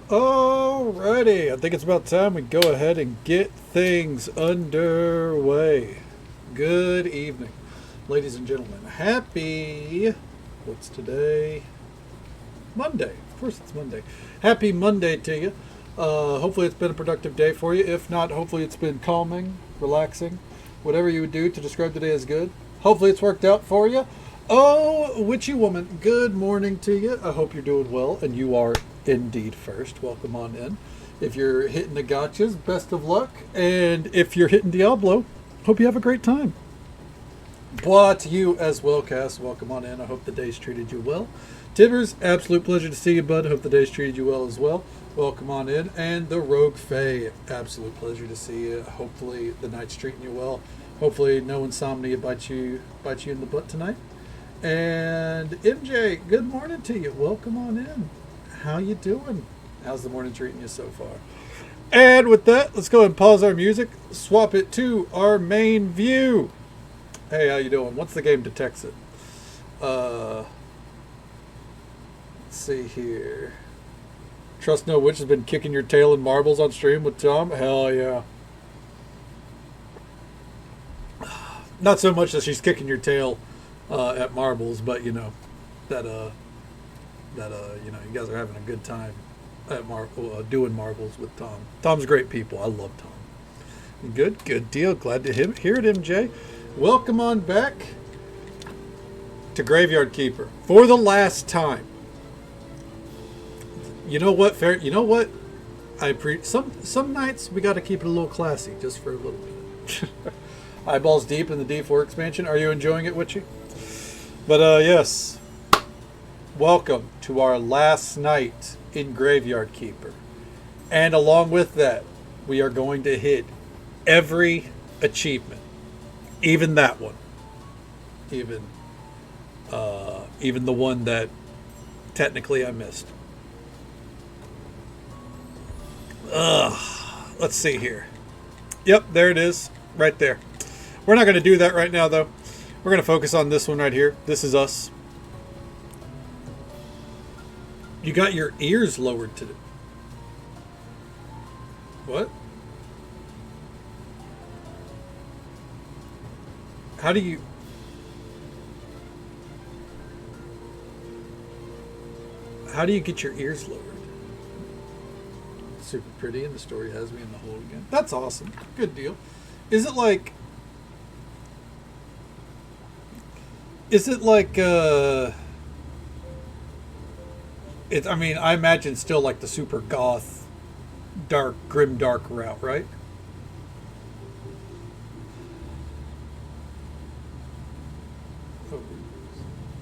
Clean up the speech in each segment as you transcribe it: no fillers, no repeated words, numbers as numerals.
Alrighty, I think it's about time we go ahead and get things underway. Good evening, ladies and gentlemen. What's today? Monday. Of course, it's Monday. Happy Monday to you. Hopefully, it's been a productive day for you. If not, hopefully, it's been calming, relaxing, whatever you would do to describe the day as good. Hopefully, it's worked out for you. Oh, witchy woman, good morning to you. I hope you're doing well, and you are indeed first. Welcome on in. If you're hitting the gotchas, best of luck. And if you're hitting Diablo, hope you have a great time. Bois to you as well, Cass. Welcome on in. I hope the day's treated you well. Tibbers, absolute pleasure to see you, bud. Hope the day's treated you well as well. Welcome on in. And the Rogue Fae, absolute pleasure to see you. Hopefully the night's treating you well. Hopefully no insomnia bites you in the butt tonight. And MJ, good morning to you. Welcome on in. How you doing? How's the morning treating you so far? And with that, let's go ahead and pause our music, swap it to our main view. Hey, how you doing? What's the game detects it? Let's see here. Trust No Witch has been kicking your tail in marbles on stream with Tom? Hell yeah. Not so much that she's kicking your tail at marbles, but you know that you know you guys are having a good time at doing marbles with Tom. Tom's great people. I love Tom. Good deal. Glad to hear it, MJ. Welcome on back to Graveyard Keeper for the last time. You know what? You know what? Some nights we got to keep it a little classy, just for a little bit. Eyeballs deep in the D4 expansion. Are you enjoying it, Witchy? But yes, welcome to our last night in Graveyard Keeper. And along with that, we are going to hit every achievement. Even that one. Even the one that technically I missed. Let's see here. Yep, there it is. Right there. We're not going to do that right now, though. We're going to focus on this one right here. This is us. You got your ears lowered to the... What? How do you... How do you get your ears lowered? Super pretty, and the story has me in the hole again. That's awesome. Good deal. Is it like... I mean, I imagine still like the super goth, dark, grim dark route, right?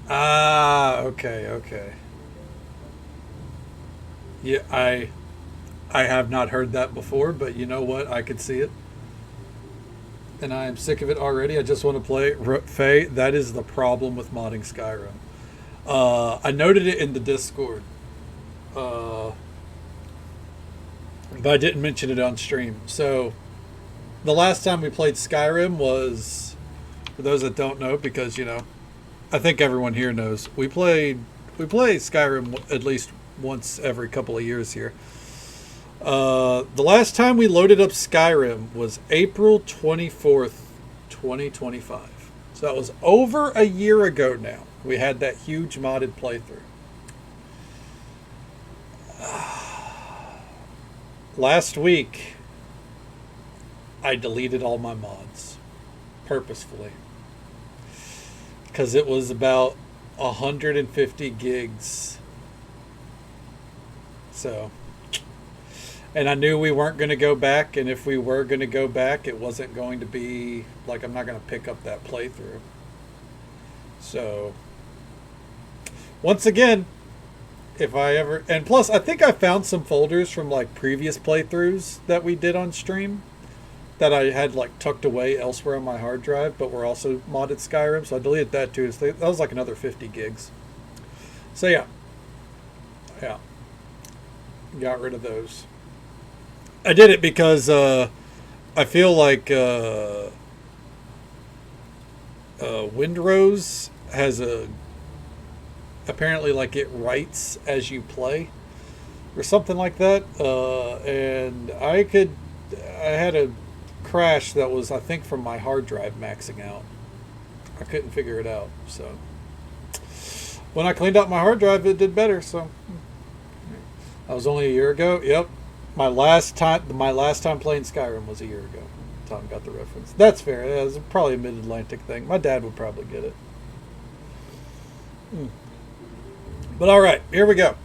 Ah, okay. Yeah, I have not heard that before, but you know what? I could see it. And I am sick of it already. I just want to play Faye. That is the problem with modding Skyrim. I noted it in the Discord. But I didn't mention it on stream. So, the last time we played Skyrim was, for those that don't know, because, you know, I think everyone here knows, we play Skyrim at least once every couple of years here. The last time we loaded up Skyrim was April 24th, 2025. So that was over a year ago now. We had that huge modded playthrough. Last week, I deleted all my mods. Purposefully. Because it was about 150 gigs. So... And I knew we weren't going to go back, and if we were going to go back, it wasn't going to be, like, I'm not going to pick up that playthrough. So, once again, if I ever... And plus, I think I found some folders from, like, previous playthroughs that we did on stream that I had, like, tucked away elsewhere on my hard drive, but were also modded Skyrim, so I deleted that too. So that was, like, another 50 gigs. So, yeah. Yeah. Got rid of those. I did it because I feel like Windrose has apparently like it writes as you play. or something like that. And I had a crash that was, I think, from my hard drive maxing out. I couldn't figure it out. So when I cleaned out my hard drive, it did better. So that was only a year ago. Yep. My last time playing Skyrim was a year ago. Tom got the reference. That's fair. It was probably a mid-Atlantic thing. My dad would probably get it. But all right, here we go.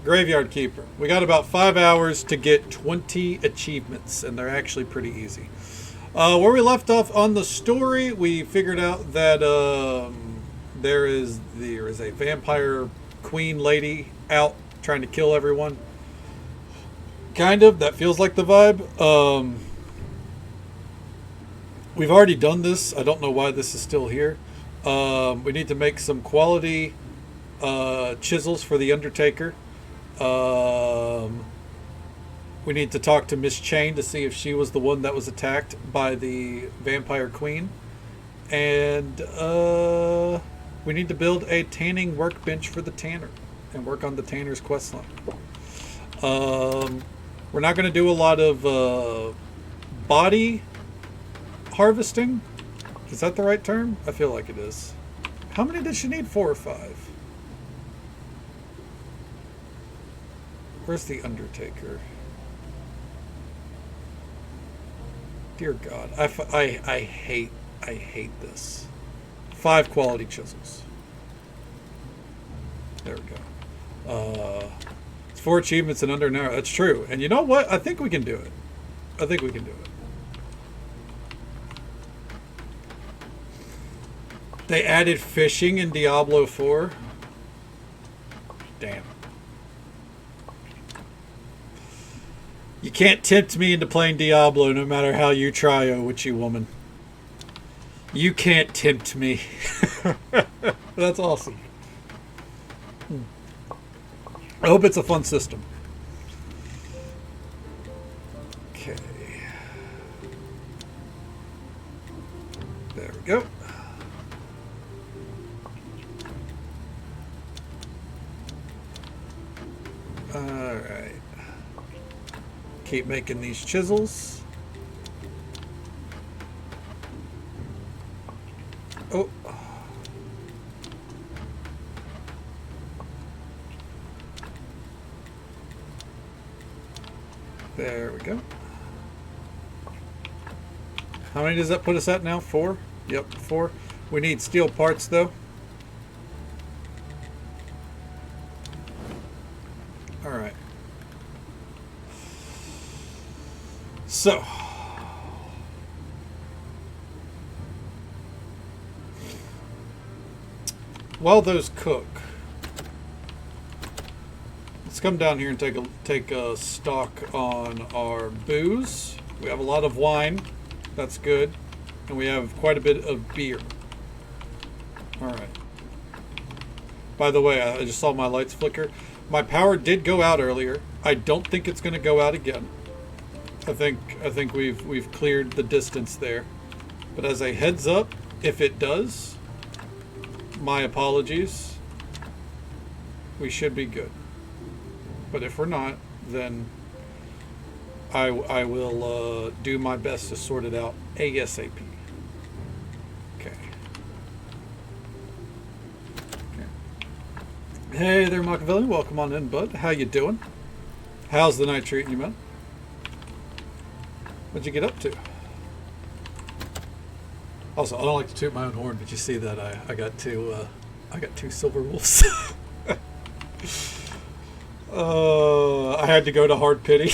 Graveyard Keeper. We got about 5 hours to get 20 achievements, and they're actually pretty easy. Where we left off on the story, we figured out that there is a vampire queen lady out trying to kill everyone. Kind of. That feels like the vibe. We've already done this. I don't know why this is still here. We need to make some quality chisels for the Undertaker. We need to talk to Miss Chain to see if she was the one that was attacked by the vampire queen. And we need to build a tanning workbench for the tanner and work on the tanner's questline. We're not going to do a lot of body harvesting. Is that the right term? I feel like it is. How many does she need? 4 or 5? Where's the Undertaker? Dear God, I hate this. 5 quality chisels. There we go. It's 4 achievements in under an hour. That's true. And you know what? I think we can do it. They added fishing in Diablo 4. Damn. You can't tempt me into playing Diablo no matter how you try, oh witchy woman. You can't tempt me. That's awesome. I hope it's a fun system. Okay. There we go. Alright. Keep making these chisels. Oh. There we go. How many does that put us at now? 4? Yep, 4. We need steel parts though. Alright. So. While those cook, let's come down here and take a stock on our booze. We have a lot of wine. That's good. And we have quite a bit of beer. Alright. By the way, I just saw my lights flicker. My power did go out earlier. I don't think it's going to go out again. I think we've cleared the distance there. But as a heads up, if it does, my apologies. We should be good. But if we're not, then I will do my best to sort it out ASAP. Okay. Hey there, Machiavelli. Welcome on in, bud. How you doing? How's the night treating you, man? What'd you get up to? Also, I don't like to toot my own horn, but you see that I got two silver wolves. I had to go to hard pity,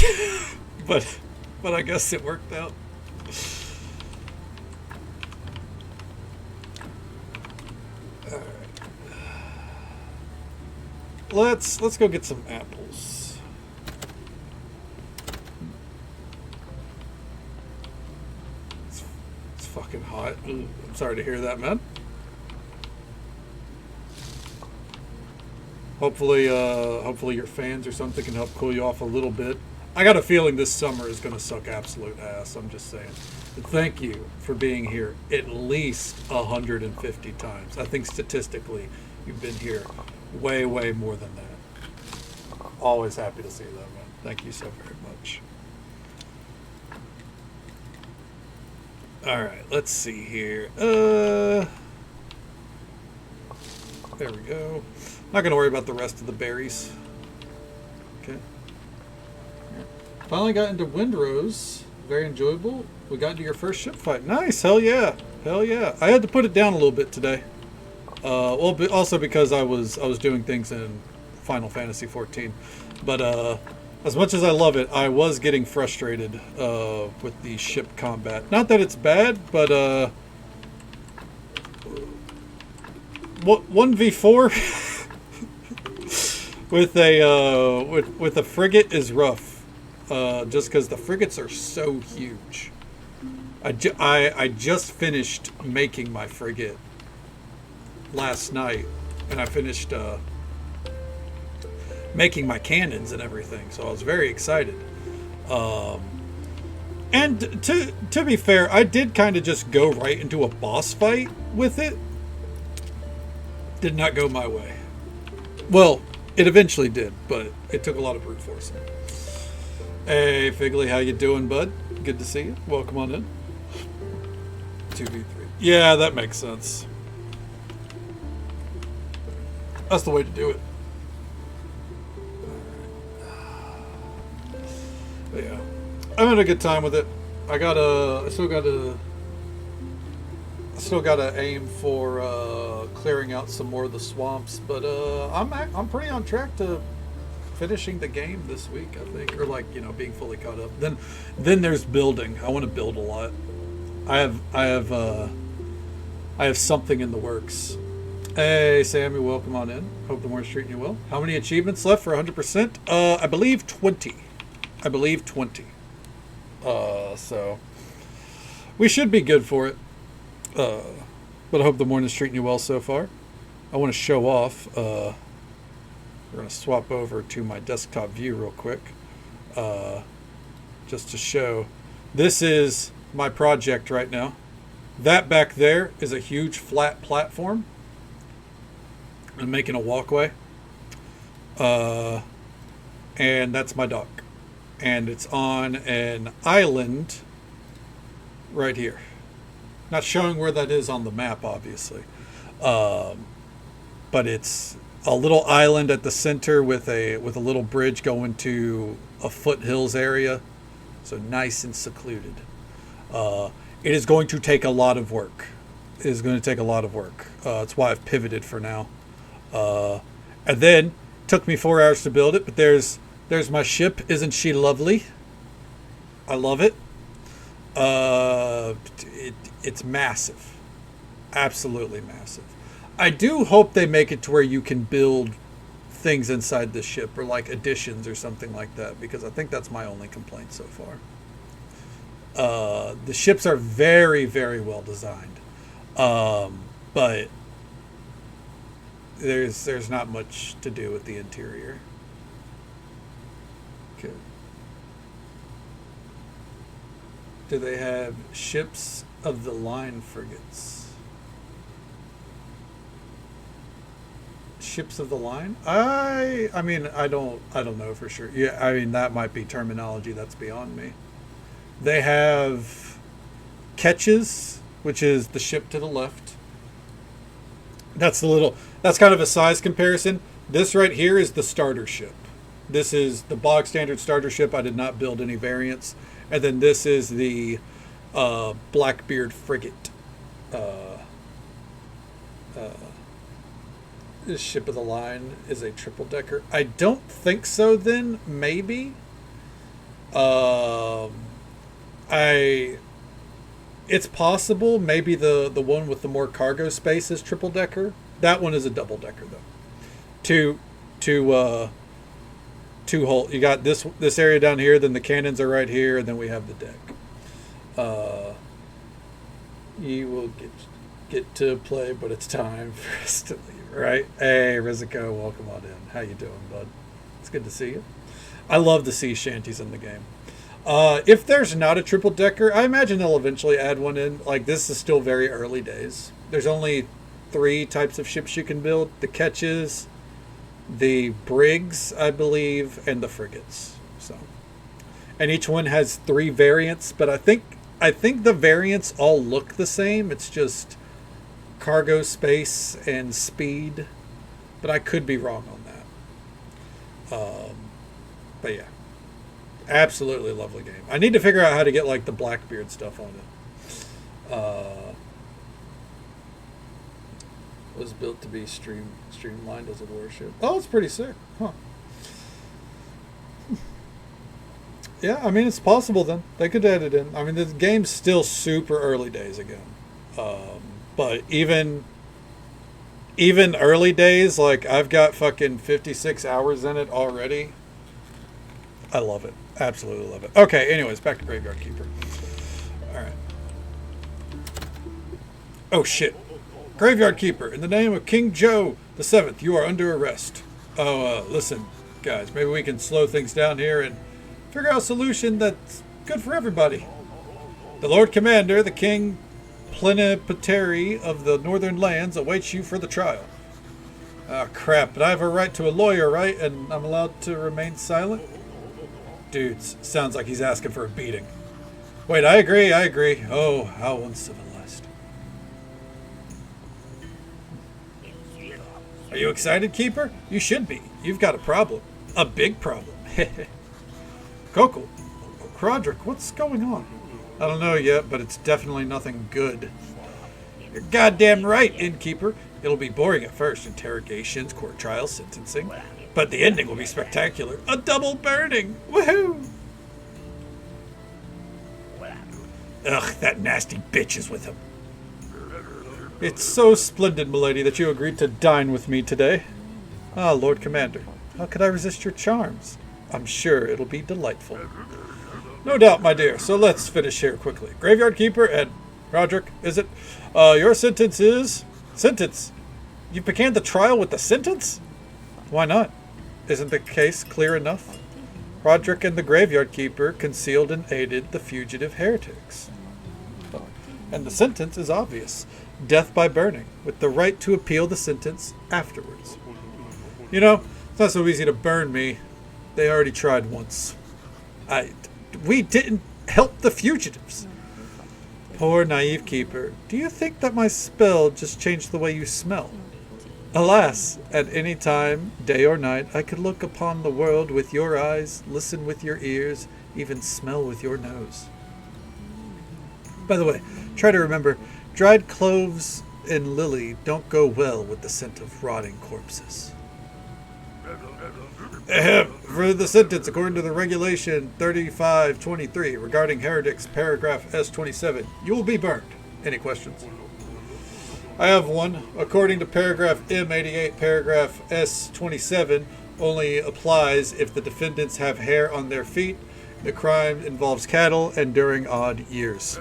but I guess it worked out. All right. Let's go get some apples. It's fucking hot. I'm sorry to hear that, man. Hopefully your fans or something can help cool you off a little bit. I got a feeling this summer is going to suck absolute ass. I'm just saying. But thank you for being here at least 150 times. I think statistically, you've been here way more than that. Always happy to see that, man. Thank you so very much. All right, let's see here. There we go. Not gonna worry about the rest of the berries. Okay. Finally got into Windrose. Very enjoyable. We got into your first ship fight. Nice. Hell yeah. Hell yeah. I had to put it down a little bit today. Well, also because I was doing things in Final Fantasy 14. But as much as I love it, I was getting frustrated with the ship combat. Not that it's bad, but 1v4 with a frigate is rough. Just because the frigates are so huge. I just finished making my frigate last night, and I finished making my cannons and everything, so I was very excited. And to be fair, I did kind of just go right into a boss fight with it. Did not go my way. Well, it eventually did, but it took a lot of brute forcing. Hey, Figley, how you doing, bud? Good to see you. Welcome on in. 2v3. Yeah, that makes sense. That's the way to do it. But yeah, I'm having a good time with it. I still gotta aim for clearing out some more of the swamps, but I'm pretty on track to finishing the game this week, I think, or like, being fully caught up. Then there's building. I want to build a lot. I have something in the works. Hey, Sammy, welcome on in. Hope the morning's treating you well. How many achievements left for 100%? I believe 20. So we should be good for it. But I hope the morning's treating you well so far. I want to show off. We're going to swap over to my desktop view real quick. Just to show. This is my project right now. That back there is a huge flat platform. I'm making a walkway. And that's my dock. And it's on an island right here. Not showing where that is on the map, obviously. But it's a little island at the center with a little bridge going to a foothills area. So nice and secluded. It is going to take a lot of work. That's why I've pivoted for now. And then took me 4 hours to build it, but there's my ship. Isn't she lovely? I love it. It's massive. Absolutely massive. I do hope they make it to where you can build things inside the ship, or like additions or something like that, because I think that's my only complaint so far. The ships are very, very well designed. But there's not much to do with the interior. Okay. Do they have ships of the line frigates? Ships of the line? I mean, I don't know for sure. Yeah, I mean, that might be terminology that's beyond me. They have Ketches, which is the ship to the left. That's kind of a size comparison. This right here is the starter ship. This is the bog standard starter ship. I did not build any variants. And then this is the Blackbeard frigate. This ship of the line is a triple decker. I don't think so. Then maybe. It's possible. Maybe the one with the more cargo space is triple decker. That one is a double decker though. Two hole. You got this area down here. Then the cannons are right here, and then we have the deck. You will get to play, but it's time for us to leave. Right? Hey, Rizico, welcome on in. How you doing, bud? It's good to see you. I love the sea shanties in the game. If there's not a triple decker, I imagine they'll eventually add one in. Like, this is still very early days. There's only 3 types of ships you can build: the Ketches, the brigs, I believe, and the frigates. So, and each one has 3 variants, but I think the variants all look the same. It's just cargo space and speed, but I could be wrong on that. But yeah, absolutely lovely game. I need to figure out how to get like the Blackbeard stuff on it. Was built to be streamlined as a warship. Oh, it's pretty sick, huh? Yeah, I mean, it's possible then. They could add it in. I mean, the game's still super early days again. But even early days, like, I've got fucking 56 hours in it already. I love it. Absolutely love it. Okay, anyways, back to Graveyard Keeper. Alright. Oh, shit. Graveyard Keeper, in the name of King Joe the 7th, you are under arrest. Oh, listen, guys, maybe we can slow things down here and figure out a solution that's good for everybody. The Lord Commander, the King Plenipotentiary of the Northern Lands, awaits you for the trial. Ah, crap, but I have a right to a lawyer, right? And I'm allowed to remain silent? Dudes, sounds like he's asking for a beating. Wait, I agree. Oh, how uncivilized. Are you excited, Keeper? You should be. You've got a problem. A big problem. Coco, Roderick, what's going on? I don't know yet, but it's definitely nothing good. You're goddamn right, Innkeeper. It'll be boring at first. Interrogations, court trials, sentencing. But the ending will be spectacular. A double burning! Woohoo! Ugh, that nasty bitch is with him. It's so splendid, milady, that you agreed to dine with me today. Ah, Lord Commander, how could I resist your charms? I'm sure it'll be delightful. No doubt, my dear. So let's finish here quickly. Graveyard Keeper and Roderick, is it? Your sentence is... Sentence? You began the trial with the sentence? Why not? Isn't the case clear enough? Roderick and the Graveyard Keeper concealed and aided the fugitive heretics. And the sentence is obvious. Death by burning, with the right to appeal the sentence afterwards. You know, it's not so easy to burn me. They already tried once. We didn't help the fugitives. Poor naive Keeper. Do you think that my spell just changed the way you smell? Alas, at any time, day or night, I could look upon the world with your eyes, listen with your ears, even smell with your nose. By the way, try to remember, dried cloves and lily don't go well with the scent of rotting corpses. For the sentence, according to the regulation 3523 regarding heretics, paragraph S27, you will be burned. Any questions? I have one. According to paragraph M88, paragraph S27 only applies if the defendants have hair on their feet, the crime involves cattle, and during odd years.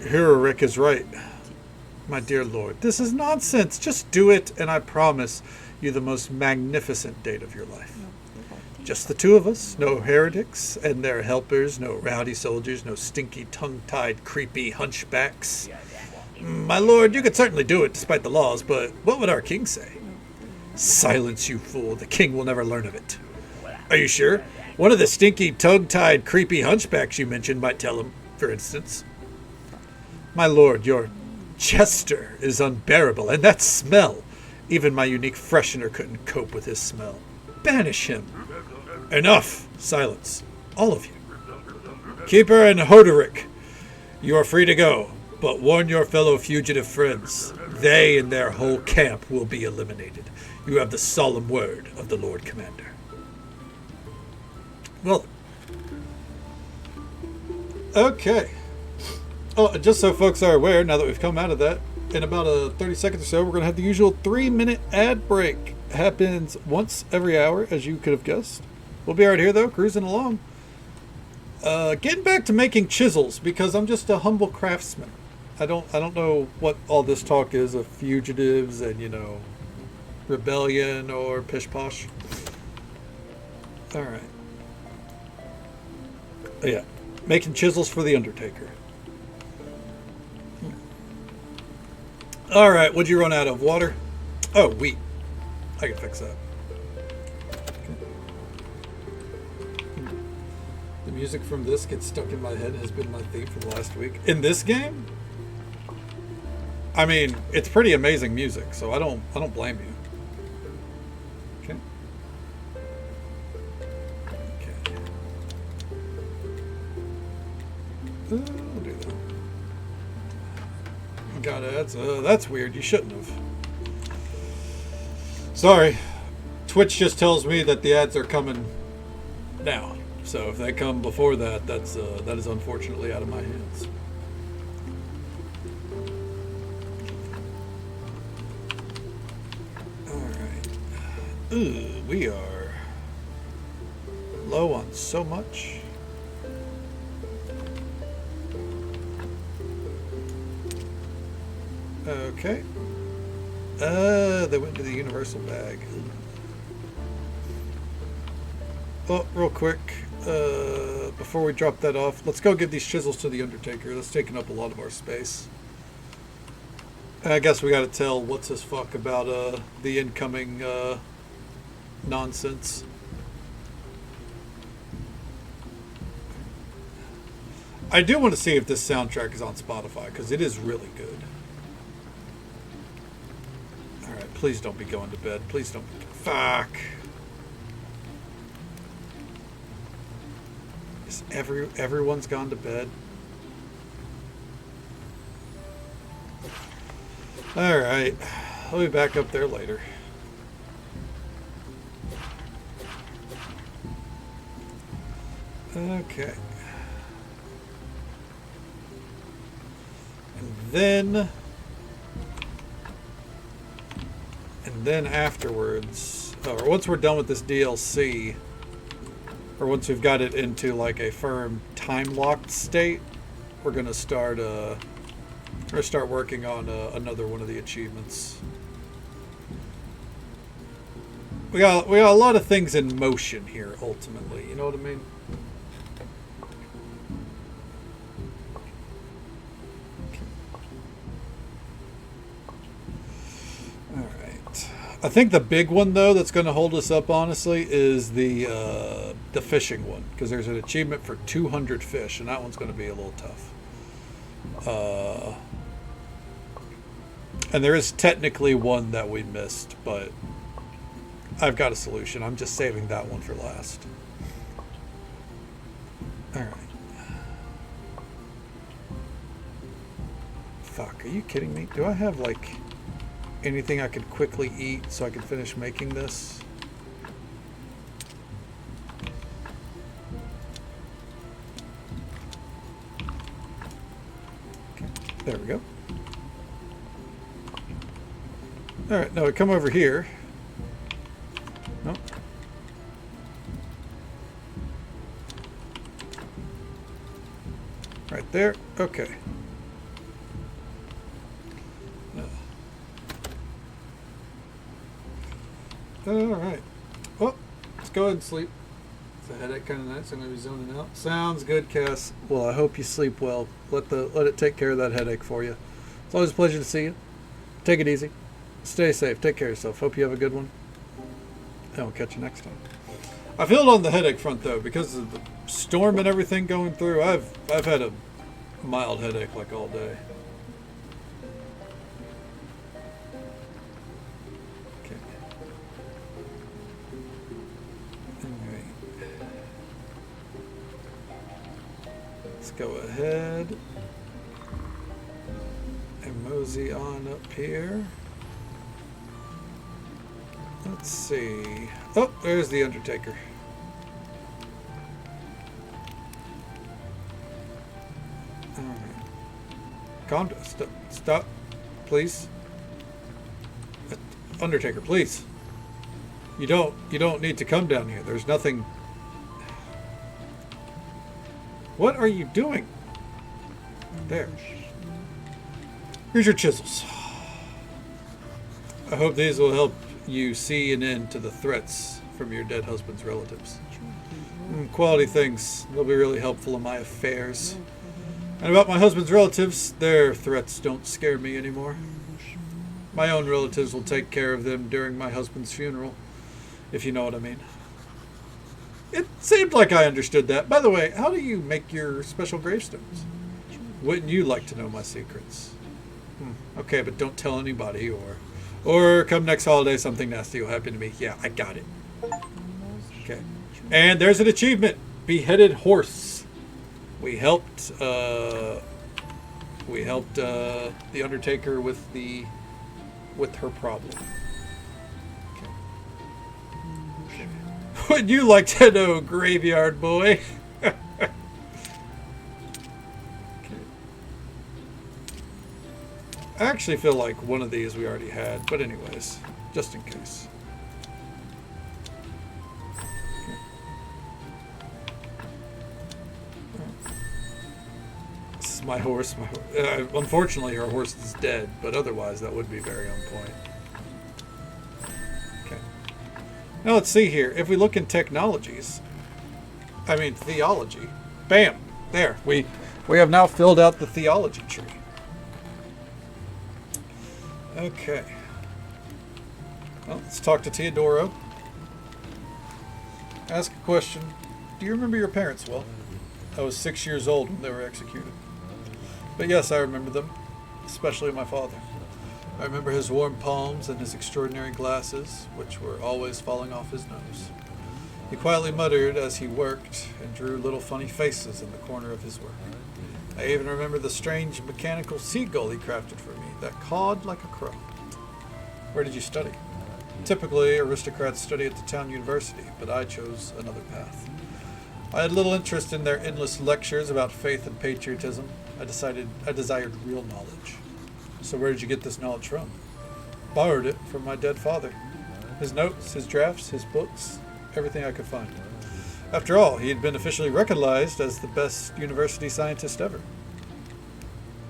Rick is right. My dear Lord, this is nonsense. Just do it, and I promise you the most magnificent date of your life. Just the two of us, no heretics and their helpers, no rowdy soldiers, no stinky, tongue-tied, creepy hunchbacks. My lord, you could certainly do it despite the laws, but what would our king say? Silence, you fool. The king will never learn of it. Are you sure? One of the stinky, tongue-tied, creepy hunchbacks you mentioned might tell him, for instance. My lord, your jester is unbearable, and that smell. Even my unique freshener couldn't cope with his smell. Banish him. Enough! Silence. All of you. Keeper and Hoderick, you are free to go, but warn your fellow fugitive friends. They and their whole camp will be eliminated. You have the solemn word of the Lord Commander. Well, okay. Oh, just so folks are aware, now that we've come out of that, in about 30 seconds or so, we're going to have the usual 3-minute ad break. It happens once every hour, as you could have guessed. We'll be right here, though, cruising along. Getting back to making chisels, because I'm just a humble craftsman. I don't know what all this talk is of fugitives and, rebellion or pish-posh. Alright. Oh, yeah. Making chisels for the Undertaker. Alright, what'd you run out of? Water? Oh, wheat. I can fix that. The music from this gets stuck in my head, has been my theme for the last week. In this game? I mean, it's pretty amazing music, so I don't blame you. Okay. Okay. I'll do that. Got ads. That's weird. You shouldn't have. Sorry. Twitch just tells me that the ads are coming now. So if they come before that, that is unfortunately out of my hands. Ooh, we are low on so much. Okay. They went to the universal bag. Oh, real quick, before we drop that off, let's go give these chisels to the Undertaker. That's taking up a lot of our space. I guess we gotta tell what's his fuck about the incoming nonsense. I do want to see if this soundtrack is on Spotify, because it is really good. Alright, please don't be going to bed. Please don't be... Fuck. Is everyone's gone to bed? Alright. I'll be back up there later. Okay. And then afterwards, or once we're done with this DLC, or once we've got it into like a firm time-locked state, we're gonna start working on another one of the achievements. We got a lot of things in motion here, ultimately. You know what I mean? I think the big one, though, that's going to hold us up, honestly, is the fishing one. Because there's an achievement for 200 fish, and that one's going to be a little tough. And there is technically one that we missed, but I've got a solution. I'm just saving that one for last. Alright. Fuck, are you kidding me? Do I have, like... anything I could quickly eat so I could finish making this? Okay, there we go. Alright, now we come over here. Nope. Right there. Okay. Alright. Well, let's go ahead and sleep. It's a headache kind of night, so I'm going to be zoning out. Sounds good, Cass. Well, I hope you sleep well. Let it take care of that headache for you. It's always a pleasure to see you. Take it easy. Stay safe. Take care of yourself. Hope you have a good one. And we'll catch you next time. I feel it on the headache front, though, because of the storm and everything going through. I've had a mild headache like all day. Go ahead and mosey on up here. Let's see. Oh, there's the Undertaker. All right. Calm down. Stop, please. Undertaker, please. You don't need to come down here. There's nothing. What are you doing? There. Here's your chisels. I hope these will help you see an end to the threats from your dead husband's relatives. Quality things. They'll be really helpful in my affairs. And about my husband's relatives, their threats don't scare me anymore. My own relatives will take care of them during my husband's funeral, if you know what I mean. It seemed like I understood that. By the way, how do you make your special gravestones? Wouldn't you like to know my secrets? Okay, but don't tell anybody, or come next holiday, something nasty will happen to me. Yeah, I got it. Okay. And there's an achievement. Beheaded horse. We helped the Undertaker with her problem. Okay. Would you like to know, graveyard boy? I actually feel like one of these we already had, but anyways, just in case. This is my horse. Unfortunately, her horse is dead, but otherwise that would be very on point. Okay. Now let's see here. If we look in theology, bam, there. We have now filled out the theology tree. Okay. Well, let's talk to Teodoro. Ask a question. Do you remember your parents well? I was 6 years old when they were executed. But yes, I remember them, especially my father. I remember his warm palms and his extraordinary glasses, which were always falling off his nose. He quietly muttered as he worked and drew little funny faces in the corner of his work. I even remember the strange mechanical seagull he crafted for me that cawed like a crow. Where did you study? Typically, aristocrats study at the town university, but I chose another path. I had little interest in their endless lectures about faith and patriotism. I desired real knowledge. So where did you get this knowledge from? Borrowed it from my dead father. His notes, his drafts, his books, everything I could find. After all, he had been officially recognized as the best university scientist ever.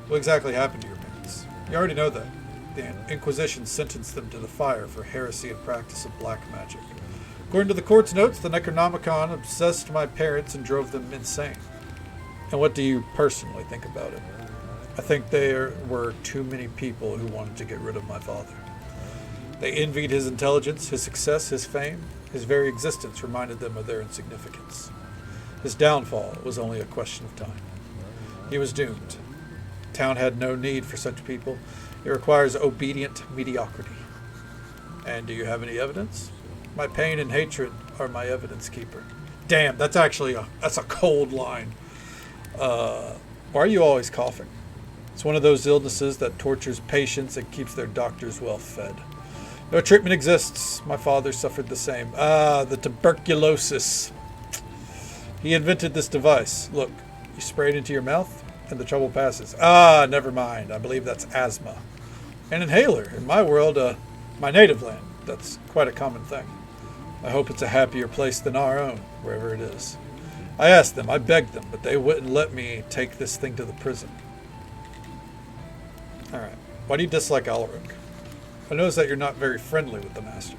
What exactly happened to your parents? You already know that. The Inquisition sentenced them to the fire for heresy and practice of black magic. According to the court's notes, the Necronomicon obsessed my parents and drove them insane. And what do you personally think about it? I think there were too many people who wanted to get rid of my father. They envied his intelligence, his success, his fame. His very existence reminded them of their insignificance. His downfall was only a question of time. He was doomed. Town had no need for such people. It requires obedient mediocrity. And do you have any evidence? My pain and hatred are my evidence keeper. Damn, that's a cold line. Why are you always coughing? It's one of those illnesses that tortures patients and keeps their doctors well fed. No treatment exists. My father suffered the same. The tuberculosis. He invented this device. Look, you spray it into your mouth and the trouble passes. Never mind. I believe that's asthma. An inhaler. In my world, my native land, that's quite a common thing. I hope it's a happier place than our own, wherever it is. I asked them, I begged them, but they wouldn't let me take this thing to the prison. Alright. Why do you dislike Alaric? I notice that you're not very friendly with the Master.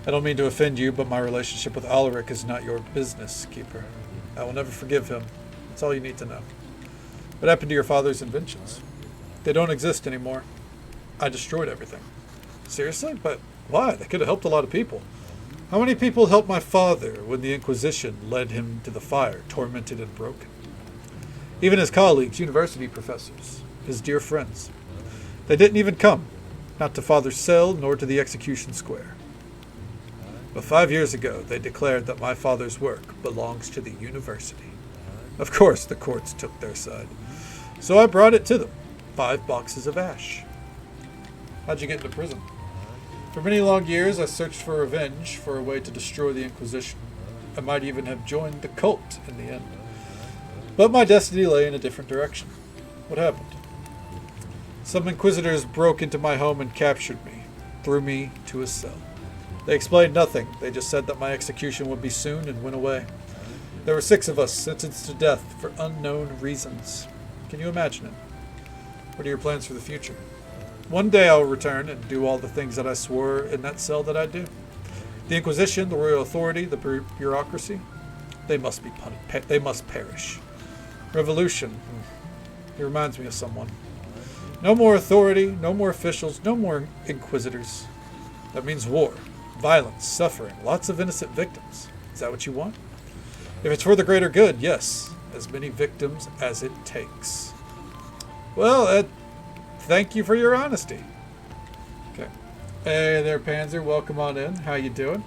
I don't mean to offend you, but my relationship with Alaric is not your business, Keeper. I will never forgive him. That's all you need to know. What happened to your father's inventions? They don't exist anymore. I destroyed everything. Seriously? But why? They could have helped a lot of people. How many people helped my father when the Inquisition led him to the fire, tormented and broken? Even his colleagues, university professors, his dear friends. They didn't even come. Not to father's cell, nor to the execution square. But 5 years ago, they declared that my father's work belongs to the university. Of course, the courts took their side. So I brought it to them. 5 boxes of ash. How'd you get into prison? For many long years, I searched for revenge, for a way to destroy the Inquisition. I might even have joined the cult in the end. But my destiny lay in a different direction. What happened? Some inquisitors broke into my home and captured me, threw me to a cell. They explained nothing. They just said that my execution would be soon and went away. There were 6 of us sentenced to death for unknown reasons. Can you imagine it? What are your plans for the future? One day I will return and do all the things that I swore in that cell that I'd do. The Inquisition, the royal authority, the bureaucracy, they must be they must perish. Revolution. He reminds me of someone. No more authority, no more officials, no more inquisitors. That means war, violence, suffering, lots of innocent victims. Is that what you want? If it's for the greater good, yes. As many victims as it takes. Well, thank you for your honesty. Okay. Hey there, Panzer. Welcome on in. How you doing?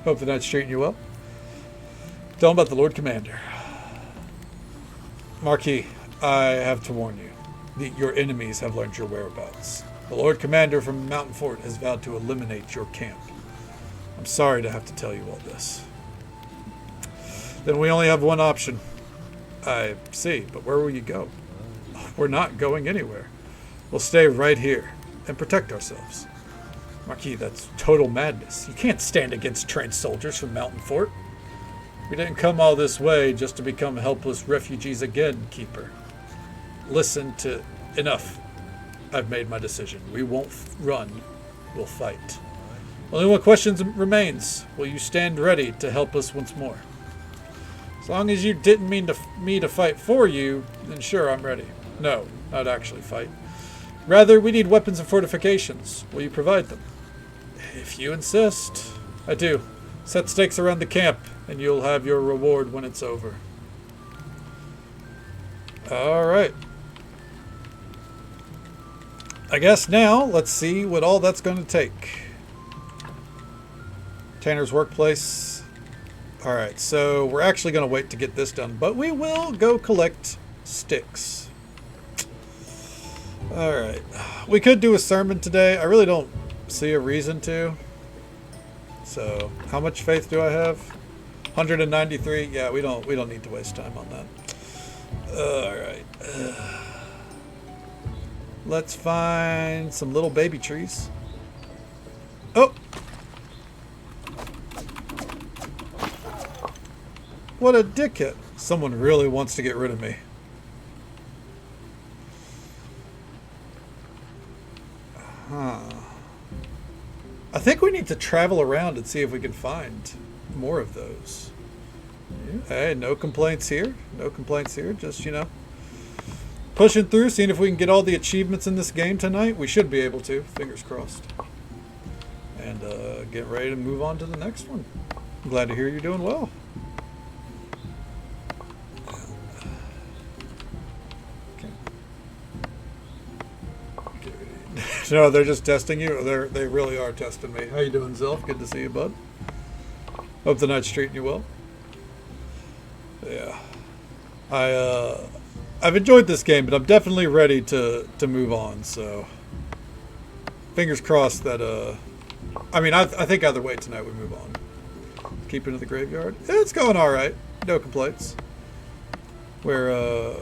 Hope the night's treating you well. Tell them about the Lord Commander. Marquis, I have to warn you. Your enemies have learned your whereabouts. The Lord Commander from Mountain Fort has vowed to eliminate your camp. I'm sorry to have to tell you all this. Then we only have one option. I see, but where will you go? We're not going anywhere. We'll stay right here and protect ourselves. Marquis, that's total madness. You can't stand against trained soldiers from Mountain Fort. We didn't come all this way just to become helpless refugees again, Keeper. Listen to... Enough. I've made my decision. We won't run. We'll fight. Only one question remains. Will you stand ready to help us once more? As long as you didn't mean me to fight for you, then sure, I'm ready. No, not actually fight. Rather, we need weapons and fortifications. Will you provide them? If you insist. I do. Set stakes around the camp, and you'll have your reward when it's over. Alright. I guess now, let's see what all that's going to take. Tanner's workplace. Alright, so we're actually going to wait to get this done, but we will go collect sticks. Alright. We could do a sermon today. I really don't see a reason to. So, how much faith do I have? 193? Yeah, we don't need to waste time on that. Alright. Let's find some little baby trees. Oh! What a dickhead. Someone really wants to get rid of me. Huh. I think we need to travel around and see if we can find more of those. Hey, no complaints here. No complaints here. Just, you know, pushing through, seeing if we can get all the achievements in this game tonight. We should be able to. Fingers crossed. And get ready to move on to the next one. I'm glad to hear you're doing well. No, they're just testing you. They really are testing me. How you doing, Zelf? Good to see you, bud. Hope the night's treating you well. Yeah. I've enjoyed this game, but I'm definitely ready to move on, so fingers crossed that I mean I think either way tonight we move on. Keep into the graveyard. It's going alright. No complaints. We're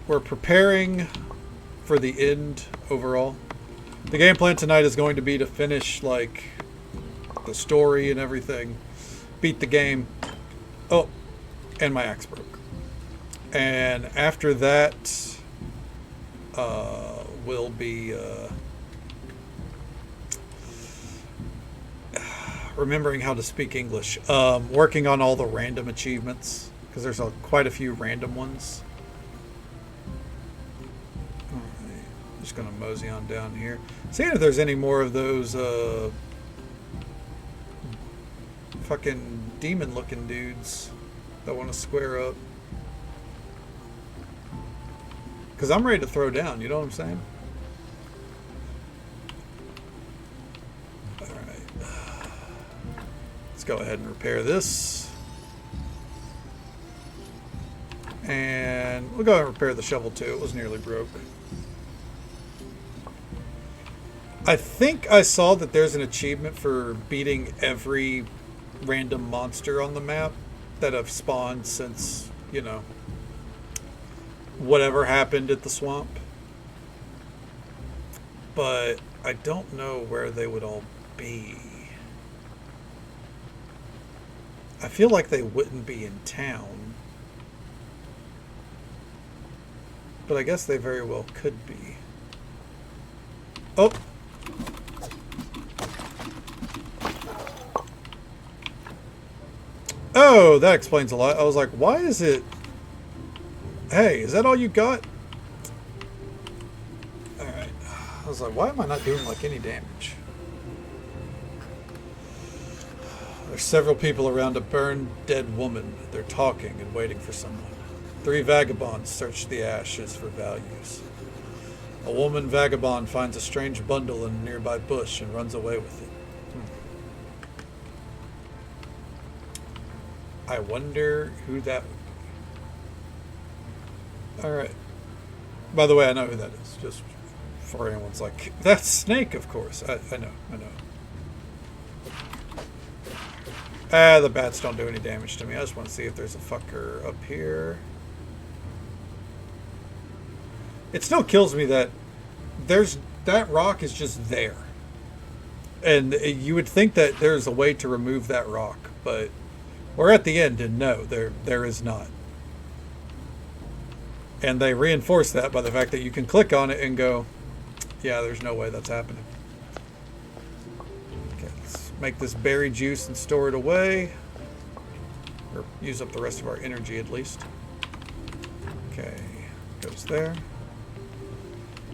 preparing for the end overall. The game plan tonight is going to be to finish like the story and everything, beat the game. Oh, and my axe broke. And after that, will be remembering how to speak English. Working on all the random achievements because there's quite a few random ones. Just gonna mosey on down here, seeing if there's any more of those fucking demon looking dudes that want to square up, because I'm ready to throw down, you know what I'm saying? Alright, let's go ahead and repair this, and we'll go ahead and repair the shovel too. It was nearly broke. I think I saw that there's an achievement for beating every random monster on the map that have spawned since, you know, whatever happened at the swamp. But I don't know where they would all be. I feel like they wouldn't be in town. But I guess they very well could be. Oh! Oh, that explains a lot. I was like, why is it... Hey, is that all you got? was like, why am I not doing like any damage? There's several people around a burned dead woman. They're talking and waiting for someone. 3 vagabonds search the ashes for values. A woman vagabond finds a strange bundle in a nearby bush and runs away with it. I wonder who that would be. Alright. By the way, I know who that is. Just before anyone's like, that's Snake, of course. I know. The bats don't do any damage to me. I just want to see if there's a fucker up here. It still kills me that that rock is just there. And you would think that there's a way to remove that rock, but we're at the end and no, there is not. And they reinforce that by the fact that you can click on it and go, yeah, there's no way that's happening. Okay, let's make this berry juice and store it away. Or use up the rest of our energy at least. Okay, goes there.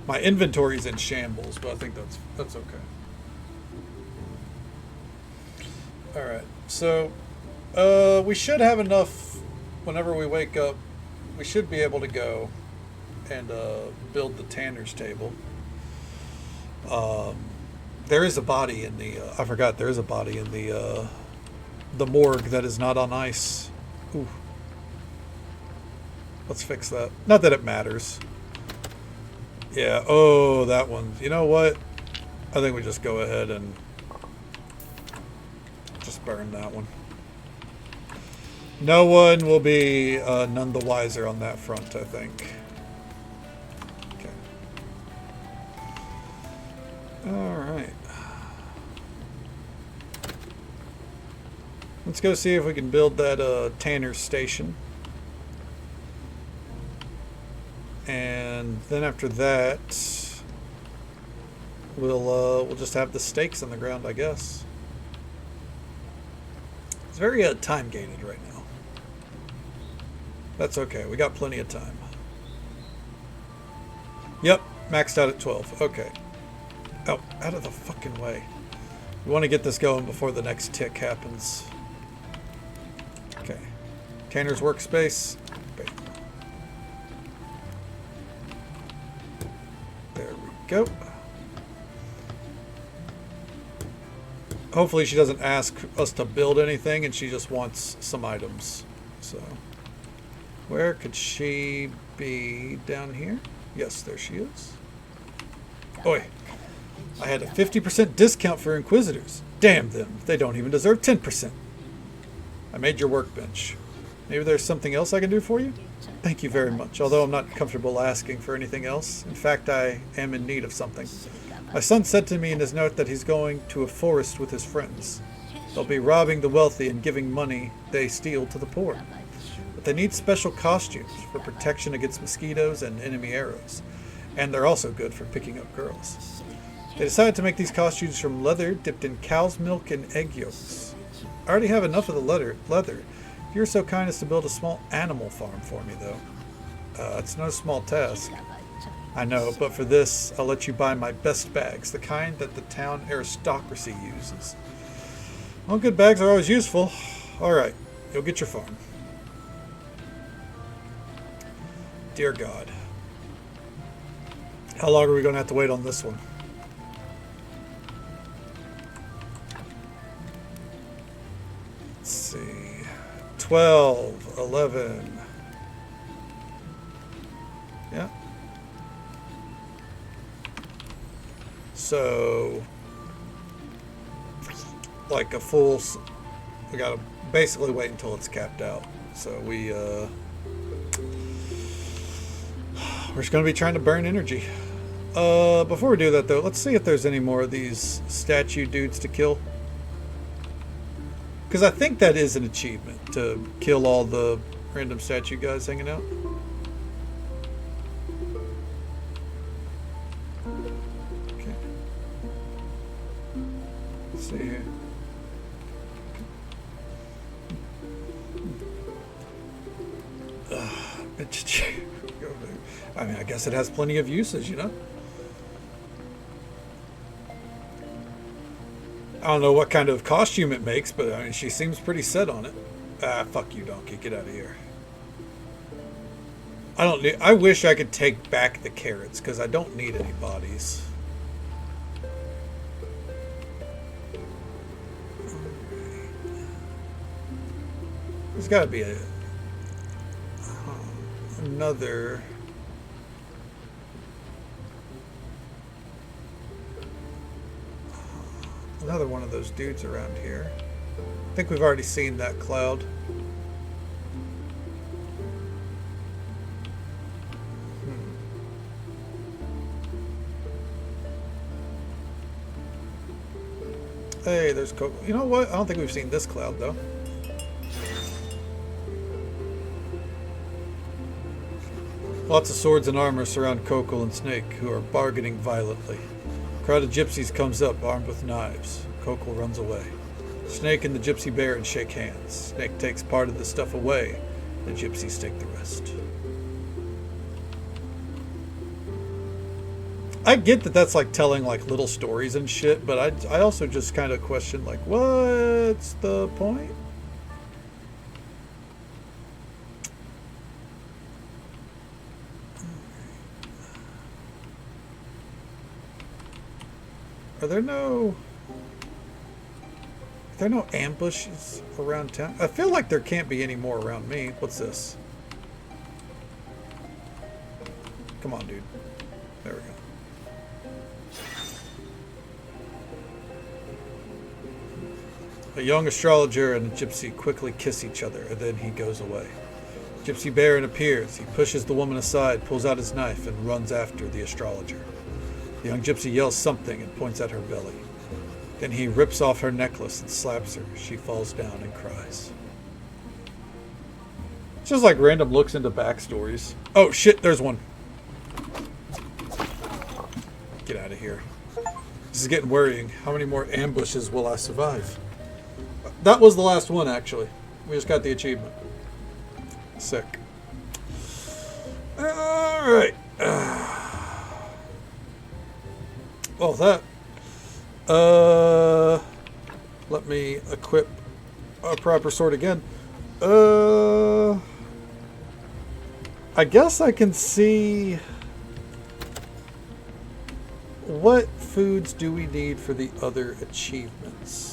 My inventory's in shambles, but I think that's okay. Alright, so we should have enough whenever we wake up. We should be able to go and build the tanner's table. There is a body in the I forgot there is a body in the morgue that is not on ice. Ooh. Let's fix that. Not that it matters. Yeah, oh, that one. You know what? I think we just go ahead and just burn that one. No one will be none the wiser on that front, I think. Okay. Alright. Let's go see if we can build that tanner's station. And then after that, we'll just have the stakes on the ground, I guess. It's very time gated right now. That's okay. We got plenty of time. Yep, maxed out at 12. Okay. Oh, out of the fucking way. We want to get this going before the next tick happens. Okay. Tanner's workspace. Bam. There we go. Hopefully she doesn't ask us to build anything and she just wants some items. So, where could she be? Down here? Yes, there she is. Oi. I had a 50% discount for Inquisitors. Damn them. They don't even deserve 10%. I made your workbench. Maybe there's something else I can do for you? Thank you very much, although I'm not comfortable asking for anything else. In fact, I am in need of something. My son said to me in his note that he's going to a forest with his friends. They'll be robbing the wealthy and giving money they steal to the poor. But they need special costumes for protection against mosquitoes and enemy arrows. And they're also good for picking up girls. They decided to make these costumes from leather dipped in cow's milk and egg yolks. I already have enough of the leather. If you're so kind as to build a small animal farm for me, though. It's no small task. I know, but for this, I'll let you buy my best bags, the kind that the town aristocracy uses. Well, good bags are always useful. Alright, you'll get your farm. Dear God. How long are we going to have to wait on this one? Let's see. 12, 11. Yeah. So, like a full, we gotta basically wait until it's capped out. So we're just gonna be trying to burn energy. Before we do that though, let's see if there's any more of these statue dudes to kill. Because I think that is an achievement, to kill all the random statue guys hanging out. Okay. Let's see here. I mean, I guess it has plenty of uses, you know? I don't know what kind of costume it makes, but I mean, she seems pretty set on it. Ah, fuck you, donkey. Get out of here. I don't need. I wish I could take back the carrots because I don't need any bodies. There's got to be another. Another one of those dudes around here. I think we've already seen that cloud. Hey, there's Coco. You know what? I don't think we've seen this cloud, though. Lots of swords and armor surround Coco and Snake, who are bargaining violently. A crowd of gypsies comes up, armed with knives. Coco runs away. Snake and the gypsy baron shake hands. Snake takes part of the stuff away. The gypsies take the rest. I get that that's like telling like little stories and shit, but I also just kind of question like, what's the point? Are there no ambushes around town? I feel like there can't be any more around me. What's this? Come on, dude. There we go. A young astrologer and a gypsy quickly kiss each other, and then he goes away. Gypsy Baron appears. He pushes the woman aside, pulls out his knife, and runs after the astrologer. The young gypsy yells something and points at her belly. Then he rips off her necklace and slaps her. She falls down and cries. It's just like random looks into backstories. Oh shit, there's one. Get out of here. This is getting worrying. How many more ambushes will I survive? That was the last one, actually. We just got the achievement. Sick. Alright. Well, that. Let me equip a proper sword again. I guess I can see. What foods do we need for the other achievements?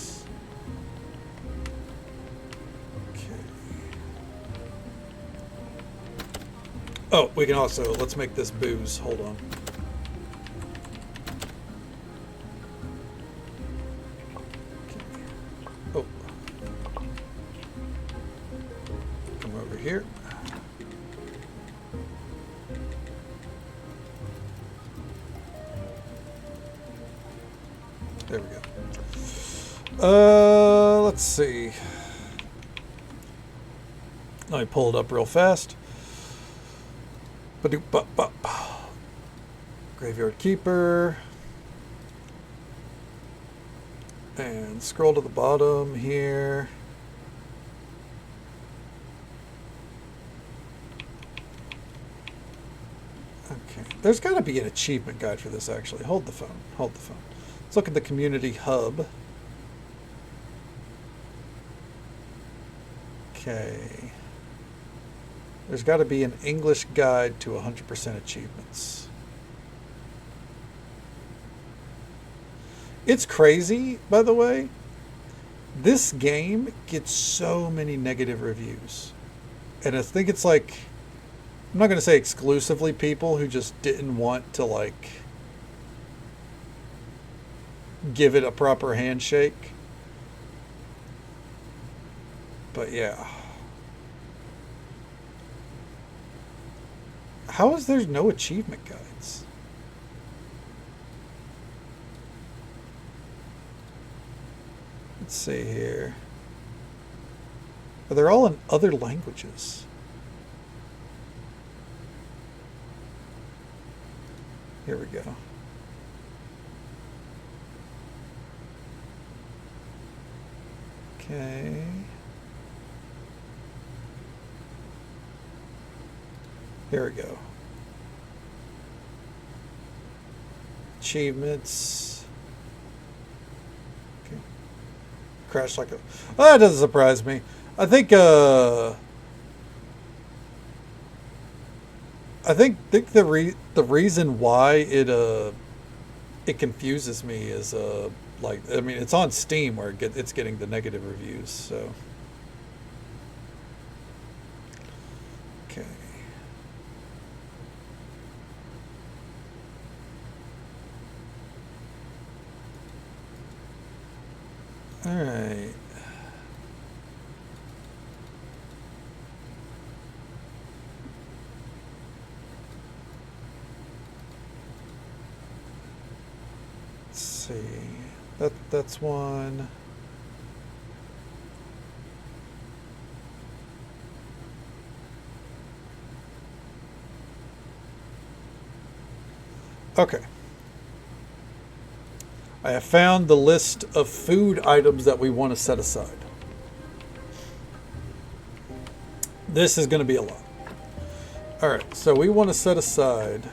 Oh, we can also, let's make this booze. Hold on. Oh. Come over here. There we go. Let's see. Let me pull it up real fast. Graveyard Keeper. And scroll to the bottom here. Okay. There's got to be an achievement guide for this, actually. Hold the phone. Hold the phone. Let's look at the community hub. Okay. There's got to be an English guide to 100% achievements. It's crazy, by the way. This game gets so many negative reviews. And I think it's like, I'm not going to say exclusively people who just didn't want to like give it a proper handshake. But yeah. How is there no achievement guides? Let's see here. They're all in other languages. Here we go. Okay. Here we go. Achievements. Okay. crashed like a... Well, that doesn't surprise me. I think think the reason why it confuses me is like, I mean, it's on Steam where it's getting the negative reviews, so okay. All right. Let's see. That's one. Okay. I have found the list of food items that we want to set aside. This is going to be a lot. All right, so we want to set aside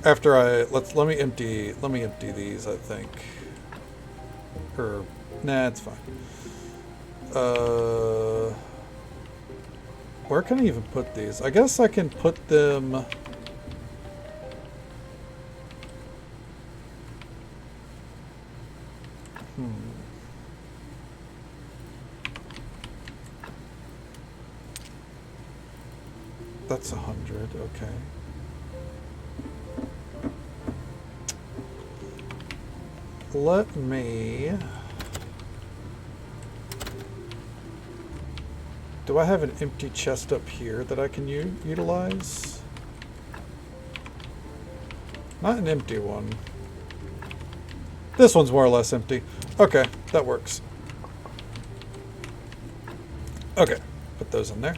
after let me empty these, I think. Or nah, it's fine. Where can I even put these? I guess I can put them. That's 100, okay. Let me... Do I have an empty chest up here that I can utilize? Not an empty one. This one's more or less empty. Okay, that works. Okay, put those in there.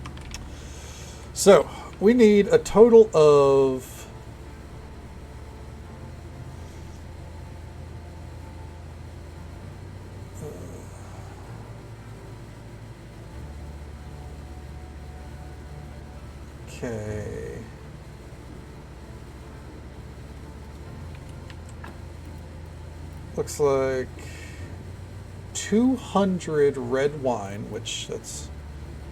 So, we need a total of... Okay. Looks like 200 red wine, which that's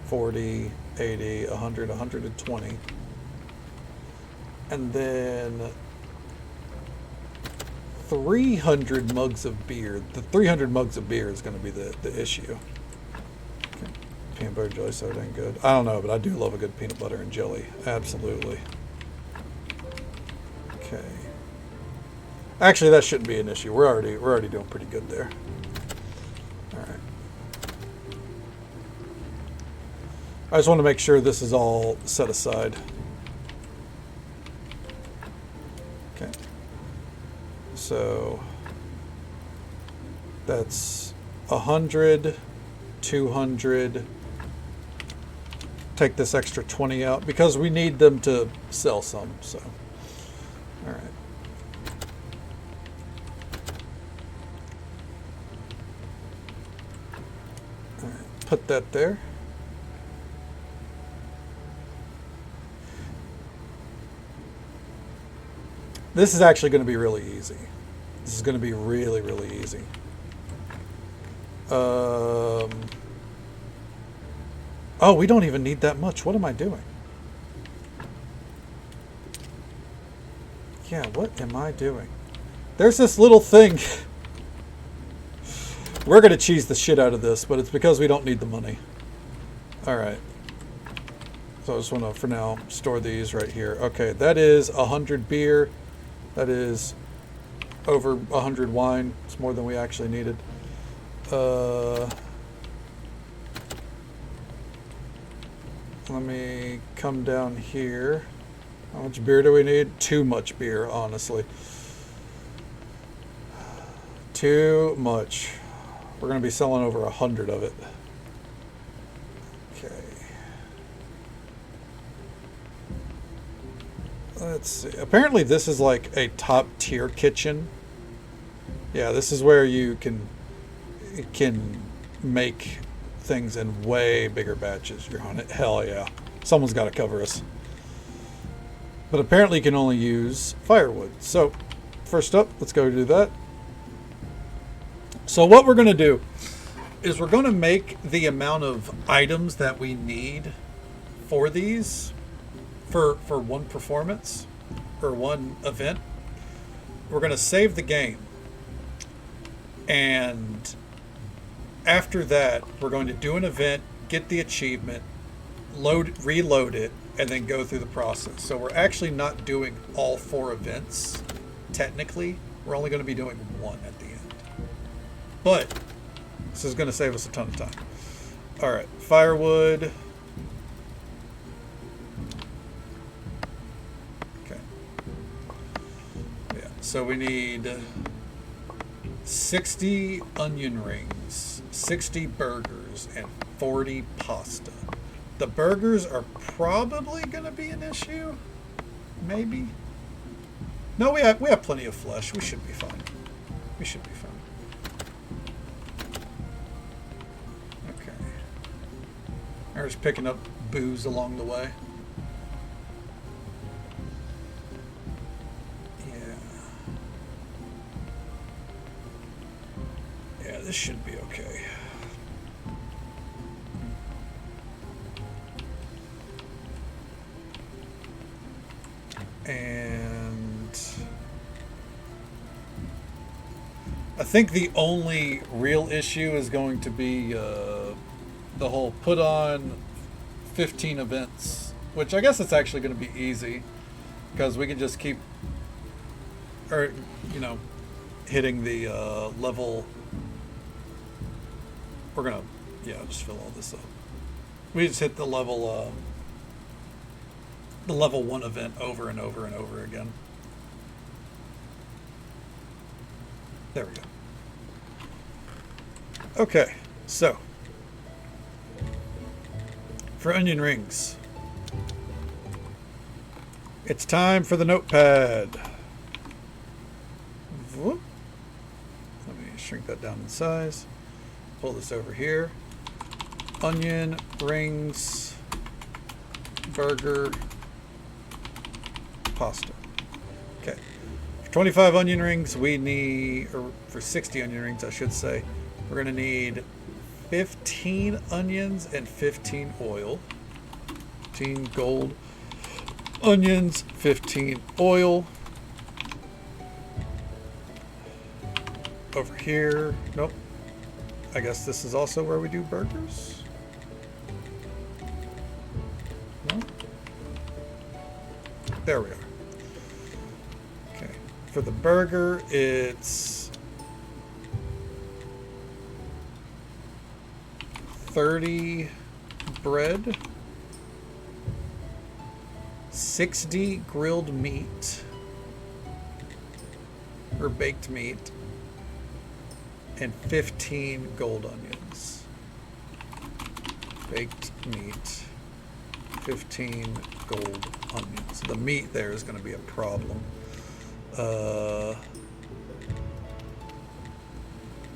40, 80, 100, 120. And then 300 mugs of beer. The 300 mugs of beer is going to be the issue. Okay. Peanut butter jelly soda ain't good. I don't know, but I do love a good peanut butter and jelly. Absolutely. Okay. Actually, that shouldn't be an issue. We're already doing pretty good there. All right. I just want to make sure this is all set aside. Okay. So that's 100, 200. Take this extra 20 out because we need them to sell some. So, all right. All right. Put that there. This is actually going to be really easy. This is going to be really, really easy. Oh, we don't even need that much. What am I doing? Yeah, what am I doing? There's this little thing. We're going to cheese the shit out of this, but it's because we don't need the money. All right. So I just want to, for now, store these right here. Okay, that is 100 beer. That is over 100 wine. It's more than we actually needed. Let me come down here. How much beer do we need? Too much beer, honestly. Too much. We're going to be selling over 100 of it. Okay. Let's see. Apparently this is like a top tier kitchen. Yeah, this is where you can make things in way bigger batches. You're on it. Hell yeah. Someone's got to cover us. But apparently you can only use firewood. So first up, let's go do that. So what we're going to do is we're going to make the amount of items that we need for these for one performance or one event. We're going to save the game, and after that we're going to do an event, get the achievement, reload it, and then go through the process. So we're actually not doing all 4 events technically. We're only going to be doing one at the end, but this is going to save us a ton of time. All right, firewood. Okay. Yeah, so we need 60 onion rings, 60 burgers, and 40 pasta. The burgers are probably going to be an issue. Maybe. No, we have plenty of flesh. We should be fine. We should be fine. Okay. I'm just picking up booze along the way. Yeah, this should be okay. And I think the only real issue is going to be the whole put on 15 events, which I guess it's actually going to be easy because we can just keep, or hitting the level. We're gonna, just fill all this up. We just hit the level 1 event over and over and over again. There we go. Okay, so for onion rings, it's time for the notepad. Whoop. Let me shrink that down in size. Pull this over here. Onion rings, burger, pasta. Okay. For 25 onion rings, we need, or for 60 onion rings, I should say, we're going to need 15 onions and 15 oil. 15 gold onions, 15 oil. Over here, nope. I guess this is also where we do burgers. No? There we are. Okay. For the burger, it's 30 bread, 60 grilled meat, or baked meat, and 15 gold onions. Baked meat, 15 gold onions. The meat there is going to be a problem.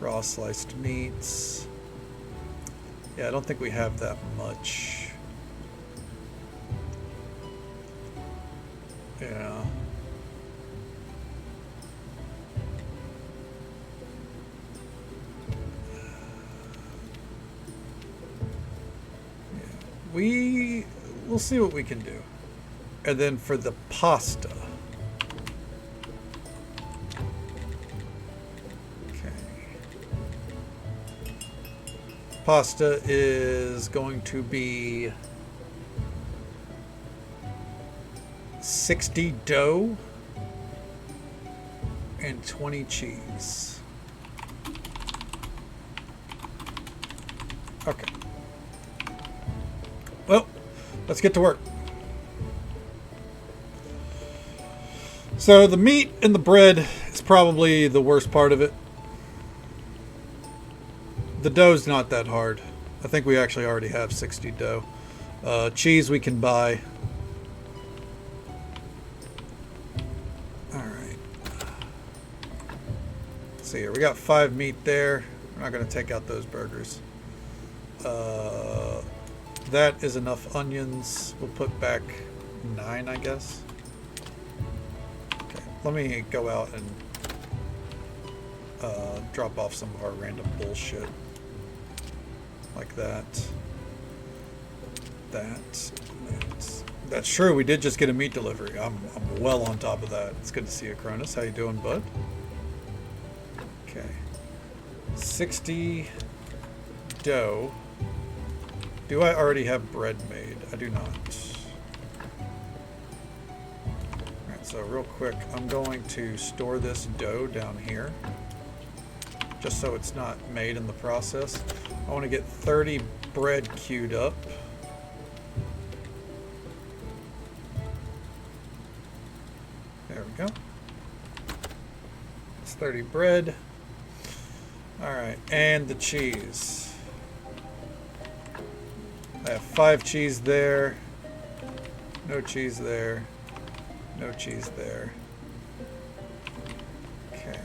Raw sliced meats. Yeah, I don't think we have that much. Yeah. We'll see what we can do. And then for the pasta. Okay. Pasta is going to be 60 dough and 20 cheese. Okay. Well, let's get to work. So the meat and the bread is probably the worst part of it. The dough's not that hard. I think we actually already have 60 dough. Cheese we can buy. Alright. Let's see here. We got 5 meat there. We're not going to take out those burgers. That is enough onions. We'll put back 9, I guess. Okay. let me go out and drop off some of our random bullshit. Like that. That's true. We did just get a meat delivery. I'm well on top of that. It's good to see you, Cronus. How you doing, bud? Okay. 60 dough. Do I already have bread made? I do not. Alright, so real quick, I'm going to store this dough down here. Just so it's not made in the process. I want to get 30 bread queued up. There we go. It's 30 bread. Alright, and the cheese. I have 5 cheese there. No cheese there. No cheese there. Okay.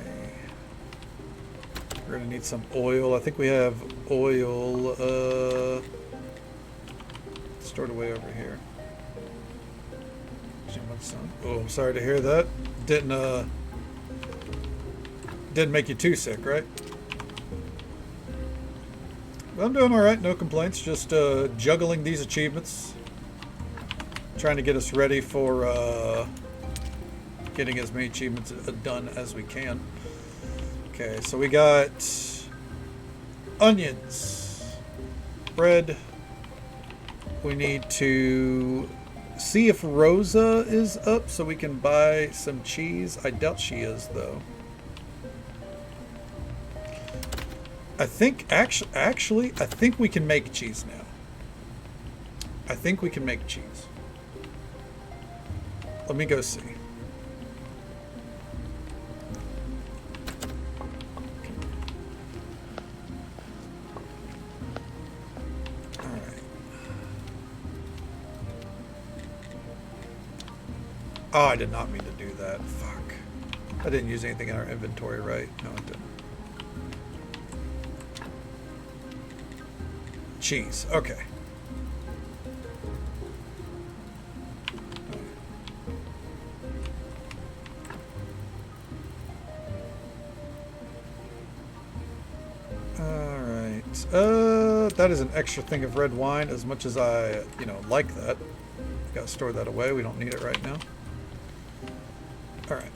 We're gonna need some oil. I think we have oil stored away over here. Oh, I'm sorry to hear that. Didn't make you too sick, right? Well, I'm doing all right. No complaints. Just juggling these achievements, trying to get us ready for getting as many achievements done as we can. Okay, so we got onions, bread. We need to see if Rosa is up so we can buy some cheese. I doubt she is, though. I think, actually, I think we can make cheese now. I think we can make cheese. Let me go see. Oh, I did not mean to do that. Fuck. I didn't use anything in our inventory, right? No, I didn't. Cheese. Okay. Alright. That is an extra thing of red wine, as much as I, like that. Gotta store that away. We don't need it right now. Alright.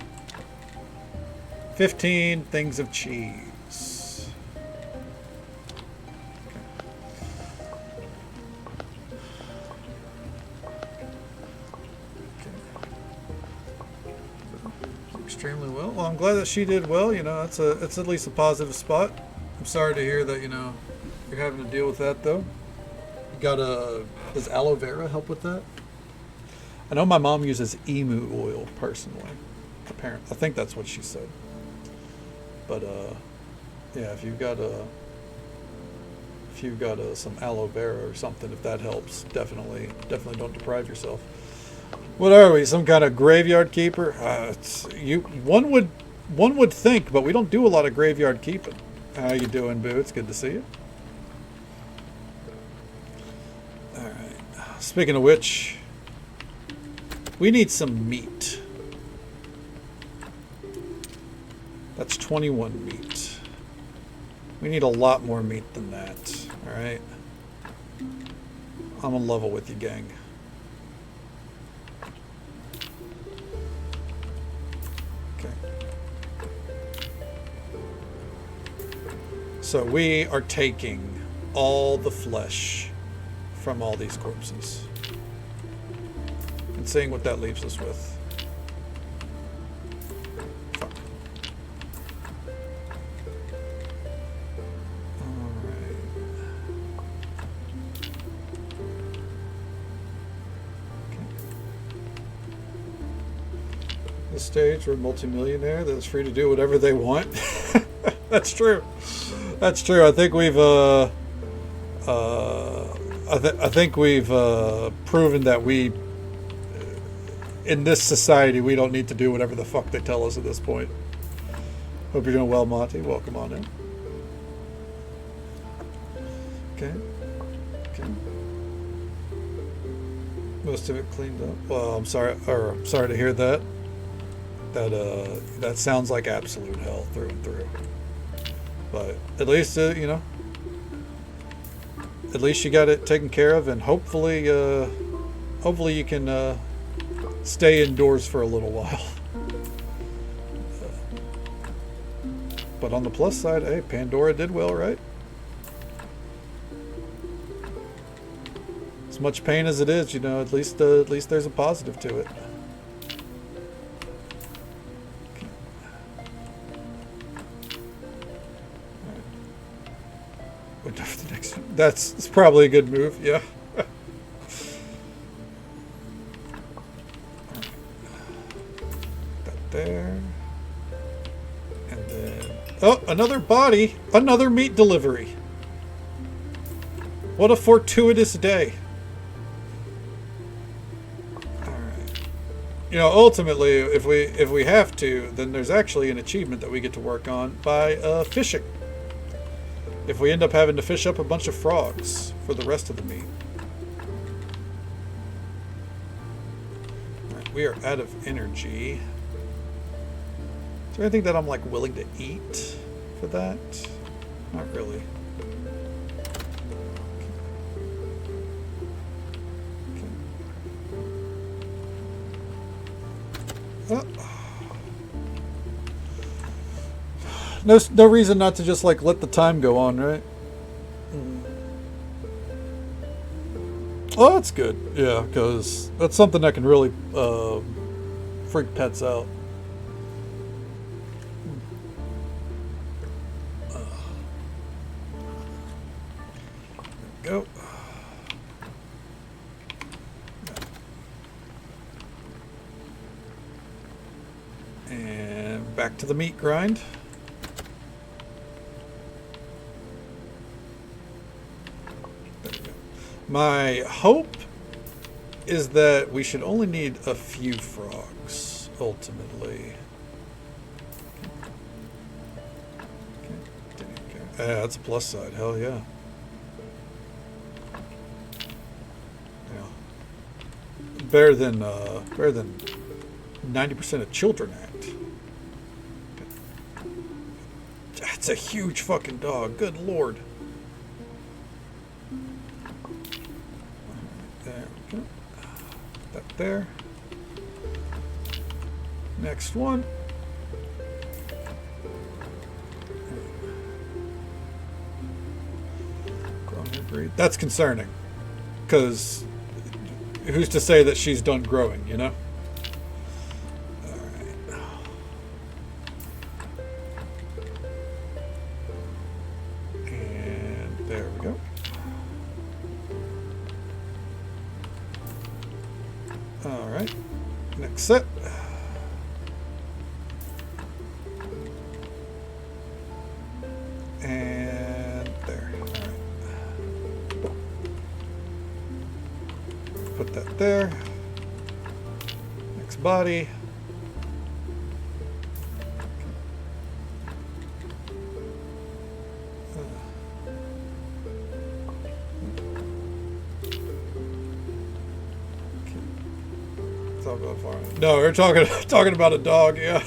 15 things of cheese. Okay. Extremely well. Well, I'm glad that she did well. It's at least a positive spot. I'm sorry to hear that, you're having to deal with that, though. Does aloe vera help with that? I know my mom uses emu oil, personally. Apparently, I think that's what she said. But yeah, if you've got some aloe vera or something, if that helps, definitely don't deprive yourself. What are we? Some kind of graveyard keeper? One would think, but we don't do a lot of graveyard keeping. How you doing, Boo? It's good to see you. All right. Speaking of which, we need some meat. That's 21 meat. We need a lot more meat than that. Alright? I'm on level with you, gang. Okay. So we are taking all the flesh from all these corpses. And seeing what that leaves us with. Stage, we're a multimillionaire that's free to do whatever they want. That's true. That's true. I think we've proven that we, in this society, we don't need to do whatever the fuck they tell us at this point. Hope you're doing well, Monty. Welcome on in. Okay. Most of it cleaned up. Well, I'm sorry to hear that. That sounds like absolute hell through and through. But at least you know, at least you got it taken care of, and hopefully you can stay indoors for a little while. But on the plus side, hey, Pandora did well, right? As much pain as it is, you know, at least there's a positive to it. That's probably a good move, yeah. That there. And then... oh, another body! Another meat delivery! What a fortuitous day. Alright. You know, ultimately, if we have to, then there's actually an achievement that we get to work on by fishing. If we end up having to fish up a bunch of frogs for the rest of the meat. Alright, we are out of energy. Is there anything that I'm like willing to eat for that? Not really. Okay. No reason not to just like let the time go on, right? Oh, that's good. Yeah, because that's something that can really freak pets out. There we go. And back to the meat grind. My hope is that we should only need a few frogs, ultimately. Yeah, that's a plus side. Hell yeah. Yeah. Better than 90% of Children Act. That's a huge fucking dog. Good lord. There. Next one. That's concerning, because who's to say that she's done growing, you know? Alright. And there we go. Alright, next set. And there. Alright. Put that there. Next body. No, we're talking about a dog, yeah.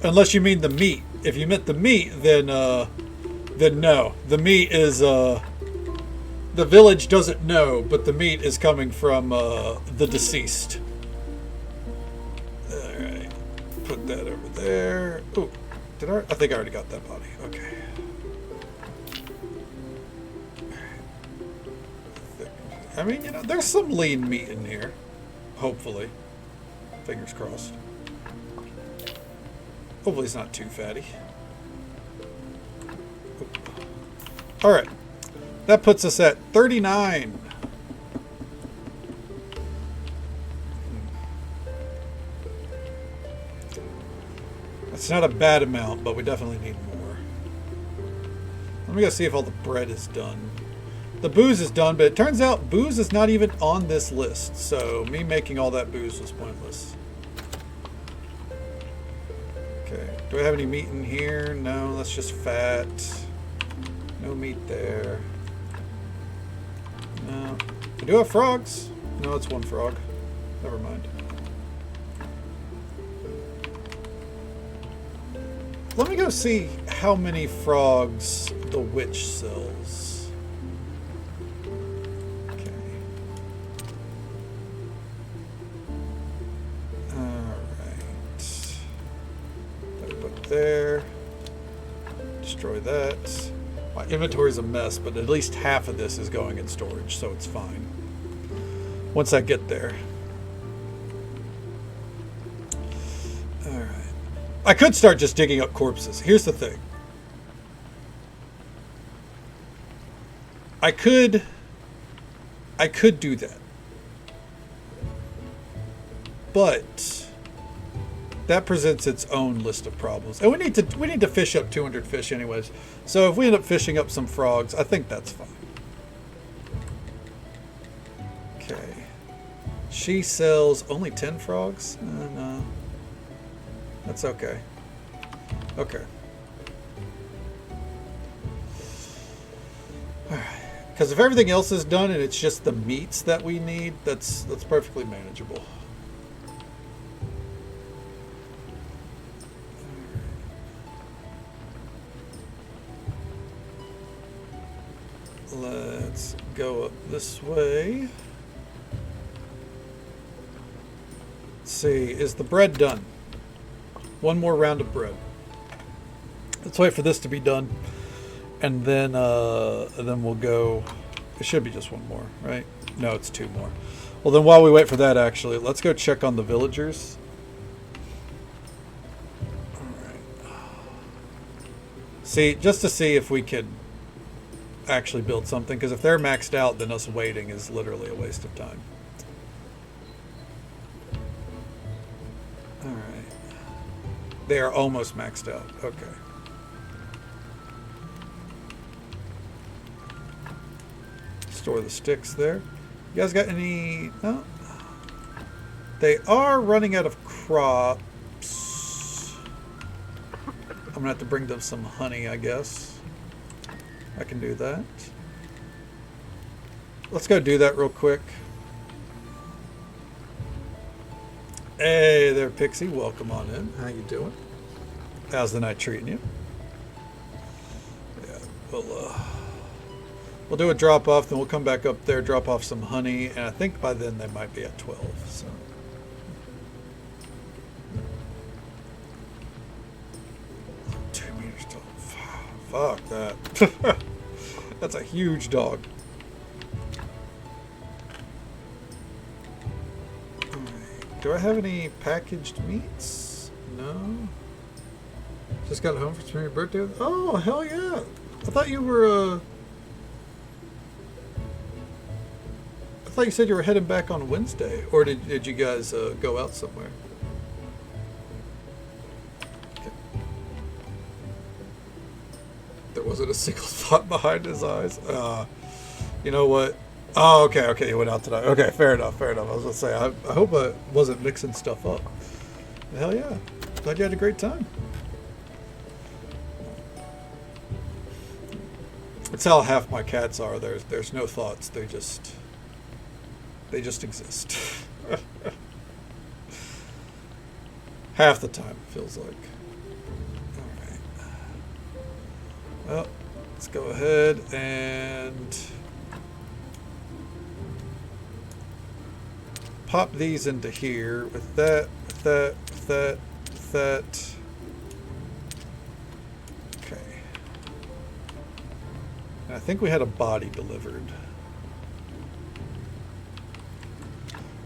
Unless you mean the meat. If you meant the meat, then no. The meat is the village doesn't know, but the meat is coming from the deceased. All right, put that over there. Oh, I think I already got that body. Okay. I mean, you know, there's some lean meat in here. Hopefully. Fingers crossed. Hopefully it's not too fatty. Alright. That puts us at 39. That's not a bad amount, but we definitely need more. Let me go see if all the bread is done. The booze is done, but it turns out booze is not even on this list, so me making all that booze was pointless. Okay, do I have any meat in here? No, that's just fat. No meat there. No. I do have frogs. No, it's one frog. Never mind. Let me go see how many frogs the witch sells. Okay. Alright. Put there. Destroy that. My inventory's a mess, but at least half of this is going in storage, so it's fine. Once I get there. Alright. I could start just digging up corpses. Here's the thing. I could do that. But that presents its own list of problems. And we need to fish up 200 fish anyways. So if we end up fishing up some frogs, I think that's fine. Okay. She sells only 10 frogs? No. That's okay. Okay. Alright. Because if everything else is done and it's just the meats that we need, that's perfectly manageable. Let's go up this way. Let's see, is the bread done? One more round of bread. Let's wait for this to be done, and then we'll go. It should be just one more, right? No, it's two more. Well, then while we wait for that, actually, let's go check on the villagers. All right. See, just to see if we could actually build something, because if they're maxed out, then us waiting is literally a waste of time. All right. They are almost maxed out. Okay. Store the sticks there. You guys got any? No. They are running out of crops. I'm gonna have to bring them some honey, I guess. I can do that. Let's go do that real quick. Hey there, Pixie. Welcome on in. How you doing? How's the night treating you? Yeah, we'll do a drop off, then we'll come back up there, drop off some honey, and I think by then they might be at 12. So. 2 meters tall. Fuck that. That's a huge dog. Do I have any packaged meats? No. Just got home for your birthday? Oh, hell yeah. I thought you were, I thought you said you were heading back on Wednesday. Or did you guys go out somewhere? Okay. There wasn't a single thought behind his eyes. You know what? Oh, okay, you went out tonight. Okay, fair enough. I was going to say, I hope I wasn't mixing stuff up. Hell yeah. Glad you had a great time. That's how half my cats are. There's no thoughts. They just exist. Half the time, it feels like. Alright. Well, let's go ahead and pop these into here with that, with that, with that, with that. Okay. And I think we had a body delivered.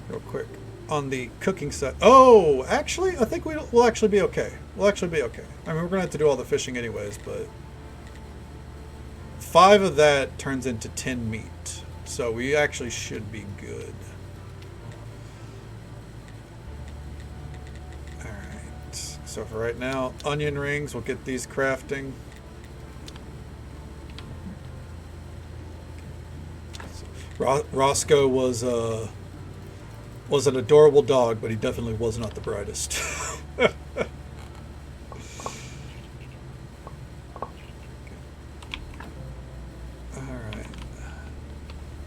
Real quick. On the cooking side. Oh, actually, I think we'll actually be okay. We'll actually be okay. I mean, we're going to have to do all the fishing anyways, but 5 of that turns into 10 meat. So we actually should be good. So for right now, onion rings, we'll get these crafting. Roscoe was an adorable dog, but he definitely was not the brightest. Alright.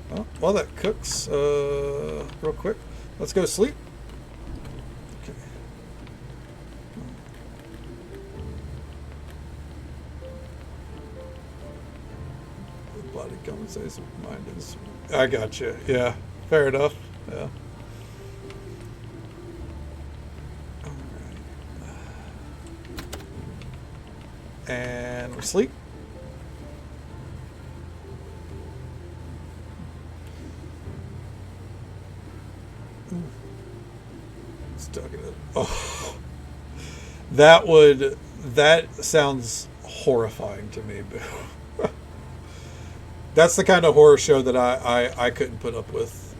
Well, while that cooks, real quick, let's go to sleep. Okay. body compensates. Mind is. I got you. Yeah, fair enough. Yeah. All right. And we sleep. Stuck in it. Oh, that sounds horrifying to me, Boo. That's the kind of horror show that I couldn't put up with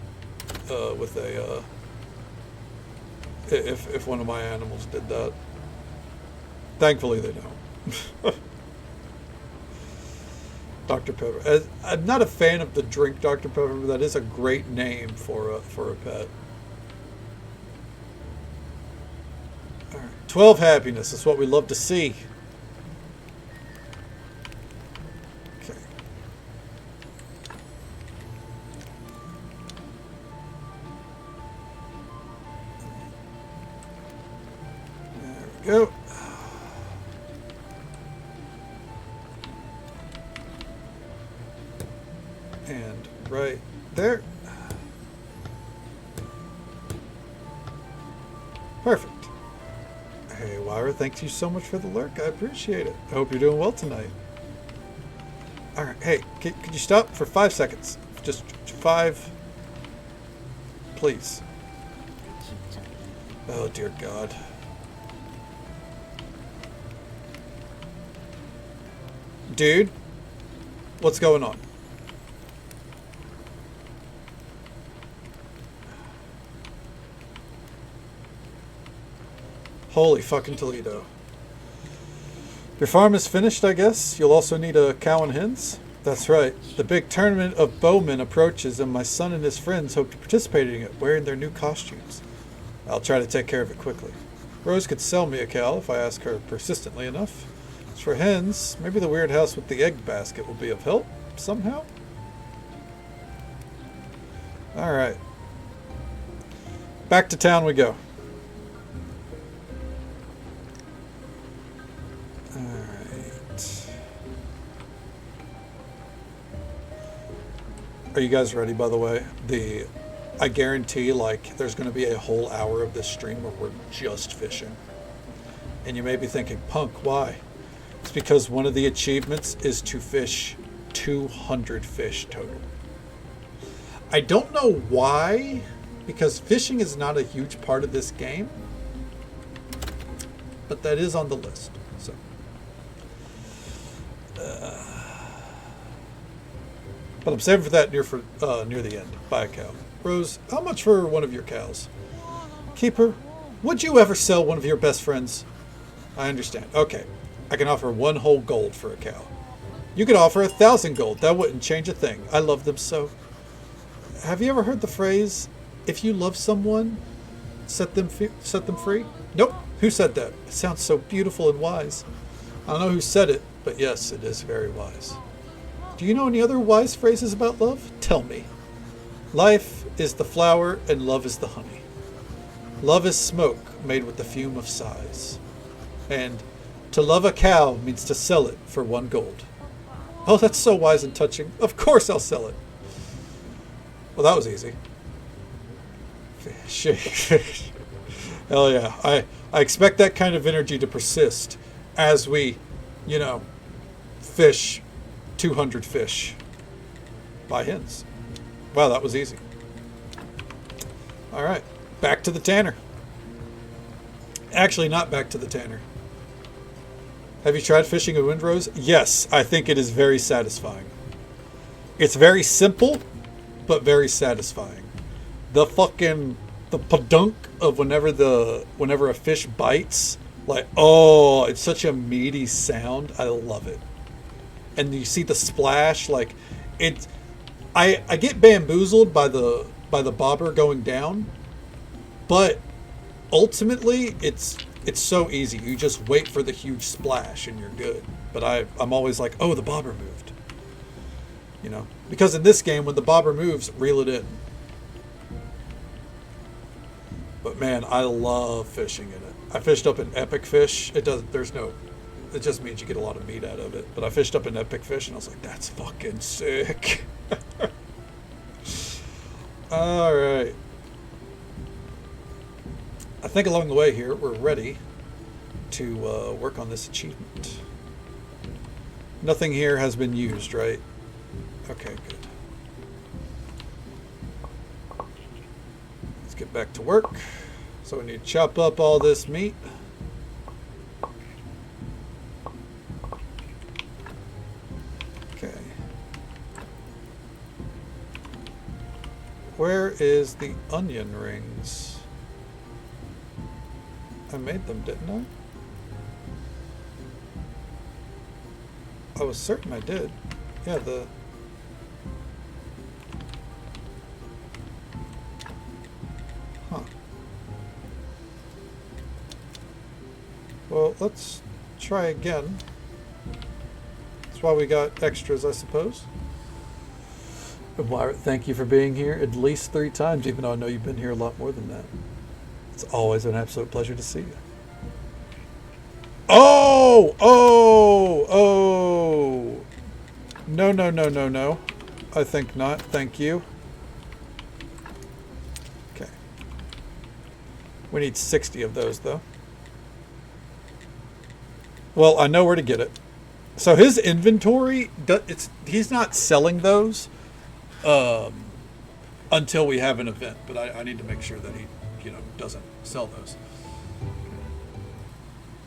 a if one of my animals did that. Thankfully they don't. Dr. Pepper. I'm not a fan of the drink Dr. Pepper, but that is a great name for a pet. 12 happiness is what we love to see. Okay. There we go. And right there. Perfect. Hey, Wyra, thank you so much for the lurk. I appreciate it. I hope you're doing well tonight. All right. Hey, could you stop for 5 seconds? Just 5. Please. Oh, dear God. Dude, what's going on? Holy fucking Toledo. Your farm is finished, I guess? You'll also need a cow and hens? That's right. The big tournament of bowmen approaches, and my son and his friends hope to participate in it wearing their new costumes. I'll try to take care of it quickly. Rose could sell me a cow if I ask her persistently enough. As for hens, maybe the weird house with the egg basket will be of help somehow? Alright. Back to town we go. Are you guys ready, by the way? I guarantee, like, there's going to be a whole hour of this stream where we're just fishing. And you may be thinking, Punk, why? It's because one of the achievements is to fish 200 fish total. I don't know why, because fishing is not a huge part of this game. But that is on the list, so... But I'm saving for that near the end. Buy a cow. Rose, how much for one of your cows? Keeper, would you ever sell one of your best friends? I understand. Okay. I can offer 1 whole gold for a cow. You could offer 1,000 gold. That wouldn't change a thing. I love them so. Have you ever heard the phrase, if you love someone, set them free? Nope. Who said that? It sounds so beautiful and wise. I don't know who said it, but yes, it is very wise. Do you know any other wise phrases about love? Tell me. Life is the flower and love is the honey. Love is smoke made with the fume of sighs. And to love a cow means to sell it for 1 gold. Oh, that's so wise and touching. Of course I'll sell it. Well, that was easy. Fish. Hell yeah. I expect that kind of energy to persist as we, fish 200 fish by hens. Wow, that was easy. All right, back to the tanner. Actually, not back to the tanner. Have you tried fishing a windrose? Yes, I think it is very satisfying. It's very simple, but very satisfying. The padunk of whenever a fish bites, like, oh, it's such a meaty sound. I love it. And you see the splash, like it. I get bamboozled by the bobber going down, but ultimately it's so easy. You just wait for the huge splash and you're good. But I'm always like, oh, the bobber moved, because in this game when the bobber moves, reel it in. But man, I love fishing in it. I fished up in Epic Fish. There's no it just means you get a lot of meat out of it. But I fished up an epic fish, and I was like, that's fucking sick. All right. I think along the way here, we're ready to work on this achievement. Nothing here has been used, right? Okay, good. Let's get back to work. So we need to chop up all this meat. Okay. Where is the onion rings? I made them, didn't I? I was certain I did. Yeah, Huh. Well, let's try again. That's why we got extras, I suppose. Wyatt, thank you for being here at least 3 times, even though I know you've been here a lot more than that. It's always an absolute pleasure to see you. Oh! Oh! Oh! No, no, no, no, no. I think not. Thank you. Okay. We need 60 of those, though. Well, I know where to get it. So his inventory, he's not selling those until we have an event. But I need to make sure that he, doesn't sell those.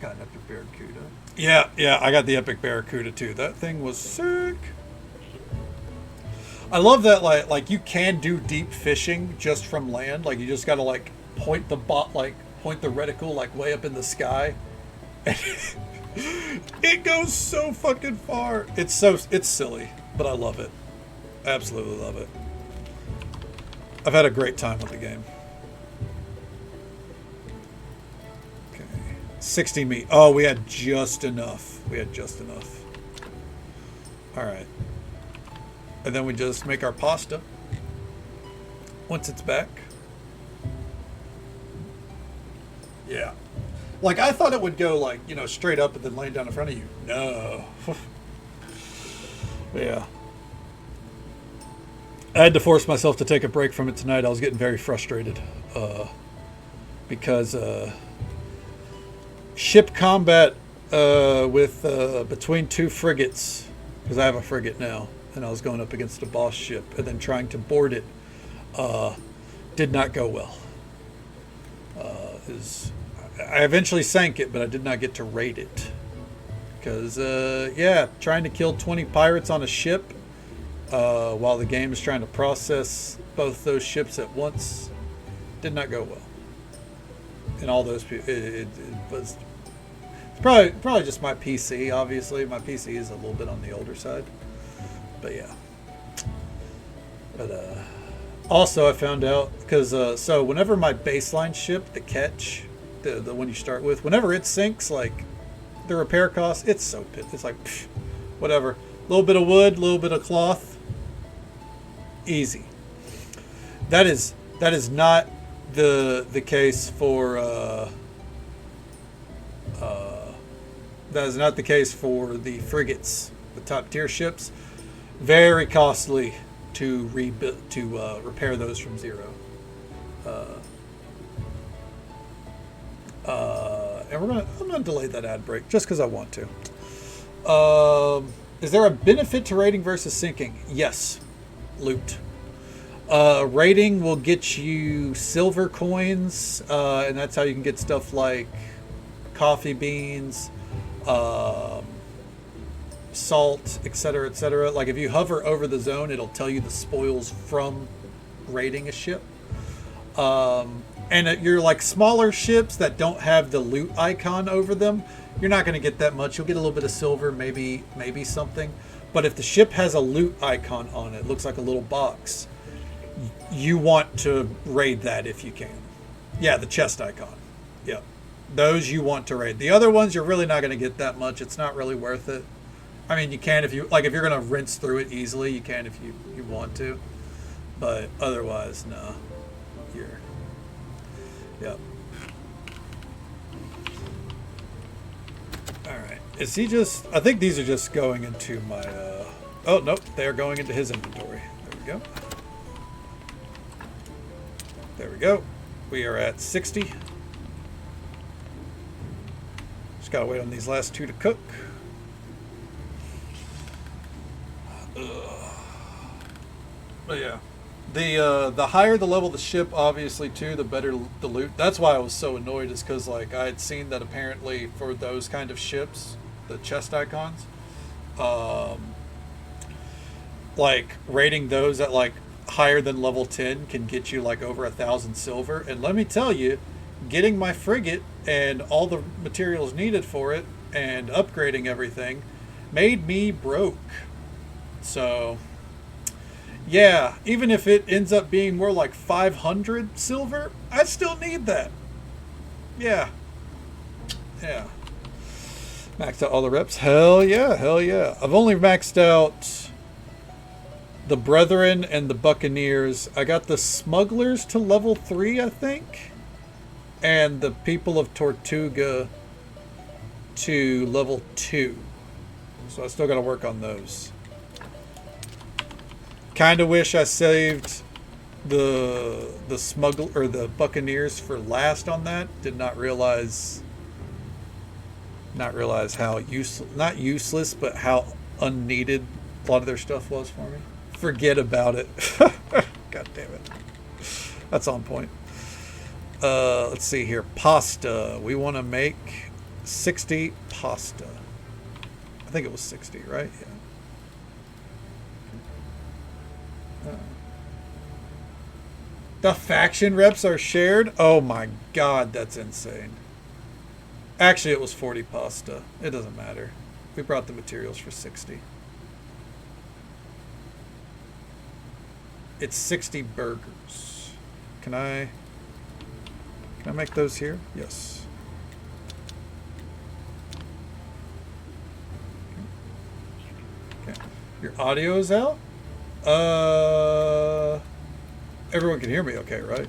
Got an epic barracuda. Yeah, I got the epic barracuda too. That thing was sick. I love that, like you can do deep fishing just from land. Like you just gotta point the reticle way up in the sky, and it goes so fucking far. It's silly, but I love it. Absolutely love it. I've had a great time with the game. 60 meat. Oh, we had just enough. All right. And then we just make our pasta once it's back. Yeah. I thought it would go straight up and then laying down in front of you. No. Yeah. I had to force myself to take a break from it tonight. I was getting very frustrated because ship combat with between 2 frigates, because I have a frigate now, and I was going up against a boss ship, and then trying to board it did not go well. I eventually sank it, but I did not get to raid it because trying to kill 20 pirates on a ship while the game is trying to process both those ships at once did not go well. And all those people, it was probably just my PC. Obviously, my PC is a little bit on the older side, but yeah. But also, I found out because so whenever my baseline ship, the Ketch, the one you start with, whenever it sinks, the repair cost, it's so it's pff, whatever. A little bit of wood, a little bit of cloth, easy. That is not the case for that is not the case for the frigates, the top tier ships. Very costly to repair those from zero. And I'm gonna delay that ad break just because I want to. Is there a benefit to raiding versus sinking? Yes, loot. Raiding will get you silver coins, and that's how you can get stuff like coffee beans, salt, etc., etc. If you hover over the zone, it'll tell you the spoils from raiding a ship. And your smaller ships that don't have the loot icon over them, you're not going to get that much. You'll get a little bit of silver, maybe something. But if the ship has a loot icon on it, looks like a little box, you want to raid that if you can. Yeah, the chest icon. Yeah. Those you want to raid. The other ones, you're really not going to get that much. It's not really worth it. I mean, you can if you, if you're going to rinse through it easily, you can if you want to. But otherwise, no. Yep. All right. Is he just... I think these are just going into my... Oh, nope. They're going into his inventory. There we go. There we go. We are at 60. Just gotta wait on these last two to cook. But yeah. The higher the level of the ship, obviously, too, the better the loot. That's why I was so annoyed, is because, like, I had seen that apparently for those kind of ships, the chest icons, like, rating those at, like, higher than level 10 can get you, like, over 1,000 silver. And let me tell you, getting my frigate and all the materials needed for it and upgrading everything made me broke. So... yeah, even if it ends up being more like 500 silver, I still need that. Yeah. Yeah. Maxed out all the reps? Hell yeah, hell yeah. I've only maxed out the Brethren and the Buccaneers. I got the Smugglers to level 3, I think. And the People of Tortuga to level 2. So I still got to work on those. Kind of wish I saved the smuggler or the Buccaneers for last on that. Did not realize how not useless, but how unneeded a lot of their stuff was for me. Forget about it. God damn it. That's on point. Let's see here. Pasta. We want to make 60 pasta. I think it was 60, right? Yeah. The faction reps are shared? Oh my god, that's insane. Actually, it was 40 pasta. It doesn't matter. We brought the materials for 60. It's 60 burgers. Can I make those here? Yes. Okay. Your audio is out? Everyone can hear me okay, right?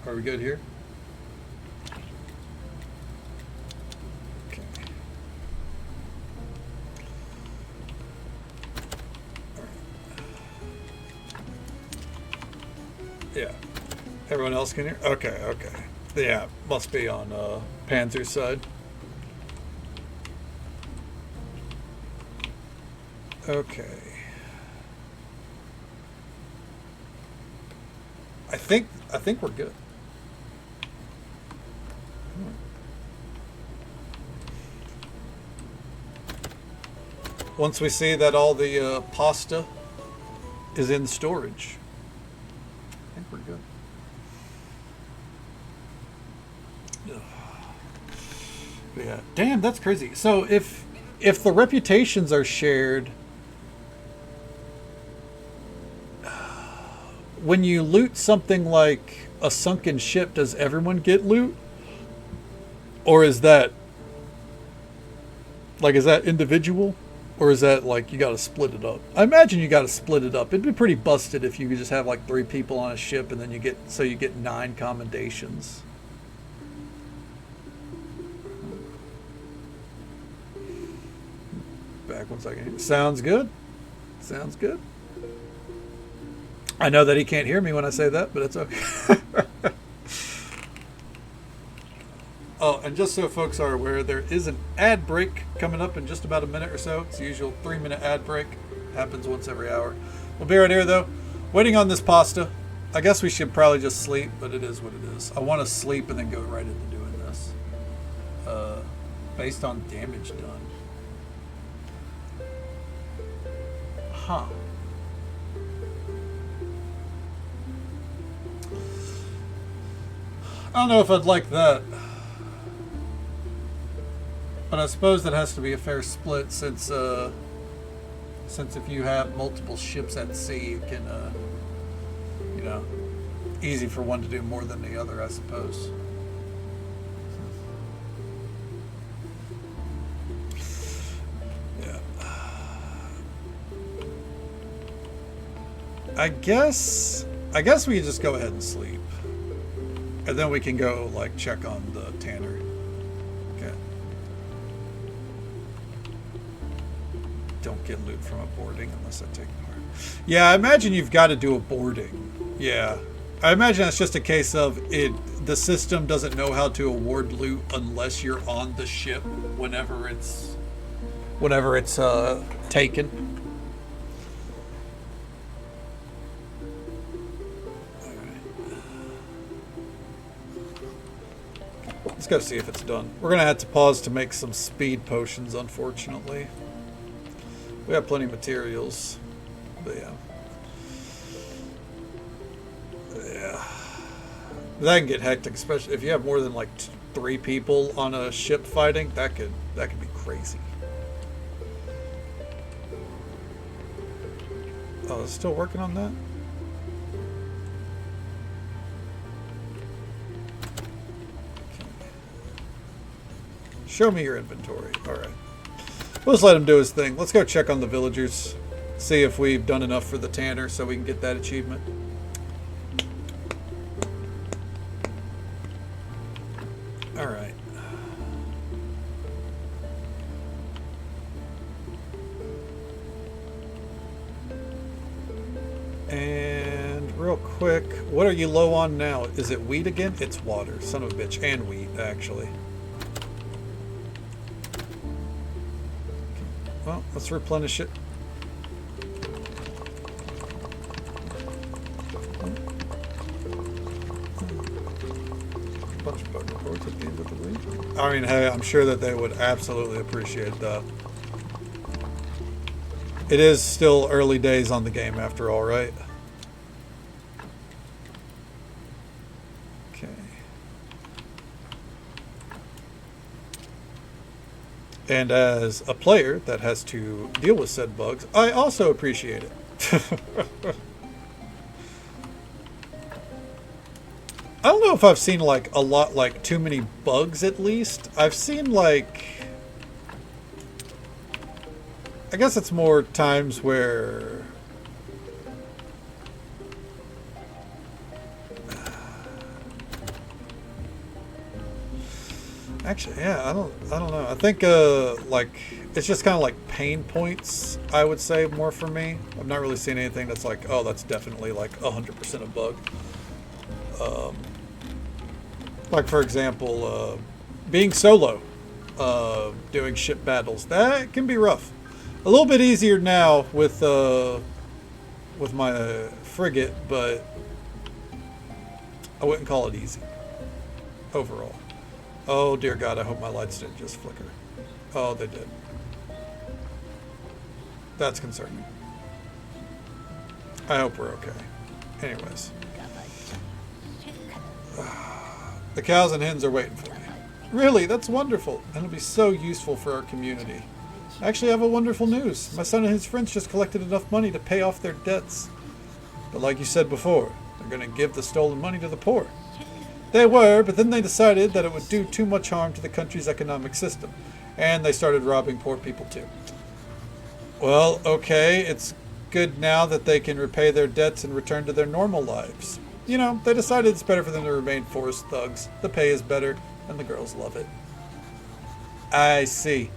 Are we good here? Okay. All right. Yeah. Everyone else can hear? Okay, okay. Yeah, must be on Panzer's side. Okay. I think we're good. Once we see that all the pasta is in storage, I think we're good. Yeah. Damn, that's crazy. So if the reputations are shared, when you loot something like a sunken ship, does everyone get loot? Or is that individual? Or is that like you gotta split it up? I imagine you gotta split it up. It'd be pretty busted if you could just have like 3 people on a ship and then you get 9 commendations. Back 1 second. Sounds good. Sounds good. I know that he can't hear me when I say that, but it's okay. Oh, and just so folks are aware, there is an ad break coming up in just about a minute or so. It's the usual 3-minute ad break. Happens once every hour. We'll be right here, though. Waiting on this pasta. I guess we should probably just sleep, but it is what it is. I want to sleep and then go right into doing this. Based on damage done. Huh. I don't know if I'd like that. But I suppose that has to be a fair split since if you have multiple ships at sea, you can, easy for one to do more than the other, I suppose. Yeah. I guess we can just go ahead and sleep. And then we can go, like, check on the tanner. Okay. don't get loot from a boarding unless I take part. Yeah, I imagine you've got to do a boarding. Yeah. I imagine that's just a case of the system doesn't know how to award loot unless you're on the ship whenever it's taken. Let's go see if it's done. We're going to have to pause to make some speed potions, unfortunately. We have plenty of materials. But yeah. Yeah. That can get hectic, especially if you have more than like 3 people on a ship fighting. That could be crazy. Oh, it's still working on that? Show me your inventory. Alright. We'll just let him do his thing. Let's go check on the villagers. See if we've done enough for the tanner so we can get that achievement. Alright. And real quick, what are you low on now? Is it wheat again? It's water. Son of a bitch. And wheat, actually. Well, let's replenish it. Bunch of bug reports at the end of the week. I mean, hey, I'm sure that they would absolutely appreciate that. It is still early days on the game after all, right? Okay. And as a player that has to deal with said bugs, I also appreciate it. I don't know if I've seen like a lot, like too many bugs at least. I've seen like, I guess it's more times where actually, yeah, I don't know. I think like it's just kind of like pain points, I would say, more for me. I've not really seen anything that's like, oh, that's definitely like 100% a bug. Like for example, being solo, doing ship battles, that can be rough. A little bit easier now with my frigate, but I wouldn't call it easy overall. Oh dear God, I hope my lights didn't just flicker. Oh, they did. That's concerning. I hope we're okay. Anyways. The cows and hens are waiting for me. Really? That's wonderful. And it'll be so useful for our community. Actually, I have a wonderful news. My son and his friends just collected enough money to pay off their debts. But like you said before, they're going to give the stolen money to the poor. They were, but then they decided that it would do too much harm to the country's economic system. And they started robbing poor people too. Well, okay, it's good now that they can repay their debts and return to their normal lives. You know, they decided it's better for them to remain forest thugs. The pay is better, and the girls love it. I see.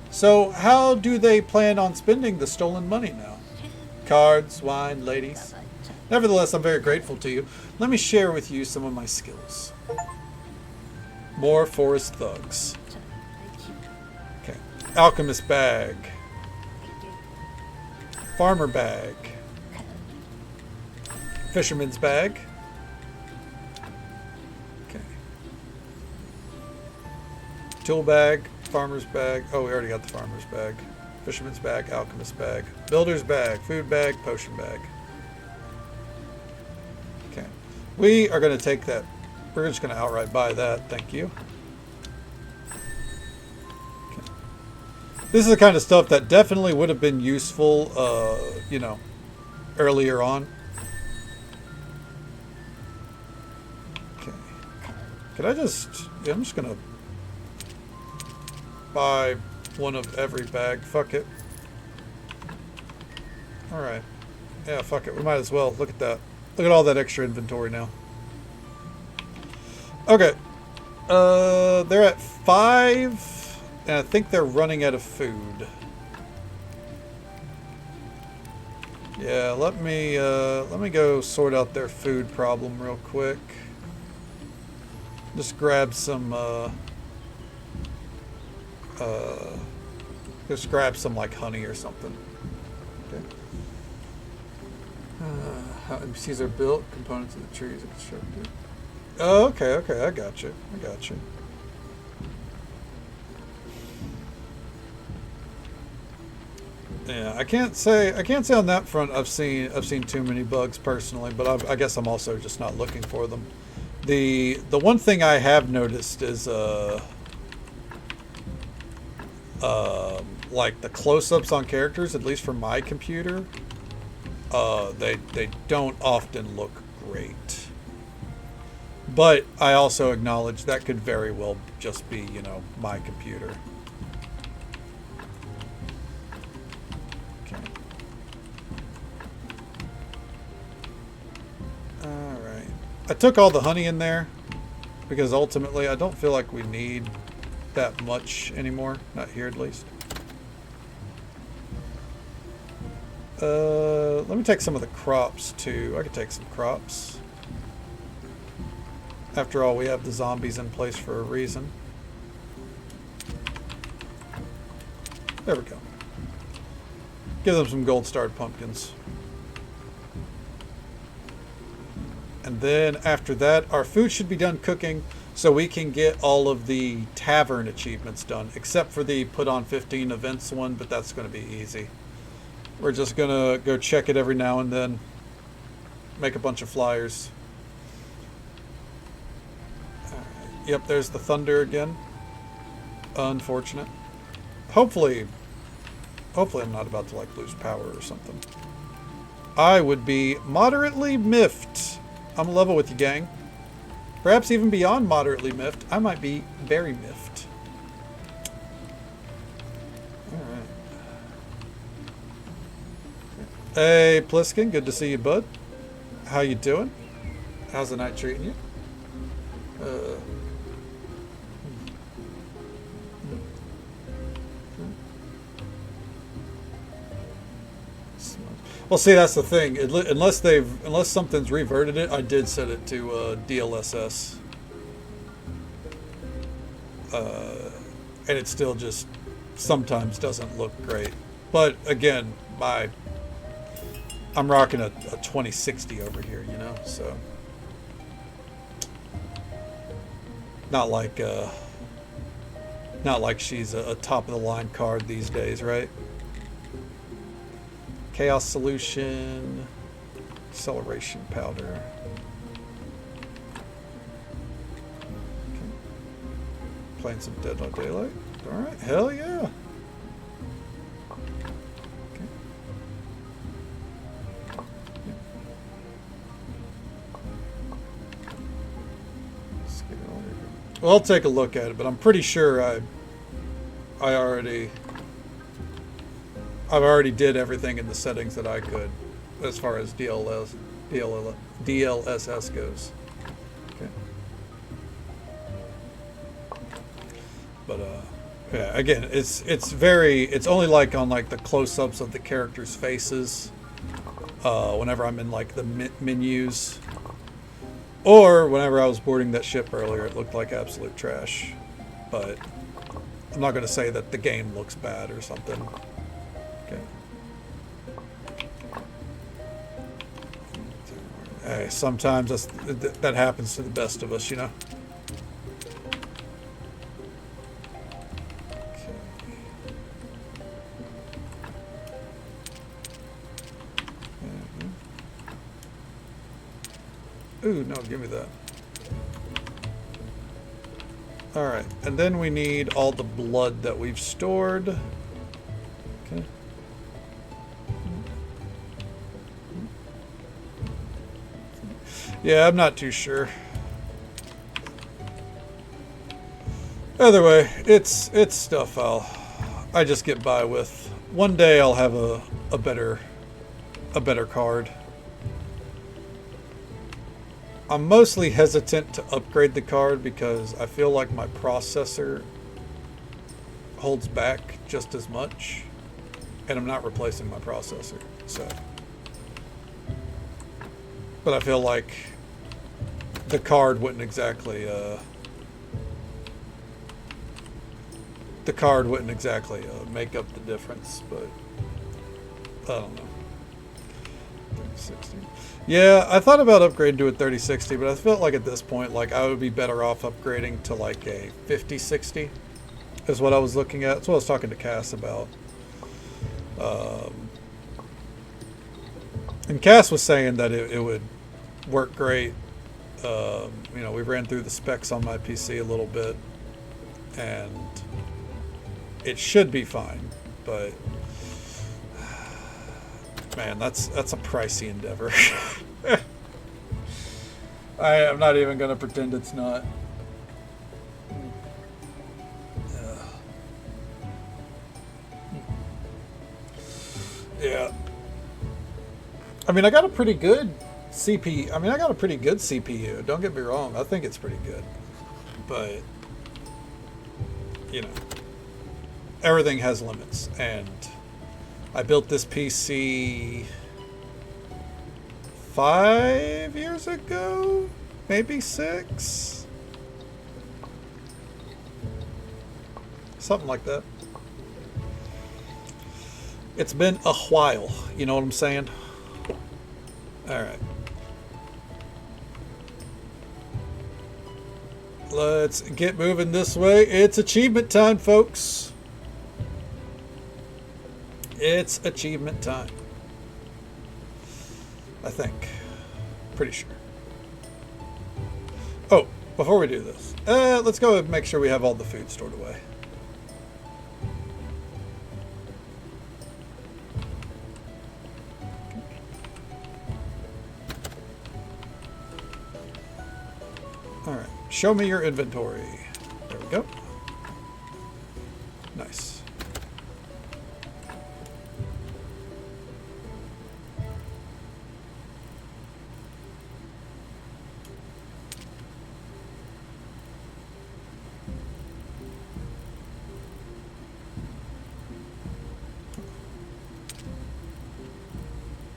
So, how do they plan on spending the stolen money now? Cards, wine, ladies? Nevertheless, I'm very grateful to you. Let me share with you some of my skills. More forest thugs. Okay. Alchemist bag. Farmer bag. Fisherman's bag. Okay. Tool bag. Farmer's bag. Oh, we already got the farmer's bag. Fisherman's bag. Alchemist bag. Builder's bag. Food bag. Potion bag. Okay. We are going to take that. We're just going to outright buy that. Thank you. Okay. This is the kind of stuff that definitely would have been useful, you know, earlier on. Could I just... Yeah, I'm just gonna buy one of every bag. Fuck it. Alright. Yeah, fuck it. We might as well. Look at that. Look at all that extra inventory now. Okay. They're at 5. And I think they're running out of food. Yeah, let me go sort out their food problem real quick. Just grab some just grab some like honey or something. Okay. How NPCs are built, components of the trees are constructed. Oh, okay, okay, I got you. I got you. Yeah, I can't say on that front I've seen too many bugs personally, but I guess I'm also just not looking for them. The one thing I have noticed is like the close-ups on characters, at least for my computer, they don't often look great. But I also acknowledge that could very well just be, you know, my computer. Okay. Alright. I took all the honey in there because ultimately I don't feel like we need that much anymore. Not here at least. Let me take some of the crops too. I could take some crops. After all, we have the zombies in place for a reason. There we go. Give them some gold-starred pumpkins. And then after that, our food should be done cooking so we can get all of the tavern achievements done, except for the put on 15 events one, but that's going to be easy. We're just going to go check it every now and then. Make a bunch of flyers. Yep, there's the thunder again. Unfortunate. Hopefully I'm not about to like lose power or something. I would be moderately miffed. I'm level with you, gang. Perhaps even beyond moderately miffed. I might be very miffed. Alright. Hey, Pliskin, good to see you, bud. How you doing? How's the night treating you? Well, see, that's the thing. Unless something's reverted it, I did set it to DLSS, and it still just sometimes doesn't look great. But again, I'm rocking a 2060 over here, you know, so not like she's a top of the line card these days, right? Chaos solution, acceleration powder. Okay. Playing some Dead by Daylight. All right, hell yeah. Okay. Well, I'll take a look at it, but I'm pretty sure I've already did everything in the settings that I could as far as DLSS goes. Okay. But yeah, again, it's only like on like the close-ups of the characters' faces whenever I'm in like the menus, or whenever I was boarding that ship earlier, it looked like absolute trash. But I'm not going to say that the game looks bad or something. Okay. Hey, sometimes that happens to the best of us, you know. Okay. Ooh, no, give me that. All right, and then we need all the blood that we've stored. Okay. Yeah, I'm not too sure. Either way, it's stuff I just get by with. One day I'll have a better card. I'm mostly hesitant to upgrade the card because I feel like my processor holds back just as much, and I'm not replacing my processor, so But I feel like the card wouldn't exactly make up the difference, but I don't know. 3060. Yeah, I thought about upgrading to a 3060, but I felt like at this point, like I would be better off upgrading to like a 5060 is what I was looking at. That's what I was talking to Cass about. And Cass was saying that it would work great. You know, we ran through the specs on my PC a little bit, and it should be fine, but man, that's a pricey endeavor. I'm not even gonna pretend it's not. Yeah. I mean, I got a pretty good CPU. I mean, I got a pretty good CPU. Don't get me wrong. I think it's pretty good. But, you know, everything has limits. And I built this PC 5 years ago? Maybe 6? Something like that. It's been a while. You know what I'm saying? Alright. Let's get moving this way. It's achievement time, folks. It's achievement time. I think. Pretty sure. Oh, before we do this, let's go and make sure we have all the food stored away. Alright, show me your inventory. There we go. Nice.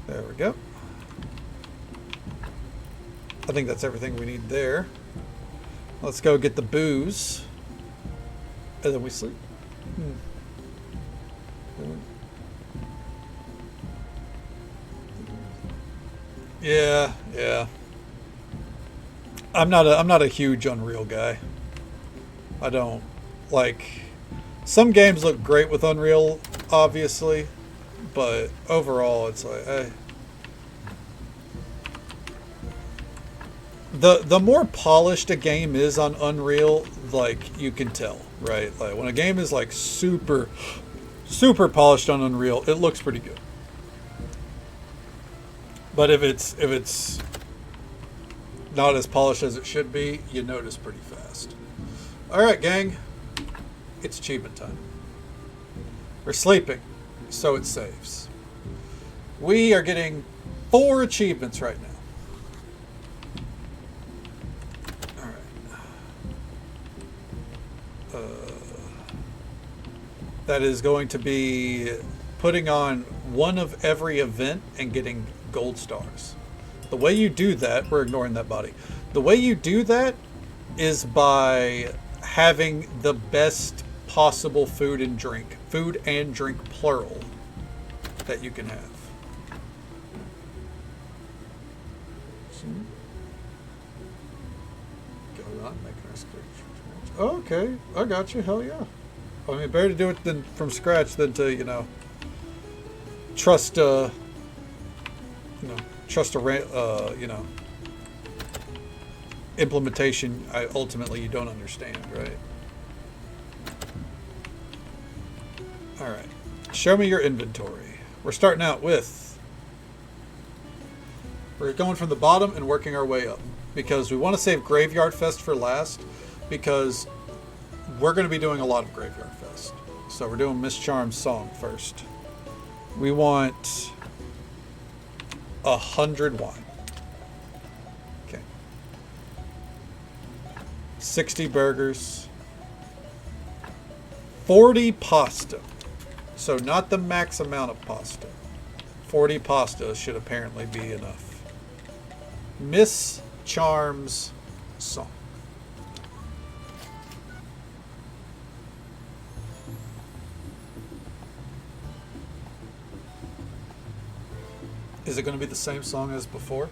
There we go. I think that's everything we need there. Let's go get the booze. And then we sleep. Yeah, yeah. I'm not a huge Unreal guy. I don't like some games look great with Unreal, obviously, but overall it's like the more polished a game is on Unreal, like you can tell, right? Like when a game is like super polished on Unreal, it looks pretty good. But if it's not as polished as it should be, you notice pretty fast. All right, gang, it's achievement time. We're sleeping, so it saves. We are getting 4 achievements right now. That is going to be putting on one of every event and getting gold stars. The way you do that, we're ignoring that body. The way you do that is by having the best possible food and drink plural, that you can have. Go on, making our scratch. Okay, I got you. Hell yeah. I mean, better to do it than from scratch than to, you know, trust a implementation ultimately you don't understand, right? All right, show me your inventory. We're starting out with, we're going from the bottom and working our way up because we want to save Graveyard Fest for last, because we're going to be doing a lot of Graveyard Fest. So we're doing Miss Charm's song first. We want 100 wine. Okay. 60 burgers. 40 pasta. So not the max amount of pasta. 40 pasta should apparently be enough. Miss Charm's song. Is it going to be the same song as before?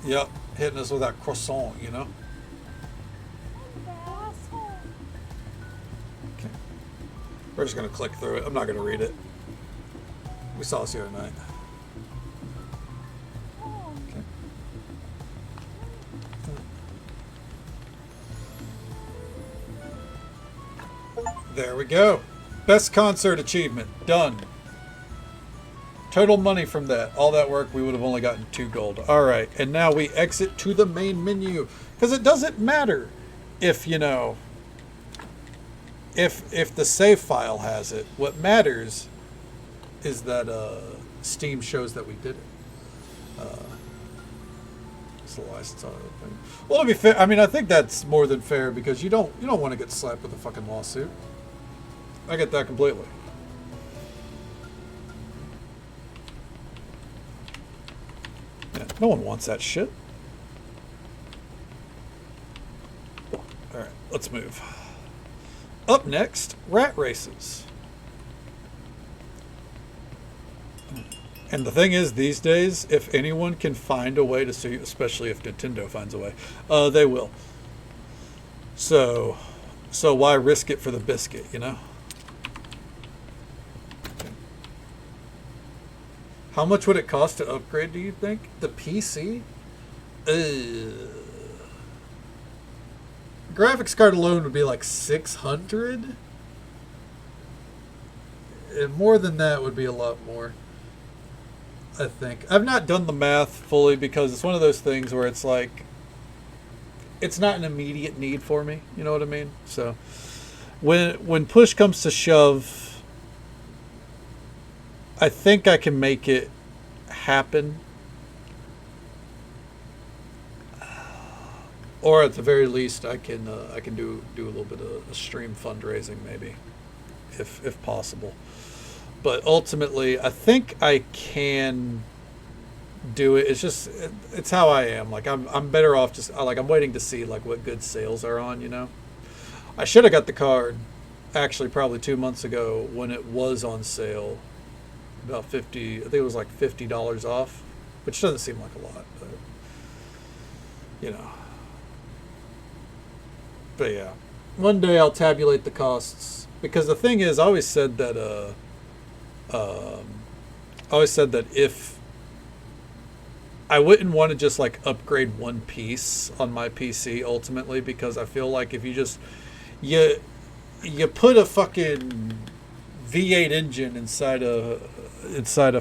Yep, hitting us with that croissant, you know? Okay. We're just going to click through it. I'm not going to read it. We saw this the other night. Okay. There we go. Best concert achievement. Done. Total money from that. All that work, we would have only gotten 2 gold. All right. And now we exit to the main menu. Because it doesn't matter if, you know, if the save file has it. What matters is that Steam shows that we did it. It's the license on it. Well, to be fair, I mean, I think that's more than fair because you don't want to get slapped with a fucking lawsuit. I get that completely. Yeah, no one wants that shit. Alright, let's move. Up next, rat races. And the thing is, these days, if anyone can find a way to sue you, especially if Nintendo finds a way, they will. So why risk it for the biscuit, you know? How much would it cost to upgrade, do you think? The PC? Graphics card alone would be like 600? And more than that would be a lot more, I think. I've not done the math fully because it's one of those things where it's like, it's not an immediate need for me, you know what I mean? So, when push comes to shove, I think I can make it happen. Or at the very least, I can do a little bit of a stream fundraising maybe, if possible. But ultimately, I think I can do it. It's just it's how I am. Like I'm better off just like I'm waiting to see like what good sales are on. You know, I should have got the card actually probably 2 months ago when it was on sale. About 50, I think it was like $50 off, which doesn't seem like a lot, but you know. But yeah, one day I'll tabulate the costs because the thing is, I always said that if I wouldn't want to just like upgrade one piece on my PC ultimately, because I feel like if you just you put a fucking V8 engine inside a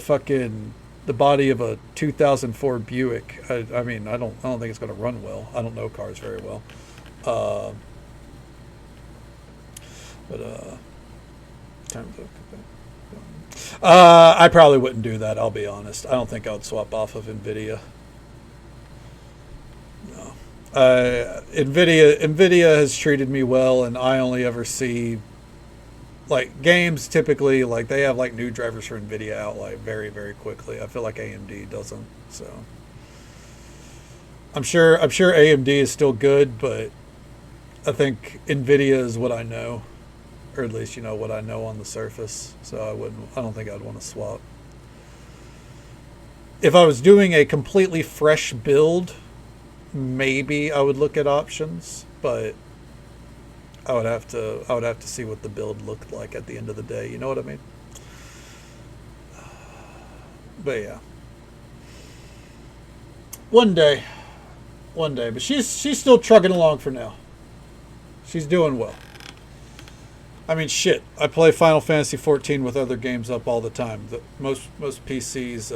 fucking the body of a 2004 Buick. I mean, I don't think it's going to run well. I don't know cars very well. I probably wouldn't do that. I'll be honest. I don't think I would swap off of Nvidia. No. Nvidia has treated me well, and I only ever see like games typically like they have like new drivers for Nvidia out like very, very quickly. I feel like AMD doesn't. So I'm sure AMD is still good, but I think Nvidia is what I know, or at least what I know on the surface. So I don't think I'd want to swap. If I was doing a completely fresh build, maybe I would look at options, but I would have to see what the build looked like at the end of the day. You know what I mean? But yeah, one day. But she's still trucking along for now. She's doing well. I mean, shit. I play Final Fantasy 14 with other games up all the time. Most PCs,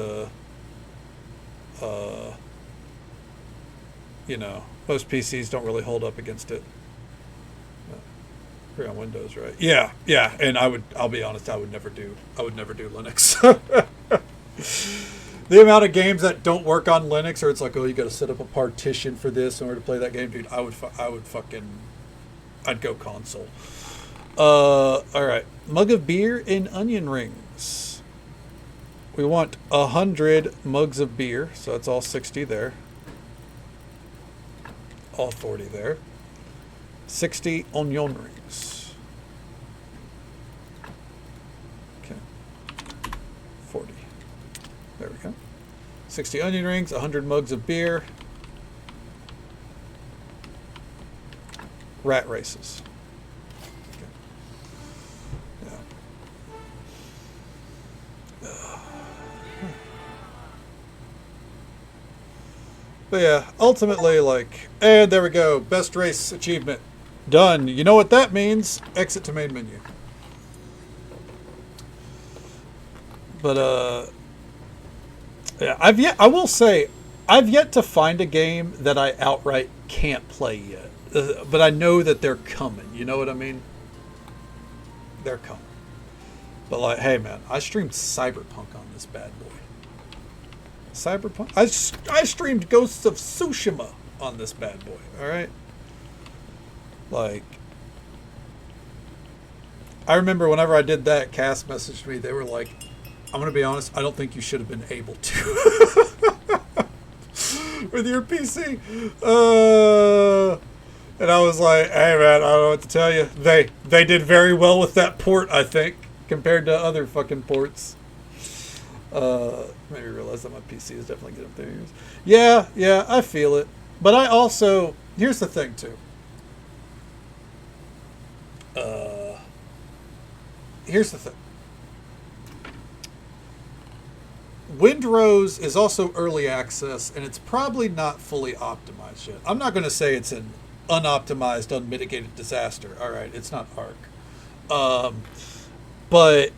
most PCs don't really hold up against it. Free on Windows, right? Yeah. And I'll be honest, I would never do Linux. The amount of games that don't work on Linux, or it's like, oh, you got to set up a partition for this in order to play that game, dude. I'd go console. All right. Mug of beer and onion rings. We want 100 mugs of beer, so that's all 60 there. All 40 there. 60 onion rings. Okay. 40. There we go. 60 onion rings, 100 mugs of beer. Rat races. Okay. Yeah. But yeah, ultimately, like, and there we go. Best race achievement. Done. You know what that means? Exit to main menu. But, yeah, I will say, I've yet to find a game that I outright can't play yet. But I know that they're coming. You know what I mean? They're coming. But like, hey man, I streamed Cyberpunk on this bad boy. Cyberpunk. I streamed Ghosts of Tsushima on this bad boy. All right. Like, I remember whenever I did that, Cass messaged me. They were like, "I'm gonna be honest. I don't think you should have been able to with your PC." And I was like, "Hey man, I don't know what to tell you. They did very well with that port, I think, compared to other fucking ports." Made me realize that my PC is definitely getting up there. Yeah, I feel it. But I also, here's the thing too. Here's the thing. Windrose is also early access, and it's probably not fully optimized yet. I'm not going to say it's an unoptimized, unmitigated disaster. All right, it's not Ark. But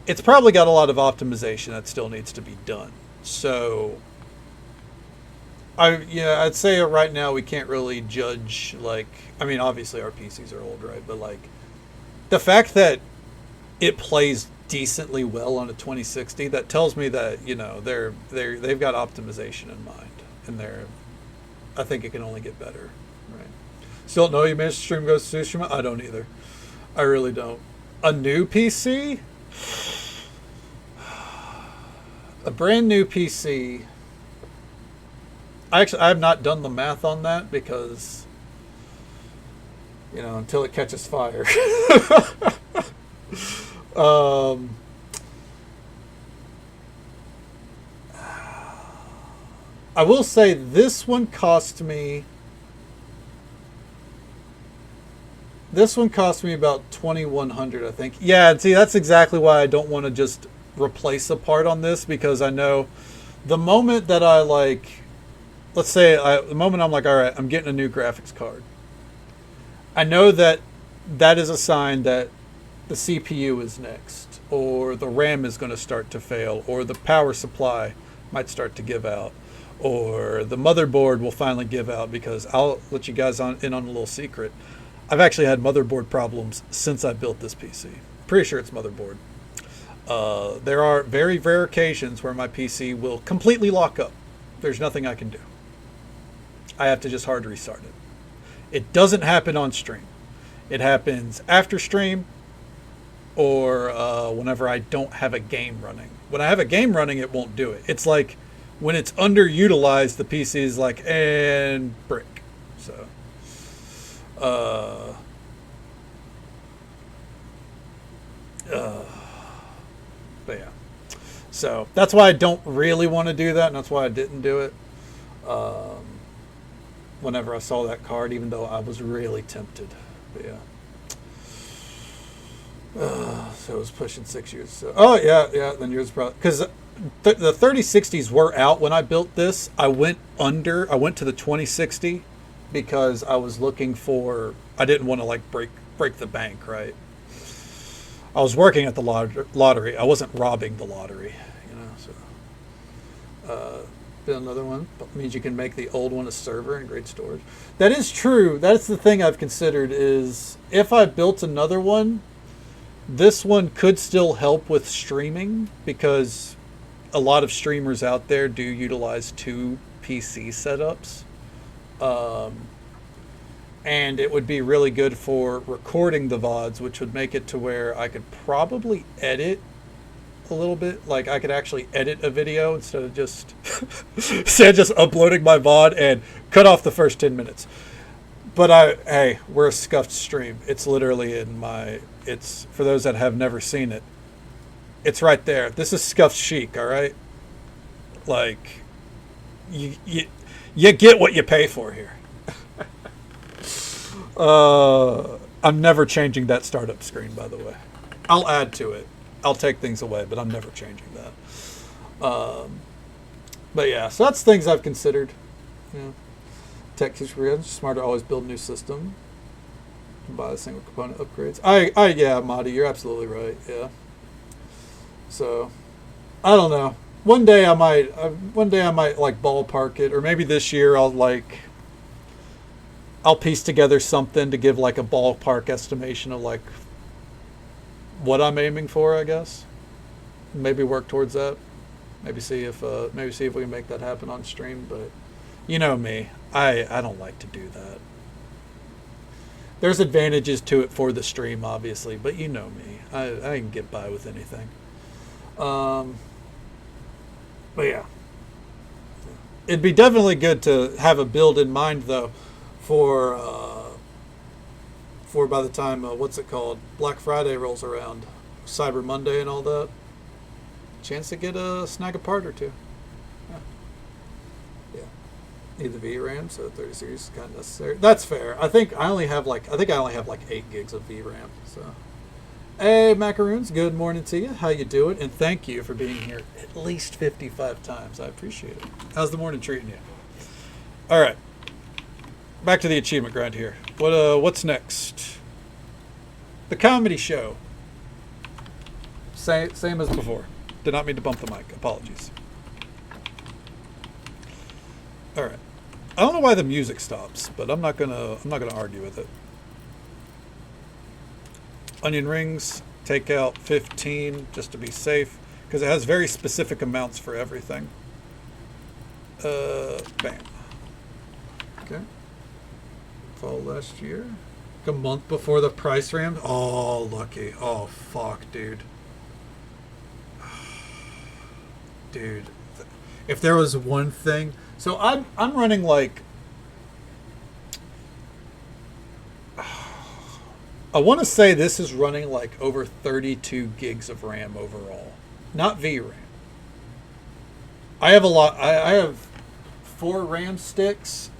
it's probably got a lot of optimization that still needs to be done. So, I'd say right now we can't really judge, like, I mean, obviously our PCs are old, right? But, like, the fact that it plays decently well on a 2060, that tells me that, you know, they've got optimization in mind, and I think it can only get better, right? Still don't know you managed to stream Ghost of Tsushima? I don't either. I really don't. A new PC? A brand new PC. I have not done the math on that because, you know, until it catches fire. I will say this one cost me about 2,100, I think. Yeah, see, that's exactly why I don't want to just replace a part on this, because I know the moment that I like, the moment I'm like, all right, I'm getting a new graphics card, I know that is a sign that the CPU is next, or the RAM is going to start to fail, or the power supply might start to give out, or the motherboard will finally give out, because I'll let you guys in on a little secret. I've actually had motherboard problems since I built this PC. Pretty sure it's motherboard. There are very rare occasions where my PC will completely lock up. There's nothing I can do. I have to just hard restart it. It doesn't happen on stream. It happens after stream, or whenever I don't have a game running. When I have a game running, it won't do it. It's like when it's underutilized, the PC is like, and brick. So, but yeah. So that's why I don't really want to do that, and that's why I didn't do it. Whenever I saw that card, even though I was really tempted. But yeah. So it was pushing 6 years. So, yeah. Then yours probably, because the 3060s were out when I built this. I went to the 2060 because I was looking for. I didn't want to like break the bank, right? I was working at the lottery. I wasn't robbing the lottery, you know. So, build another one. That means you can make the old one a server and great storage. That is true. That's the thing I've considered is if I built another one, this one could still help with streaming, because a lot of streamers out there do utilize 2 PC setups. and it would be really good for recording the VODs, which would make it to where I could probably edit a little bit. Like I could actually edit a video instead of just instead of just uploading my VOD and cut off the first 10 minutes. But hey, we're a scuffed stream. It's literally in my. It's for those that have never seen it. It's right there. This is scuffed chic. All right. Like, you get what you pay for here. I'm never changing that startup screen, by the way. I'll add to it. I'll take things away, but I'm never changing that. But yeah, so that's things I've considered. Yeah. Tech teacher, smart to always build new system. Buy single component upgrades. Yeah, Madi, you're absolutely right. Yeah. So, I don't know. One day I might like ballpark it, or maybe this year I'll piece together something to give like a ballpark estimation of like what I'm aiming for, I guess. Maybe work towards that. Maybe see if we can make that happen on stream, but you know me. I don't like to do that. There's advantages to it for the stream, obviously, but you know me. I can get by with anything. But yeah. It'd be definitely good to have a build in mind, though, for by the time, what's it called? Black Friday rolls around. Cyber Monday and all that. Chance to get a snag a part or two. Yeah. Need the VRAM, so 30 series is kind of necessary. That's fair. I think I only have like 8 gigs of VRAM. So, hey macaroons, good morning to you. How you doing? And thank you for being here at least 55 times. I appreciate it. How's the morning treating you? All right, back to the achievement grind here. What's next? The comedy show. Same as before. Did not mean to bump the mic. Apologies. All right. I don't know why the music stops, but I'm not gonna argue with it. Onion rings, take out 15 just to be safe, because it has very specific amounts for everything. Bam. Okay. Fall last year. A month before the price rammed. Oh, lucky. Oh, fuck, dude. Dude, if there was one thing, so I'm running like, I want to say this is running like over 32 gigs of RAM overall, not VRAM. I have a lot. I have 4 RAM sticks.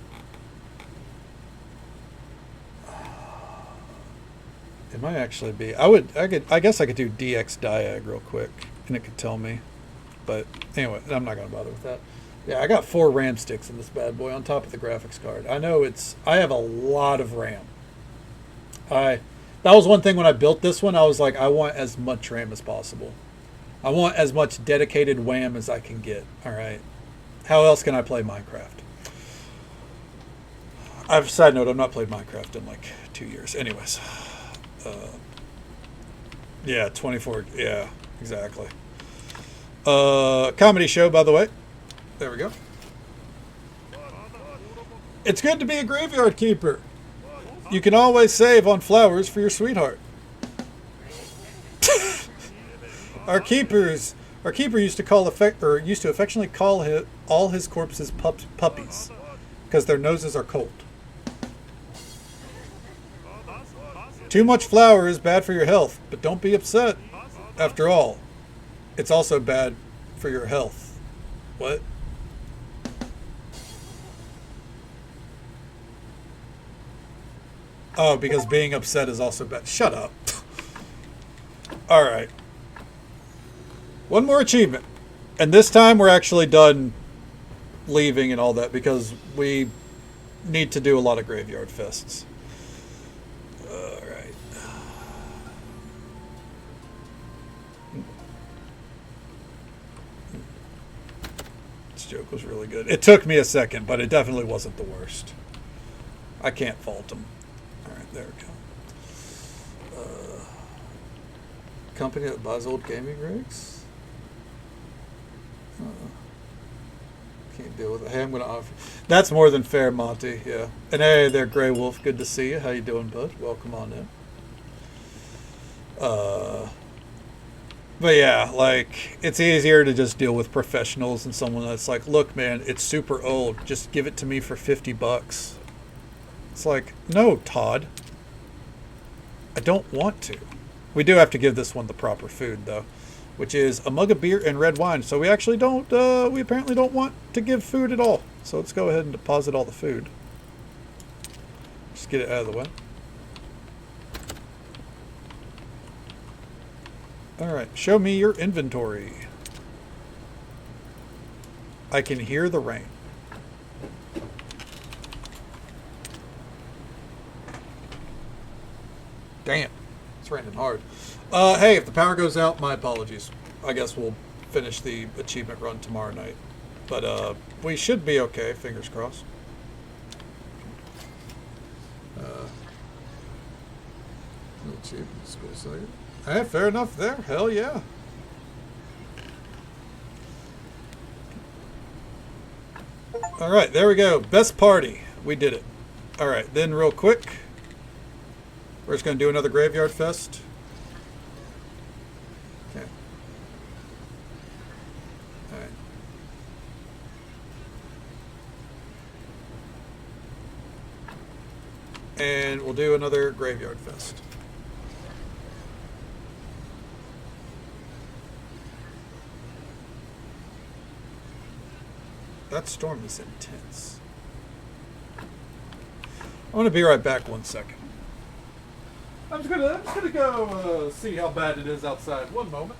It might actually be. I guess I could do DX Diag real quick, and it could tell me. But anyway, I'm not going to bother with that. Yeah, I got 4 RAM sticks in this bad boy on top of the graphics card. I know I have a lot of RAM. That was one thing when I built this one. I was like, I want as much RAM as possible. I want as much dedicated WAM as I can get. All right. How else can I play Minecraft? Side note, I've not played Minecraft in like 2 years. Anyways. Yeah, 24. Yeah, exactly. Comedy show, by the way. There we go. It's good to be a graveyard keeper. You can always save on flowers for your sweetheart. Our keeper used to affectionately call all his corpses puppies, because their noses are cold. Too much flour is bad for your health, but don't be upset. After all, it's also bad for your health. What? Oh, because being upset is also bad. Shut up. All right. One more achievement. And this time we're actually done leaving and all that, because we need to do a lot of graveyard fests. All right. This joke was really good. It took me a second, but it definitely wasn't the worst. I can't fault him. All right, there we go. Company that buys old gaming rigs? Can't deal with it. Hey, I'm going to offer. That's more than fair, Monty. Yeah. And hey there, Grey Wolf. Good to see you. How you doing, bud? Welcome on in. But yeah, like, it's easier to just deal with professionals and someone that's like, look, man, it's super old. Just give it to me for $50. It's like, no, Todd. I don't want to. We do have to give this one the proper food, though, which is a mug of beer and red wine. So we actually don't, we apparently don't want to give food at all. So let's go ahead and deposit all the food. Just get it out of the way. All right, show me your inventory. I can hear the rain. Damn, it's raining hard. Hey, if the power goes out, my apologies. I guess we'll finish the achievement run tomorrow night. But we should be okay, fingers crossed. Achievements, wait a second. Hey, fair enough there. Hell yeah. All right, there we go. Best party. We did it. All right, then real quick, we're just going to do another Graveyard Fest. Okay. All right. And we'll do another Graveyard Fest. That storm is intense. I'm gonna be right back 1 second. I'm just gonna go see how bad it is outside. One moment.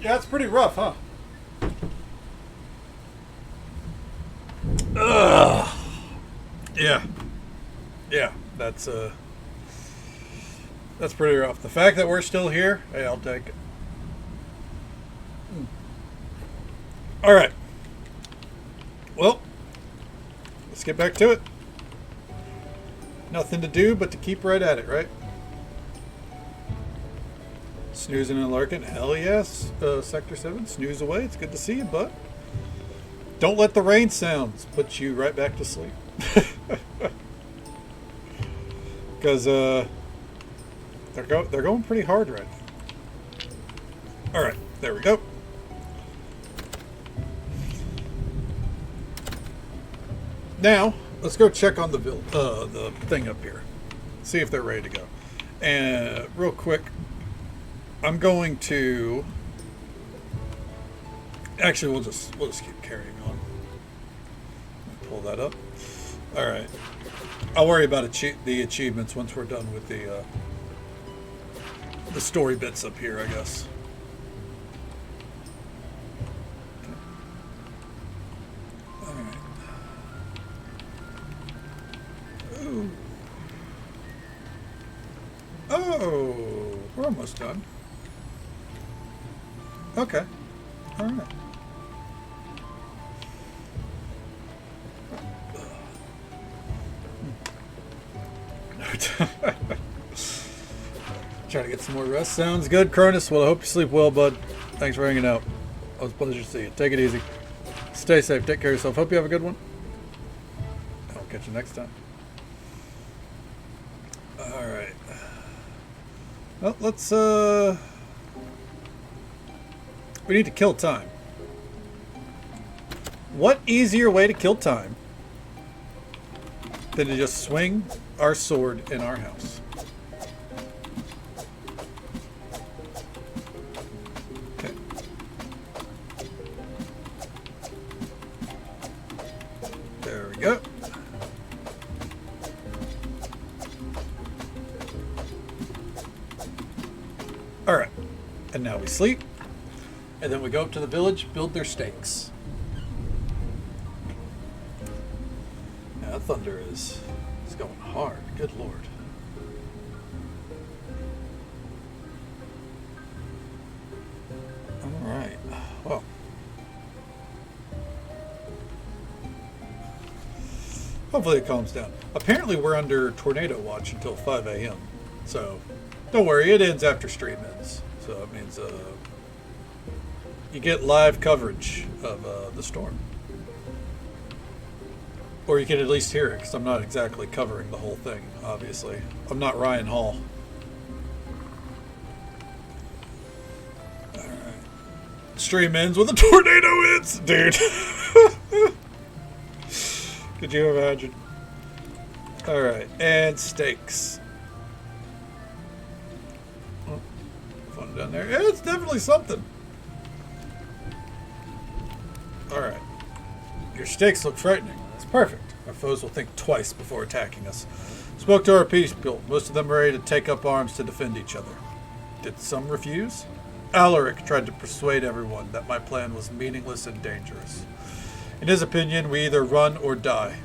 Yeah, it's pretty rough, huh? Ugh. Yeah. Yeah, that's pretty rough. The fact that we're still here, hey, I'll take it. All right. Well, let's get back to it. Nothing to do but to keep right at it, right? Snoozing and larking. Hell yes. Sector 7, snooze away. It's good to see you, bud. Don't let the rain sounds put you right back to sleep. Because they're going pretty hard right now. All right, there we go. Now let's go check on the thing up here. See if they're ready to go. And real quick, I'm going to Actually, we'll just keep carrying on. Pull that up. All right. I'll worry about the achievements once we're done with the story bits up here, I guess. Okay. All right. Ooh. Oh, we're almost done. Okay. All right. Trying to get some more rest. Sounds good, Cronus. Well, I hope you sleep well, bud. Thanks for hanging out. Always a pleasure to see you. Take it easy. Stay safe. Take care of yourself. Hope you have a good one. I'll catch you next time. All right. Well, let's, we need to kill time. What easier way to kill time than to just swing our sword in our house? Okay. There we go. All right. And now we sleep. And then we go up to the village, build their stakes. Now, that thunder is going hard. Good lord. All right. Well. Hopefully it calms down. Apparently we're under tornado watch until 5 a.m. So, don't worry. It ends after stream ends. So, it means you get live coverage of the storm. Or you can at least hear it, because I'm not exactly covering the whole thing, obviously. I'm not Ryan Hall. Alright. Stream ends with a tornado hits! Dude. Could you imagine? Alright, and stakes. Oh, fun down there. Yeah, it's definitely something. Alright. Your stakes look frightening. That's perfect. Our foes will think twice before attacking us. Spoke to our people. Most of them are ready to take up arms to defend each other. Did some refuse? Alaric tried to persuade everyone that my plan was meaningless and dangerous. In his opinion, we either run or die.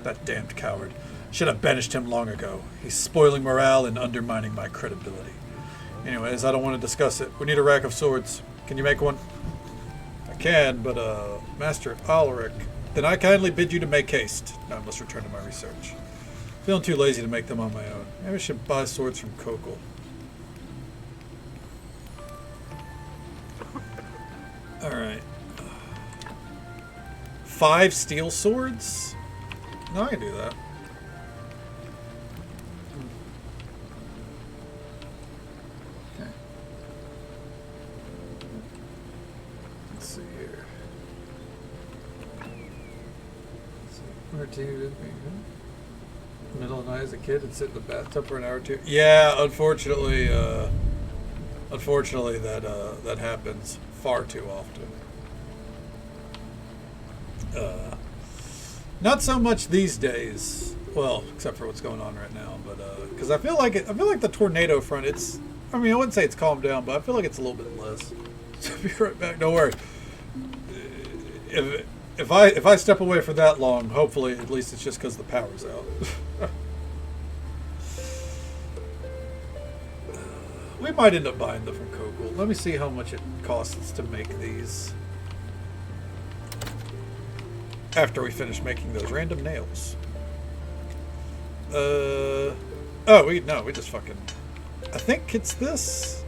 That damned coward. Should have banished him long ago. He's spoiling morale and undermining my credibility. Anyways, I don't want to discuss it. We need a rack of swords. Can you make one? I can, but, Master Alaric, then I kindly bid you to make haste. Now I must return to my research. Feeling too lazy to make them on my own. Maybe I should buy swords from Kokol. Alright. 5 steel swords? No, I can do that. Okay. Let's see here. Middle of the night as a kid and sit in the bathtub for an hour or two. Yeah, unfortunately, that happens far too often. Not so much these days. Well, except for what's going on right now, but because I feel like the tornado front. I wouldn't say it's calmed down, but I feel like it's a little bit less. So I'll be right back. Don't worry. If I step away for that long, hopefully at least it's just because the power's out. We might end up buying them from Kokol. Let me see how much it costs to make these. After we finish making those random nails. We just fucking. I think it's this.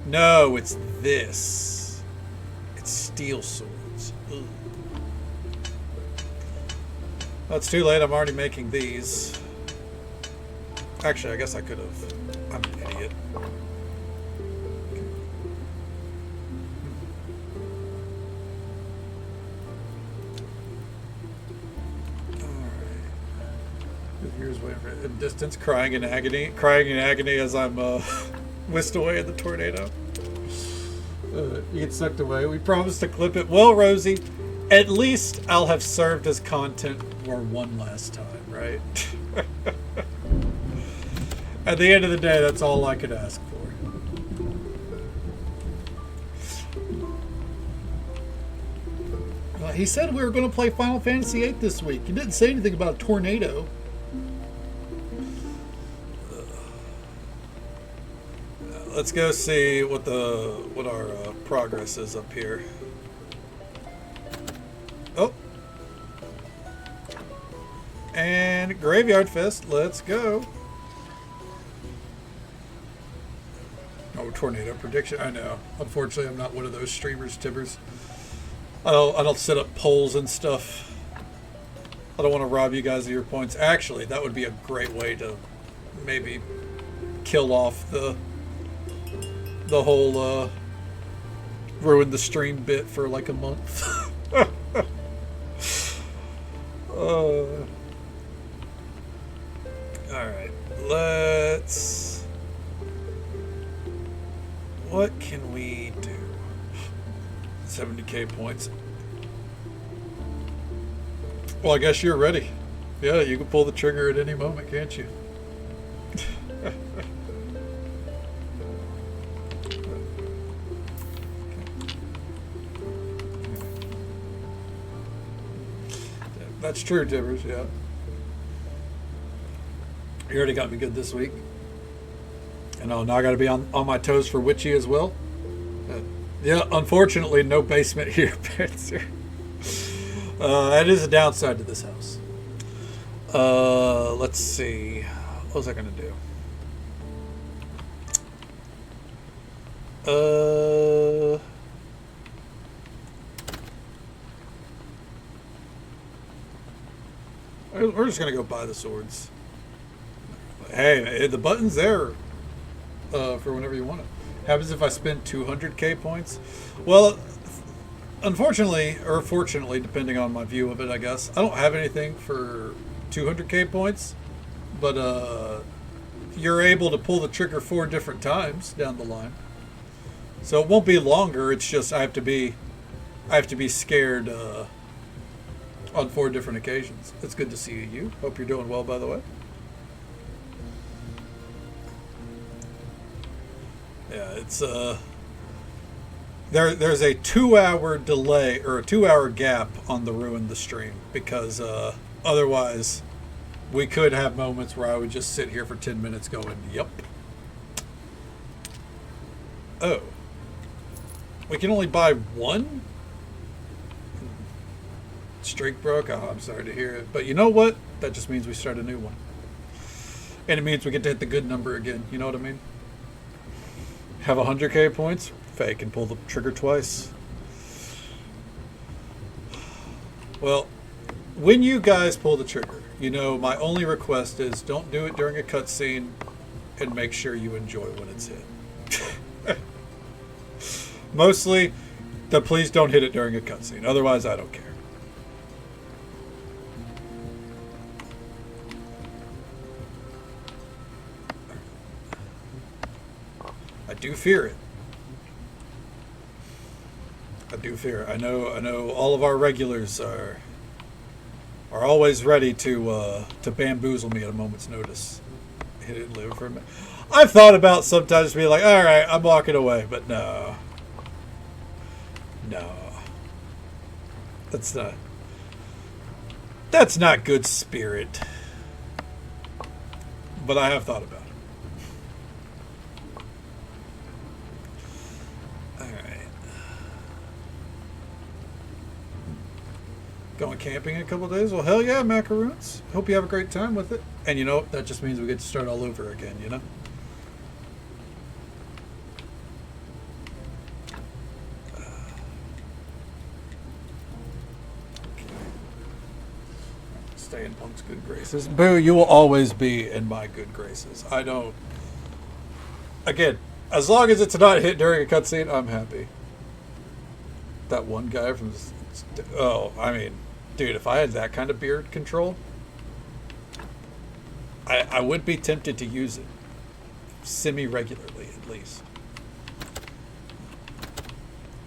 No, it's this. It's steel swords. Ugh. Oh, it's too late. I'm already making these. Actually, I guess I could have. I'm an idiot. Here's waiting for in distance, crying in agony as I'm whisked away in the tornado. You get sucked away. We promised to clip it. Well, Rosie, at least I'll have served as content for one last time, right? At the end of the day, that's all I could ask for. He said we were going to play Final Fantasy VIII this week. He didn't say anything about a tornado. Let's go see what our progress is up here. Oh, and Graveyard Fest. Let's go. Oh, tornado prediction. I know. Unfortunately, I'm not one of those streamers, Tibbers. I don't set up polls and stuff. I don't want to rob you guys of your points. Actually, that would be a great way to maybe kill off the whole ruin the stream bit for like a month. Alright, let's... What can we do? 70k points. Well, I guess you're ready. Yeah, you can pull the trigger at any moment, can't you? That's true, Tibbers, yeah. You already got me good this week. And now I got to be on my toes for Witchy as well. Yeah, unfortunately, no basement here, Panzer. That is a downside to this house. Let's see. What was I going to do? We're just going to go buy the swords. Hey, the button's there for whenever you want it. Happens if I spend 200k points. Well, unfortunately, or fortunately, depending on my view of it, I guess, I don't have anything for 200k points, but you're able to pull the trigger 4 different times down the line. So it won't be longer. It's just I have to be scared on 4 different occasions. It's good to see you. Hope you're doing well, by the way. Yeah, it's there's a 2-hour delay or a 2-hour gap on the Ruin the stream because otherwise we could have moments where I would just sit here for 10 minutes going, yep. Oh. We can only buy one? Streak broke? Oh, I'm sorry to hear it. But you know what? That just means we start a new one. And it means we get to hit the good number again. You know what I mean? Have 100k points? Fake and pull the trigger twice. Well, when you guys pull the trigger, you know, my only request is don't do it during a cutscene and make sure you enjoy when it's hit. Mostly, please don't hit it during a cutscene. Otherwise, I don't care. I do fear it. I do fear it. I know all of our regulars are always ready to bamboozle me at a moment's notice. Hit it and live for a minute. I've thought about sometimes being like, all right, I'm walking away, but no. That's not good spirit. But I have thought about it. Going camping in a couple of days? Well, hell yeah, macaroons. Hope you have a great time with it. And you know, that just means we get to start all over again, you know? Okay. Stay in Punk's good graces. Boo, you will always be in my good graces. I don't... Again, as long as it's not hit during a cutscene, I'm happy. That one guy from... Oh, I mean... Dude, if I had that kind of beard control, I would be tempted to use it. semi-regularly at least.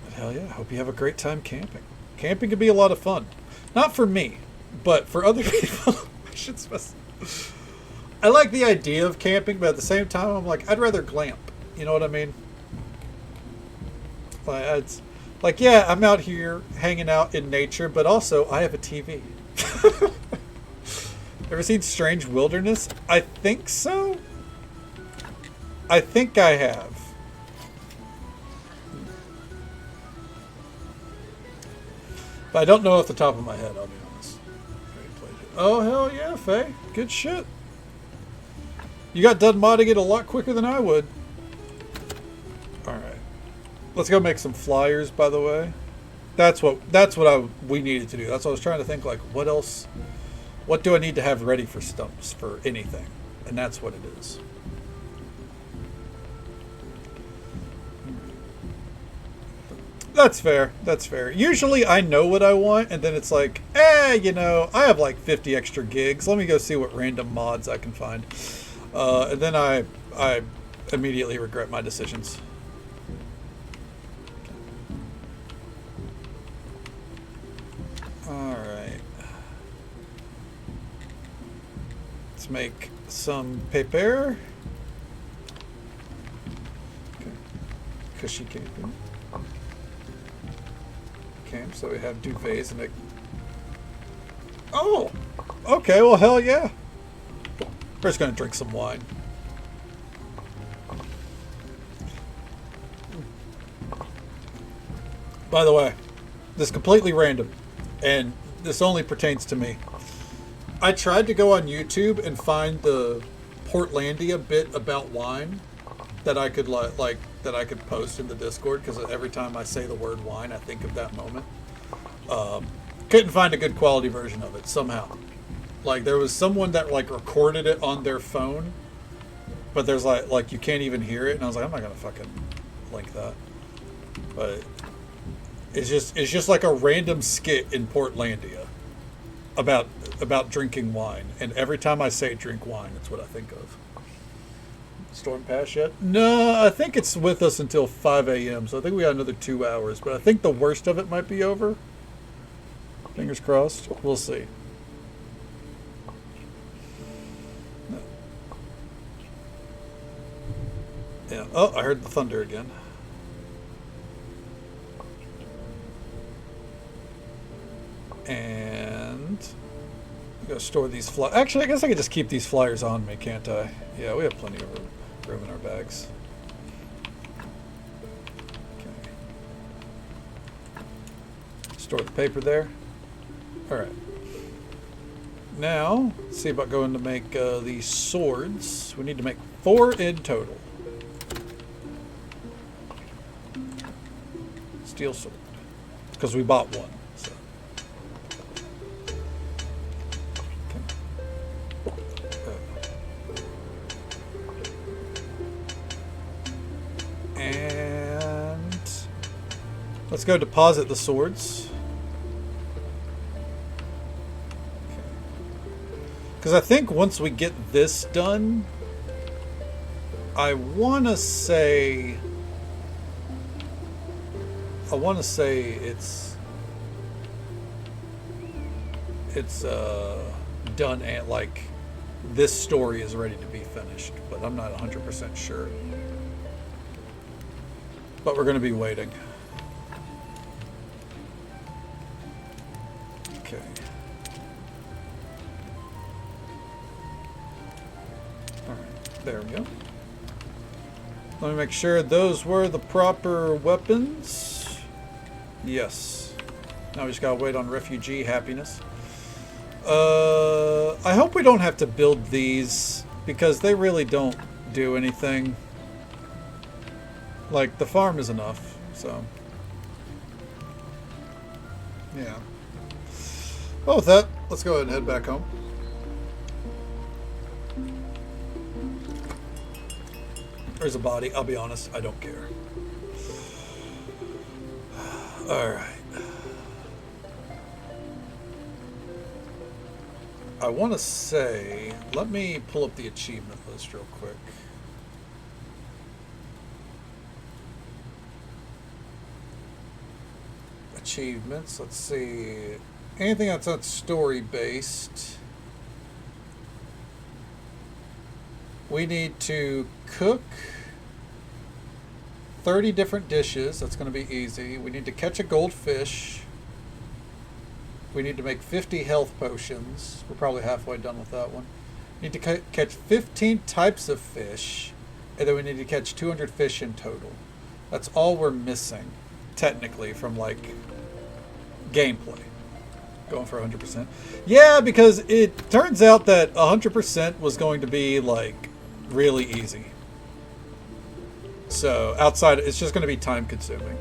But hell yeah, I hope you have a great time camping. Camping can be a lot of fun. Not for me, but for other people. I should specify. I like the idea of camping, but at the same time, I'm like, I'd rather glamp. You know what I mean? It's like, yeah, I'm out here hanging out in nature, but also I have a TV. Ever seen Strange Wilderness? I think so. I think I have. But I don't know off the top of my head, I'll be honest. Oh, hell yeah, Faye. Good shit. You got done modding it a lot quicker than I would. Alright. Let's go make some flyers, by the way. That's what we needed to do. That's what I was trying to think, like, what else? What do I need to have ready for stumps for anything? And that's what it is. That's fair. That's fair. Usually I know what I want, and then it's like, you know, I have like 50 extra gigs. Let me go see what random mods I can find. And then I immediately regret my decisions. Alright. Let's make some paper. Okay. Cushy camping. Camp, so we have duvets and a... Oh! Okay, well hell yeah. We're just gonna drink some wine. By the way, this is completely random, and this only pertains to me. I tried to go on YouTube and find the Portlandia bit about wine that I could that I could post in the Discord, because every time I say the word wine, I think of that moment. Couldn't find a good quality version of it somehow. Like, there was someone that like recorded it on their phone, but there's like you can't even hear it, and I was like, I'm not gonna fucking link that. But it's just like a random skit in Portlandia about drinking wine, and every time I say drink wine, it's what I think of. Storm Pass yet? No, I think it's with us until 5 a.m., so I think we got another 2 hours, but I think the worst of it might be over. Fingers crossed. We'll see. No. Yeah. Oh, I heard the thunder again. And I'm gonna store these flyers. Actually, I guess I could just keep these flyers on me, can't I? Yeah, we have plenty of room in our bags. Okay. Store the paper there. All right. Now, let's see about going to make these swords. We need to make 4 in total. Steel sword. Because we bought one. So. Okay. And let's go deposit the swords. Because I think once we get this done, I want to say it's done, and like this story is ready to be finished, but I'm not 100% sure. But we're going to be waiting. Okay. Alright, there we go. Let me make sure those were the proper weapons. Yes. Now we just gotta wait on refugee happiness. I hope we don't have to build these, because they really don't do anything. Like, the farm is enough, so. Yeah. Well, with that, let's go ahead and head back home. There's a body. I'll be honest, I don't care. Alright. I want to say, let me pull up the achievement list real quick. achievements. Let's see. Anything that's not story based. We need to cook 30 different dishes. That's going to be easy. We need to catch a goldfish. We need to make 50 health potions. We're probably halfway done with that one. We need to catch 15 types of fish. And then we need to catch 200 fish in total. That's all we're missing, technically, from, like, gameplay. Going for 100%. Yeah, because it turns out that 100% was going to be, like, really easy. So outside, it's just going to be time consuming,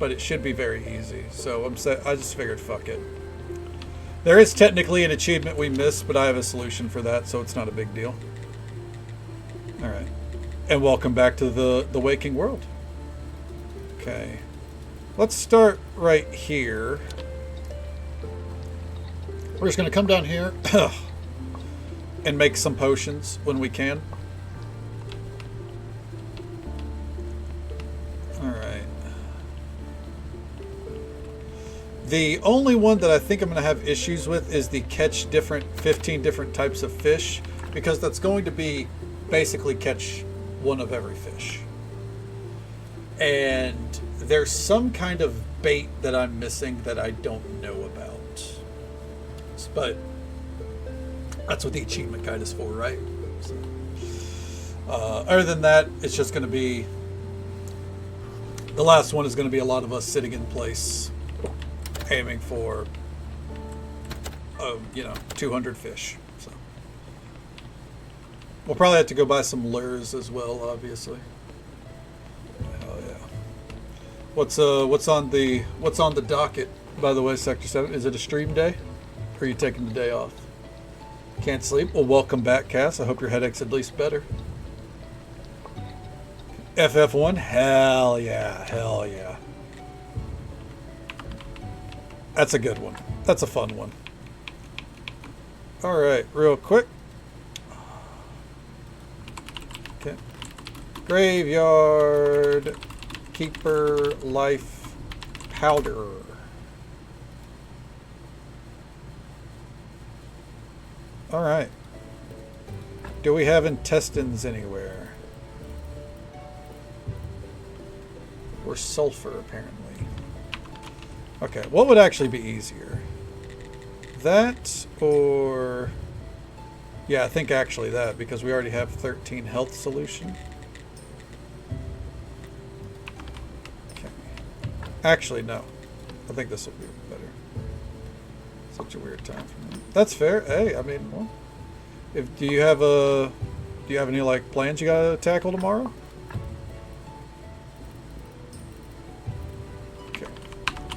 but it should be very easy. So I just figured, fuck it. There is technically an achievement we missed, but I have a solution for that, so it's not a big deal. All right, and welcome back to the waking world. Okay, let's start right here. We're just going to come down here and make some potions when we can. The only one that I think I'm going to have issues with is the catch 15 different types of fish, because that's going to be basically catch one of every fish. And there's some kind of bait that I'm missing that I don't know about. But that's what the achievement guide is for, right? So, other than that, it's just going to be... The last one is going to be a lot of us sitting in place aiming for 200 fish. So we'll probably have to go buy some lures as well, obviously. Oh yeah. What's on the docket, by the way, Sector 7? Is it a stream day? Or are you taking the day off? Can't sleep? Well, welcome back, Cass. I hope your headache's at least better. FF1? Hell yeah. Hell yeah. That's a good one. That's a fun one. Alright, real quick. Okay. Graveyard Keeper Life Powder. Alright. Do we have intestines anywhere? Or sulfur, apparently. Okay, what would actually be easier? That or... Yeah, I think actually that, because we already have 13 health solution. Okay. Actually, no. I think this will be better. Such a weird time for me. That's fair. Hey, I mean, well, do you have any like plans you gotta tackle tomorrow?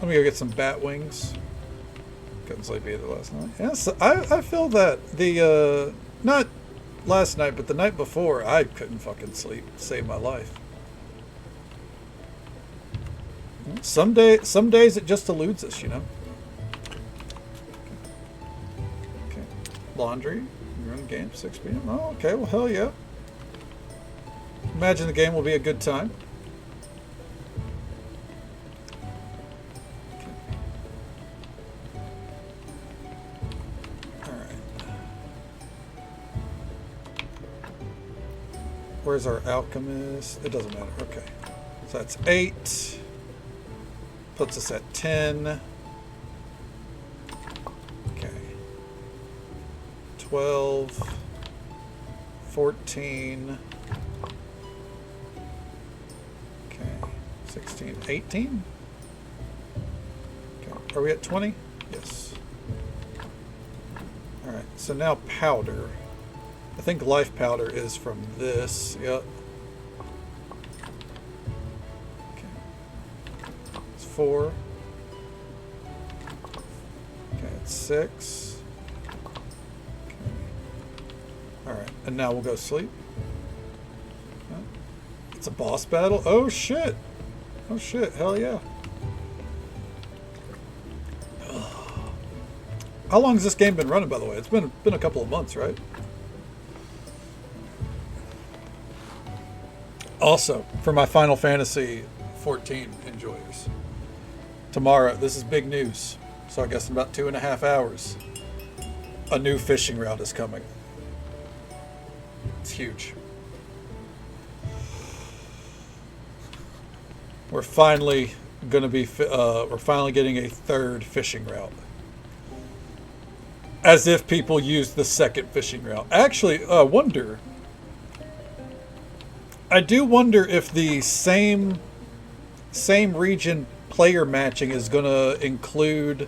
Let me go get some bat wings. Couldn't sleep either last night. Yes, I feel that. Not last night, but the night before, I couldn't fucking sleep. Save my life. Some days it just eludes us, you know? Okay. Laundry. You're in the game 6 p.m. Oh, okay. Well, hell yeah. Imagine the game will be a good time. Where's our alchemist? It doesn't matter. Okay. So that's 8. Puts us at 10. Okay. 12. 14. Okay. 16. 18? Okay. Are we at 20? Yes. Alright. So now powder. I think life powder is from this. Yep. Okay. It's 4. Okay, it's 6. Okay. Alright, and now we'll go sleep. It's a boss battle? Oh shit! Oh shit, hell yeah. How long has this game been running, by the way? It's been a couple of months, right? Also, for my Final Fantasy 14 enjoyers, tomorrow. This is big news. So I guess in about 2.5 hours, a new fishing route is coming. It's huge. We're finally gonna be. We're finally getting a third fishing route. As if people used the second fishing route. Actually, wonder. I do wonder if the same region player matching is gonna include.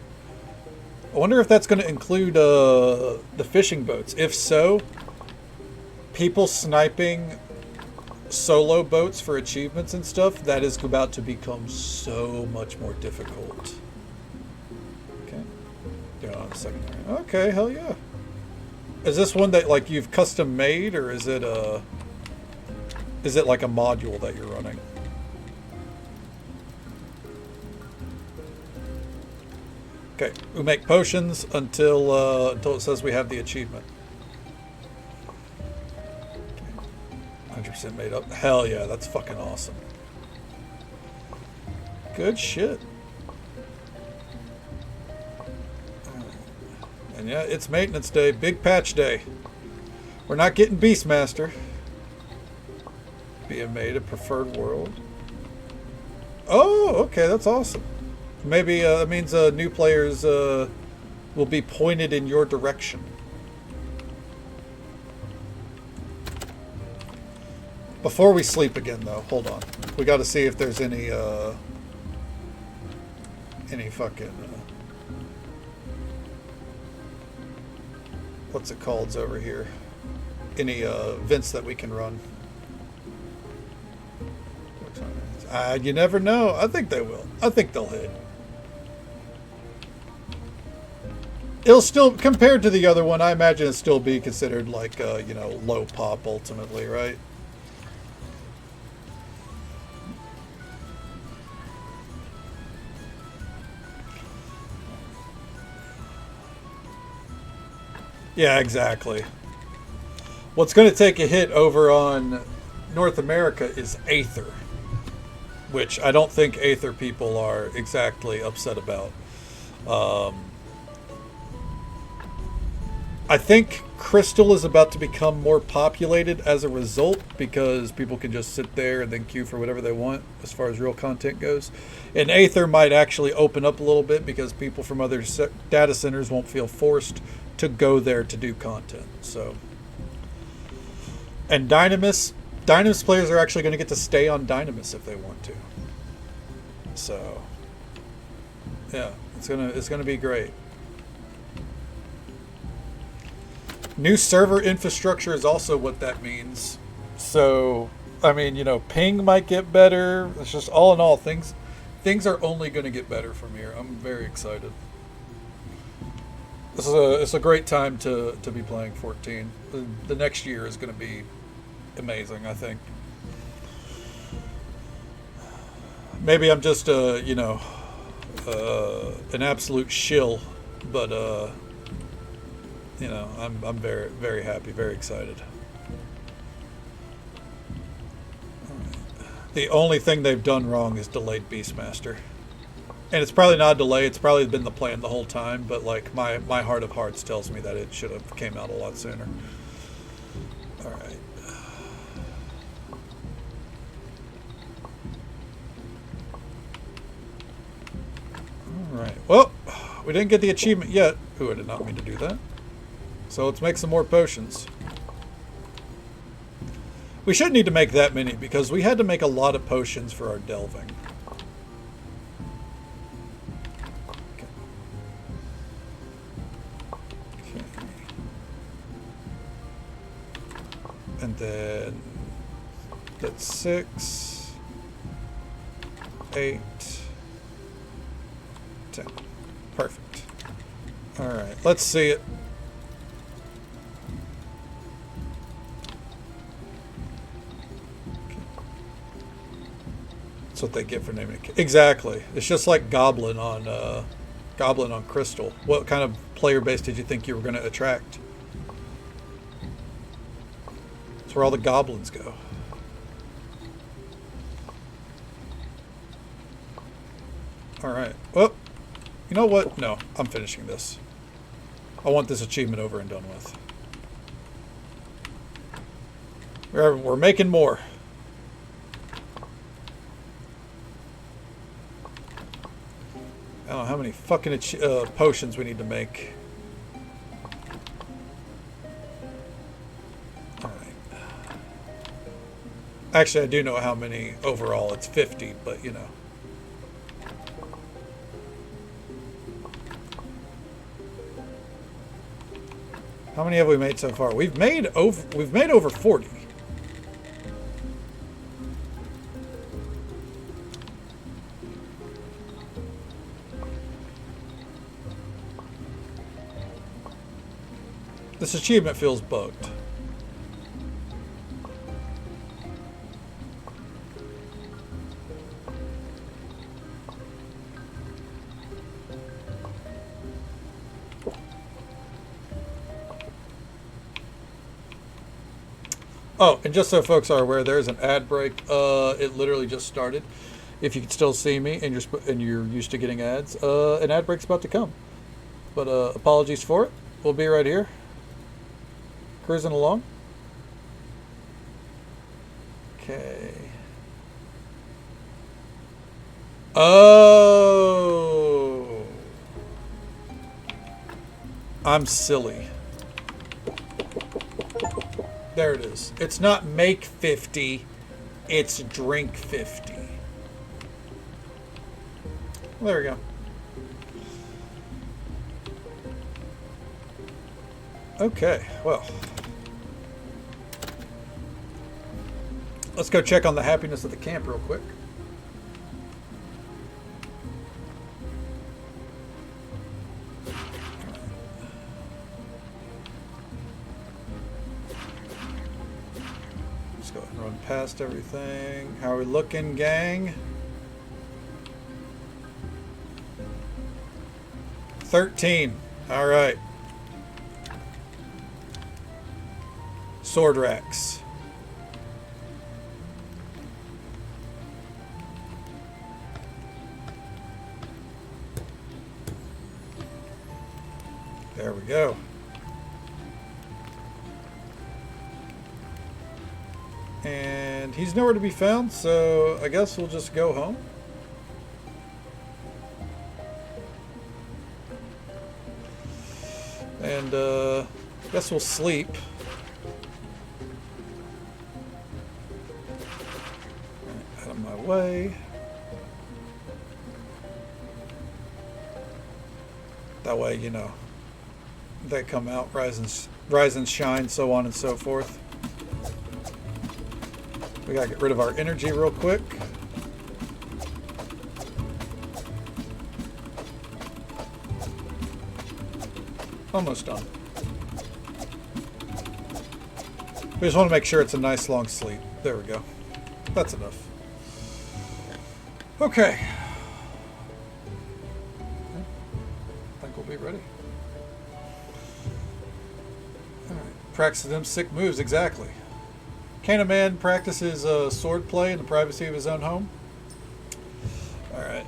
I wonder if that's gonna include the fishing boats. If so, people sniping solo boats for achievements and stuff, that is about to become so much more difficult. Okay. Do it on a second. Okay, hell yeah. Is this one that like you've custom made, or is it like a module that you're running? Okay, we make potions until it says we have the achievement. 100% made up. Hell yeah, that's fucking awesome. Good shit. And yeah, it's maintenance day. Big patch day. We're not getting Beastmaster. Being made a preferred world. Oh, okay, that's awesome. Maybe that means new players will be pointed in your direction. Before we sleep again, though, hold on. We got to see if there's any fucking what's it called over here? Any vents that we can run? You never know. I think they will. I think they'll hit. It'll still, compared to the other one, I imagine it'll still be considered like you know, low pop ultimately, right? Yeah, exactly. What's going to take a hit over on North America is Aether, which I don't think Aether people are exactly upset about. I think Crystal is about to become more populated as a result because people can just sit there and then queue for whatever they want as far as real content goes. And Aether might actually open up a little bit because people from other data centers won't feel forced to go there to do content. So, and Dynamis players are actually going to get to stay on Dynamis if they want to. So, yeah, it's gonna be great. New server infrastructure is also what that means. So, I mean, you know, ping might get better. It's just all in all, things are only going to get better from here. I'm very excited. It's a great time to be playing 14. The next year is going to be amazing, I think. Maybe I'm just you know, an absolute shill, but you know, I'm very, very happy, very excited. The only thing they've done wrong is delayed Beastmaster. And it's probably not a delay, it's probably been the plan the whole time, but like my heart of hearts tells me that it should have came out a lot sooner. Alright. Alright, well, we didn't get the achievement yet. Ooh, I did not mean to do that. So let's make some more potions. We shouldn't need to make that many because we had to make a lot of potions for our delving. Okay. And then that's 6, 8, 10. Perfect. All right, let's see it. That's what they get for naming it. Exactly. It's just like Goblin on Crystal. What kind of player base did you think you were going to attract? That's where all the goblins go. Alright. Well, you know what? No, I'm finishing this. I want this achievement over and done with. We're making more. I don't know how many fucking potions we need to make. Alright. Actually, I do know how many overall. It's 50, but you know. How many have we made so far? We've made over 40. This achievement feels bugged. Oh, and just so folks are aware, there's an ad break. It literally just started. If you can still see me and you're used to getting ads, an ad break's about to come. But apologies for it. We'll be right here. Cruising along. Okay. Oh. I'm silly. There it is. It's not make 50, it's drink 50. Well, there we go. Okay, well. Let's go check on the happiness of the camp real quick. Let's go ahead and run past everything. How are we looking, gang? 13. All right. Sword racks. There we go. And he's nowhere to be found, so I guess we'll just go home. And I guess we'll sleep. Out of my way. That way, you know, they come out, rise and shine, so on and so forth. We gotta get rid of our energy real quick. Almost done. We just want to make sure it's a nice long sleep. There we go. That's enough. Okay. I think we'll be ready. Alright. Practicing them sick moves, exactly. Can a man practice his sword play in the privacy of his own home? Alright.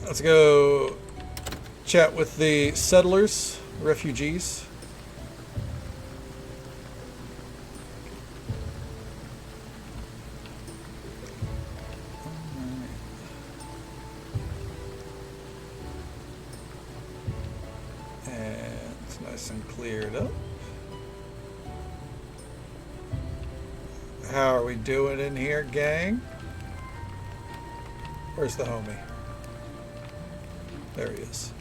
Let's go chat with the settlers, refugees. And it's nice and cleared up. How are we doing in here, gang? Where's the homie? There he is.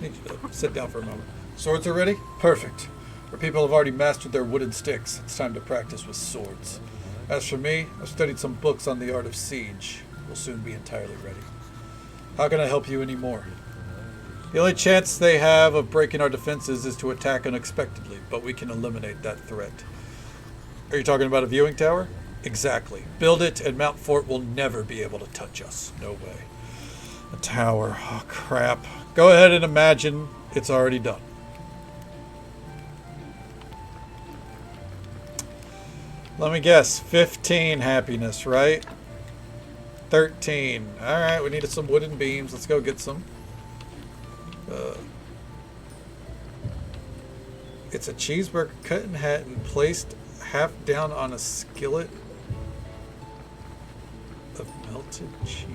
Need you to sit down for a moment. Swords are ready? Perfect. Our people have already mastered their wooden sticks. It's time to practice with swords. As for me, I've studied some books on the art of siege. We'll soon be entirely ready. How can I help you anymore? The only chance they have of breaking our defenses is to attack unexpectedly, but we can eliminate that threat. Are you talking about a viewing tower? Exactly. Build it and Mount Fort will never be able to touch us. No way. A tower. Oh, crap. Go ahead and imagine it's already done. Let me guess. 15 happiness, right? 13. Alright, we needed some wooden beams. Let's go get some. It's a cheeseburger cut in half and placed half down on a skillet of melted cheese.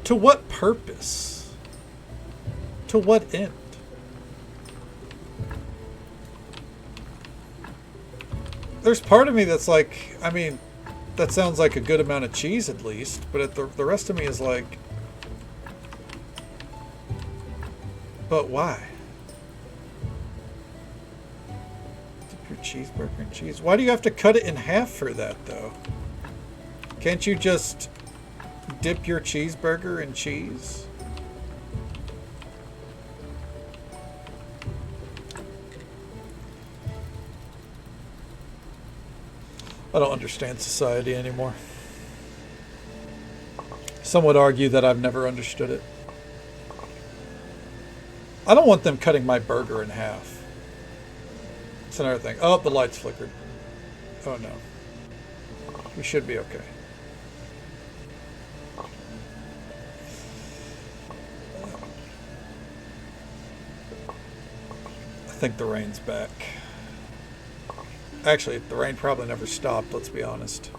To what purpose? To what end? There's part of me that's like, I mean, that sounds like a good amount of cheese at least, but the rest of me is like, but why? Dip your cheeseburger in cheese. Why do you have to cut it in half for that, though? Can't you just dip your cheeseburger in cheese? I don't understand society anymore. Some would argue that I've never understood it. I don't want them cutting my burger in half. That's another thing. Oh, the lights flickered. Oh no. We should be okay. I think the rain's back. Actually, the rain probably never stopped, let's be honest.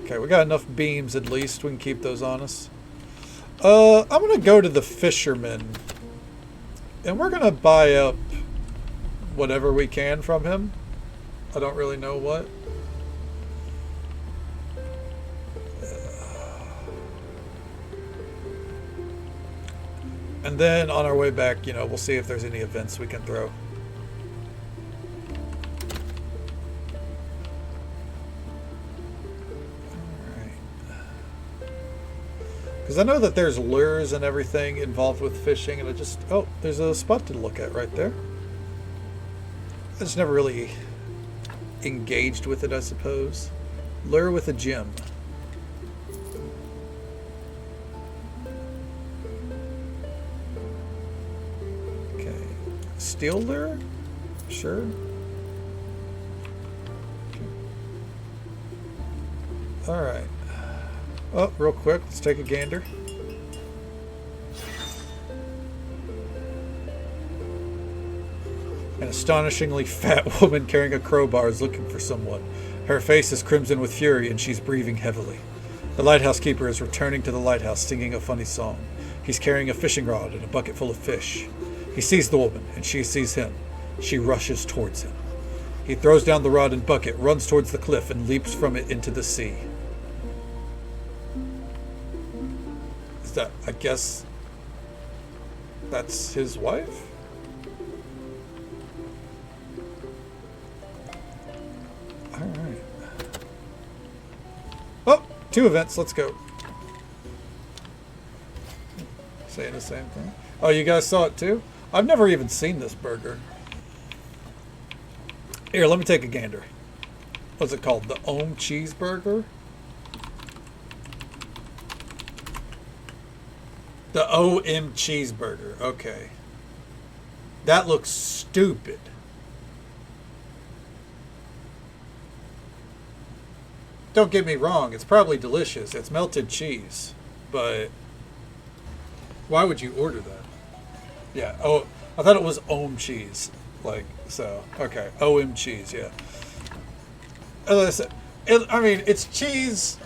Okay, we got enough beams at least. We can keep those on us. I'm going to go to the fisherman. And we're going to buy up whatever we can from him. I don't really know what. And then on our way back, you know, we'll see if there's any events we can throw. Because I know that there's lures and everything involved with fishing, and oh, there's a spot to look at right there. I just never really engaged with it, I suppose. Lure with a gem. Okay. Steel lure? Sure. Okay. Alright. Oh, real quick, let's take a gander. An astonishingly fat woman carrying a crowbar is looking for someone. Her face is crimson with fury and she's breathing heavily. The lighthouse keeper is returning to the lighthouse singing a funny song. He's carrying a fishing rod and a bucket full of fish. He sees the woman and she sees him. She rushes towards him. He throws down the rod and bucket, runs towards the cliff and leaps from it into the sea. That, I guess that's his wife? Alright. Oh, 2 events, let's go. Saying the same thing. Oh, you guys saw it too? I've never even seen this burger. Here, let me take a gander. What's it called? The Ohm Cheeseburger? The OM Cheeseburger. Okay. That looks stupid. Don't get me wrong. It's probably delicious. It's melted cheese. But why would you order that? Yeah. Oh, I thought it was OM cheese. Like, so. Okay. OM cheese. Yeah. As I said, I mean, it's cheese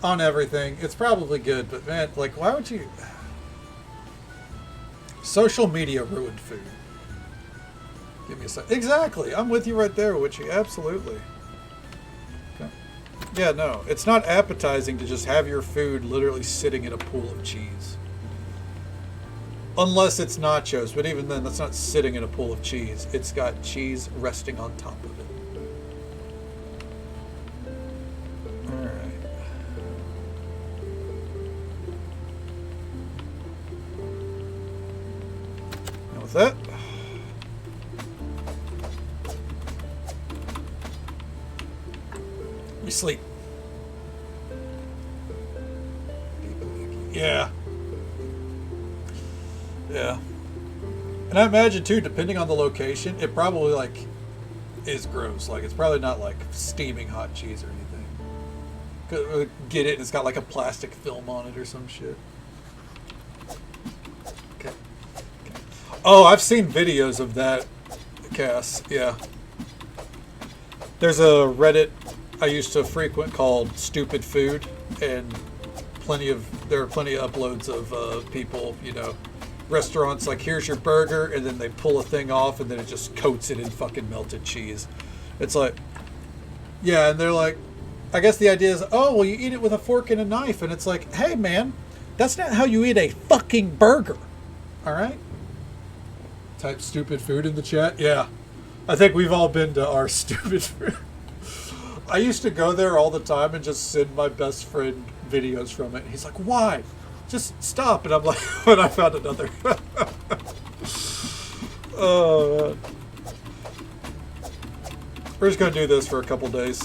on everything. It's probably good, but man, like, why would you? Social media ruined food. Give me a sec. Exactly. I'm with you right there, Witchy. Absolutely. Okay. Yeah, no. It's not appetizing to just have your food literally sitting in a pool of cheese. Unless it's nachos, but even then, that's not sitting in a pool of cheese. It's got cheese resting on top of it. That. Let me sleep. Yeah. Yeah. And I imagine too, depending on the location, it probably like is gross. Like it's probably not like steaming hot cheese or anything. Get it? And it's got like a plastic film on it or some shit. Okay. Oh, I've seen videos of that, Cass. Yeah. There's a Reddit I used to frequent called Stupid Food, and there are plenty of uploads of people, you know, restaurants like, here's your burger, and then they pull a thing off and then it just coats it in fucking melted cheese. It's like, yeah, and they're like, I guess the idea is, oh, well, you eat it with a fork and a knife, and it's like, hey, man, that's not how you eat a fucking burger, all right? Type stupid food in the chat. Yeah, I think we've all been to our stupid food. I used to go there all the time and just send my best friend videos from it. And he's like, why? Just stop. And I'm like, but I found another. Oh, man. We're just going to do this for a couple days.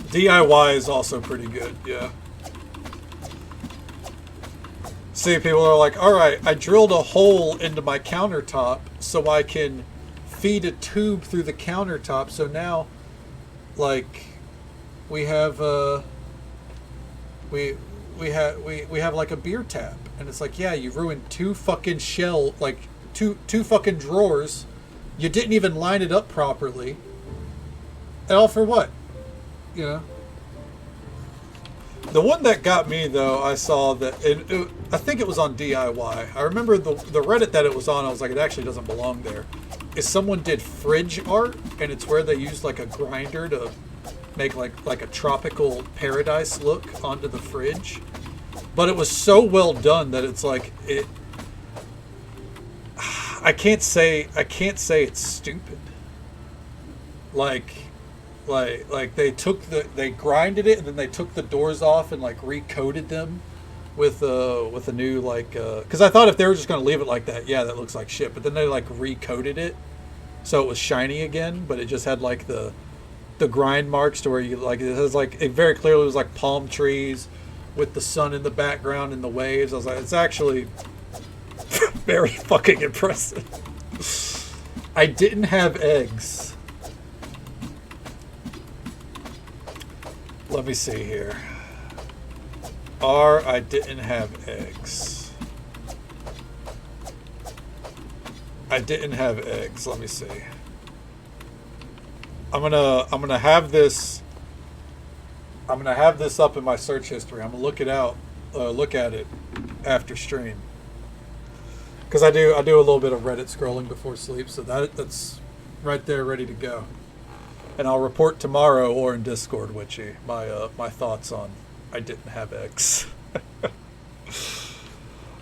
DIY is also pretty good, yeah. See, people are like, all right, I drilled a hole into my countertop so I can feed a tube through the countertop. So now, like, we have we have like a beer tap, and it's like, yeah, you ruined two fucking two fucking drawers. You didn't even line it up properly. And all for what? You know. The one that got me, though, I saw that I think it was on DIY. I remember the Reddit that it was on. I was like, it actually doesn't belong there. Is someone did fridge art, and it's where they used like a grinder to make like a tropical paradise look onto the fridge. But it was so well done that it's like it. I can't say it's stupid. Like they grinded it, and then they took the doors off and like recoated them with a new because I thought if they were just gonna leave it like that, yeah, that looks like shit. But then they like recoated it so it was shiny again, but it just had like the grind marks to where you like it has like it very clearly was like palm trees with the sun in the background and the waves. I was like, it's actually very fucking impressive. I didn't have eggs. Let me see here. I didn't have eggs. I didn't have eggs. Let me see. I'm gonna have this. I'm gonna have this up in my search history. I'm gonna look at it after stream. Because I do a little bit of Reddit scrolling before sleep, so that's right there, ready to go. And I'll report tomorrow or in Discord, Witchy, my thoughts on I didn't have eggs.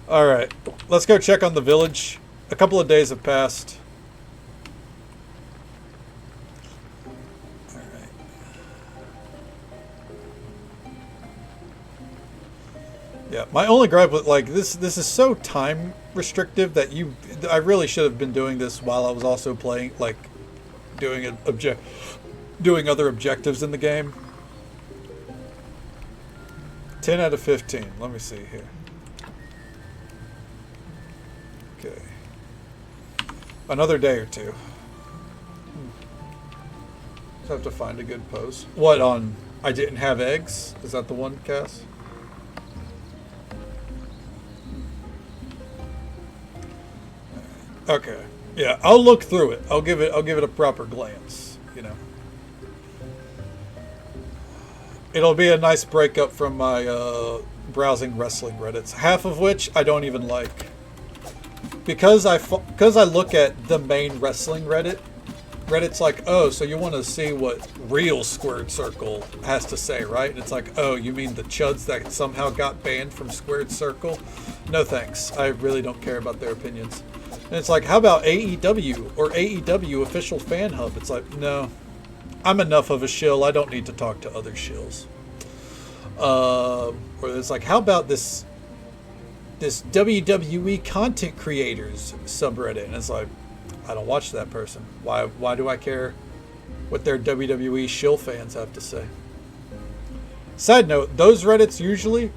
All right, let's go check on the village. A couple of days have passed. All right. Yeah, my only gripe with like this is so time restrictive that I really should have been doing this while I was also playing, like doing other objectives in the game. 10 out of 15. Let me see here. Okay. Another day or two. Just have to find a good post. What on I didn't have eggs? Is that the one, Cass? Okay. Yeah, I'll look through it. I'll give it a proper glance, you know. It'll be a nice breakup from my browsing wrestling Reddits, half of which I don't even like. Because I look at the main wrestling Reddit, Reddit's like, oh, so you want to see what real Squared Circle has to say, right? And it's like, oh, you mean the chuds that somehow got banned from Squared Circle? No thanks. I really don't care about their opinions. And it's like, how about AEW or AEW official fan hub? It's like, no, I'm enough of a shill. I don't need to talk to other shills. Or it's like, how about this WWE content creators subreddit? And it's like, I don't watch that person. Why do I care what their WWE shill fans have to say? Side note, those Reddits usually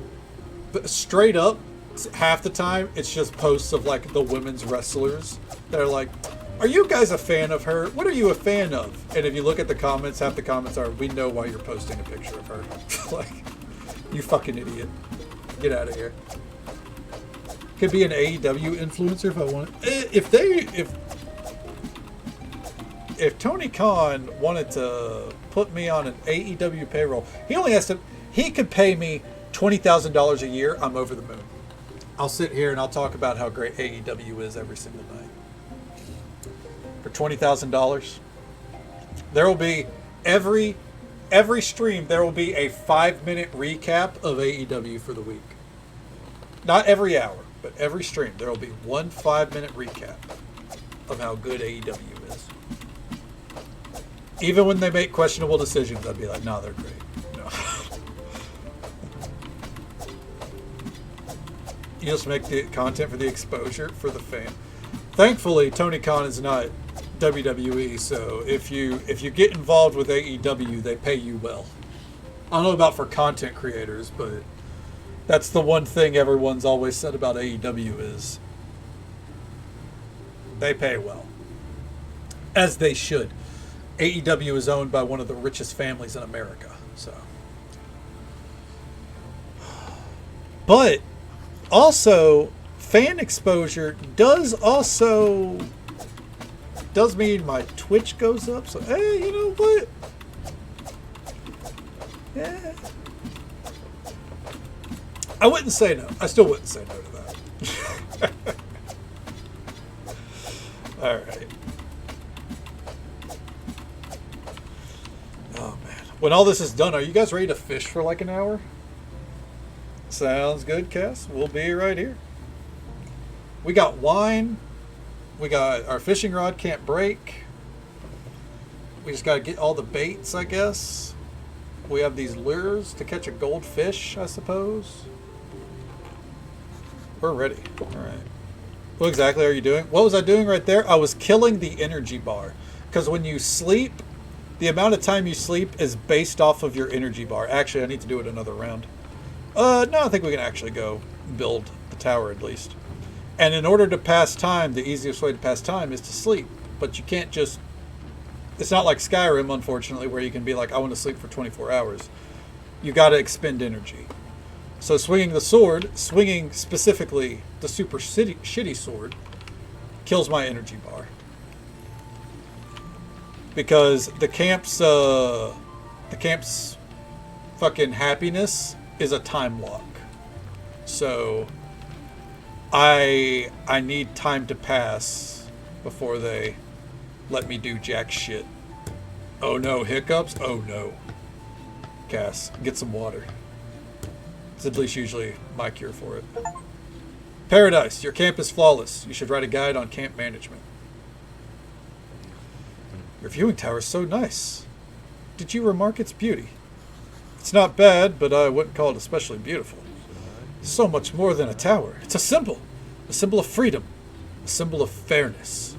But straight up, half the time it's just posts of like the women's wrestlers that are like, "Are you guys a fan of her? What are you a fan of?" And if you look at the comments, half the comments are, "We know why you're posting a picture of her." Like, you fucking idiot. Get out of here. Could be an AEW influencer if I want. If Tony Khan wanted to put me on an AEW payroll, he could pay me $20,000 a year. I'm over the moon. I'll sit here and I'll talk about how great AEW is every single night. For $20,000, there will be every stream. There will be a 5-minute recap of AEW for the week. Not every hour, but every stream there will be one 5-minute recap of how good AEW is. Even when they make questionable decisions, I'd be like, "No, they're great." No. You just make the content for the exposure for the fan. Thankfully, Tony Khan is not WWE, so if you get involved with AEW, they pay you well. I don't know about for content creators, but that's the one thing everyone's always said about AEW is they pay well. As they should. AEW is owned by one of the richest families in America, so. But also, fan exposure does mean my Twitch goes up. So, hey, you know what? Yeah. I wouldn't say no. I still wouldn't say no to that. All right. Oh, man. When all this is done, are you guys ready to fish for like an hour? Sounds good, Cass. We'll be right here. We got wine. We got our fishing rod can't break. We just got to get all the baits, I guess. We have these lures to catch a goldfish, I suppose. We're ready. All right. What exactly are you doing? What was I doing right there? I was killing the energy bar. Because when you sleep, the amount of time you sleep is based off of your energy bar. Actually, I need to do it another round. No, I think we can actually go build the tower at least. And in order to pass time, the easiest way to pass time is to sleep. But you can't just... It's not like Skyrim, unfortunately, where you can be like, I want to sleep for 24 hours. You got to expend energy. So swinging the sword, swinging specifically the super shitty sword, kills my energy bar. Because the camp's fucking happiness is a time lock. So I need time to pass before they let me do jack shit. Oh no, hiccups? Oh no. Cass, get some water. It's at least usually my cure for it. Paradise, your camp is flawless. You should write a guide on camp management. Your viewing tower is so nice. Did you remark its beauty? It's not bad, but I wouldn't call it especially beautiful. It's so much more than a tower. It's a symbol of freedom, a symbol of fairness.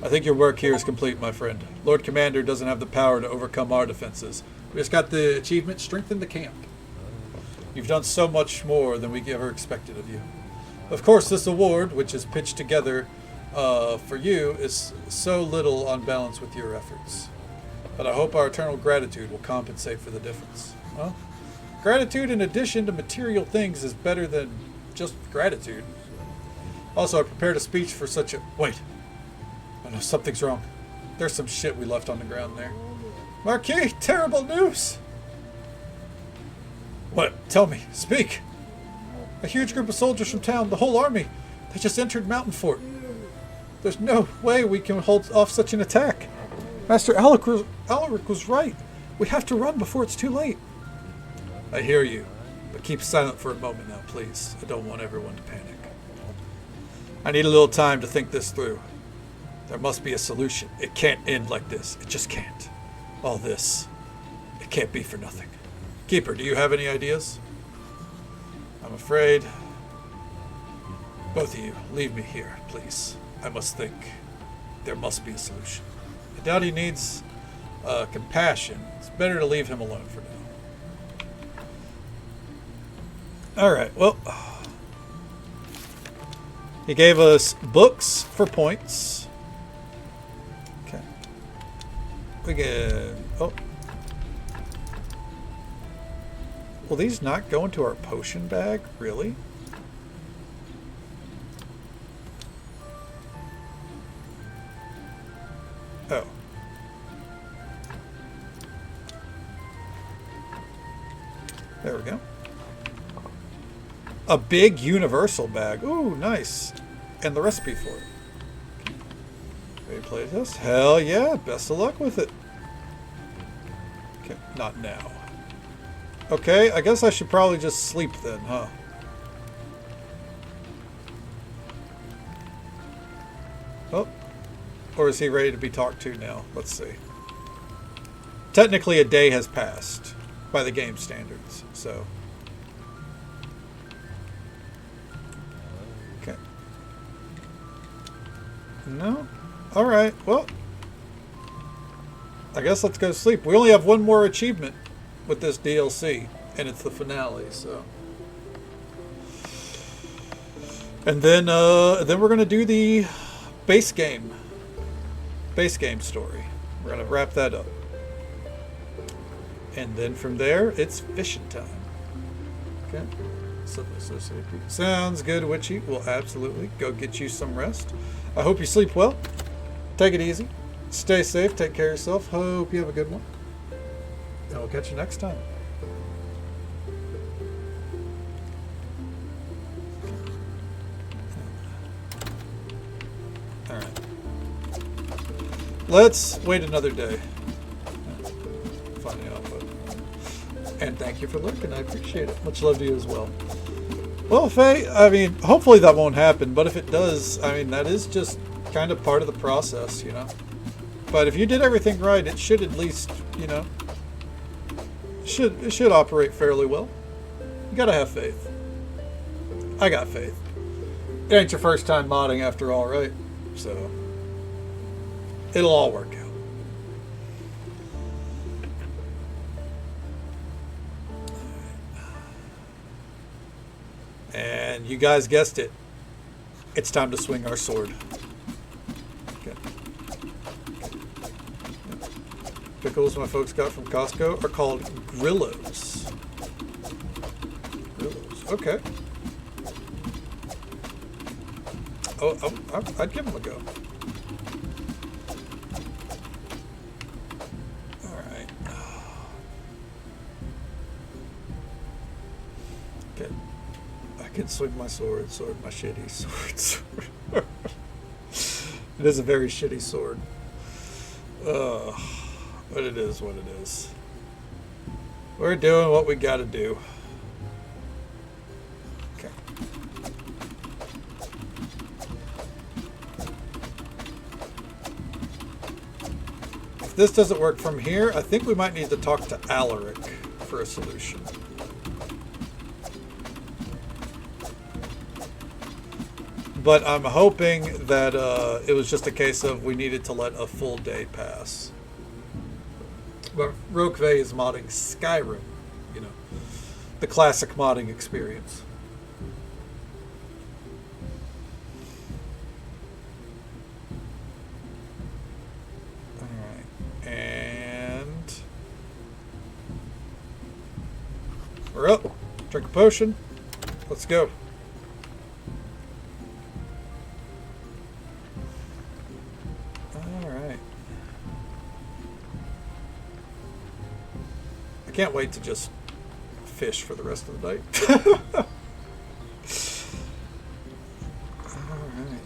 I think your work here is complete, my friend. Lord Commander doesn't have the power to overcome our defenses. We just got the achievement, strengthen the camp. You've done so much more than we ever expected of you. Of course, this award, which is pitched together for you, is so little on balance with your efforts. But I hope our eternal gratitude will compensate for the difference. Well, gratitude in addition to material things is better than just gratitude. Also, I prepared a speech for such a... Wait. Oh no, something's wrong. There's some shit we left on the ground there. Marquis, terrible news! What? Tell me. Speak. A huge group of soldiers from town, the whole army, they just entered Mountain Fort. There's no way we can hold off such an attack. Master Alaric was right. We have to run before it's too late. I hear you, but keep silent for a moment now, please. I don't want everyone to panic. I need a little time to think this through. There must be a solution. It can't end like this. It just can't. All this, it can't be for nothing. Keeper, do you have any ideas? I'm afraid... Both of you, leave me here, please. I must think. There must be a solution. I doubt he needs compassion. It's better to leave him alone for now. Alright, well. He gave us books for points. Okay. We get... Oh. Will these not go into our potion bag? Really? Oh. There we go. A big universal bag. Ooh, nice. And the recipe for it. Ready to play this? Hell yeah. Best of luck with it. Okay, not now. Okay, I guess I should probably just sleep then, huh? Oh. Or is he ready to be talked to now? Let's see. Technically, a day has passed by the game standards, so... Okay. No? Alright, well... I guess let's go sleep. We only have one more achievement with this DLC, and it's the finale, so... And then we're going to do the base game story. We're going to wrap that up. And then from there, it's fishing time. Okay. Sounds good, Witchy. We'll absolutely go get you some rest. I hope you sleep well. Take it easy. Stay safe. Take care of yourself. Hope you have a good one. And we'll catch you next time. Alright. Let's wait another day. Finding out, but... And thank you for lurking. I appreciate it. Much love to you as well. Well, Faye, I mean, hopefully that won't happen, but if it does, I mean, that is just kind of part of the process, you know? But if you did everything right, it should at least, you know, it should operate fairly well. You gotta have faith. I got faith. It ain't your first time modding after all, right? So, it'll all work out. And you guys guessed it. It's time to swing our sword. Okay. Pickles my folks got from Costco are called Grillos. Grillos. Okay. Oh, I'd give them a go. Alright. Okay. I can swing my sword, my shitty sword. It is a very shitty sword. But it is what it is. We're doing what we gotta do. Okay. If this doesn't work from here, I think we might need to talk to Alaric for a solution. But I'm hoping that it was just a case of we needed to let a full day pass. But Roquevey is modding Skyrim, you know, the classic modding experience. Alright, and we're up. Drink a potion. Let's go. Can't wait to just fish for the rest of the night. Alright.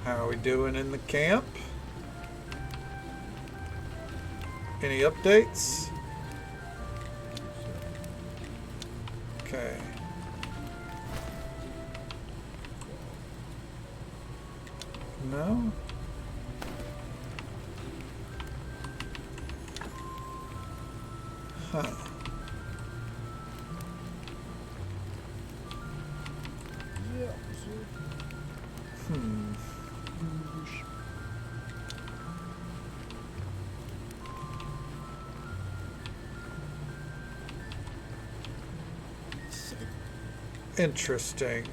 How are we doing in the camp? Any updates? Okay. No? Huh. Interesting.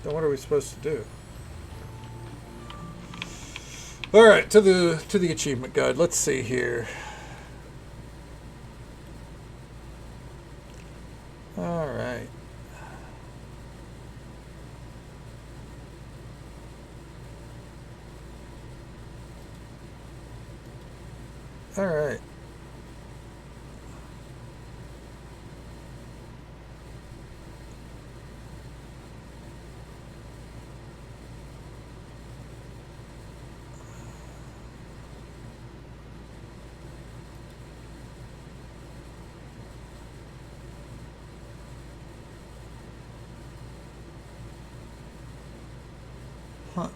Then what are we supposed to do? All right, to the achievement guide. Let's see here. All right. All right. Huh.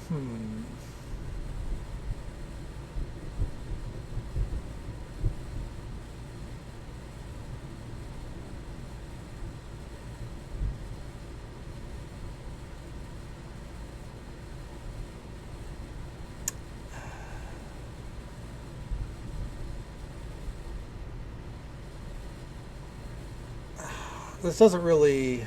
Hmm. This doesn't really.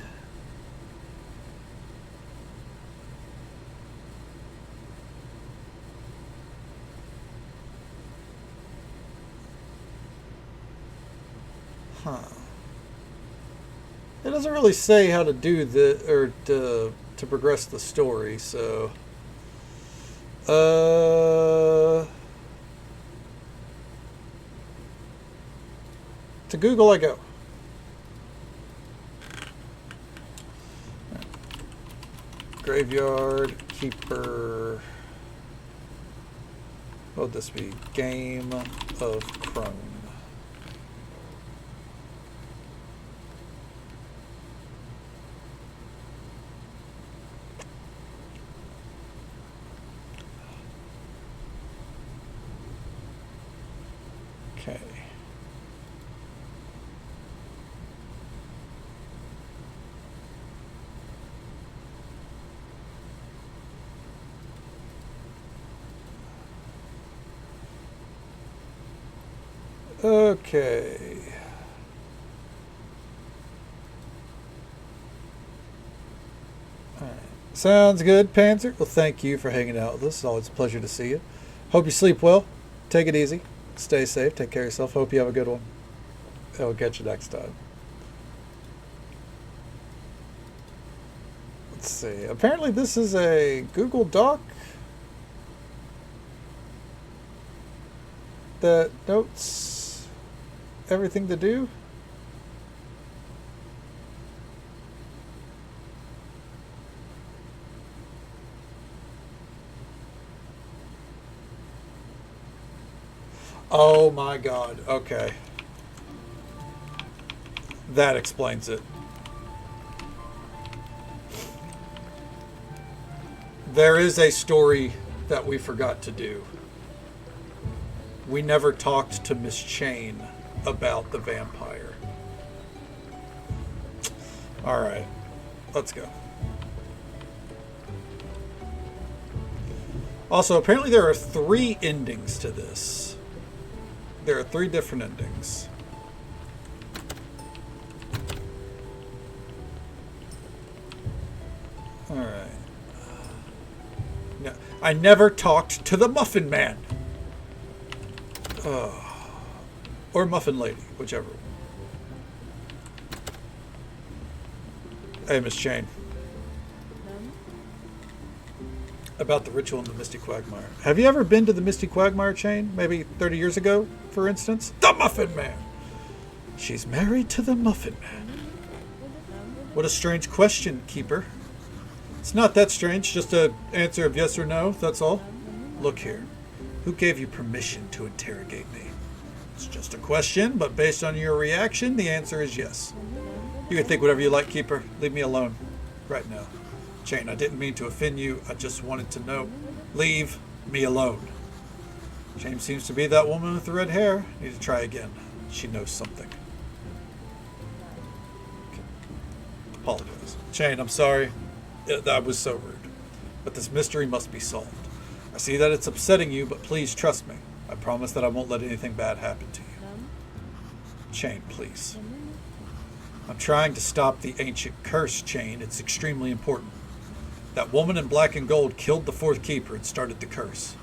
Huh. It doesn't really say how to do the or to progress the story, so to Google I go. Graveyard Keeper. What would this be? Game of Crone. Okay. Okay. All right. Sounds good, Panzer. Well, thank you for hanging out with us. It's always a pleasure to see you. Hope you sleep well. Take it easy. Stay safe. Take care of yourself. Hope you have a good one. I'll catch you next time. Let's see. Apparently this is a Google Doc that notes everything to do. Oh my god. Okay. That explains it. There is a story that we forgot to do. We never talked to Miss Chain about the vampire. Alright. Let's go. Also, apparently there are 3 endings to this. There are 3 different endings. Alright. No, I never talked to the Muffin Man. Or Muffin Lady, whichever. Hey, Miss Chain. About the ritual in the Misty Quagmire. Have you ever been to the Misty Quagmire, Chain? Maybe 30 years ago, for instance? The Muffin Man! She's married to the Muffin Man. What a strange question, Keeper. It's not that strange, just an answer of yes or no, that's all. Look here. Who gave you permission to interrogate me? It's just a question, but based on your reaction, the answer is yes. You can think whatever you like, Keeper. Leave me alone. Right now. Chain, I didn't mean to offend you. I just wanted to know. Leave me alone. Chain seems to be that woman with the red hair. Need to try again. She knows something. Apologize. Chain, I'm sorry. That was so rude. But this mystery must be solved. I see that it's upsetting you, but please trust me. I promise that I won't let anything bad happen to you. Chain, please. I'm trying to stop the ancient curse, Chain. It's extremely important. That woman in black and gold killed the fourth keeper and started the curse.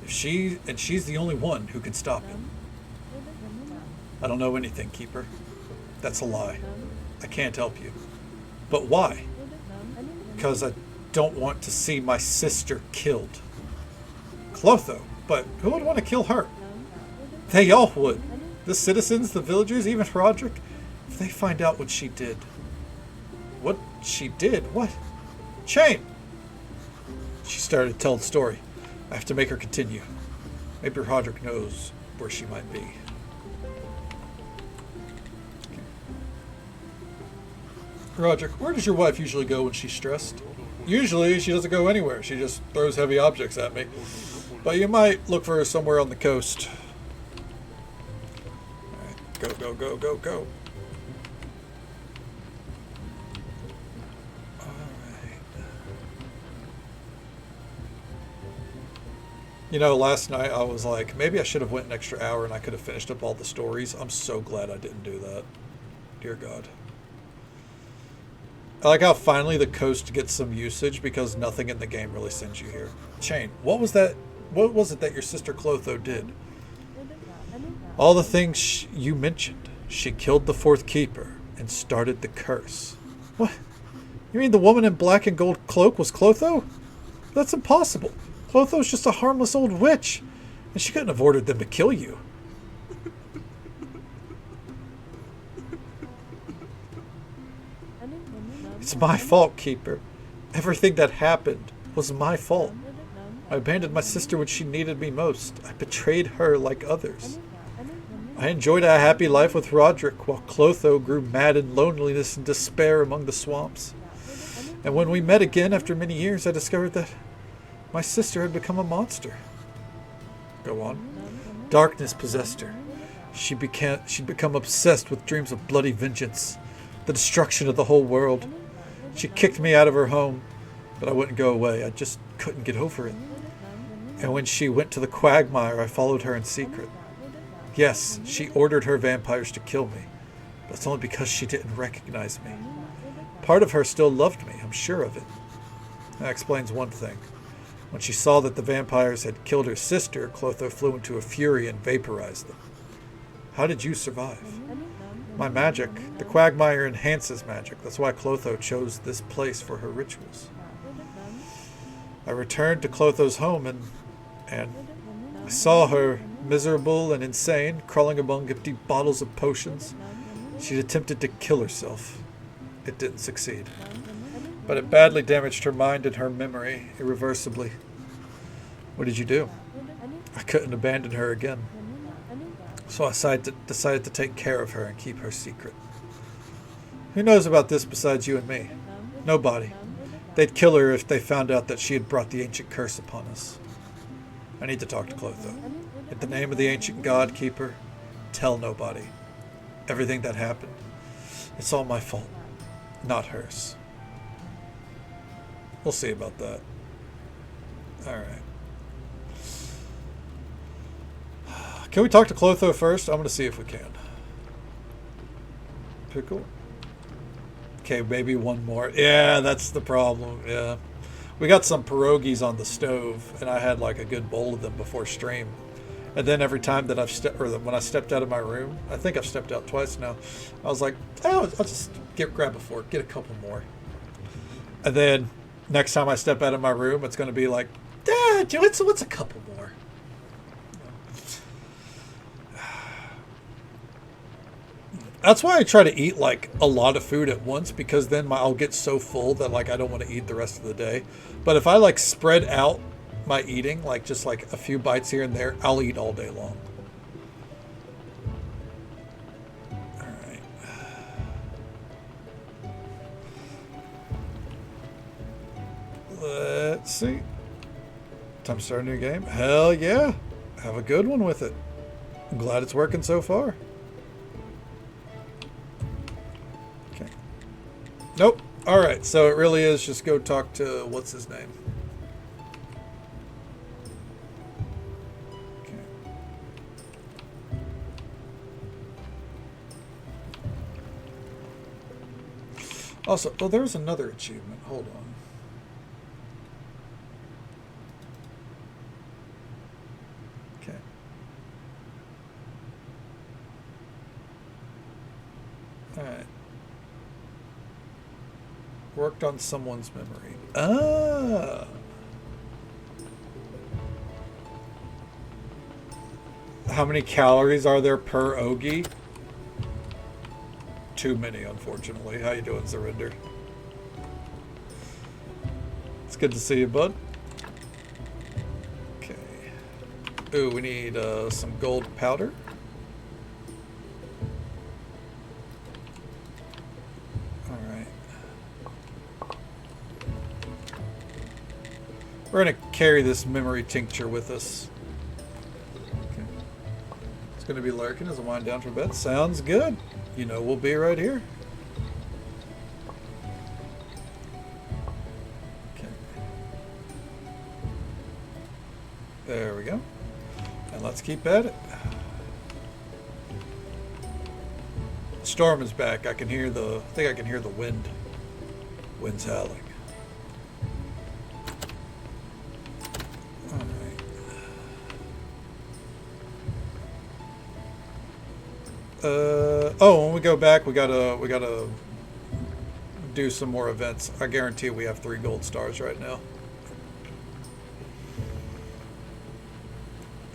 She's the only one who can stop it. I don't know anything, Keeper. That's a lie. I can't help you. But why? Because I don't want to see my sister killed. Clotho? But who would want to kill her? They all would. The citizens, the villagers, even Roderick. If they find out what she did. What she did? What? Chain! She started to tell the story. I have to make her continue. Maybe Roderick knows where she might be. Roderick, where does your wife usually go when she's stressed? Usually, she doesn't go anywhere. She just throws heavy objects at me. But you might look for her somewhere on the coast. Alright, go, go, go, go, go. You know, last night I was like, maybe I should have went an extra hour and I could have finished up all the stories. I'm so glad I didn't do that. Dear God. I like how finally the coast gets some usage because nothing in the game really sends you here. Chain, what was that? What was it that your sister Clotho did? All the things you mentioned. She killed the fourth keeper and started the curse. What? You mean the woman in black and gold cloak was Clotho? That's impossible. Clotho's just a harmless old witch, and she couldn't have ordered them to kill you. It's my fault, Keeper. Everything that happened was my fault. I abandoned my sister when she needed me most. I betrayed her like others. I enjoyed a happy life with Roderick, while Clotho grew mad in loneliness and despair among the swamps. And when we met again after many years, I discovered that my sister had become a monster. Go on. Darkness possessed her. She'd become obsessed with dreams of bloody vengeance, the destruction of the whole world. She kicked me out of her home, but I wouldn't go away. I just couldn't get over it. And when she went to the quagmire, I followed her in secret. Yes, she ordered her vampires to kill me, but it's only because she didn't recognize me. Part of her still loved me, I'm sure of it. That explains one thing. When she saw that the vampires had killed her sister, Clotho flew into a fury and vaporized them. How did you survive? My magic. The quagmire enhances magic. That's why Clotho chose this place for her rituals. I returned to Clotho's home and I saw her miserable and insane, crawling among empty bottles of potions. She'd attempted to kill herself. It didn't succeed. But it badly damaged her mind and her memory irreversibly. What did you do? I couldn't abandon her again. So I decided to take care of her and keep her secret. Who knows about this besides you and me? Nobody. They'd kill her if they found out that she had brought the ancient curse upon us. I need to talk to Clotho. In the name of the ancient god keeper, tell nobody. Everything that happened, it's all my fault, not hers. We'll see about that. Alright. Can we talk to Clotho first? I'm going to see if we can. Pickle. Okay, maybe one more. Yeah, that's the problem. Yeah. We got some pierogies on the stove, and I had like a good bowl of them before stream. And then every time that when I stepped out of my room, I think I've stepped out twice now, I was like, oh, I'll just grab a fork, get a couple more. And then next time I step out of my room, it's going to be like, Dad, what's a couple more? That's why I try to eat like a lot of food at once, because then I'll get so full that like I don't want to eat the rest of the day. But if I like spread out my eating, like just like a few bites here and there, I'll eat all day long. Alright. Let's see. Time to start a new game? Hell yeah. Have a good one with it. I'm glad it's working so far. Okay. Nope. Alright, so it really is just go talk to, what's his name? Okay. Also, oh, there's another achievement. Hold on. Okay. Alright. Worked on someone's memory. Ah. How many calories are there per Ogie? Too many, unfortunately. How you doing, Surrender? It's good to see you, bud. Okay. Ooh, we need some gold powder. We're going to carry this memory tincture with us. Okay. It's going to be lurking as I wind down for bed. Sounds good. You know we'll be right here. Okay. There we go. And let's keep at it. Storm is back. I think I can hear the wind. Wind's howling. Oh, when we go back, we gotta do some more events. I guarantee we have 3 gold stars right now.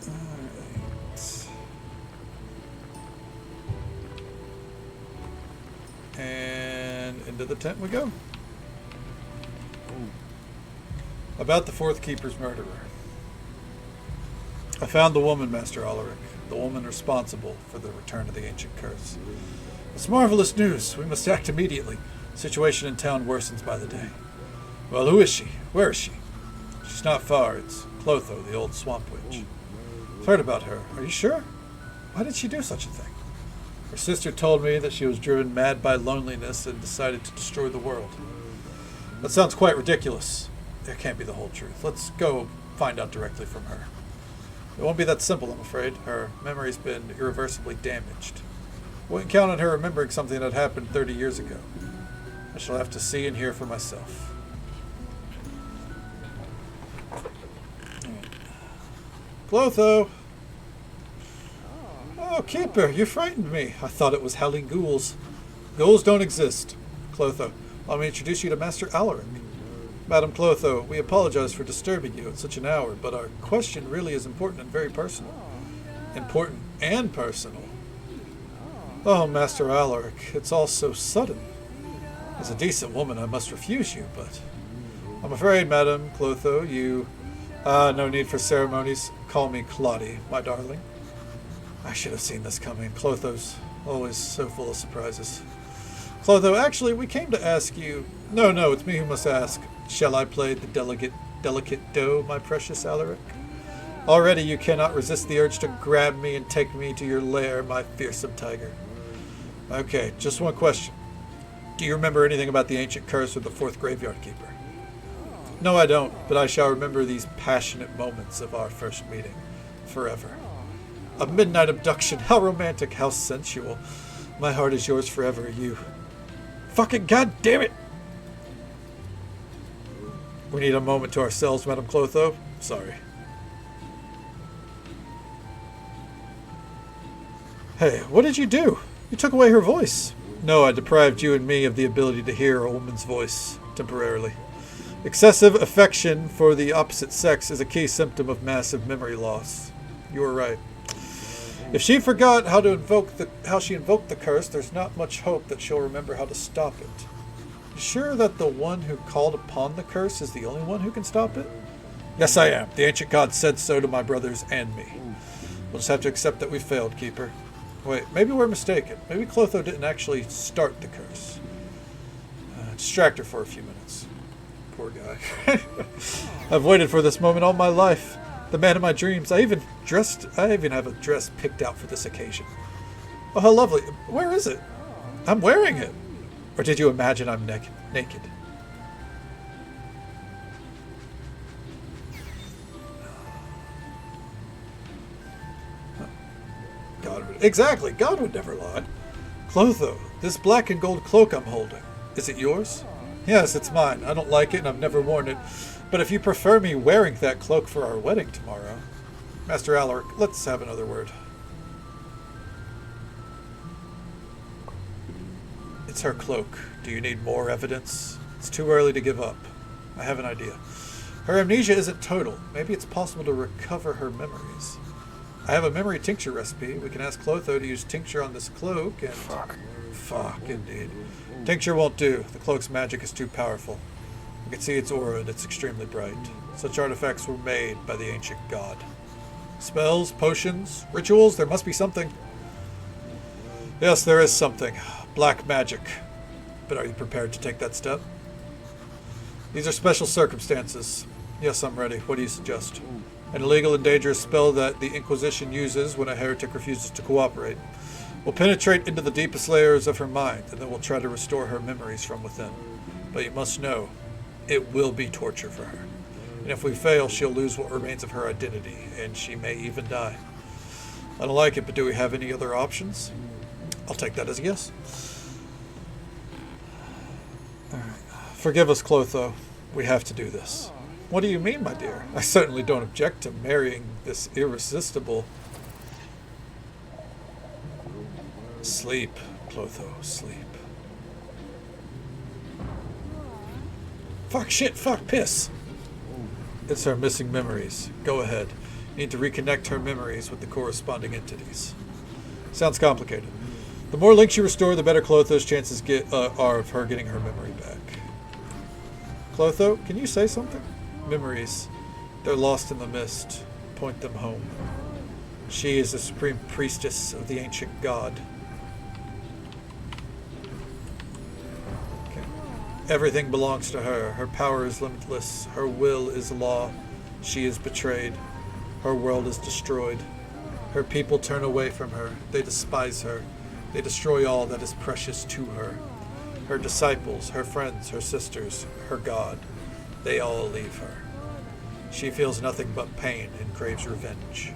Alright. And into the tent we go. About the 4th Keeper's murderer. I found the woman, Master Alaric. The woman responsible for the return of the ancient curse. It's marvelous news. We must act immediately. The situation in town worsens by the day. Well, who is she? Where is she? She's not far. It's Clotho, the old swamp witch. I've heard about her. Are you sure? Why did she do such a thing? Her sister told me that she was driven mad by loneliness and decided to destroy the world. That sounds quite ridiculous. It can't be the whole truth. Let's go find out directly from her. It won't be that simple, I'm afraid. Her memory's been irreversibly damaged. We can count on her remembering something that happened 30 years ago. I shall have to see and hear for myself. Clotho! Oh, Keeper, you frightened me. I thought it was howling ghouls. Ghouls don't exist. Clotho, let me introduce you to Master Alaric. Madam Clotho, we apologize for disturbing you at such an hour, but our question really is important and very personal. Important and personal. Oh, Master Alaric, it's all so sudden. As a decent woman, I must refuse you, but I'm afraid, Madam Clotho, you... no need for ceremonies. Call me Claudie, my darling. I should have seen this coming. Clotho's always so full of surprises. Clotho, actually, we came to ask you... No, it's me who must ask. Shall I play the delicate doe, my precious Alaric? Already you cannot resist the urge to grab me and take me to your lair, my fearsome tiger. Okay, just one question. Do you remember anything about the ancient curse of the 4th Graveyard Keeper? No, I don't, but I shall remember these passionate moments of our first meeting forever. A midnight abduction, how romantic, how sensual. My heart is yours forever, you... Fucking goddamn it! We need a moment to ourselves, Madam Clotho. Sorry. Hey, what did you do? You took away her voice. No, I deprived you and me of the ability to hear a woman's voice, temporarily. Excessive affection for the opposite sex is a key symptom of massive memory loss. You were right. If she forgot how she invoked the curse, there's not much hope that she'll remember how to stop it. You sure that the one who called upon the curse is the only one who can stop it? Yes, I am. The ancient god said so to my brothers and me. We'll just have to accept that we failed, Keeper. Wait, maybe we're mistaken. Maybe Clotho didn't actually start the curse. Distract her for a few minutes. Poor guy. I've waited for this moment all my life. The man of my dreams. I even have a dress picked out for this occasion. Oh, how lovely. Where is it? I'm wearing it. Or did you imagine I'm naked? Exactly. God would never lie. Clotho, this black and gold cloak I'm holding, is it yours? Yes, it's mine. I don't like it and I've never worn it. But if you prefer me wearing that cloak for our wedding tomorrow... Master Alaric, let's have another word. It's her cloak. Do you need more evidence? It's too early to give up. I have an idea. Her amnesia isn't total. Maybe it's possible to recover her memories. I have a memory tincture recipe. We can ask Clotho to use tincture on this cloak and... Fuck, indeed. Tincture won't do. The cloak's magic is too powerful. I can see its aura and it's extremely bright. Such artifacts were made by the ancient god. Spells, potions, rituals, there must be something. Yes, there is something. Black magic. But are you prepared to take that step? These are special circumstances. Yes, I'm ready. What do you suggest? An illegal and dangerous spell that the Inquisition uses when a heretic refuses to cooperate. We'll penetrate into the deepest layers of her mind, and then we'll try to restore her memories from within. But you must know, it will be torture for her. And if we fail, she'll lose what remains of her identity, and she may even die. I don't like it, but do we have any other options? I'll take that as a yes. All right. Forgive us, Clotho. We have to do this. What do you mean, my dear? I certainly don't object to marrying this irresistible... Sleep, Clotho, sleep. Fuck, shit, fuck, piss. It's her missing memories. Go ahead. You need to reconnect her memories with the corresponding entities. Sounds complicated. The more links you restore, the better Clotho's chances are of her getting her memory back. Clotho, can you say something? Memories. They're lost in the mist. Point them home. She is the supreme priestess of the ancient god. Okay. Everything belongs to her. Her power is limitless. Her will is law. She is betrayed. Her world is destroyed. Her people turn away from her. They despise her. They destroy all that is precious to her. Her disciples, her friends, her sisters, her God, they all leave her. She feels nothing but pain and craves revenge.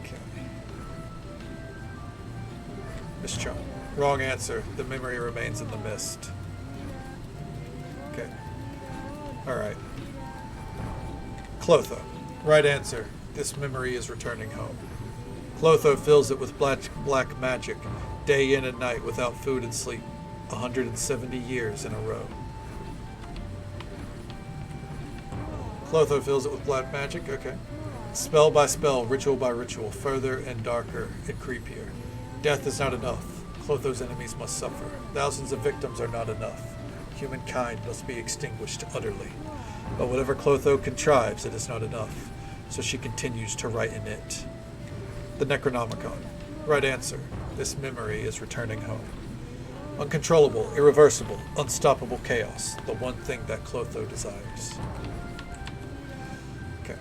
Okay. Miss Chong. Wrong answer. The memory remains in the mist. Okay. Alright. Clotho. Right answer. This memory is returning home. Clotho fills it with black magic, day in and night without food and sleep, 170 years in a row. Clotho fills it with black magic, okay. Spell by spell, ritual by ritual, further and darker and creepier. Death is not enough. Clotho's enemies must suffer. Thousands of victims are not enough. Humankind must be extinguished utterly. But whatever Clotho contrives, it is not enough. So she continues to write in it. The Necronomicon. Right answer. This memory is returning home. Uncontrollable, irreversible, unstoppable chaos. The one thing that Clotho desires. Okay.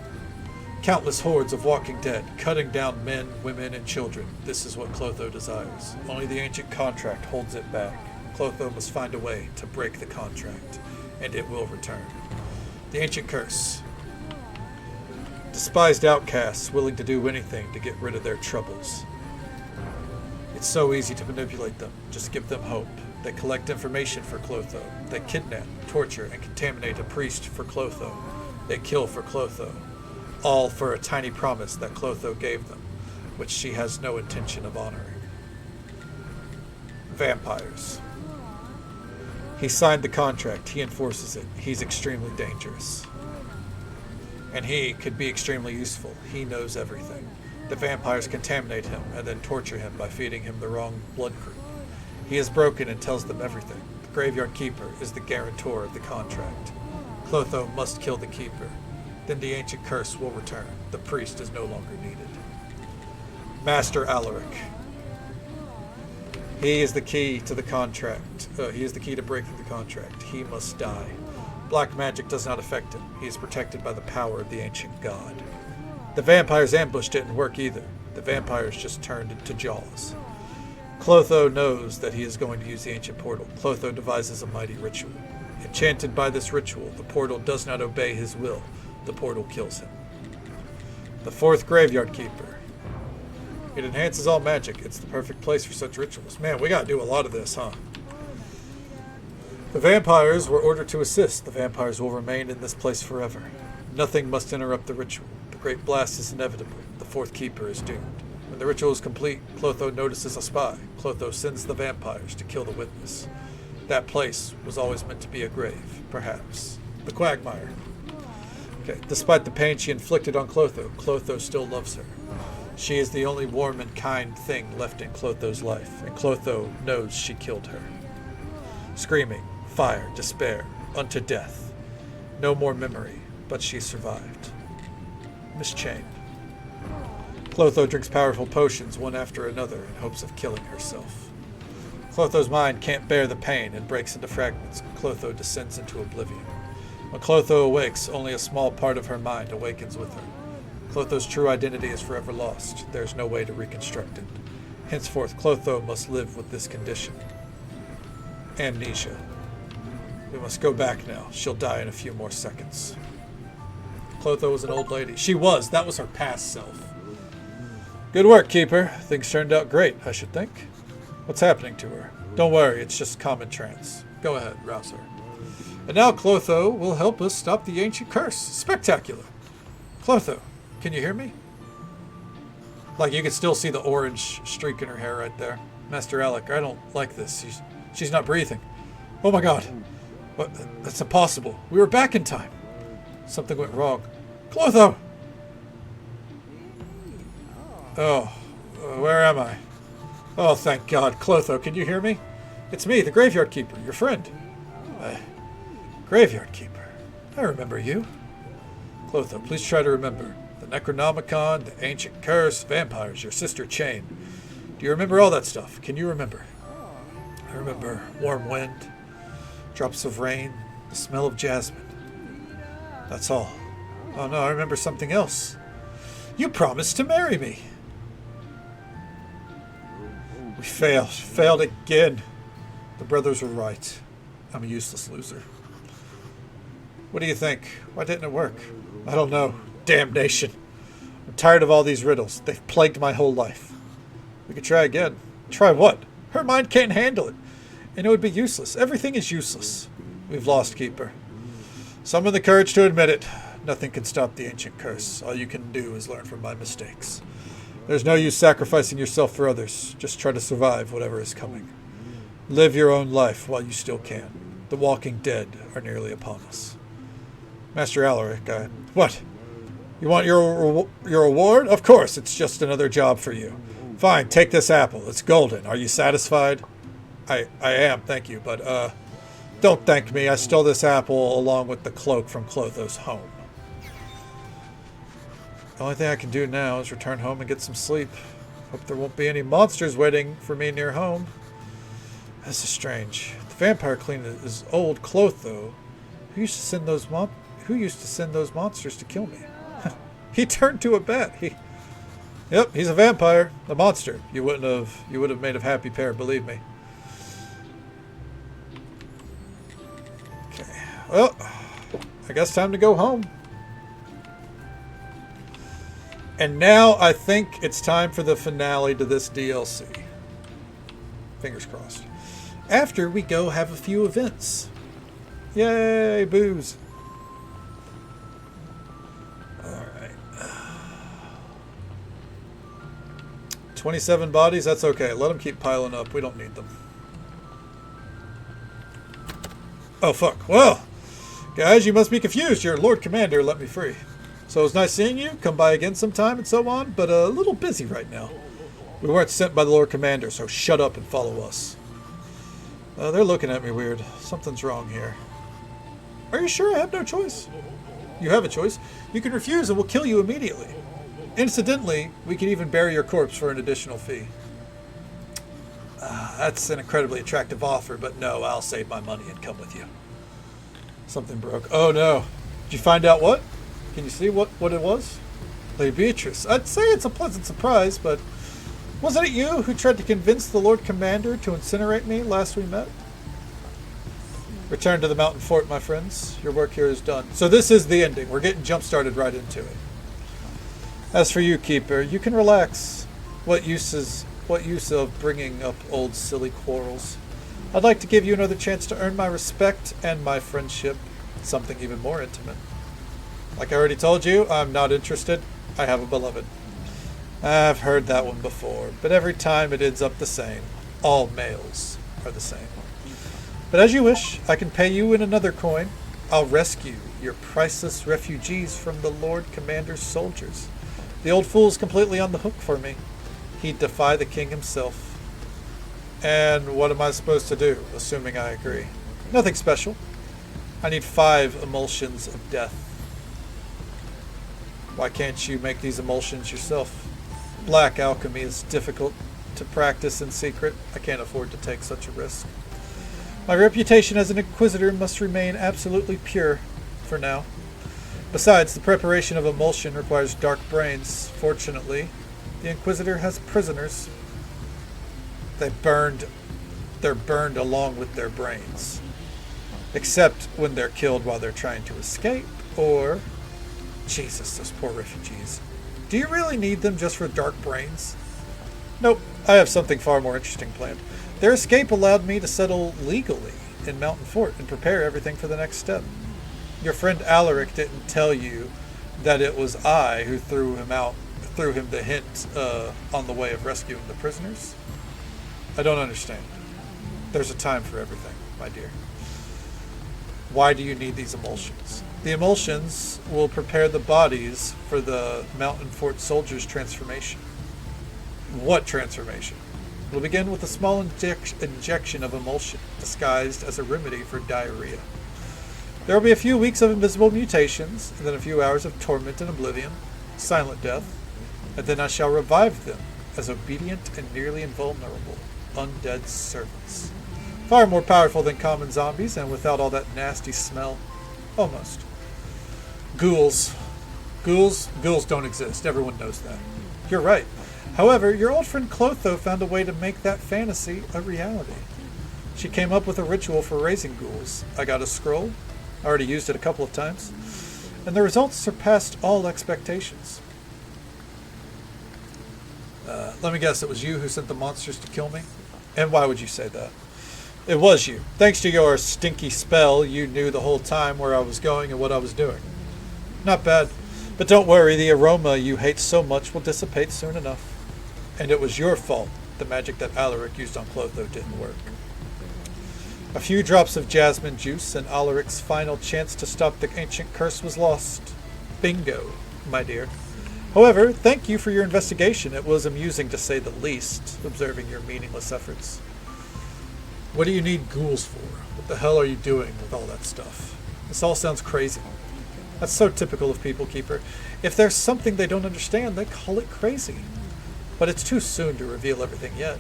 Countless hordes of walking dead, cutting down men, women, and children. This is what Clotho desires. Only the ancient contract holds it back. Clotho must find a way to break the contract, and it will return. The ancient curse. Despised outcasts willing to do anything to get rid of their troubles. It's so easy to manipulate them. Just give them hope. They collect information for Clotho. They kidnap, torture, and contaminate a priest for Clotho. They kill for Clotho. All for a tiny promise that Clotho gave them, which she has no intention of honoring. Vampires. He signed the contract. He enforces it. He's extremely dangerous. And he could be extremely useful. He knows everything. The vampires contaminate him and then torture him by feeding him the wrong blood group. He is broken and tells them everything. The Graveyard Keeper is the guarantor of the contract. Clotho must kill the Keeper. Then the ancient curse will return. The priest is no longer needed. Master Alaric. He is the key to the contract. He is the key to breaking the contract. He must die. Black magic does not affect him. He is protected by the power of the ancient god. The vampire's ambush didn't work either. The vampires just turned into jaws. Clotho knows that he is going to use the ancient portal. Clotho devises a mighty ritual. Enchanted by this ritual, the portal does not obey his will. The portal kills him. The fourth graveyard keeper. It enhances all magic. It's the perfect place for such rituals. Man, we gotta do a lot of this, huh? The vampires were ordered to assist. The vampires will remain in this place forever. Nothing must interrupt the ritual. The great blast is inevitable. The fourth keeper is doomed. When the ritual is complete, Clotho notices a spy. Clotho sends the vampires to kill the witness. That place was always meant to be a grave, perhaps. The Quagmire. Okay. Despite the pain she inflicted on Clotho, Clotho still loves her. She is the only warm and kind thing left in Clotho's life, and Clotho knows she killed her. Screaming, fire, despair, unto death. No more memory, but she survived. Miss Chain. Clotho drinks powerful potions one after another in hopes of killing herself. Clotho's mind can't bear the pain and breaks into fragments. Clotho descends into oblivion. When Clotho awakes, only a small part of her mind awakens with her. Clotho's true identity is forever lost. There is no way to reconstruct it. Henceforth, Clotho must live with this condition. Amnesia. We must go back now. She'll die in a few more seconds. Clotho was an old lady. She was. That was her past self. Good work, Keeper. Things turned out great, I should think. What's happening to her? Don't worry, it's just common trance. Go ahead, rouse her. And now Clotho will help us stop the ancient curse. Spectacular. Clotho, can you hear me? Like, you can still see the orange streak in her hair right there. Master Alec, I don't like this. She's not breathing. Oh my god. What? That's impossible. We were back in time. Something went wrong. Clotho! Oh, where am I? Oh, thank God. Clotho, can you hear me? It's me, the Graveyard Keeper, your friend. Graveyard Keeper. I remember you. Clotho, please try to remember. The Necronomicon, the ancient curse, vampires, your sister Chain. Do you remember all that stuff? Can you remember? I remember warm wind, drops of rain, the smell of jasmine. That's all. Oh no, I remember something else. You promised to marry me. We failed again. The brothers were right. I'm a useless loser. What do you think? Why didn't it work? I don't know. Damnation. I'm tired of all these riddles. They've plagued my whole life. We could try again. Try what? Her mind can't handle it. And it would be useless. Everything is useless. We've lost, Keeper. Summon the courage to admit it. Nothing can stop the ancient curse. All you can do is learn from my mistakes. There's no use sacrificing yourself for others. Just try to survive whatever is coming. Live your own life while you still can. The walking dead are nearly upon us. Master Alaric, what? You want your reward? Of course, it's just another job for you. Fine, take this apple. It's golden. Are you satisfied? I am, thank you, but, don't thank me. I stole this apple along with the cloak from Clotho's home. The only thing I can do now is return home and get some sleep. Hope there won't be any monsters waiting for me near home. This is strange. The vampire queen is old Clotho. Who used to send those monsters to kill me? He turned to a bat. Yep, he's a vampire, a monster. You would have made a happy pair, believe me. Okay. Well, I guess time to go home. And now I think it's time for the finale to this DLC. Fingers crossed. After we go have a few events. Yay, booze. Alright. 27 bodies, that's okay. Let them keep piling up. We don't need them. Oh, fuck. Well, guys, you must be confused. Your Lord Commander let me free. So it was nice seeing you. Come by again sometime and so on, but a little busy right now. We weren't sent by the Lord Commander, so shut up and follow us. They're looking at me weird. Something's wrong here. Are you sure I have no choice? You have a choice. You can refuse and we'll kill you immediately. Incidentally, we can even bury your corpse for an additional fee. That's an incredibly attractive offer, but no, I'll save my money and come with you. Something broke. Oh no. Did you find out what? Can you see what it was? Lady Beatrice. I'd say it's a pleasant surprise, but Wasn't it you who tried to convince the Lord Commander to incinerate me last we met? Return to the mountain fort, my friends. Your work here is done. So this is the ending. We're getting jump-started right into it. As for you, Keeper, you can relax. What use of bringing up old silly quarrels? I'd like to give you another chance to earn my respect and my friendship. Something even more intimate. Like I already told you, I'm not interested. I have a beloved. I've heard that one before, but every time it ends up the same. All males are the same. But as you wish, I can pay you in another coin. I'll rescue your priceless refugees from the Lord Commander's soldiers. The old fool's completely on the hook for me. He'd defy the king himself. And what am I supposed to do, assuming I agree? Nothing special. I need 5 emulsions of death. Why can't you make these emulsions yourself? Black alchemy is difficult to practice in secret. I can't afford to take such a risk. My reputation as an inquisitor must remain absolutely pure for now. Besides, the preparation of emulsion requires dark brains. Fortunately, the inquisitor has prisoners. They're burned along with their brains. Except when they're killed while they're trying to escape, or... Jesus, those poor refugees. Do you really need them just for dark brains? Nope, I have something far more interesting planned. Their escape allowed me to settle legally in Mountain Fort and prepare everything for the next step. Your friend Alaric didn't tell you that it was I who threw him the hint on the way of rescuing the prisoners? I don't understand. There's a time for everything, my dear. Why do you need these emulsions? The emulsions will prepare the bodies for the Mountain Fort soldiers' transformation. What transformation? We'll begin with a small injection of emulsion, disguised as a remedy for diarrhea. There will be a few weeks of invisible mutations, and then a few hours of torment and oblivion, silent death, and then I shall revive them as obedient and nearly invulnerable undead servants. Far more powerful than common zombies, and without all that nasty smell. Almost. Ghouls. Ghouls don't exist. Everyone knows that. You're right. However, your old friend Clotho found a way to make that fantasy a reality. She came up with a ritual for raising ghouls. I got a scroll. I already used it a couple of times. And the results surpassed all expectations. Let me guess, it was you who sent the monsters to kill me? And why would you say that? It was you. Thanks to your stinky spell, you knew the whole time where I was going and what I was doing. Not bad. But don't worry, the aroma you hate so much will dissipate soon enough. And it was your fault the magic that Alaric used on Clotho didn't work. A few drops of jasmine juice and Alaric's final chance to stop the ancient curse was lost. Bingo, my dear. However, thank you for your investigation. It was amusing to say the least, observing your meaningless efforts. What do you need ghouls for? What the hell are you doing with all that stuff? This all sounds crazy. That's so typical of People Keeper. If there's something they don't understand, they call it crazy. But it's too soon to reveal everything yet.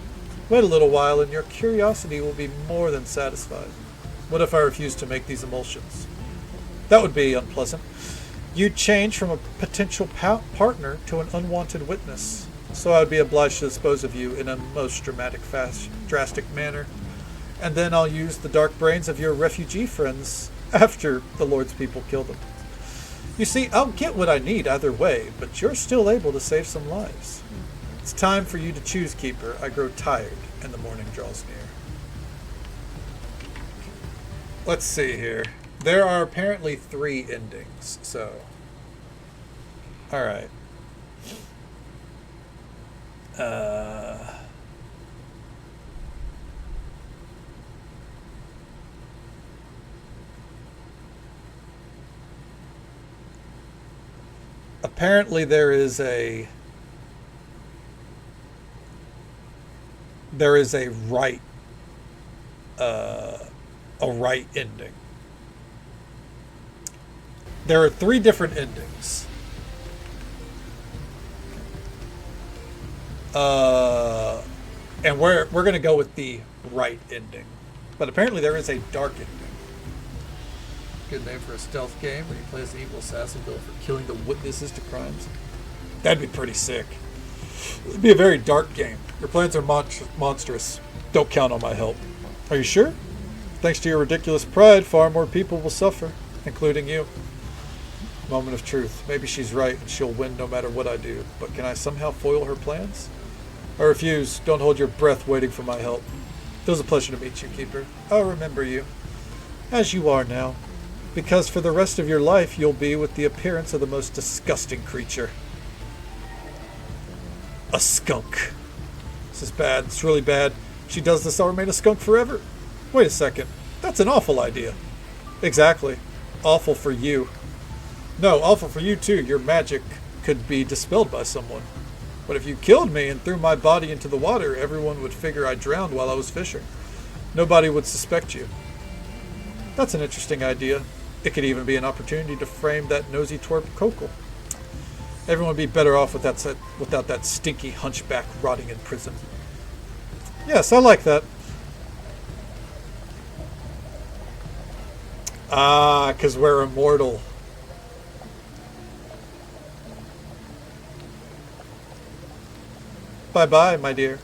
Wait a little while and your curiosity will be more than satisfied. What if I refuse to make these emulsions? That would be unpleasant. You'd change from a potential partner to an unwanted witness. So I would be obliged to dispose of you in a most drastic manner. And then I'll use the dark brains of your refugee friends after the Lord's people kill them. You see, I'll get what I need either way, but you're still able to save some lives. It's time for you to choose, Keeper. I grow tired, and the morning draws near. Let's see here. There are apparently 3 endings, so... Alright. Apparently there is a right ending. There are 3 different endings. And we're going to go with the right ending. But apparently there is a dark ending. Good name for a stealth game where you play as an evil assassin built for killing the witnesses to crimes. That'd be pretty sick. It'd be a very dark game. Your plans are monstrous. Don't count on my help. Are you sure? Thanks to your ridiculous pride, far more people will suffer, including you. Moment of truth. Maybe she's right and she'll win no matter what I do. But can I somehow foil her plans? I refuse. Don't hold your breath waiting for my help. It was a pleasure to meet you, Keeper. I'll remember you. As you are now. Because for the rest of your life, you'll be with the appearance of the most disgusting creature. A skunk. This is bad. It's really bad. If she does this, I'll remain a skunk forever. Wait a second. That's an awful idea. Exactly. Awful for you. No, awful for you too. Your magic could be dispelled by someone. But if you killed me and threw my body into the water, everyone would figure I drowned while I was fishing. Nobody would suspect you. That's an interesting idea. It could even be an opportunity to frame that nosy twerp Kokol. Everyone would be better off without that stinky hunchback rotting in prison. Yes, I like that. Ah, because we're immortal. Bye-bye, my dear.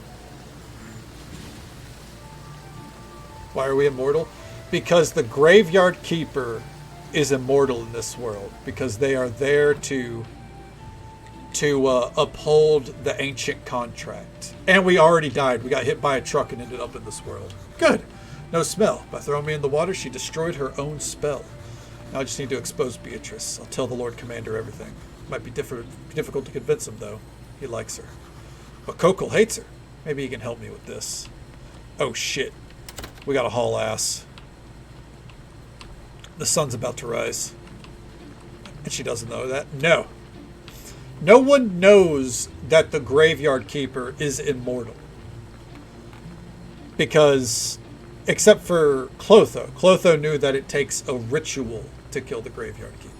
Why are we immortal? Because the Graveyard Keeper is immortal in this world. Because they are there to uphold the ancient contract. And we already died. We got hit by a truck and ended up in this world. Good. No smell. By throwing me in the water, she destroyed her own spell. Now I just need to expose Beatrice. I'll tell the Lord Commander everything. Might be difficult to convince him, though. He likes her. But Kokol hates her. Maybe he can help me with this. Oh, shit. We gotta haul ass. The sun's about to rise. And she doesn't know that? No. No one knows that the Graveyard Keeper is immortal. Because, except for Clotho. Clotho knew that it takes a ritual to kill the Graveyard Keeper.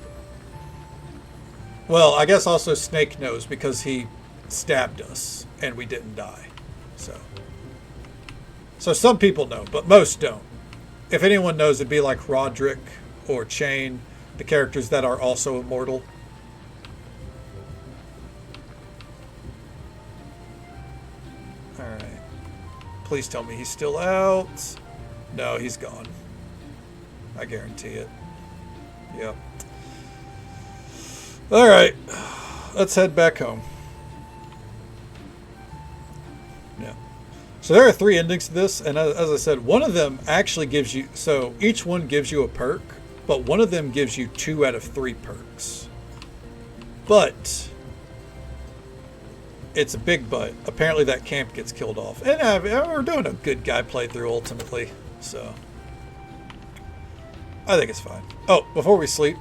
Well, I guess also Snake knows because he stabbed us and we didn't die. So some people know, but most don't. If anyone knows, it'd be like Roderick or Chain, the characters that are also immortal. Alright. Please tell me he's still out. No, he's gone. I guarantee it. Yep. Alright. Let's head back home. Yeah. So there are 3 endings to this, and as I said, one of them actually gives you... So each one gives you a perk, but one of them gives you 2 out of 3 perks. But... it's a big but. Apparently that camp gets killed off. And we're doing a good guy playthrough ultimately, so... I think it's fine. Oh, before we sleep,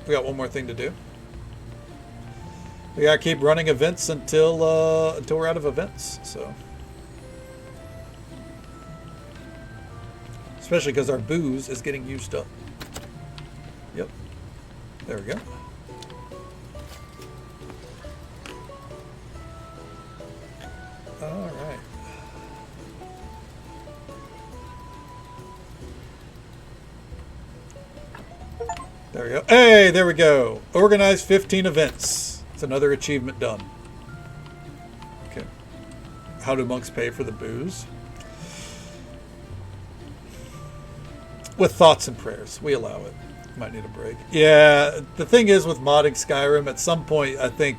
we got one more thing to do. We gotta keep running events until we're out of events, so... Especially because our booze is getting used up. Yep. There we go. All right. There we go. Hey, there we go. Organize 15 events. It's another achievement done. Okay. How do monks pay for the booze? With thoughts and prayers. We allow it. Might need a break. Yeah, the thing is with modding Skyrim, at some point, I think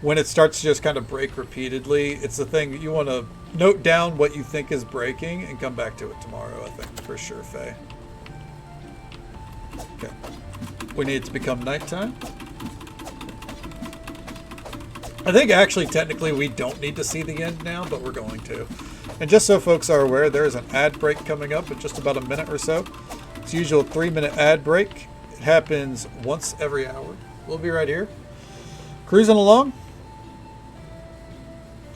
when it starts to just kind of break repeatedly, it's the thing you want to note down what you think is breaking and come back to it tomorrow, I think, for sure, Faye. Okay. We need it to become nighttime. I think actually, technically, we don't need to see the end now, but we're going to. And just so folks are aware, there is an ad break coming up in just about a minute or so. It's usual 3-minute ad break. It happens once every hour. We'll be right here, cruising along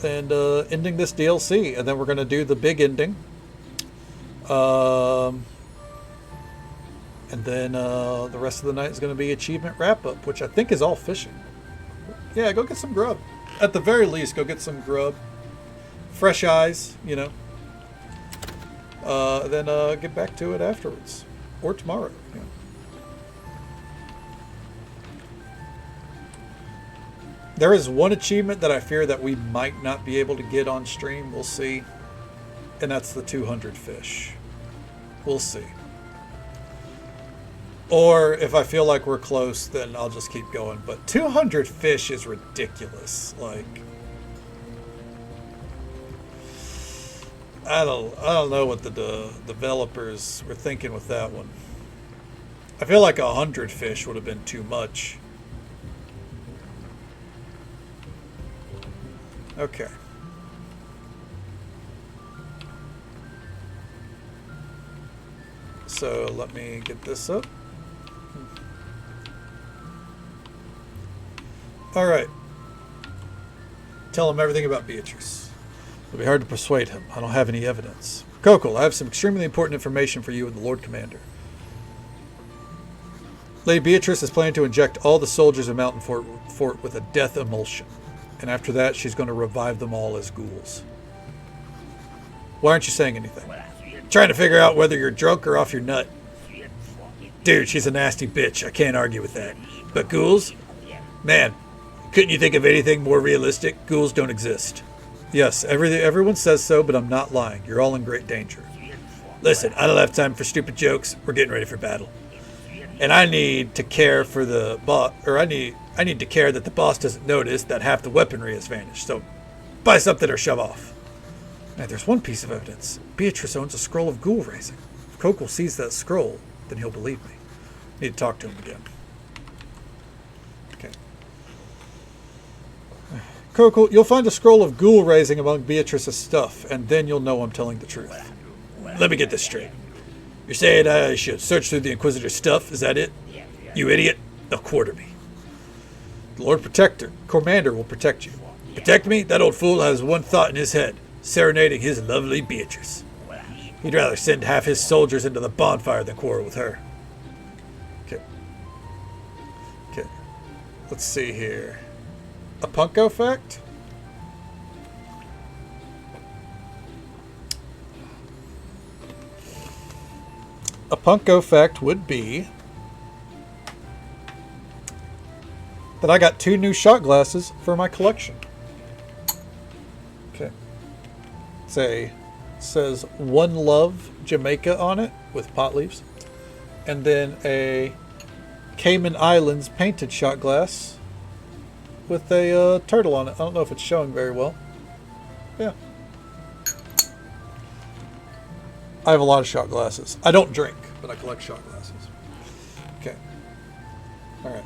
and ending this DLC, and then we're going to do the big ending. And then the rest of the night is going to be achievement wrap-up, which I think is all fishing. Yeah, go get some grub. At the very least, go get some grub. Fresh eyes, you know. Then get back to it afterwards. Or tomorrow. Yeah. There is one achievement that I fear that we might not be able to get on stream. We'll see. And that's the 200 fish. We'll see. Or if I feel like we're close, then I'll just keep going. But 200 fish is ridiculous. Like, I don't know what the developers were thinking with that one. I feel like 100 fish would have been too much. Okay. So let me get this up. All right. Tell him everything about Beatrice. It'll be hard to persuade him. I don't have any evidence. Kokol, I have some extremely important information for you and the Lord Commander. Lady Beatrice is planning to inject all the soldiers in Mountain Fort with a death emulsion. And after that, she's going to revive them all as ghouls. Why aren't you saying anything? Trying to figure out whether you're drunk or off your nut. Dude, she's a nasty bitch. I can't argue with that. But ghouls? Man, couldn't you think of anything more realistic? Ghouls don't exist. Yes, everyone says so, but I'm not lying. You're all in great danger. Listen, I don't have time for stupid jokes. We're getting ready for battle. And I need to care for the boss, or I need to care that the boss doesn't notice that half the weaponry has vanished. So, buy something or shove off. Now, there's one piece of evidence. Beatrice owns a scroll of ghoul raising. If Kokol sees that scroll, then he'll believe me. Need to talk to him again. Okay. Kokol, you'll find a scroll of ghoul raising among Beatrice's stuff, and then you'll know I'm telling the truth. Let me get this straight. You're saying I should search through the Inquisitor's stuff, is that it? You idiot. They'll quarter me. The Lord Commander will protect you. Protect me? That old fool has one thought in his head. Serenading his lovely Beatrice. He'd rather send half his soldiers into the bonfire than quarrel with her. Okay. Okay. Let's see here. A Punko fact? A Punko fact would be that I got 2 new shot glasses for my collection. Okay. Says One Love Jamaica on it with pot leaves. And then a Cayman Islands painted shot glass with a turtle on it. I don't know if it's showing very well. Yeah. I have a lot of shot glasses. I don't drink, but I collect shot glasses. Okay. All right.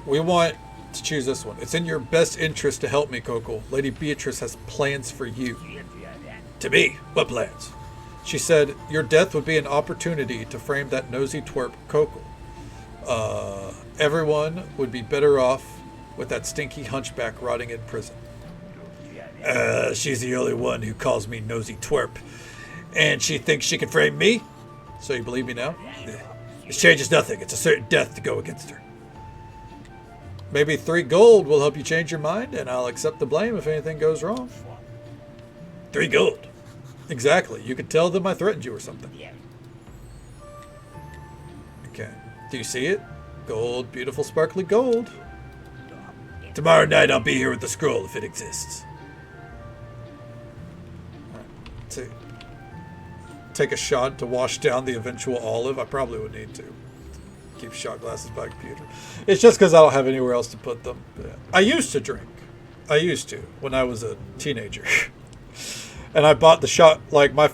We want to choose this one. It's in your best interest to help me, Kokol. Lady Beatrice has plans for you. To me? What plans? She said your death would be an opportunity to frame that nosy twerp, Kokol. Everyone would be better off with that stinky hunchback rotting in prison. She's the only one who calls me nosy twerp. And she thinks she can frame me? So you believe me now? This changes nothing. It's a certain death to go against her. Maybe 3 gold will help you change your mind, and I'll accept the blame if anything goes wrong. 3 gold? Exactly. You could tell them I threatened you or something. Okay. Do you see it? Gold, beautiful sparkly gold. Tomorrow night I'll be here with the scroll if it exists. Alright. Take a shot to wash down the eventual olive. I probably would need to. Keep shot glasses by computer. It's just because I don't have anywhere else to put them. I used to drink. I used to when I was a teenager. And I bought the shot, like my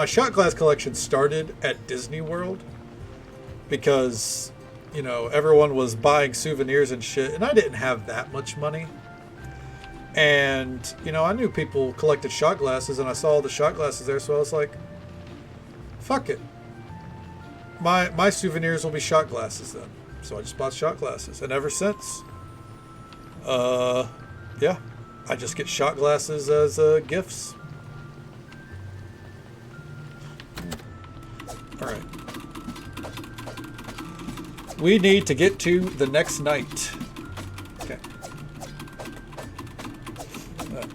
shot glass collection started at Disney World because, you know, everyone was buying souvenirs and shit, and I didn't have that much money. And, you know, I knew people collected shot glasses, and I saw all the shot glasses there, so I was like, fuck it. My souvenirs will be shot glasses then. So I just bought shot glasses. And ever since, yeah, I just get shot glasses as gifts. All right. We need to get to the next night. Okay. All right.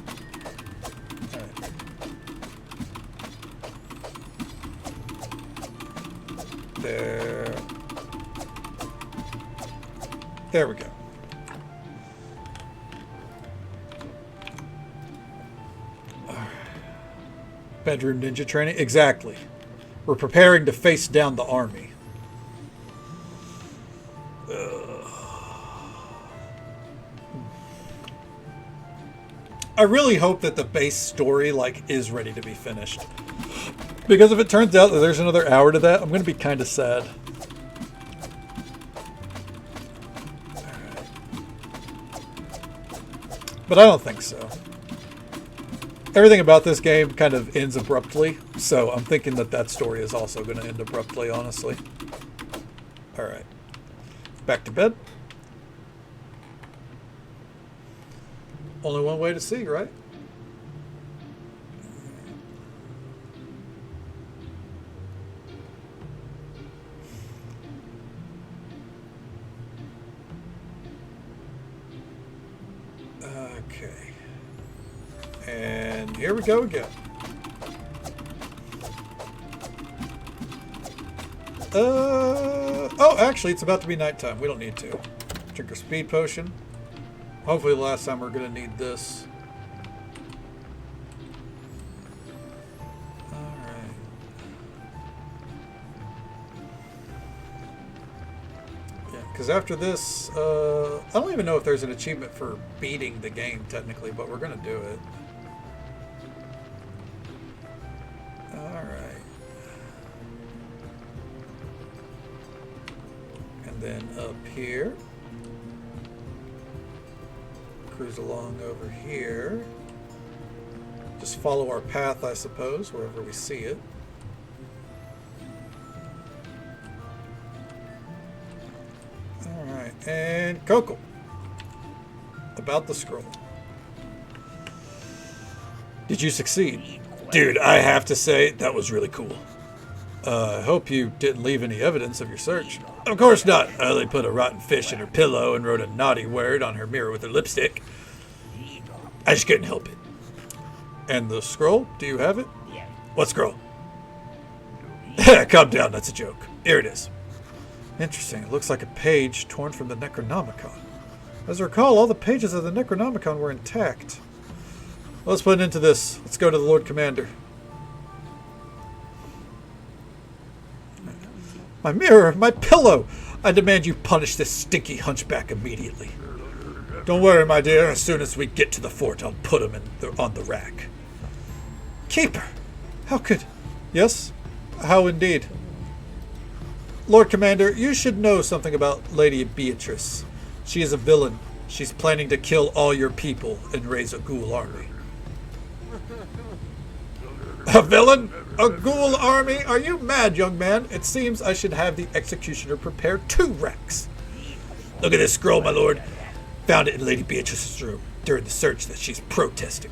There we go. Bedroom ninja training? Exactly. We're preparing to face down the army. I really hope that the base story, like, is ready to be finished. Because if it turns out that there's another hour to that, I'm going to be kind of sad. But I don't think so. Everything about this game kind of ends abruptly, so I'm thinking that that story is also going to end abruptly, honestly. Alright. Back to bed. Only one way to see, right? Okay. And here we go again. Oh, actually, it's about to be nighttime. We don't need to. Drink our speed potion. Hopefully the last time we're going to need this. Alright. Yeah, because after this, I don't even know if there's an achievement for beating the game, technically, but we're going to do it. Alright. And then up here. Cruise along over here. Just follow our path, I suppose, wherever we see it. Alright, and Coco. About the scroll. Did you succeed? Dude, I have to say, that was really cool. I hope you didn't leave any evidence of your search. Of course not. I only put a rotten fish in her pillow and wrote a naughty word on her mirror with her lipstick. I just couldn't help it. And the scroll? Do you have it? What scroll? Calm down, that's a joke. Here it is. Interesting. It looks like a page torn from the Necronomicon. As I recall, all the pages of the Necronomicon were intact. Let's put it into this. Let's go to the Lord Commander. My mirror! My pillow! I demand you punish this stinky hunchback immediately. Don't worry, my dear. As soon as we get to the fort, I'll put him on the rack. Keeper! How could... Yes? How indeed? Lord Commander, you should know something about Lady Beatrice. She is a villain. She's planning to kill all your people and raise a ghoul army. A villain? A ghoul army? Are you mad, young man? It seems I should have the executioner prepare 2 racks. Look at this scroll, my lord. Found it in Lady Beatrice's room during the search that she's protesting.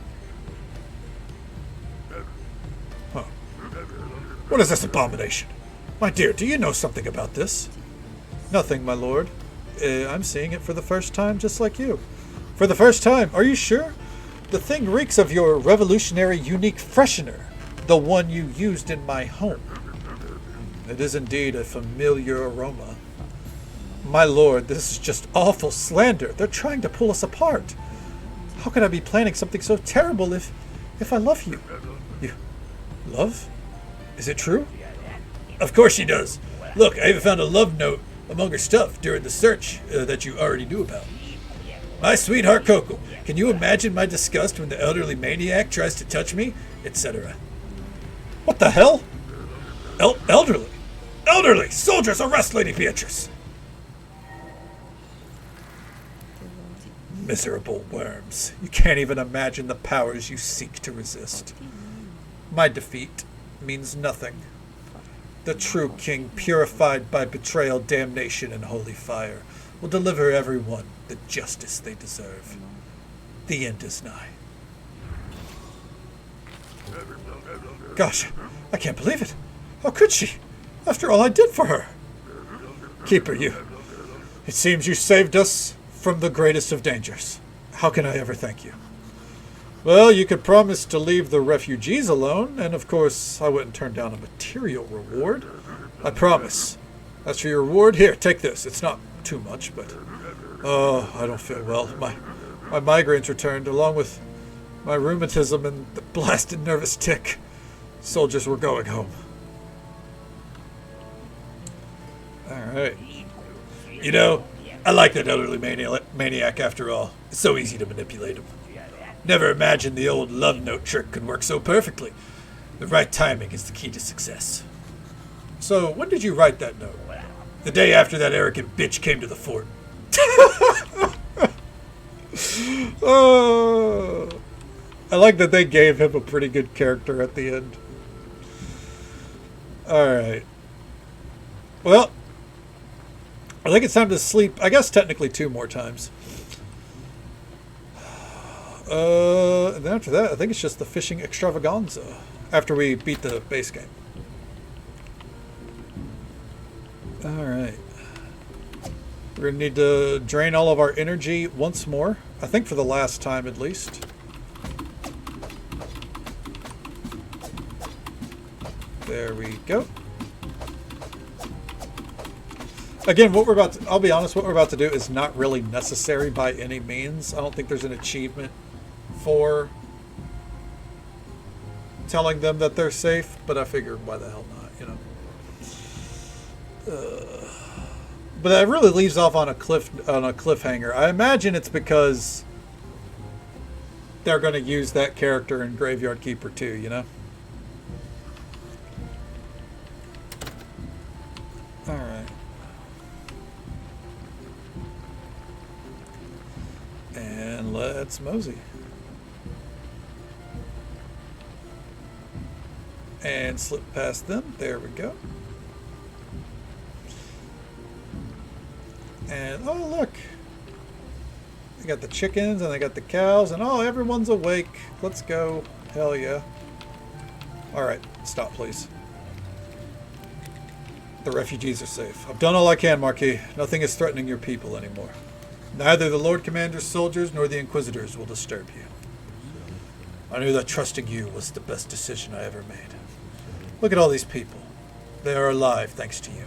Huh. What is this abomination? My dear, do you know something about this? Nothing, my lord. I'm seeing it for the first time, just like you. For the first time? Are you sure? The thing reeks of your revolutionary unique freshener. The one you used in my home. It is indeed a familiar aroma. My lord, this is just awful slander. They're trying to pull us apart. How could I be planning something so terrible if I love you? You love? Is it true? Of course she does. Look, I even found a love note among her stuff during the search that you already knew about. My sweetheart Coco, can you imagine my disgust when the elderly maniac tries to touch me, etc.? What the hell? Elderly? Elderly! Soldiers, arrest Lady Beatrice! Miserable worms. You can't even imagine the powers you seek to resist. My defeat means nothing. The true king, purified by betrayal, damnation, and holy fire, will deliver everyone the justice they deserve. The end is nigh. Gosh, I can't believe it. How could she? After all I did for her. Keeper, it seems you saved us from the greatest of dangers. How can I ever thank you? Well, you could promise to leave the refugees alone, and of course, I wouldn't turn down a material reward. I promise. As for your reward, here, take this. It's not too much, but... Oh, I don't feel well. My migraines returned, along with my rheumatism and the blasted nervous tick. Soldiers, we're going home. Alright. You know, I like that elderly maniac after all. It's so easy to manipulate him. Never imagined the old love note trick could work so perfectly. The right timing is the key to success. So, when did you write that note? The day after that arrogant bitch came to the fort. Oh, I like that they gave him a pretty good character at the end. Alright. Well, I think it's time to sleep. I guess technically 2 more times. And then after that, I think it's just the fishing extravaganza. After we beat the base game. Alright. We're going to need to drain all of our energy once more. I think for the last time at least. There we go. Again, what we're about to, I'll be honest, what we're about to do is not really necessary by any means. I don't think there's an achievement for telling them that they're safe, but I figured why the hell not, you know. But that really leaves off on a cliffhanger. I imagine it's because they're going to use that character in Graveyard Keeper too, you know? Alright. And let's mosey. And slip past them. There we go. And, oh, look. They got the chickens and they got the cows. And, oh, everyone's awake. Let's go. Hell yeah. Alright, stop, please. The refugees are safe. I've done all I can, Marquis. Nothing is threatening your people anymore. Neither the Lord Commander's soldiers nor the Inquisitors will disturb you. I knew that trusting you was the best decision I ever made. Look at all these people. They are alive thanks to you.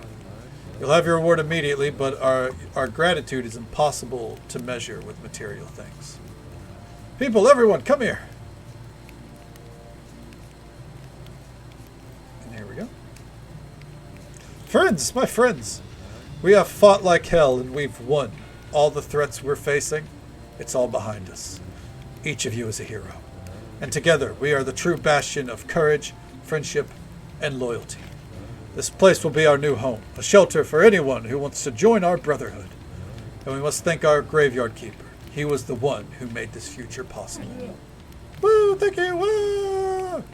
You'll have your reward immediately, but our gratitude is impossible to measure with material things. People, everyone, come here. And here we go. Friends, my friends. We have fought like hell and we've won. All the threats we're facing, it's all behind us. Each of you is a hero. And together, we are the true bastion of courage, friendship, and loyalty. This place will be our new home, a shelter for anyone who wants to join our brotherhood. And we must thank our Graveyard Keeper. He was the one who made this future possible. Woo, thank you, woo!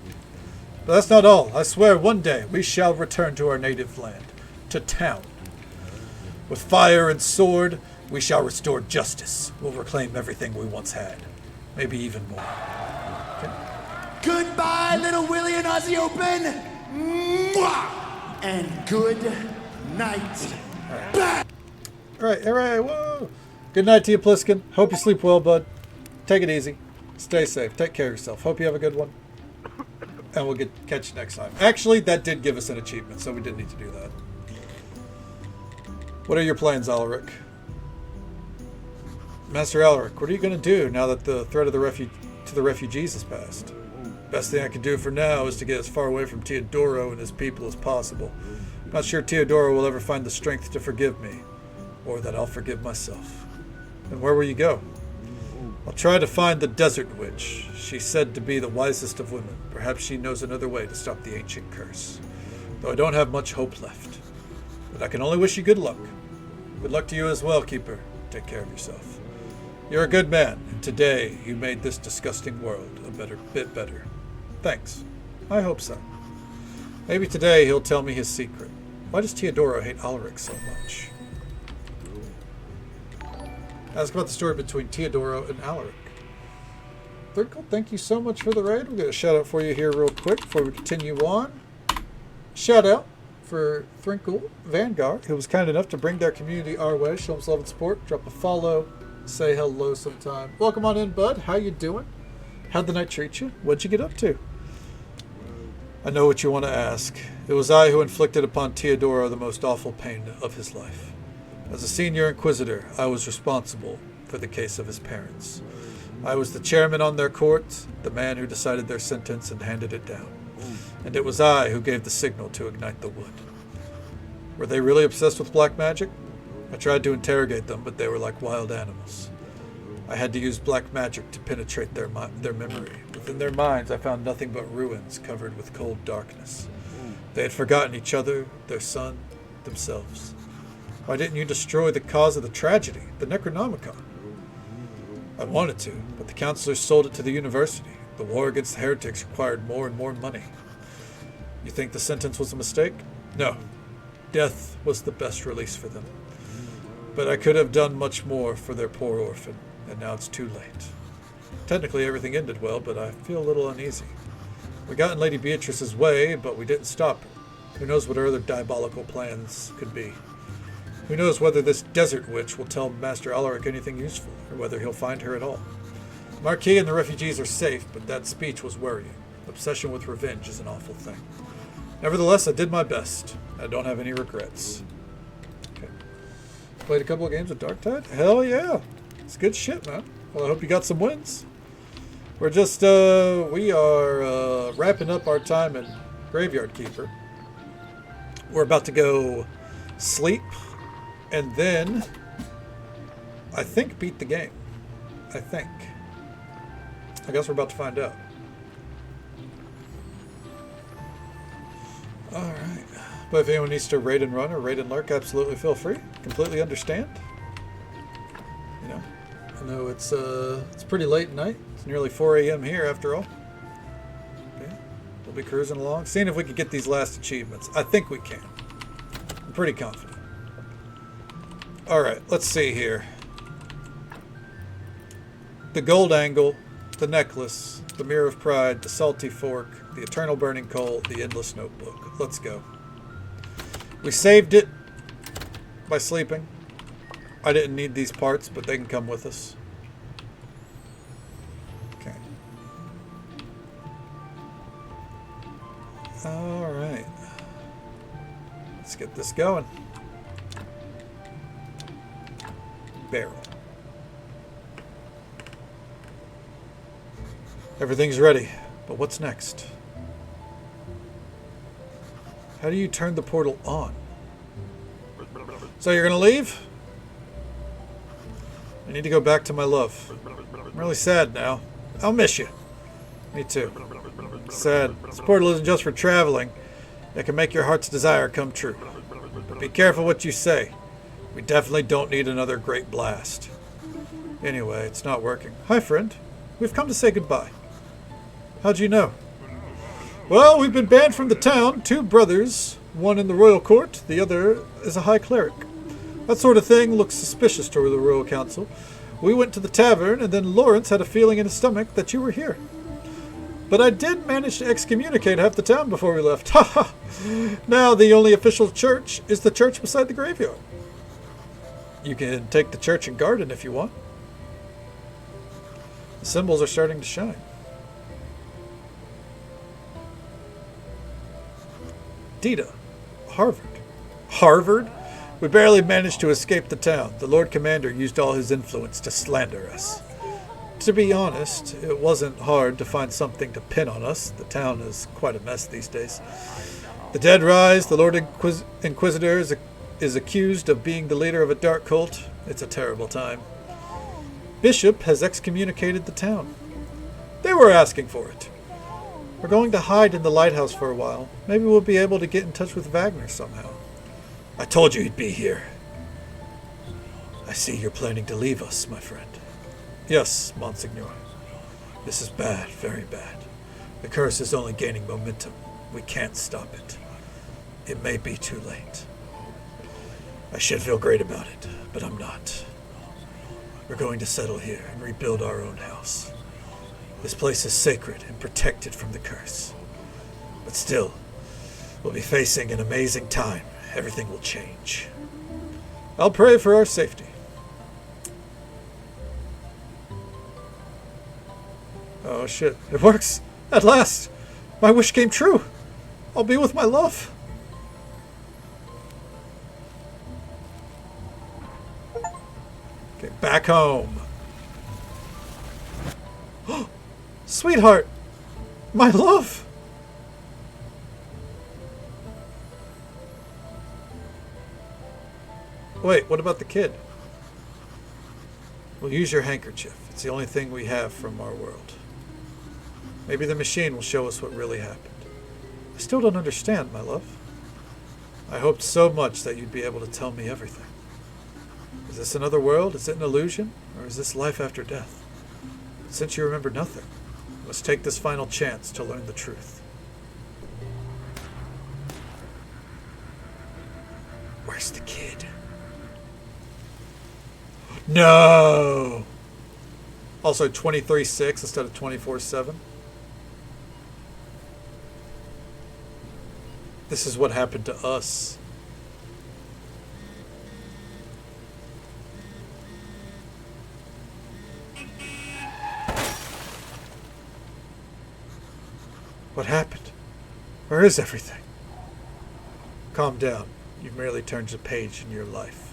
But that's not all. I swear one day we shall return to our native land, to town. With fire and sword, we shall restore justice. We'll reclaim everything we once had. Maybe even more. Okay. Goodbye, little Willie and Aussie Open! Mwah! And good night. Alright, whoa! Good night to you, Pliskin. Hope you sleep well, bud. Take it easy. Stay safe. Take care of yourself. Hope you have a good one. And we'll catch you next time. Actually, that did give us an achievement, so we didn't need to do that. What are your plans, Alaric? Master Alaric, what are you going to do now that the threat of the refugees has passed? Best thing I can do for now is to get as far away from Teodoro and his people as possible. I'm not sure Teodoro will ever find the strength to forgive me, or that I'll forgive myself. And where will you go? I'll try to find the Desert Witch. She's said to be the wisest of women. Perhaps she knows another way to stop the ancient curse. Though I don't have much hope left. But I can only wish you good luck. Good luck to you as well, Keeper. Take care of yourself. You're a good man, and today you made this disgusting world a bit better. Thanks. I hope so. Maybe today he'll tell me his secret. Why does Teodoro hate Alaric so much? Ask about the story between Teodoro and Alaric. Thrinkle, thank you so much for the raid. We'll get a shout out for you here real quick before we continue on. Shout out for Thrinkle Vanguard, who was kind enough to bring their community our way. Show them some love and support. Drop a follow. Say hello sometime. Welcome on in, bud. How you doing? How'd the night treat you? What'd you get up to? I know what you want to ask. It was I who inflicted upon Teodoro the most awful pain of his life. As a senior inquisitor, I was responsible for the case of his parents. I was the chairman on their court, the man who decided their sentence and handed it down. And it was I who gave the signal to ignite the wood. Were they really obsessed with black magic? I tried to interrogate them, but they were like wild animals. I had to use black magic to penetrate their memory. Within their minds, I found nothing but ruins covered with cold darkness. They had forgotten each other, their son, themselves. Why didn't you destroy the cause of the tragedy, the Necronomicon? I wanted to, but the counselors sold it to the university. The war against the heretics required more and more money. You think the sentence was a mistake? No. Death was the best release for them. But I could have done much more for their poor orphan, and now it's too late. Technically everything ended well, but I feel a little uneasy. We got in Lady Beatrice's way, but we didn't stop her. Who knows what her other diabolical plans could be? Who knows whether this desert witch will tell Master Alaric anything useful, or whether he'll find her at all. The Marquis and the refugees are safe, but that speech was worrying. Obsession with revenge is an awful thing. Nevertheless, I did my best. I don't have any regrets. Okay. Played a couple of games with Darktide? Hell yeah! It's good shit, man. Well, I hope you got some wins. We're just, we are wrapping up our time in Graveyard Keeper. We're about to go sleep, and then, I think, beat the game. I think. I guess we're about to find out. Alright. But if anyone needs to raid and run or raid and lurk, absolutely feel free. Completely understand. You know, I know it's pretty late at night. It's nearly 4 a.m. here after all. Okay. We'll be cruising along, seeing if we can get these last achievements. I think we can. I'm pretty confident. Alright, let's see here. The gold angle, the necklace, the mirror of pride, the salty fork, the eternal burning coal, the endless notebook. Let's go. We saved it by sleeping. I didn't need these parts, but they can come with us. Okay. Alright. Let's get this going. Barrel. Everything's ready, but what's next? How do you turn the portal on? So you're gonna leave? I need to go back to my love. I'm really sad now. I'll miss you. Me too. Sad. This portal isn't just for traveling. It can make your heart's desire come true. But be careful what you say. We definitely don't need another great blast. Anyway, it's not working. Hi, friend. We've come to say goodbye. How'd you know? Well, we've been banned from the town. 2 brothers. One in the royal court. The other is a high cleric. That sort of thing looks suspicious to the royal council. We went to the tavern, and then Lawrence had a feeling in his stomach that you were here. But I did manage to excommunicate half the town before we left. Ha ha! Now the only official church is the church beside the graveyard. You can take the church and garden if you want. The symbols are starting to shine. Dita. Harvard. Harvard? We barely managed to escape the town. The Lord Commander used all his influence to slander us. To be honest, it wasn't hard to find something to pin on us. The town is quite a mess these days. The dead rise. The Lord Inquisitor is accused of being the leader of a dark cult. It's a terrible time. Bishop has excommunicated the town. They were asking for it. We're going to hide in the lighthouse for a while. Maybe we'll be able to get in touch with Wagner somehow. I told you he'd be here. I see you're planning to leave us, my friend. Yes, Monsignor. This is bad, very bad. The curse is only gaining momentum. We can't stop it. It may be too late. I should feel great about it, but I'm not. We're going to settle here and rebuild our own house. This place is sacred and protected from the curse. But still, we'll be facing an amazing time. Everything will change. I'll pray for our safety. Oh shit, it works! At last! My wish came true! I'll be with my love! Okay, back home. Sweetheart! My love! Wait, what about the kid? We'll use your handkerchief. It's the only thing we have from our world. Maybe the machine will show us what really happened. I still don't understand, my love. I hoped so much that you'd be able to tell me everything. Is this another world? Is it an illusion? Or is this life after death? Since you remember nothing, you must take this final chance to learn the truth. Where's the kid? No! Also 23/6 instead of 24/7. This is what happened to us. What happened? Where is everything? Calm down. You've merely turned a page in your life.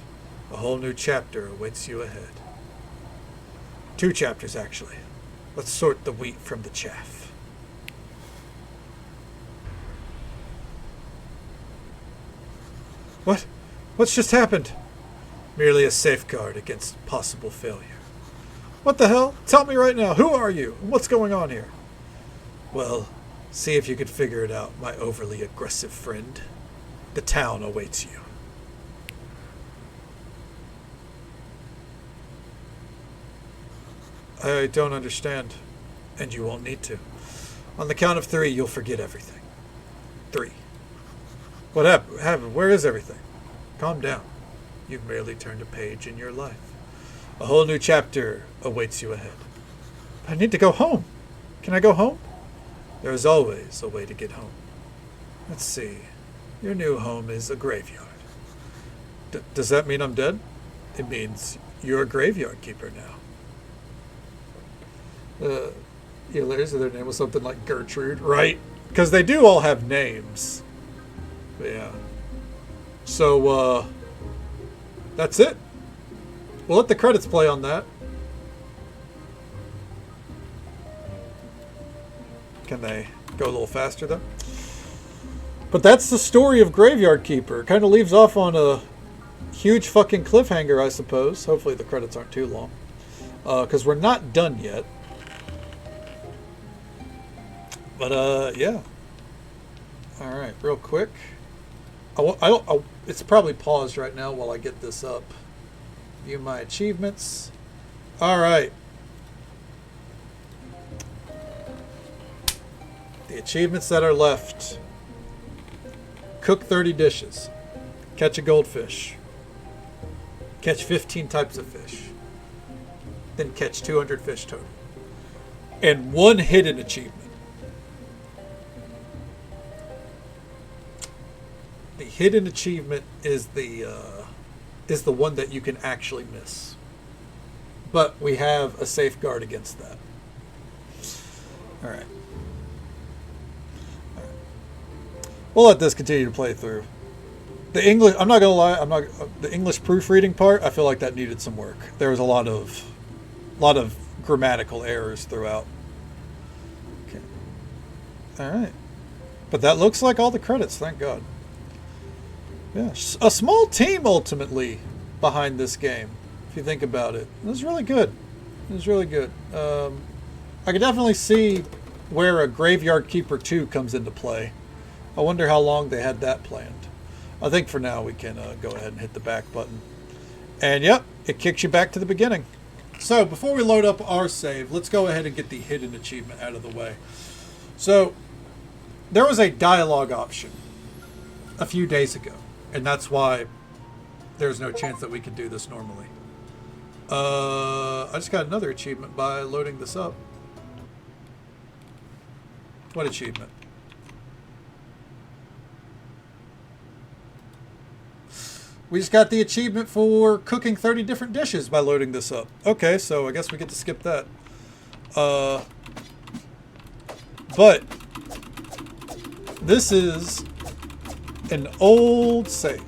A whole new chapter awaits you ahead. 2 chapters, actually. Let's sort the wheat from the chaff. What? What's just happened? Merely a safeguard against possible failure. What the hell? Tell me right now, who are you? What's going on here? Well, see if you could figure it out, my overly aggressive friend. The town awaits you. I don't understand, and you won't need to. On the count of 3, you'll forget everything. 3. What happened? Where is everything? Calm down. You've merely turned a page in your life. A whole new chapter awaits you ahead. I need to go home. Can I go home? There is always a way to get home. Let's see. Your new home is a graveyard. Does that mean I'm dead? It means you're a graveyard keeper now. Their name was something like Gertrude, right? Because they do all have names. But yeah. So, that's it. We'll let the credits play on that. Can they go a little faster, though? But that's the story of Graveyard Keeper. Kind of leaves off on a huge fucking cliffhanger, I suppose. Hopefully the credits aren't too long. Because we're not done yet. But, yeah. Alright, real quick. It's probably paused right now while I get this up. View my achievements. Alright. The achievements that are left. Cook 30 dishes. Catch a goldfish. Catch 15 types of fish. Then catch 200 fish total. And 1 hidden achievement. The hidden achievement is the one that you can actually miss. But we have a safeguard against that. All right. We'll let this continue to play through. The English, I'm not gonna lie, the English proofreading part, I feel like that needed some work. There was a lot of grammatical errors throughout. Okay. All right. But that looks like all the credits, thank God. Yeah, a small team ultimately behind this game, if you think about it. It was really good. It was really good. I could definitely see where a Graveyard Keeper 2 comes into play. I wonder how long they had that planned. I think for now we can go ahead and hit the back button. And yep, it kicks you back to the beginning. So before we load up our save, let's go ahead and get the hidden achievement out of the way. So there was a dialogue option a few days ago. And that's why there's no chance that we can do this normally. I just got another achievement by loading this up. What achievement? We just got the achievement for cooking 30 different dishes by loading this up. Okay, so I guess we get to skip that. But this is an old save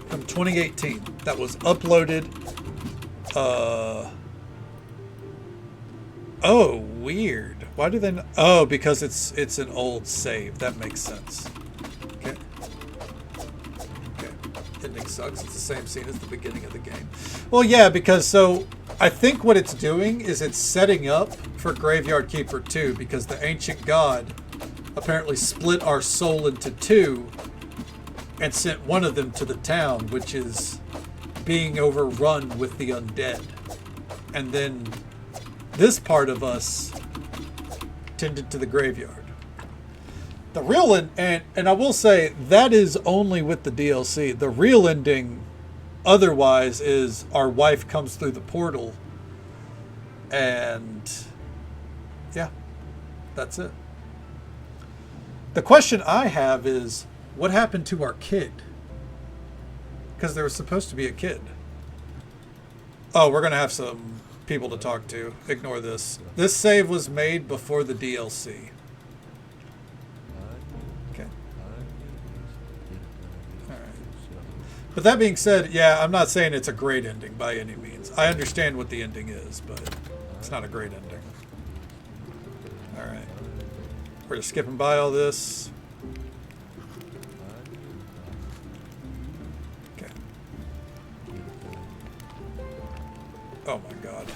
from 2018 that was uploaded. Oh, weird. Why do they? Oh, because it's an old save. That makes sense. Okay. Okay. ending sucks. It's the same scene as the beginning of the game. Well, yeah, because so I think what it's doing is it's setting up for Graveyard Keeper 2 because the ancient god apparently split our soul into two and sent one of them to the town, which is being overrun with the undead. And then this part of us tended to the graveyard. The real and I will say that is only with the DLC. The real ending otherwise is our wife comes through the portal and yeah, that's it. The question I have is what happened to our kid? Because there was supposed to be a kid. Oh, we're going to have some people to talk to. Ignore this. This save was made before the DLC. Okay. Alright. But that being said, yeah, I'm not saying it's a great ending by any means. I understand what the ending is, but it's not a great ending. Alright. We're just skipping by all this. Okay. Oh my god.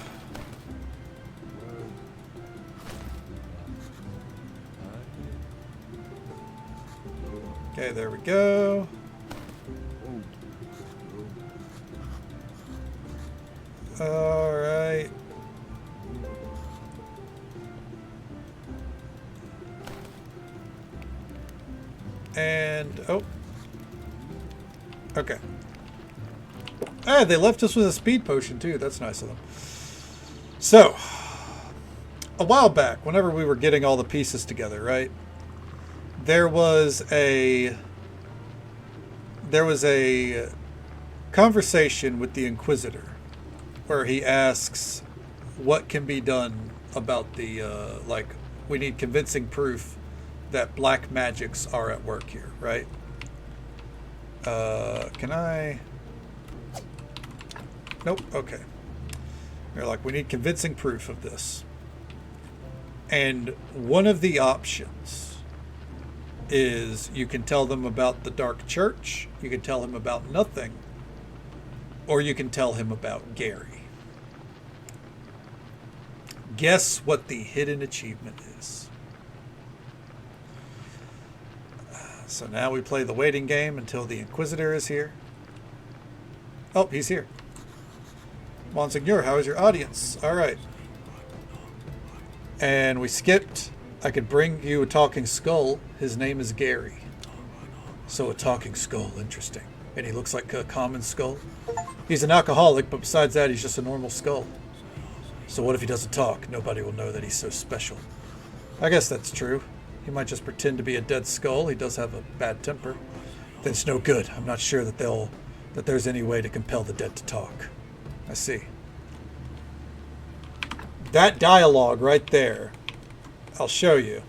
Okay, there we go. All right. And, oh. Okay. Ah, they left us with a speed potion too. That's nice of them. So, a while back, whenever we were getting all the pieces together, right? There was a conversation with the Inquisitor where he asks what can be done about the, like, we need convincing proof that black magics are at work here, right? Can I... Nope, okay. They're like, we need convincing proof of this. And one of the options is you can tell them about the Dark Church, you can tell him about nothing, or you can tell him about Gary. Guess what the hidden achievement is. So now we play the waiting game until the Inquisitor is here. Oh, he's here. Monsignor, how is your audience? All right. And we skipped. I could bring you a talking skull. His name is Gary. So a talking skull, interesting. And he looks like a common skull. He's an alcoholic, but besides that, he's just a normal skull. So what if he doesn't talk? Nobody will know that he's so special. I guess that's true. He might just pretend to be a dead skull. He does have a bad temper. Then it's no good. I'm not sure that there's any way to compel the dead to talk. I see. That dialogue right there, I'll show you.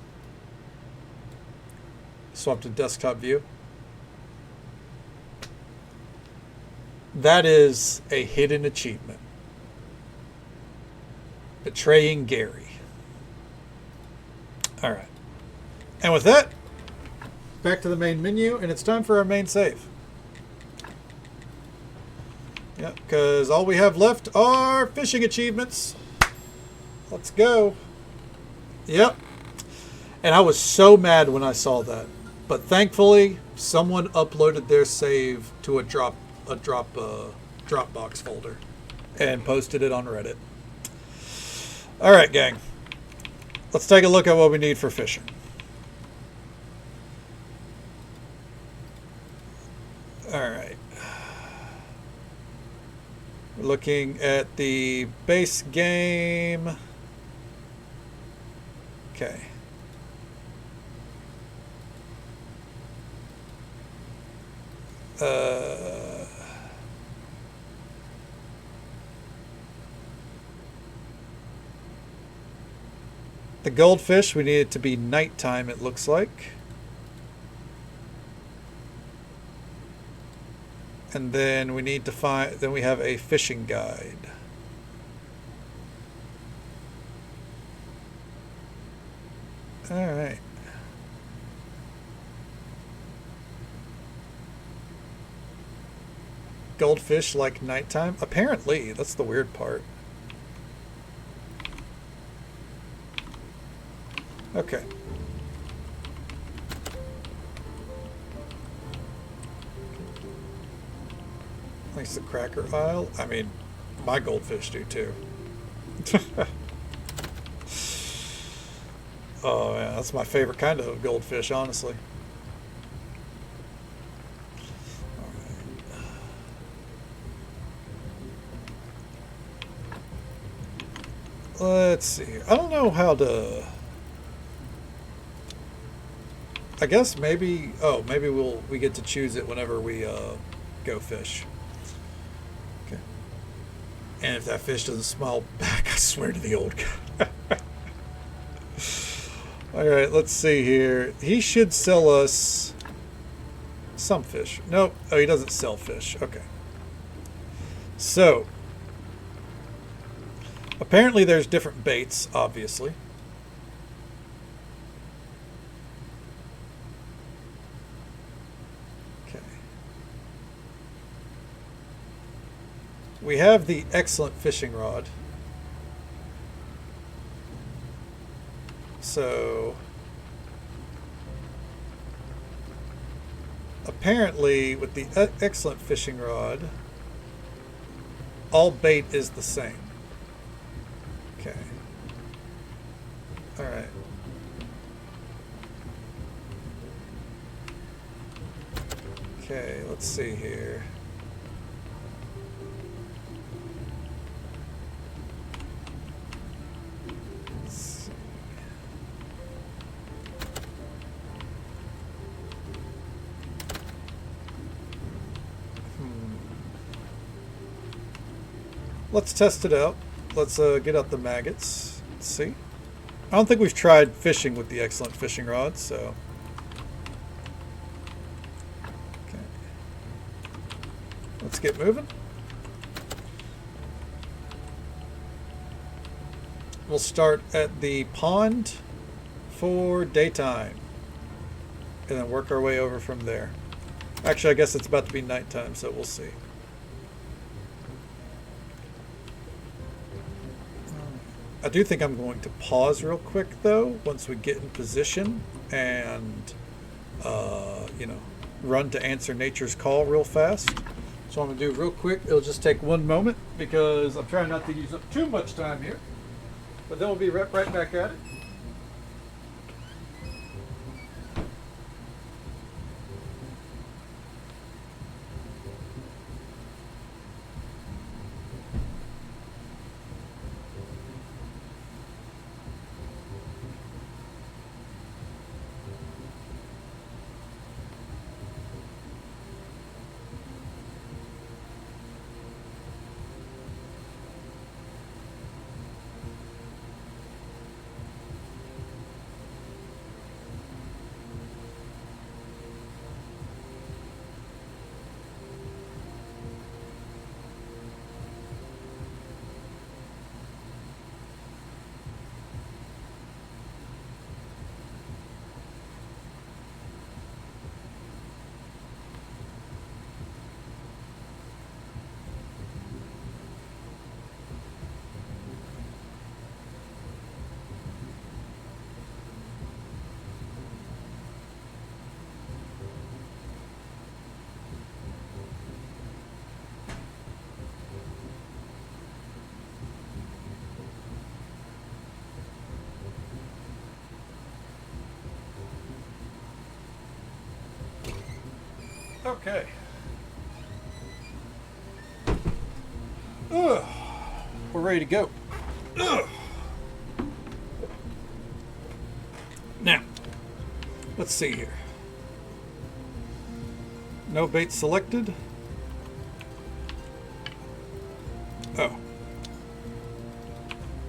Swap to desktop view. That is a hidden achievement. Betraying Gary. All right. And with that, back to the main menu, and it's time for our main save. Yeah, because all we have left are fishing achievements. Let's go. Yep. And I was so mad when I saw that. But thankfully, someone uploaded their save to a Dropbox folder and posted it on Reddit. All right, gang. Let's take a look at what we need for fishing. All right. We're looking at the base game. Okay. The goldfish, we need it to be nighttime, it looks like. And then we need to find, then we have a fishing guide. All right. Goldfish like nighttime? Apparently, that's the weird part. Okay. Thanks the cracker aisle. I mean, my goldfish do too. Oh yeah, that's my favorite kind of goldfish, honestly. Let's see. I don't know how to. I guess maybe. Oh, maybe we get to choose it whenever we go fish. Okay. And if that fish doesn't smile back, I swear to the old guy. All right, let's see here. He should sell us some fish. Nope. Oh, he doesn't sell fish. Okay. So, apparently there's different baits, obviously. Okay. We have the excellent fishing rod. So, apparently with the excellent fishing rod, all bait is the same. Okay. All right. Okay, let's see here. Let's see. Let's test it out. Let's get out the maggots. Let's see. I don't think we've tried fishing with the excellent fishing rod, so. Okay. Let's get moving. We'll start at the pond for daytime and then work our way over from there. Actually, I guess it's about to be nighttime, so we'll see. I do think I'm going to pause real quick, though, once we get in position and, run to answer nature's call real fast. So I'm going to do real quick. It'll just take 1 moment because I'm trying not to use up too much time here. But then we'll be right back at it. Okay. Ugh. We're ready to go. Ugh. Now, let's see here. No bait selected. Oh.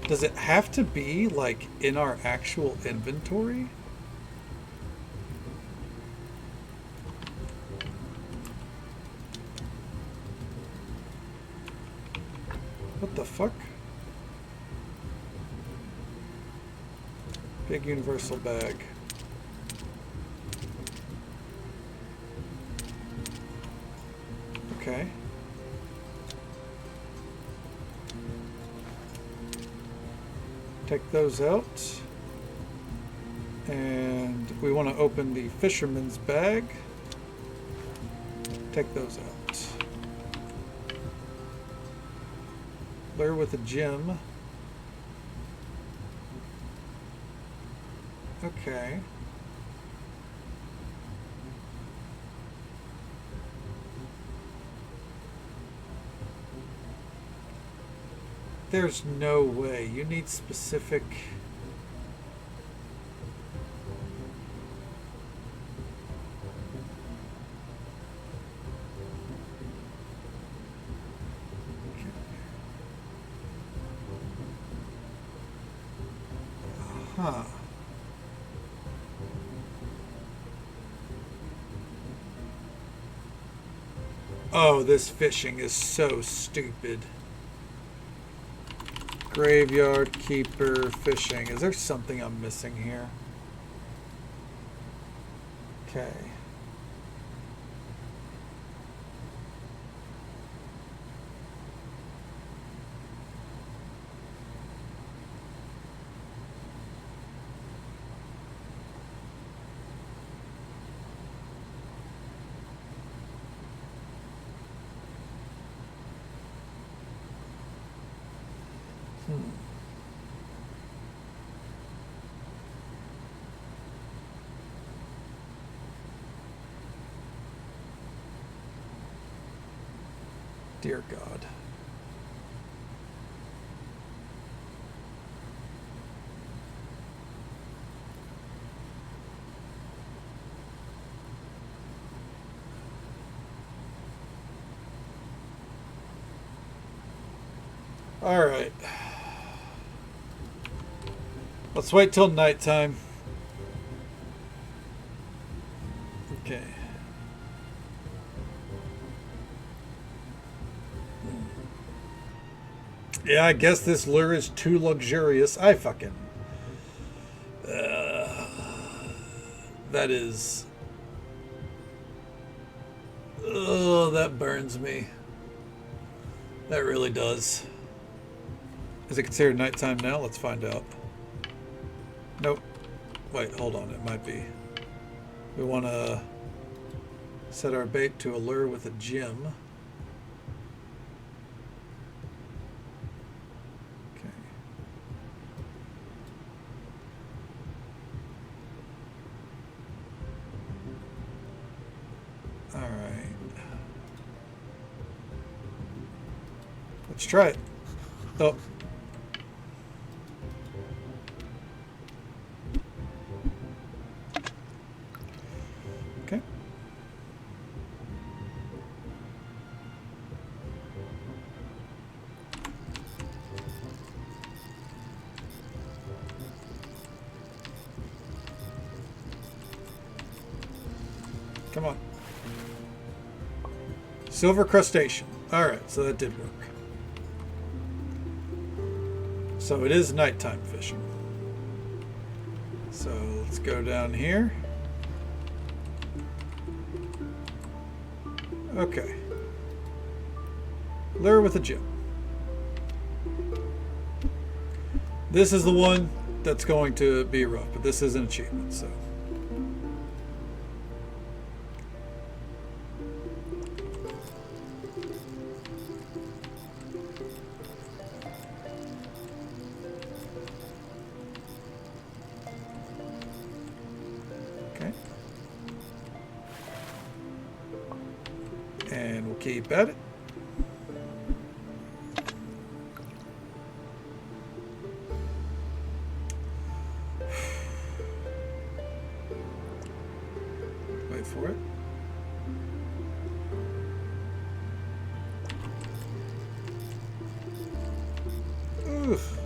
Does it have to be like in our actual inventory? What the fuck? Big universal bag. Okay. Take those out. And we want to open the fisherman's bag. Take those out. Lure with a gem. Okay. There's no way. You need specific... Huh. Oh, this fishing is so stupid. Graveyard keeper fishing. Is there something I'm missing here? Okay. Dear God. All right. Let's wait till nighttime. Okay. Yeah, I guess this lure is too luxurious. I fucking... that is... Oh, that burns me. That really does. Is it considered nighttime now? Let's find out. Nope. Wait, hold on. It might be. We want to set our bait to a lure with a gem. Okay. All right. Let's try it. Oh. Okay. Come on. Silver crustacean. All right, so that did work. So it is nighttime fishing. So let's go down here. Okay. Lure with a gem. This is the one that's going to be rough, but this is an achievement, so. And we'll keep at it. Wait for it. Oof.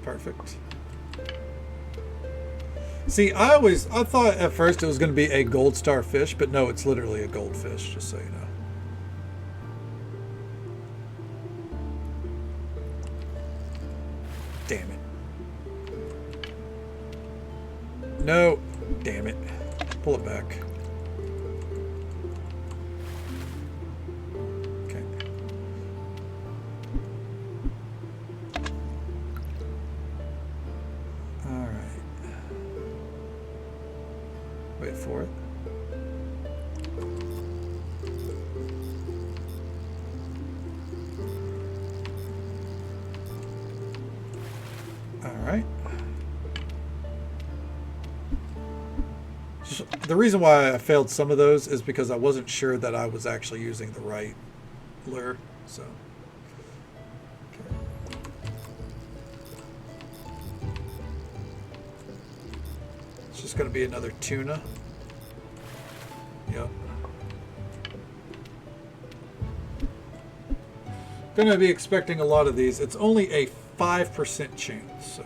Perfect. See, I thought at first it was going to be a gold star fish, but no, it's literally a goldfish, just so you know. Damn it. No. Damn it. Pull it back. Okay. Wait for it. All right. The reason why I failed some of those is because I wasn't sure that I was actually using the right lure. So. It's just going to be another tuna. Yep. Going to be expecting a lot of these. It's only a 5% chance, so.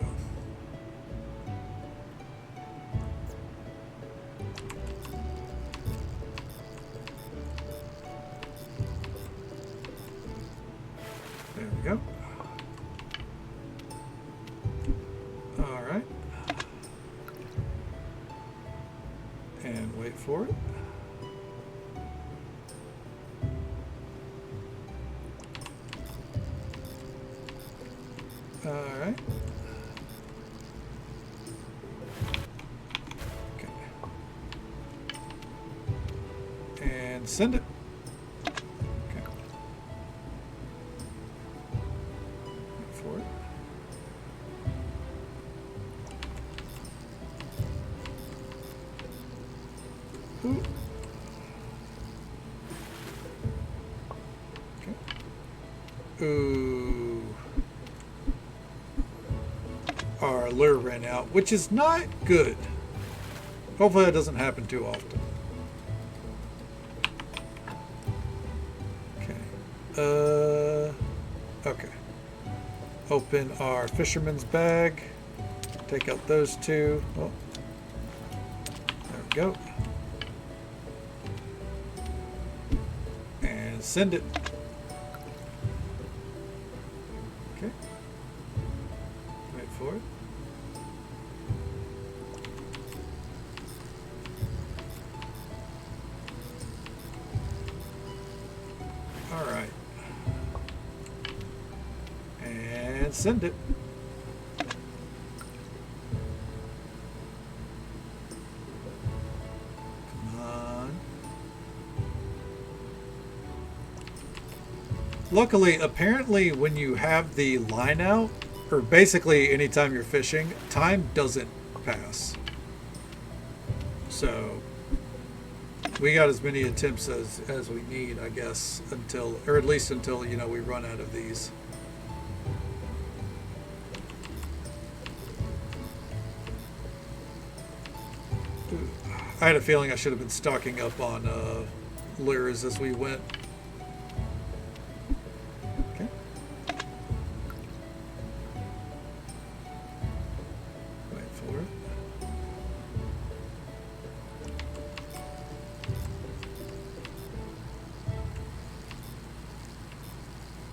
There we go. All right. And wait for it. All right. Okay. And send it. Okay. Wait for it. Ooh. Okay. Ooh. Our lure ran out, which is not good. Hopefully that doesn't happen too often. Okay. Okay. Open our fisherman's bag. Take out those two. Oh. There we go. And send it. Okay. Wait for it. All right. And send it. Come on. Luckily, apparently when you have the line out, or basically anytime you're fishing, time doesn't pass. So we got as many attempts as we need, I guess, until, or at least until, you know, we run out of these. I had a feeling I should have been stocking up on lures as we went. Okay. Wait for it.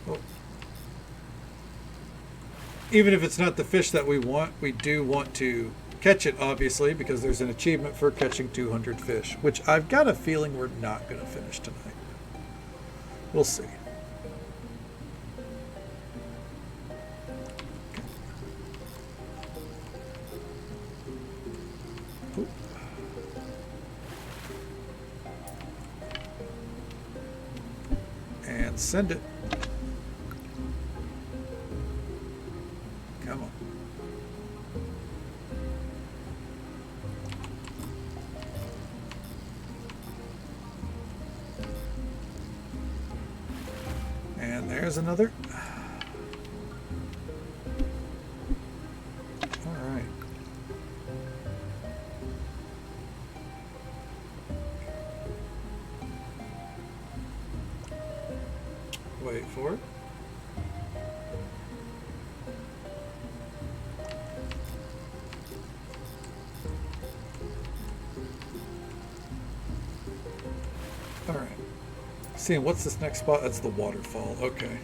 Oh. Even if it's not the fish that we want, we do want to catch it, obviously, because there's an achievement for catching 200 fish, which I've got a feeling we're not going to finish tonight. We'll see. Okay. And send it. Come on. And there's another. All right. Wait for it. All right. Seeing what's this next spot? That's the waterfall. Okay.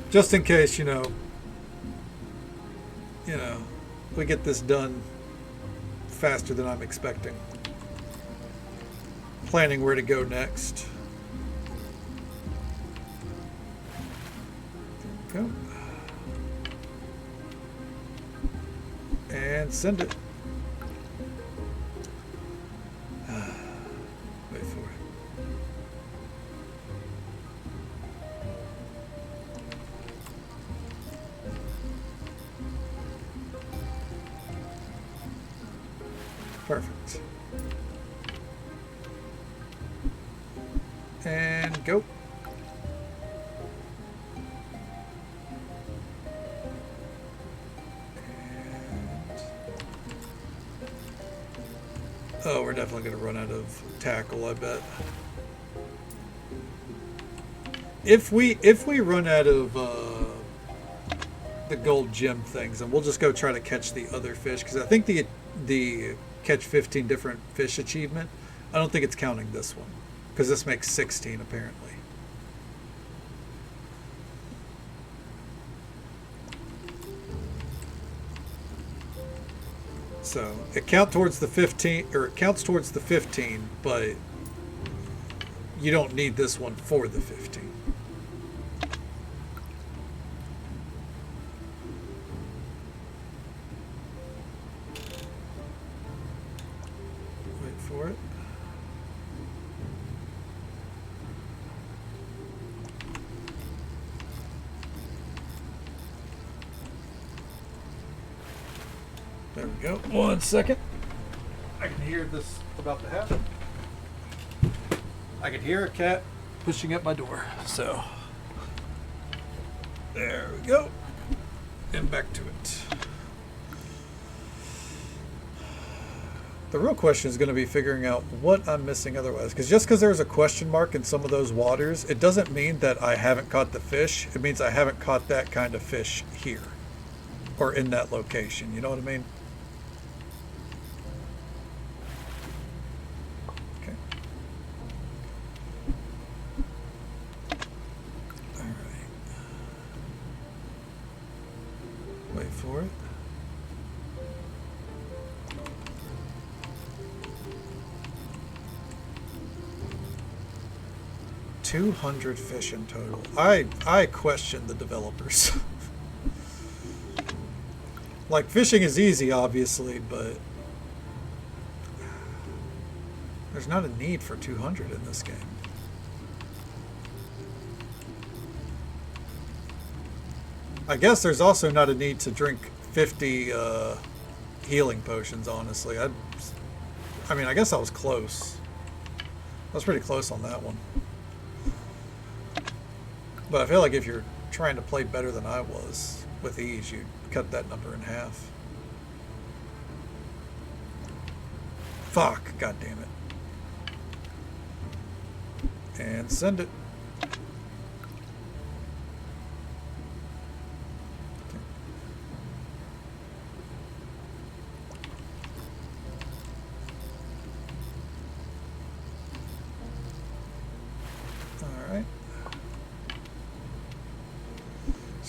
Just in case, you know, we get this done faster than I'm expecting. Planning where to go next. There we go. And send it. Wait for it. Perfect. And go. Oh, we're definitely going to run out of tackle, I bet. If we run out of the gold gem things, then we'll just go try to catch the other fish, because I think the catch 15 different fish achievement, I don't think it's counting this one, because this makes 16 apparently. So it counts towards the 15, but you don't need this one for the 15. Wait for it. There we go. 1 second. I can hear this about to happen. I can hear a cat pushing at my door. So, there we go. And back to it. The real question is going to be figuring out what I'm missing otherwise. Because just because there's a question mark in some of those waters, it doesn't mean that I haven't caught the fish. It means I haven't caught that kind of fish here. Or in that location. You know what I mean? For it. $200 fish in total. I question the developers. Like, fishing is easy, obviously, but there's not a need for 200 in this game. I guess there's also not a need to drink 50 healing potions, honestly. I mean, I guess I was close. I was pretty close on that one. But I feel like if you're trying to play better than I was with ease, you cut that number in half. Fuck, god damn it. And send it.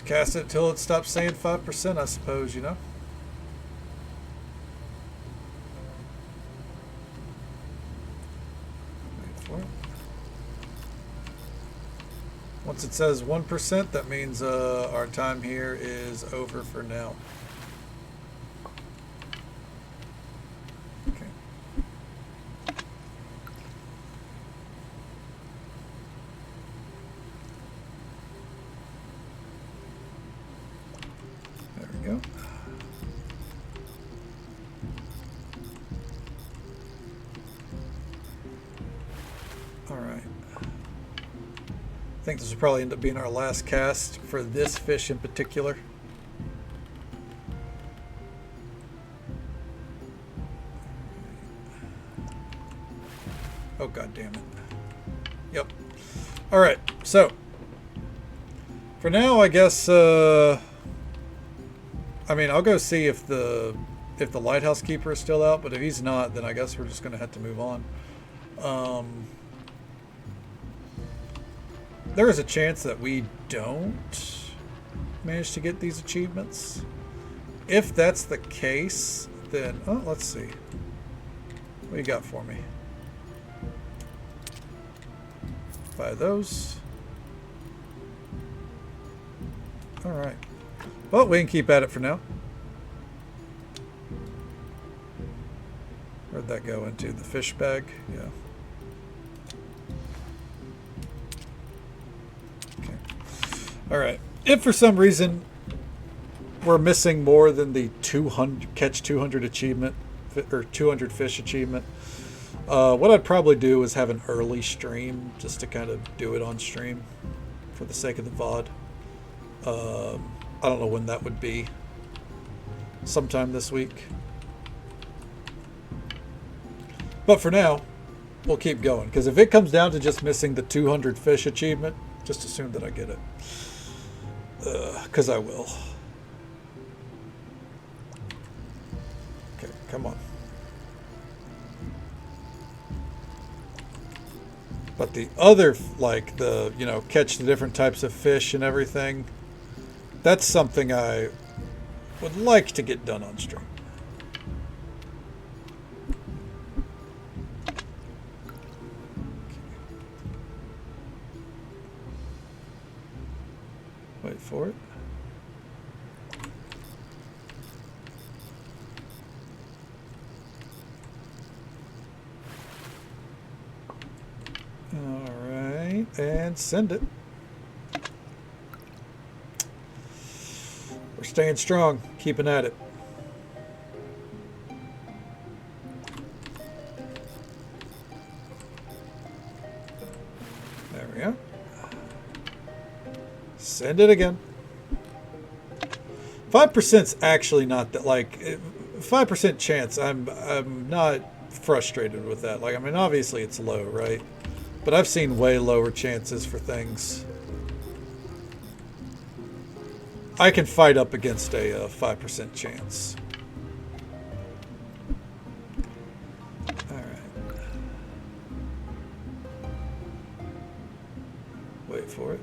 Cast it till it stops saying 5%, I suppose, you know? Wait for it. Once it says 1%, that means our time here is over for now. Okay. Go. All right. I think this will probably end up being our last cast for this fish in particular. Oh, god damn it. Yep. All right. So, for now, I guess I mean, I'll go see if the lighthouse keeper is still out, but if he's not, then I guess we're just going to have to move on. There is a chance that we don't manage to get these achievements. If that's the case, then... Oh, let's see. What do you got for me? Buy those. Alright. Well, we can keep at it for now. Where'd that go into? The fish bag? Yeah. Okay. Alright. If for some reason we're missing more than the 200 catch 200 achievement, or 200 fish achievement, what I'd probably do is have an early stream just to kind of do it on stream for the sake of the VOD. I don't know when that would be. Sometime this week. But for now, we'll keep going. Because if it comes down to just missing the 200 fish achievement, just assume that I get it. Because I will. Okay, come on. But the other, like the, you know, catch the different types of fish and everything, that's something I would like to get done on stream. Wait for it. All right, and send it. We're staying strong, keeping at it. There we go. Send it again. 5%'s actually not that, like, 5% chance. I'm not frustrated with that. Like, I mean, obviously it's low, right? But I've seen way lower chances for things. I can fight up against a 5% chance. All right. Wait for it.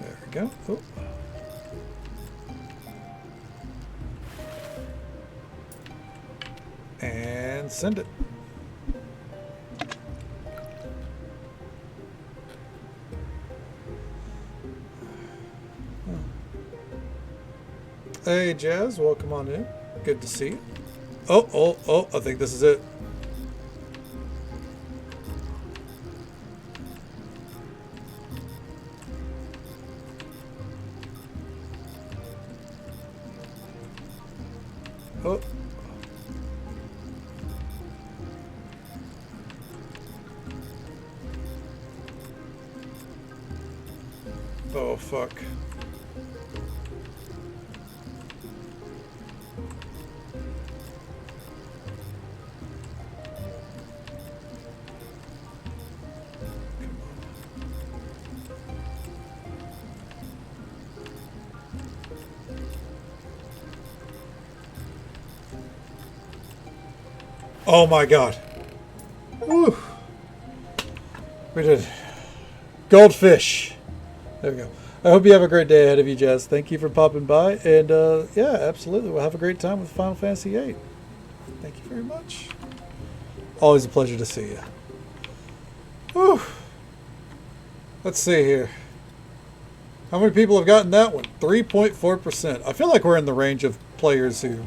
There we go. Oh. And send it. Hey Jazz, welcome on in. Good to see you. Oh, I think this is it. Oh. Oh, fuck. Oh my god. Woo. We did it. Goldfish. There we go. I hope you have a great day ahead of you, Jazz. Thank you for popping by. And yeah, absolutely. We'll have a great time with Final Fantasy VIII. Thank you very much. Always a pleasure to see you. Whew. Let's see here. How many people have gotten that one? 3.4%. I feel like we're in the range of players who...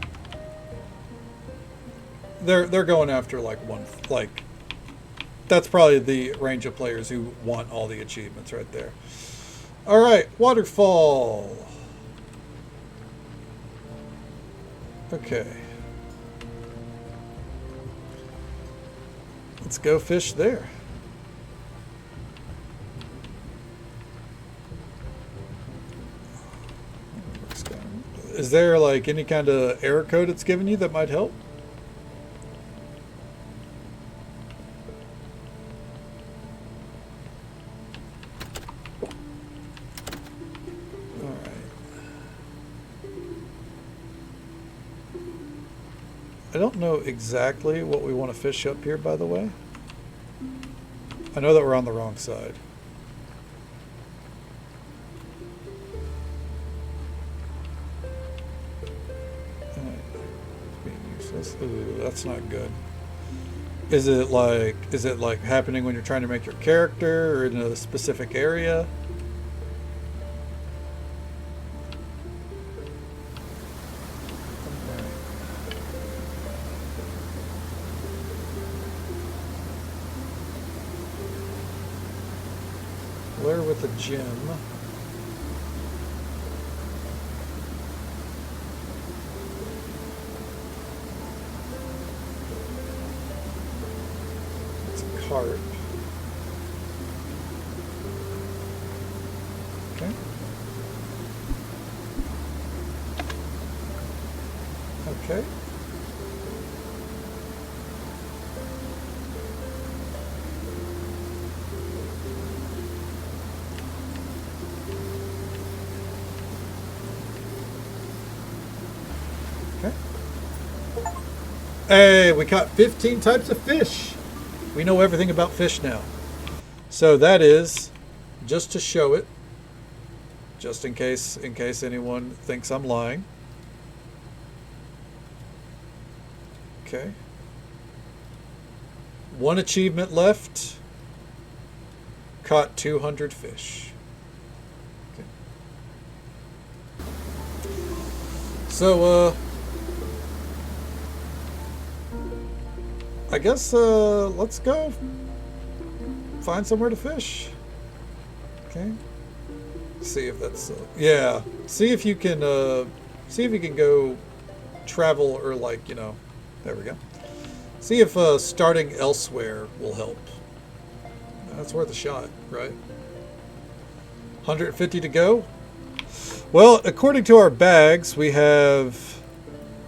They're going after like one... Like, that's probably the range of players who want all the achievements right there. All right, waterfall. Okay. Let's go fish there. Is there like any kind of error code it's giving you that might help? I don't know exactly what we want to fish up here, by the way. I know that we're on the wrong side. Being useless. Ooh, that's not good. Is it like happening when you're trying to make your character or in a specific area? Blair with a gem. It's a carp. Okay. Okay. Okay. Hey, we caught 15 types of fish. We know everything about fish now. So that is just to show it, just in case anyone thinks I'm lying. Okay. One achievement left. Caught 200 fish. Okay. So, I guess, let's go find somewhere to fish. Okay. See if that's, yeah. See if you can go travel or like, you know, there we go. See if starting elsewhere will help. That's worth a shot, right? 150 to go. Well, according to our bags, we have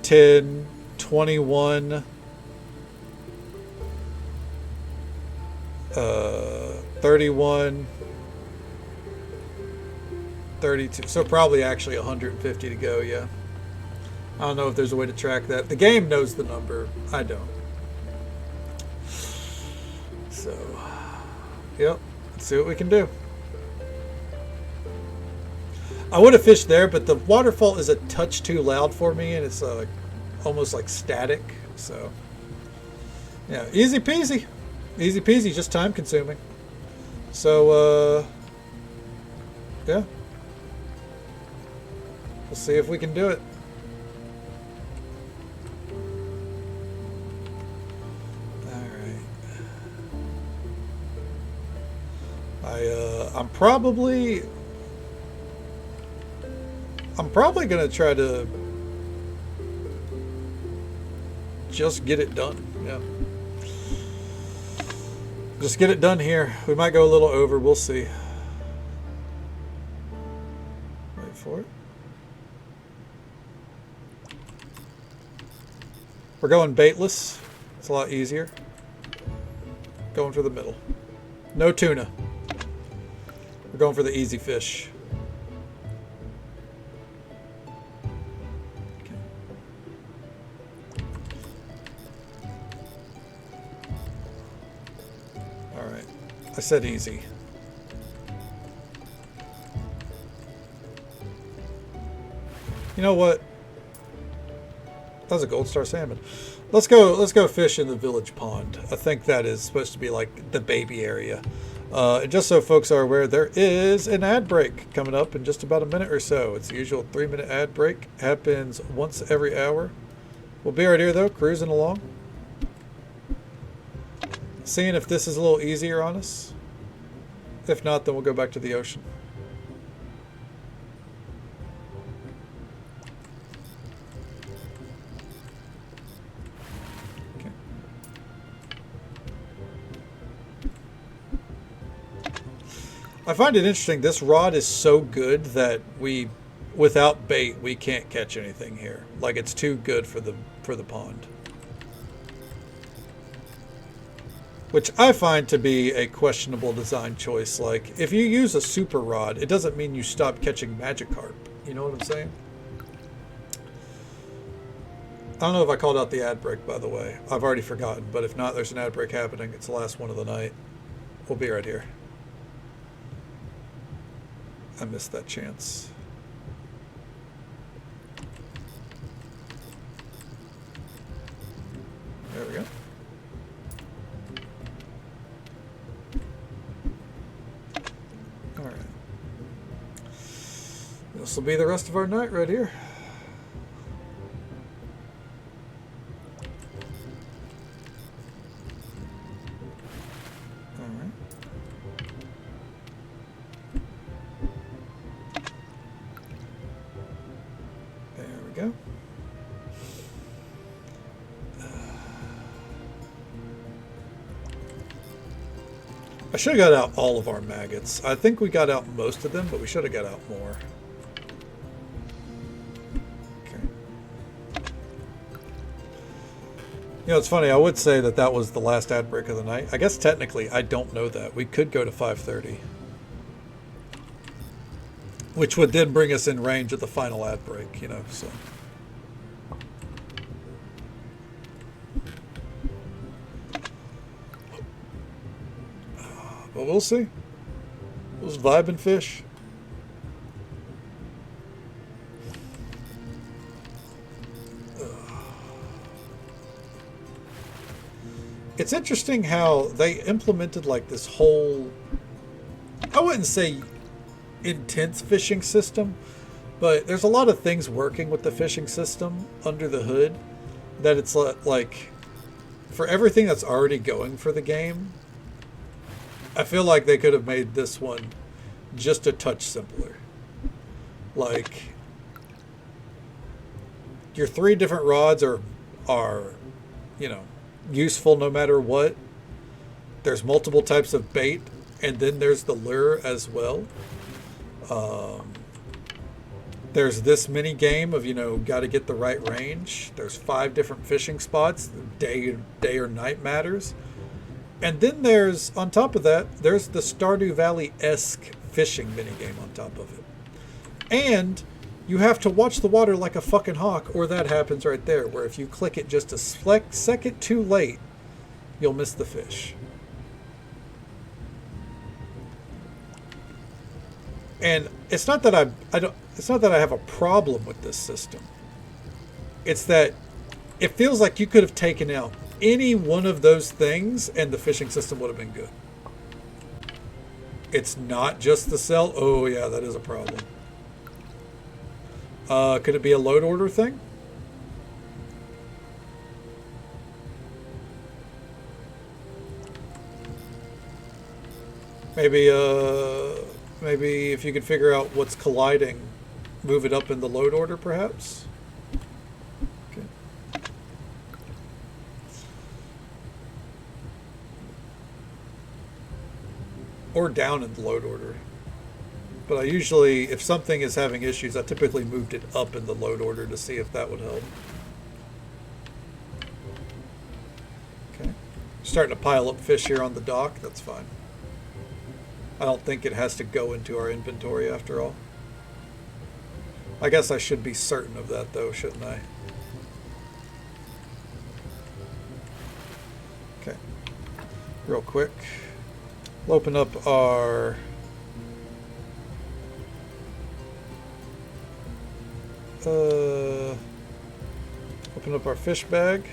10, 21, 31, 32. So probably actually 150 to go, yeah. I don't know if there's a way to track that. The game knows the number. I don't. So, yep. Let's see what we can do. I would have fished there, but the waterfall is a touch too loud for me, and it's almost like static. So, yeah, easy peasy. Easy peasy, just time consuming. So, yeah. We'll see if we can do it. I'm probably gonna try to just get it done. Yeah. Just get it done here. We might go a little over. We'll see. Wait for it. We're going baitless. It's a lot easier. Going for the middle. No tuna. We're going for the easy fish. Okay. All right. I said easy. You know what? That was a gold star salmon. Let's go fish in the village pond. I think that is supposed to be like the baby area. And just so folks are aware, there is an ad break coming up in just about a minute or so. It's the usual 3-minute ad break. Happens once every hour. We'll be right here though, cruising along. Seeing if this is a little easier on us. If not, then we'll go back to the ocean. I find it interesting. This rod is so good that without bait, we can't catch anything here. Like, it's too good for the pond. Which I find to be a questionable design choice. Like, if you use a super rod, it doesn't mean you stop catching Magikarp. You know what I'm saying? I don't know if I called out the ad break, by the way. I've already forgotten, but if not, there's an ad break happening. It's the last one of the night. We'll be right here. I missed that chance. There we go. All right. This will be the rest of our night right here. should have got out all of our maggots. I think we got out most of them, but we should have got out more. Okay. You know, it's funny. I would say that that was the last ad break of the night. I guess technically, I don't know that. We could go to 5:30. Which would then bring us in range of the final ad break, you know, so. But we'll see. Those vibing fish. It's interesting how they implemented like this whole, I wouldn't say intense fishing system, but there's a lot of things working with the fishing system under the hood that it's like for everything that's already going for the game. I feel like they could have made this one just a touch simpler. Like your 3 different rods are you know, useful no matter what. There's multiple types of bait, and then there's the lure as well. There's this mini game of, you know, got to get the right range. There's 5 different fishing spots. Day or night matters. And then there's, on top of that, there's the Stardew Valley-esque fishing mini game on top of it. And you have to watch the water like a fucking hawk, or that happens right there, where if you click it just a second too late, you'll miss the fish. And it's not that it's not that I have a problem with this system. It's that it feels like you could have taken out any one of those things and the fishing system would have been good. It's not just the sell. Oh yeah, that is a problem. Could it be a load order thing? Maybe if you could figure out what's colliding, move it up in the load order, perhaps? Okay. Or down in the load order. But I usually, if something is having issues, I typically moved it up in the load order to see if that would help. Okay. Starting to pile up fish here on the dock, that's fine. I don't think it has to go into our inventory after all. I guess I should be certain of that though, shouldn't I? Okay. Real quick. We'll open up our fish bag.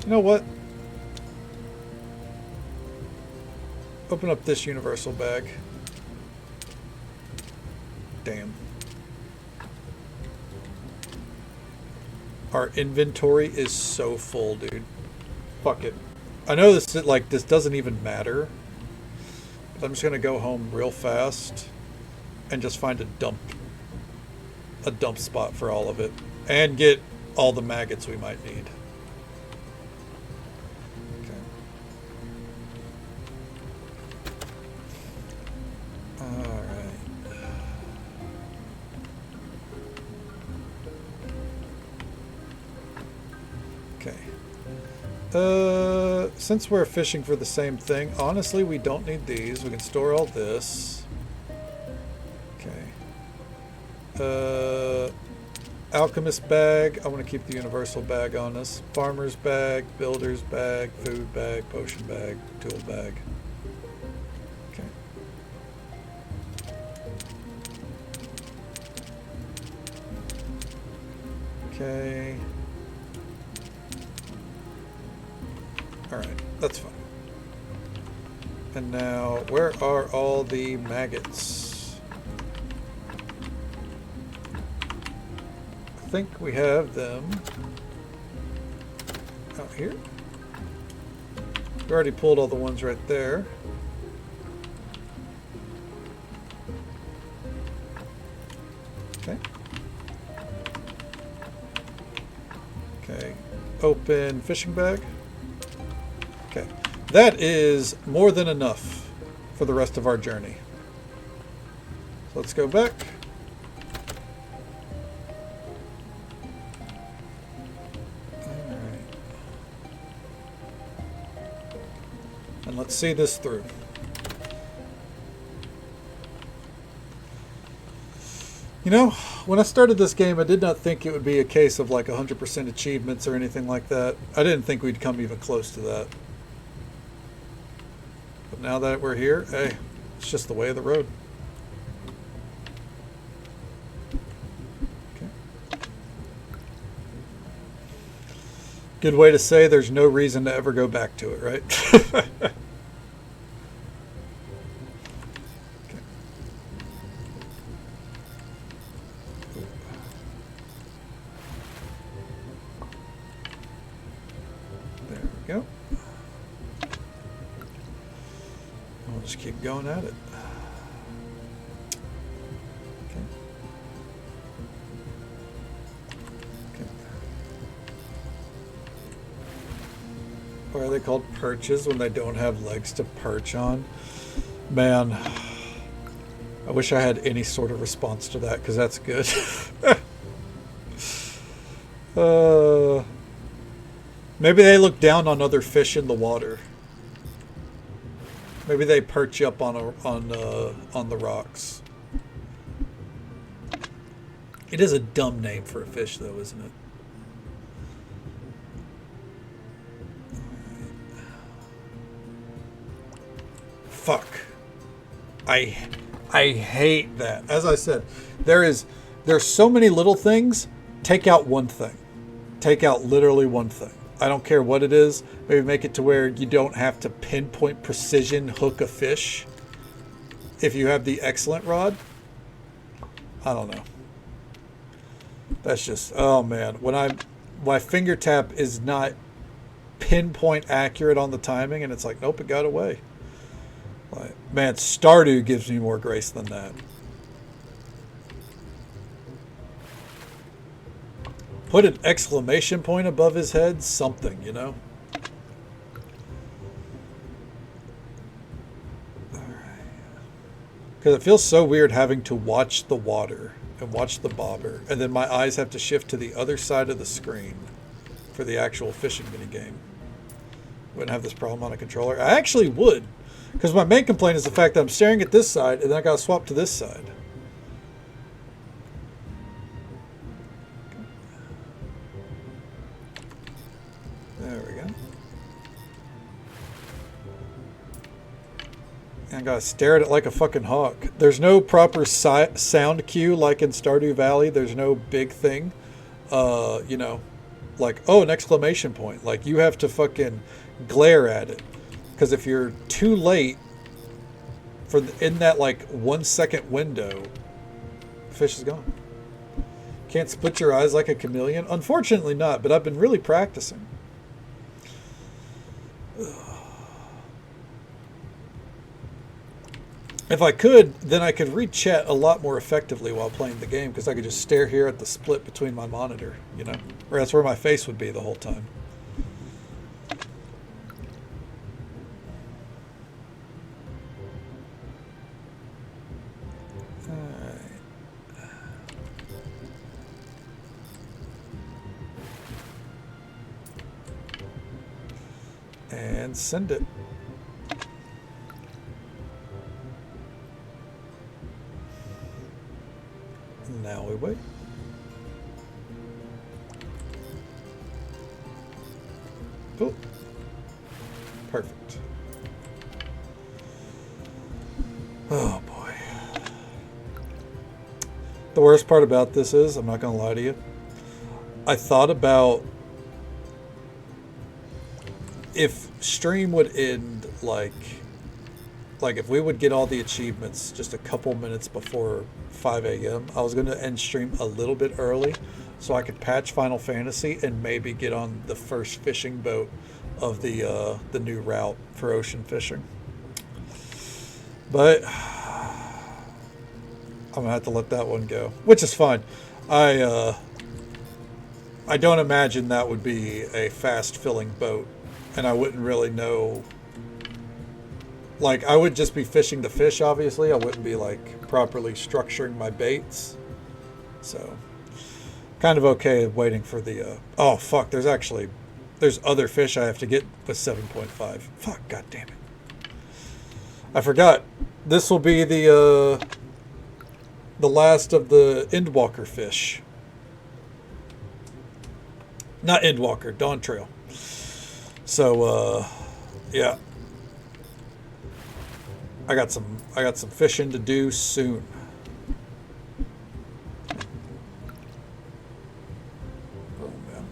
You know what? Open up this universal bag. Damn. Our inventory is so full, dude. Fuck it. I know this doesn't even matter. But I'm just gonna go home real fast and just find a dump spot for all of it. And get all the maggots we might need. Since we're fishing for the same thing, honestly, we don't need these. We can store all this. Okay. Alchemist bag. I want to keep the universal bag on us. Farmer's bag, builder's bag, food bag, potion bag, tool bag. Okay. Okay. Alright, that's fine. And now, where are all the maggots? I think we have them out here. We already pulled all the ones right there. Okay. Okay. Open fishing bag. Okay. That is more than enough for the rest of our journey. So let's go back. Alright. And let's see this through. You know, when I started this game, I did not think it would be a case of like 100% achievements or anything like that. I didn't think we'd come even close to that. But now that we're here, hey, it's just the way of the road. Okay. Good way to say there's no reason to ever go back to it, right? Go. We'll just keep going at it. Okay. Okay. Why are they called perches when they don't have legs to perch on? Man, I wish I had any sort of response to that, because that's good. Maybe they look down on other fish in the water. Maybe they perch up on the rocks. It is a dumb name for a fish, though, isn't it? Fuck. I hate that. As I said, there's so many little things. Take out one thing. Take out literally one thing. I don't care what it is. Maybe make it to where you don't have to pinpoint precision hook a fish if you have the excellent rod. I don't know. That's just, oh man. When my finger tap is not pinpoint accurate on the timing, and it's like, nope, it got away. Like, man, Stardew gives me more grace than that. Put an exclamation point above his head, something, you know? Because it feels so weird having to watch the water and watch the bobber, and then my eyes have to shift to the other side of the screen for the actual fishing minigame. Wouldn't have this problem on a controller. I actually would, because my main complaint is the fact that I'm staring at this side, and then I got to swap to this side. There we go. And I gotta stare at it like a fucking hawk. There's no proper sound cue like in Stardew Valley. There's no big thing. You know, like, oh, an exclamation point. Like, you have to fucking glare at it. Because if you're too late in that, like, 1 second window, the fish is gone. Can't split your eyes like a chameleon? Unfortunately not, but I've been really practicing. If I could, then I could read chat a lot more effectively while playing the game, because I could just stare here at the split between my monitor, you know? Or that's where my face would be the whole time. Alright. And send it. Now we wait. Cool. Perfect. Oh boy. The worst part about this is, I'm not going to lie to you, I thought about if stream would end like if we would get all the achievements just a couple minutes before 5 a.m. I was going to end stream a little bit early so I could patch Final Fantasy and maybe get on the first fishing boat of the new route for ocean fishing. But I'm going to have to let that one go, which is fine. I I don't imagine that would be a fast filling boat, and I wouldn't really know. Like, I would just be fishing the fish, obviously. I wouldn't be, like, properly structuring my baits. So, kind of okay waiting for the, oh, fuck, there's other fish I have to get with 7.5. Fuck, god damn it. I forgot. This will be the last of the Endwalker fish. Not Endwalker, Dawn Trail. So, yeah. I got some fishing to do soon. Oh man.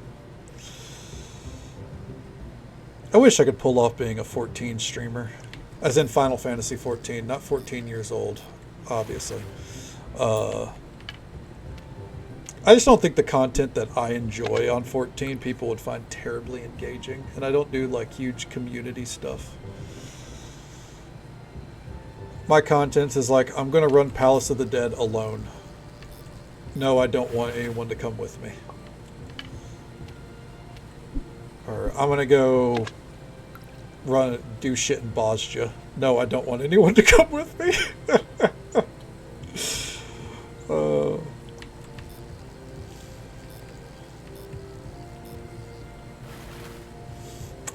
I wish I could pull off being a 14 streamer. As in Final Fantasy 14, not 14 years old, obviously. I just don't think the content that I enjoy on 14 people would find terribly engaging. And I don't do like huge community stuff. My content is like, I'm going to run Palace of the Dead alone. No, I don't want anyone to come with me. Or I'm going to go do shit in Bosnia. No, I don't want anyone to come with me.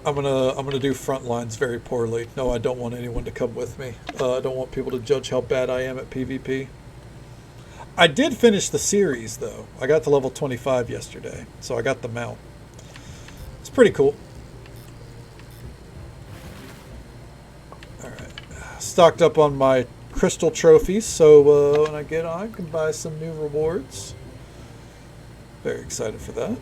I'm gonna do front lines very poorly. No, I don't want anyone to come with me. I don't want people to judge how bad I am at PvP. I did finish the series though. I got to level 25 yesterday, so I got the mount. It's pretty cool. All right, stocked up on my crystal trophies, so when I get on, I can buy some new rewards. Very excited for that.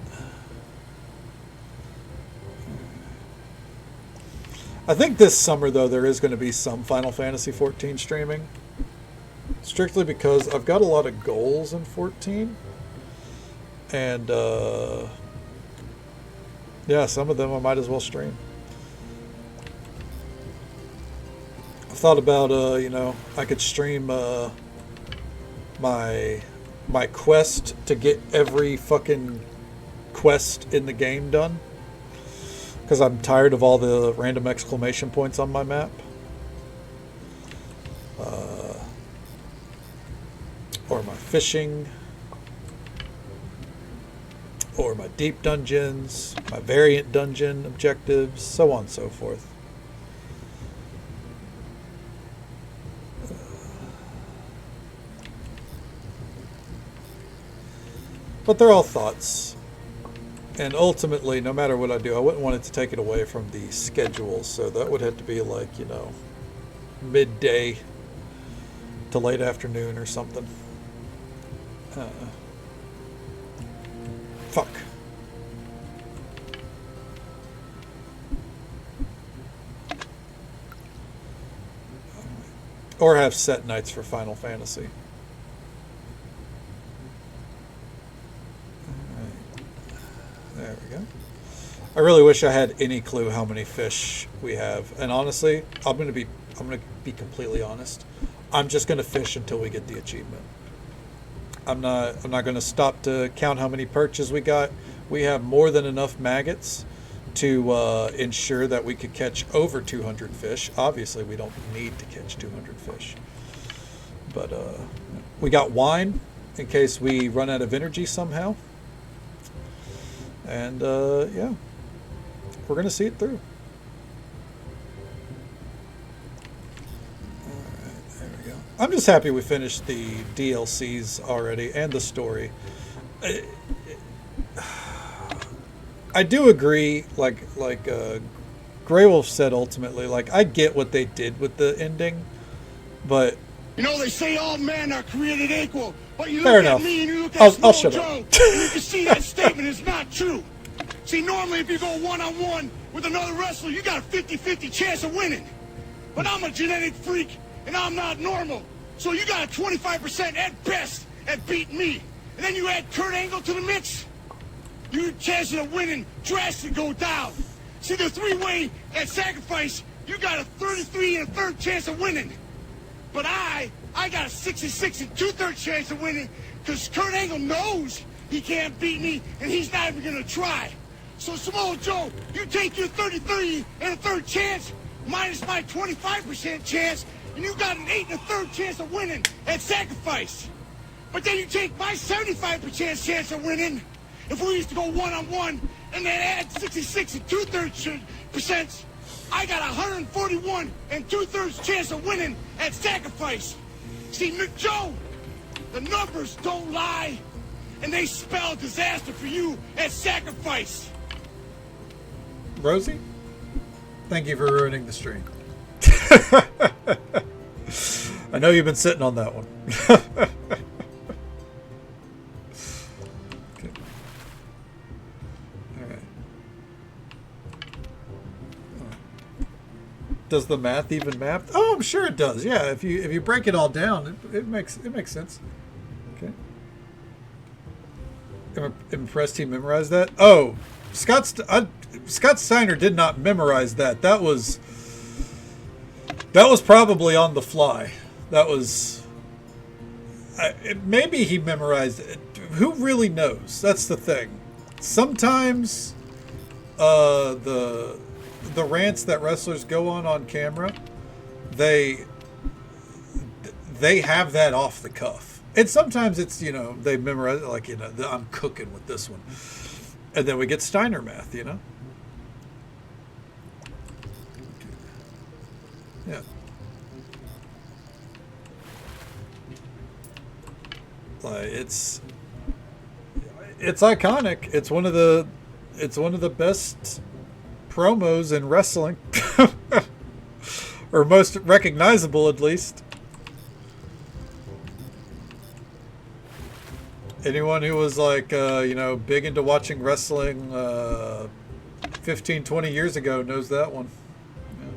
I think this summer, though, there is going to be some Final Fantasy 14 streaming. Strictly because I've got a lot of goals in 14. And, yeah, some of them I might as well stream. I thought about, you know, I could stream my quest to get every fucking quest in the game done. Because I'm tired of all the random exclamation points on my map. Or my fishing. Or my deep dungeons. My variant dungeon objectives. So on and so forth. But they're all thoughts. And ultimately, no matter what I do, I wouldn't want it to take it away from the schedule. So that would have to be like, you know, midday to late afternoon or something. Fuck. Or have set nights for Final Fantasy. There we go. I really wish I had any clue how many fish we have. And honestly, I'm gonna be completely honest. I'm just gonna fish until we get the achievement. I'm not gonna stop to count how many perches we got. We have more than enough maggots to ensure that we could catch over 200 fish. Obviously, we don't need to catch 200 fish. But we got wine in case we run out of energy somehow. And, yeah, we're going to see it through. All right, there we go. I'm just happy we finished the DLCs already and the story. I do agree, like Grey Wolf said ultimately, like, I get what they did with the ending, but... You know, they say all men are created equal, but you Fair look enough. at me and you look at I'll Small shut Joe, up. and you can see that statement is not true. See, normally if you go one-on-one with another wrestler, you got a 50-50 chance of winning. But I'm a genetic freak, and I'm not normal. So you got a 25% at best at beating me. And then you add Kurt Angle to the mix, your chances of winning drastically go down. See, the three-way at Sacrifice, you got a 33 and a third chance of winning. But I got a 66 and 2/3 chance of winning because Kurt Angle knows he can't beat me, and he's not even gonna try. So Samoa Joe, you take your 30-30 and a third chance, minus my 25% chance, and you got an 8 and a third chance of winning at Sacrifice. But then you take my 75% chance of winning. If we used to go one-on-one and then add 66 and 2/3%, I got 141 and 2/3 chance of winning at Sacrifice. See, Joe, the numbers don't lie, and they spell disaster for you at Sacrifice. Rosie, thank you for ruining the stream. I know you've been sitting on that one. Okay. All right. Does the math even map? Oh, I'm sure it does. Yeah, if you break it all down, it makes sense. Okay. I'm impressed he memorized that. Oh, Scott Steiner did not memorize that. That was probably on the fly. That was maybe he memorized it. Who really knows? That's the thing. Sometimes the rants that wrestlers go on camera, they have that off the cuff. And sometimes it's, they memorize, like, I'm cooking with this one. And then we get Steiner math, Yeah. Like, it's iconic. It's one of the best promos in wrestling. Or most recognizable, at least. Anyone who was like, big into watching wrestling 15, 20 years ago knows that one. Yeah.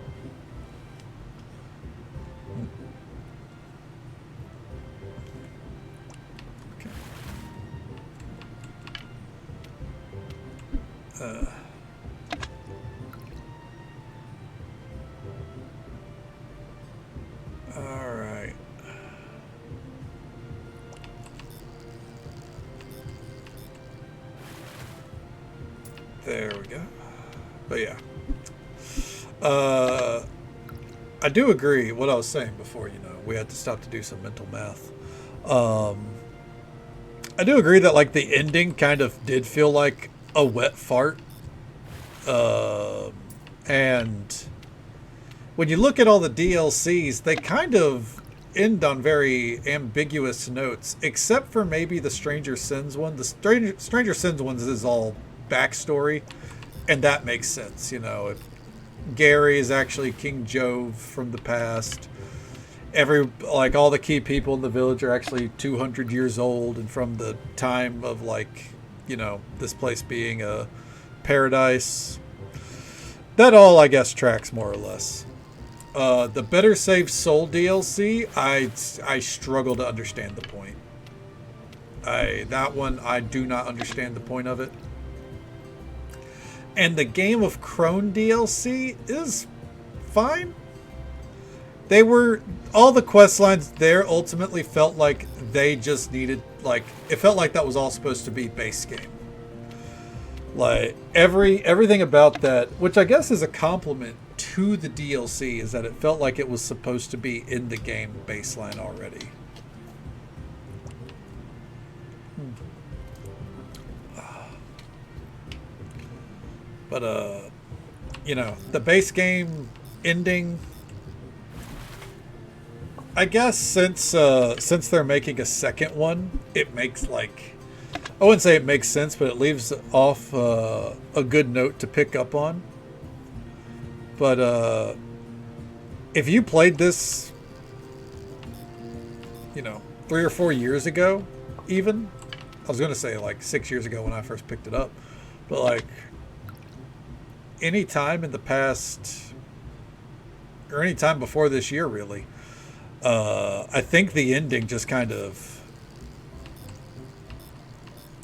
Okay. All right. There we go. But yeah. I do agree what I was saying before, we had to stop to do some mental math. I do agree that, like, the ending kind of did feel like a wet fart. And when you look at all the DLCs, they kind of end on very ambiguous notes, except for maybe the Stranger Sins one. The Stranger Sins ones is all backstory, and that makes sense. Gary is actually King Jove from the past. All the key people in the village are actually 200 years old, and from the time of, this place being a paradise. That all, I guess, tracks more or less. The Better Save Soul DLC, I struggle to understand the point. That one, I do not understand the point of it. And the Game of Crone DLC is fine. All the quest lines there ultimately felt like they just needed, it felt like that was all supposed to be base game. Like, everything about that, which I guess is a compliment to the DLC, is that it felt like it was supposed to be in the game baseline already. But, the base game ending, I guess since they're making a second one, it makes, I wouldn't say it makes sense, but it leaves off a good note to pick up on. But if you played this, 3 or 4 years ago, even, I was going to say 6 years ago when I first picked it up, but any time in the past, or any time before this year, really, I think the ending just kind of,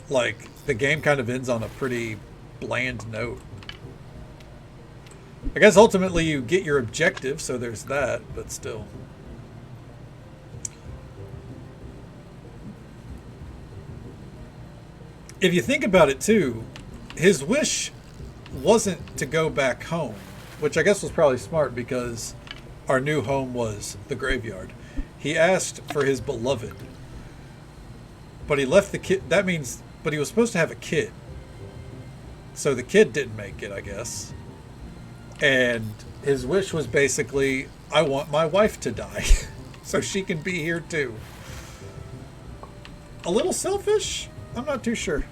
the game kind of ends on a pretty bland note. I guess ultimately you get your objective, so there's that, but still. if you think about it too, his wish wasn't to go back home, which I guess was probably smart because our new home was the graveyard. He asked for his beloved, but he left the kid. That means, but he was supposed to have a kid. So the kid didn't make it, I guess. And his wish was basically, I want my wife to die so she can be here too. A little selfish? I'm not too sure.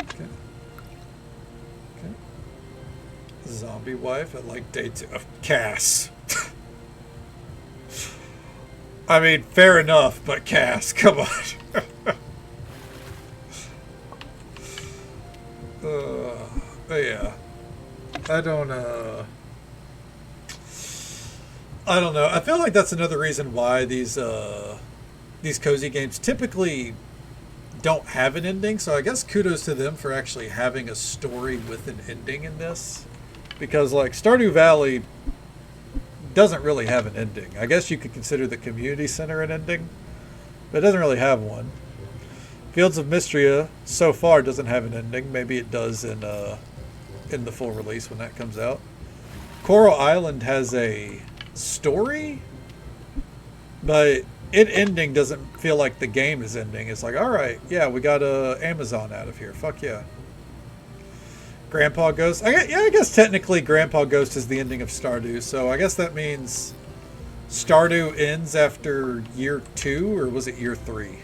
Okay. Okay. Zombie wife at like day 2 of Cass. I mean, fair enough, but Cass, come on. Yeah. I don't know. I feel like that's another reason why these cozy games typically don't have an ending. So I guess kudos to them for actually having a story with an ending in this. Because like Stardew Valley doesn't really have an ending. I guess you could consider the community center an ending, but it doesn't really have one. Fields of Mystria so far doesn't have an ending. Maybe it does in the full release when that comes out. Coral Island has a story, but it ending doesn't feel like the game is ending. It's like, all right, yeah, we got Amazon out of here. Fuck yeah. Grandpa Ghost. I guess technically Grandpa Ghost is the ending of Stardew, so I guess that means Stardew ends after year 2, or was it year 3?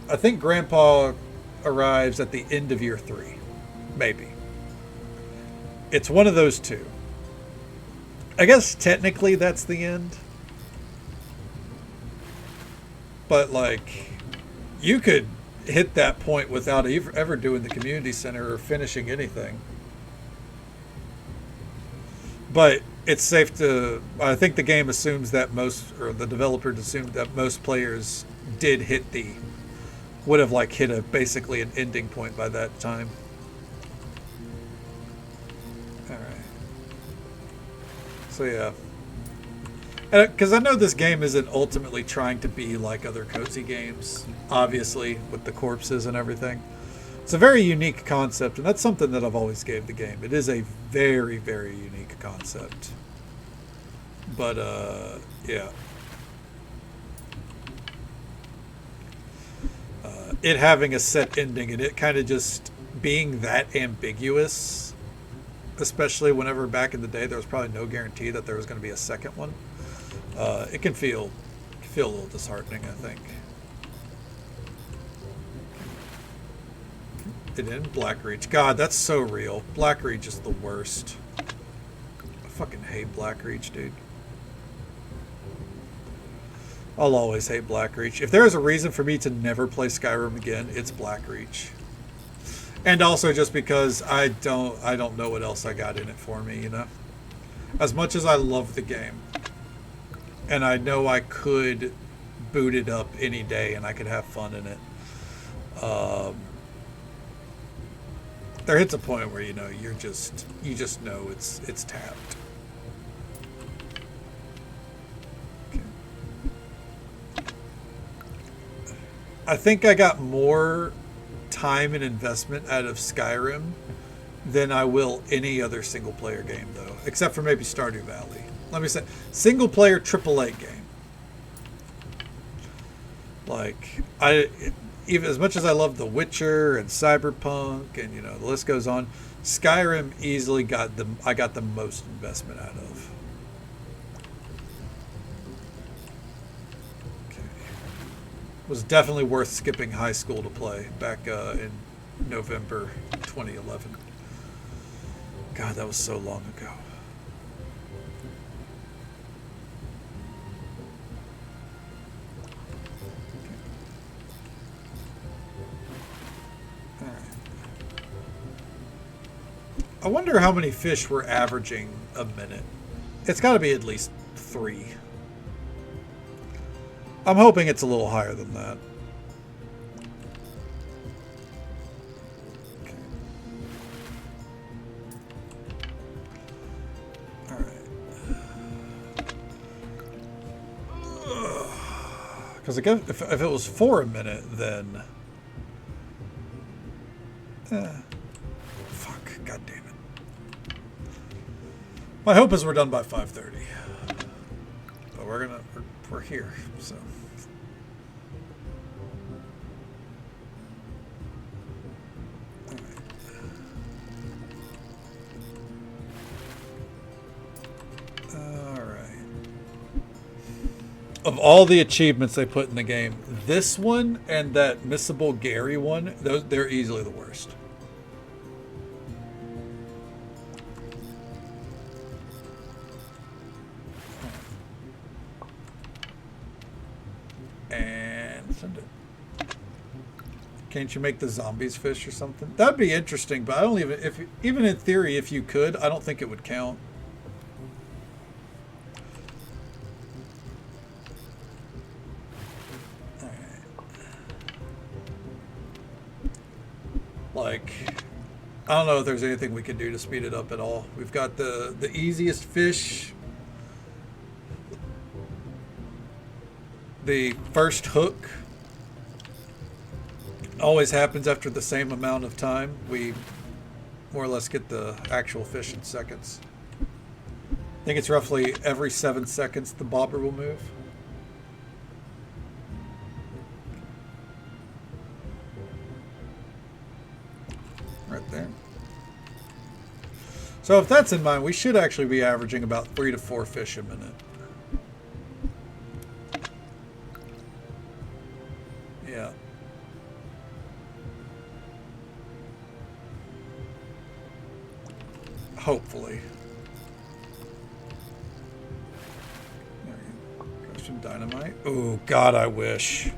I think Grandpa arrives at the end of year 3. Maybe. It's one of those two. I guess technically that's the end. But like, you could hit that point without ever doing the community center or finishing anything. But it's safe to, I think the game assumes that the developer assumed that most players would have like hit basically an ending point by that time. All right. So yeah. Because I know this game isn't ultimately trying to be like other cozy games, obviously, with the corpses and everything. It's a very unique concept, and that's something that I've always gave the game. It is a very, very unique concept. But, yeah. It having a set ending and it kind of just being that ambiguous, especially whenever back in the day there was probably no guarantee that there was going to be a second one. It can feel a little disheartening, I think. It in Blackreach. God, that's so real. Blackreach is the worst. I fucking hate Blackreach, dude. I'll always hate Blackreach. If there is a reason for me to never play Skyrim again, it's Blackreach. And also just because I don't know what else I got in it for me, you know? As much as I love the game, and I know I could boot it up any day and I could have fun in it, there hits a point where, you know, you just know it's tapped. Okay. I think I got more time and investment out of Skyrim than I will any other single player game, though, except for maybe Stardew Valley. Let me say, single player AAA game. Like, even as much as I love The Witcher and Cyberpunk and, you know, the list goes on, Skyrim easily I got the most investment out of. Okay. Was definitely worth skipping high school to play back in November 2011. God, that was so long ago. I wonder how many fish we're averaging a minute. It's got to be at least 3. I'm hoping it's a little higher than that. Okay. All right. Because again, if it was 4 a minute, then... fuck, god damn it. My hope is we're done by 5:30. But we're here, so... Of all the achievements they put in the game, this one and that Missable Gary one, they're easily the worst. And send it. Can't you make the zombies fish or something? That'd be interesting, but I don't even in theory, if you could, I don't think it would count. Like, I don't know if there's anything we could do to speed it up at all. We've got the easiest fish. The first hook always happens after the same amount of time. We more or less get the actual fish in seconds. I think it's roughly every 7 seconds the bobber will move. Right there. So if that's in mind, we should actually be averaging about 3 to 4 fish a minute. Yeah. Hopefully. There you go. Got some dynamite. Oh God, I wish.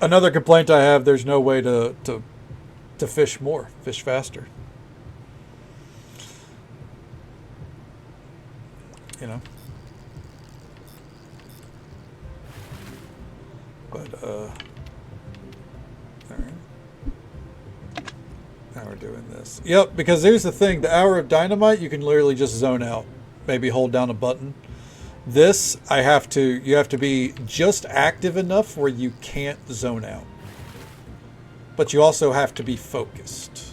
Another complaint I have: there's no way to fish more, fish faster. You know. But all right. Now we're doing this. Yep, because here's the thing: the hour of dynamite, you can literally just zone out. Maybe hold down a button. This, you have to be just active enough where you can't zone out. But you also have to be focused.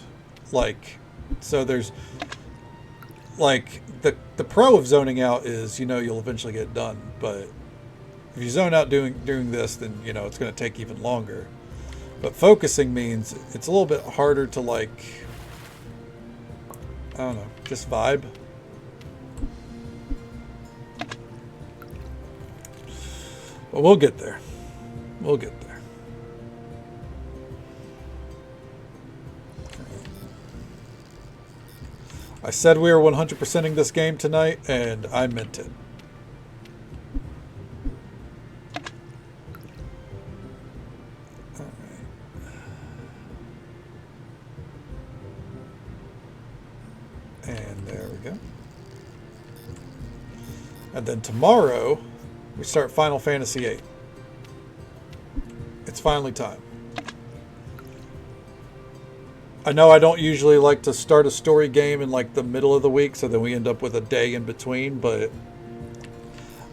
Like, so there's, like, the pro of zoning out is, you'll eventually get done. But if you zone out doing this, then, it's going to take even longer. But focusing means it's a little bit harder to, like, I don't know, just vibe. But we'll get there. We'll get there. I said we were 100%ing this game tonight, and I meant it. All right. And there we go. And then tomorrow, we start Final Fantasy VIII. It's finally time. I know I don't usually like to start a story game in like the middle of the week, so then we end up with a day in between, but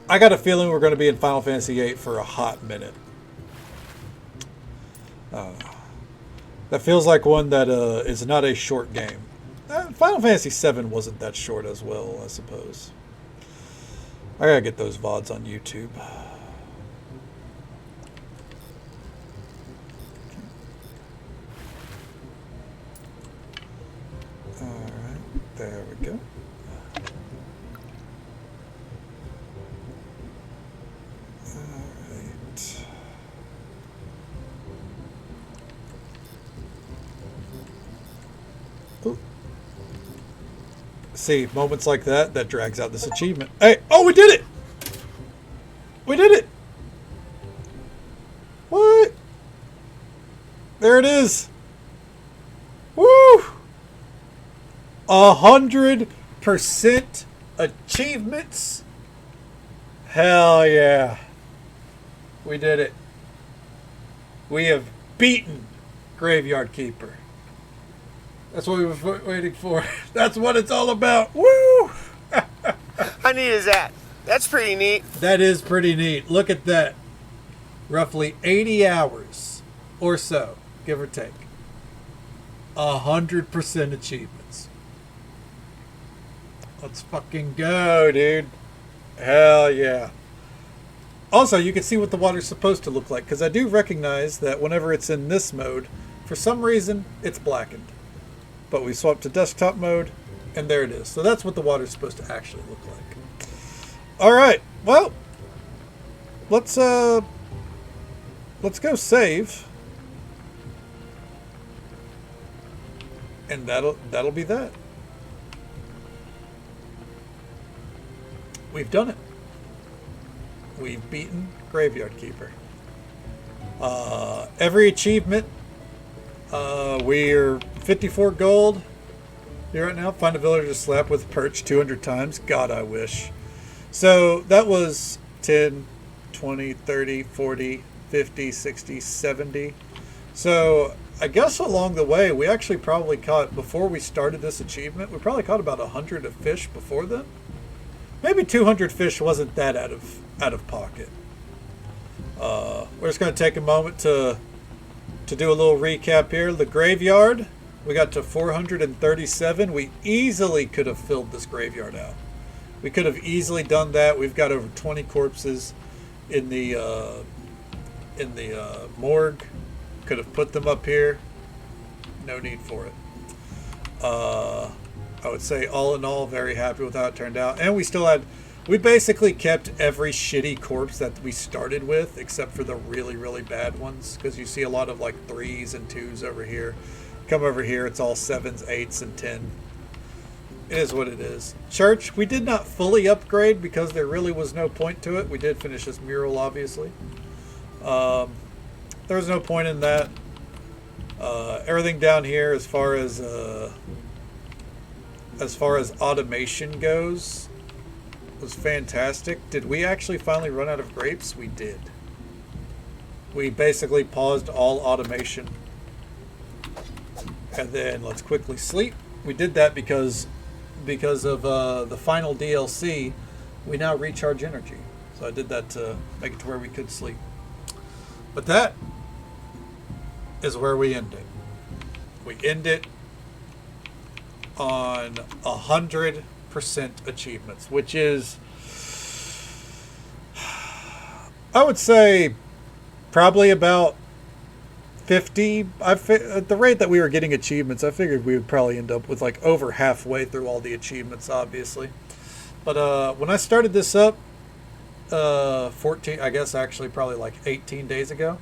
I got a feeling we're going to be in Final Fantasy VIII for a hot minute. That feels like one that is not a short game. Final Fantasy VII wasn't that short as well, I suppose. I gotta get those VODs on YouTube. Alright, there we go. Alright. Ooh. See, moments like that drags out this achievement. Hey, oh, we did it! We did it! What? There it is. Woo! 100% achievements. Hell yeah. We did it. We have beaten Graveyard Keeper. That's what we were waiting for. That's what it's all about. Woo! How neat is that? That's pretty neat. That is pretty neat. Look at that. roughly 80 hours or so, give or take. 100% achievements. Let's fucking go, dude. Hell yeah. Also, you can see what the water's supposed to look like, because I do recognize that whenever it's in this mode, for some reason, it's blackened. But we swapped to desktop mode, and there it is. So that's what the water's supposed to actually look like. Alright, well, let's go save. And that'll be that. We've done it. We've beaten Graveyard Keeper. Every achievement, we're 54 gold here right now. Find a villager to slap with a perch 200 times. God, I wish. So that was 10, 20, 30, 40, 50, 60, 70. So I guess along the way, we actually probably caught, before we started this achievement, we probably caught about 100 of fish before then. Maybe 200 fish wasn't that out of pocket. We're just going to take a moment to do a little recap here. The graveyard, we got to 437. We easily could have filled this graveyard out. We could have easily done that. We've got over 20 corpses in the morgue. Could have put them up here. No need for it. I would say all in all, very happy with how it turned out. And we basically kept every shitty corpse that we started with, except for the really, really bad ones. Because you see a lot of like 3s and 2s over here. Come over here, it's all 7s, 8s, and 10. It is what it is. Church, we did not fully upgrade because there really was no point to it. We did finish this mural, obviously. There was no point in that. Everything down here, as far as automation goes, was fantastic. Did we actually finally run out of grapes? We did. We basically paused all automation. And then let's quickly sleep. We did that because of the final DLC. We now recharge energy. So I did that to make it to where we could sleep. But that is where we end it. We end it on 100% achievements, which is, I would say, probably about 50. At the rate that we were getting achievements, I figured we would probably end up with like over halfway through all the achievements, obviously. But when I started this up, 14, I guess actually probably like 18 days ago,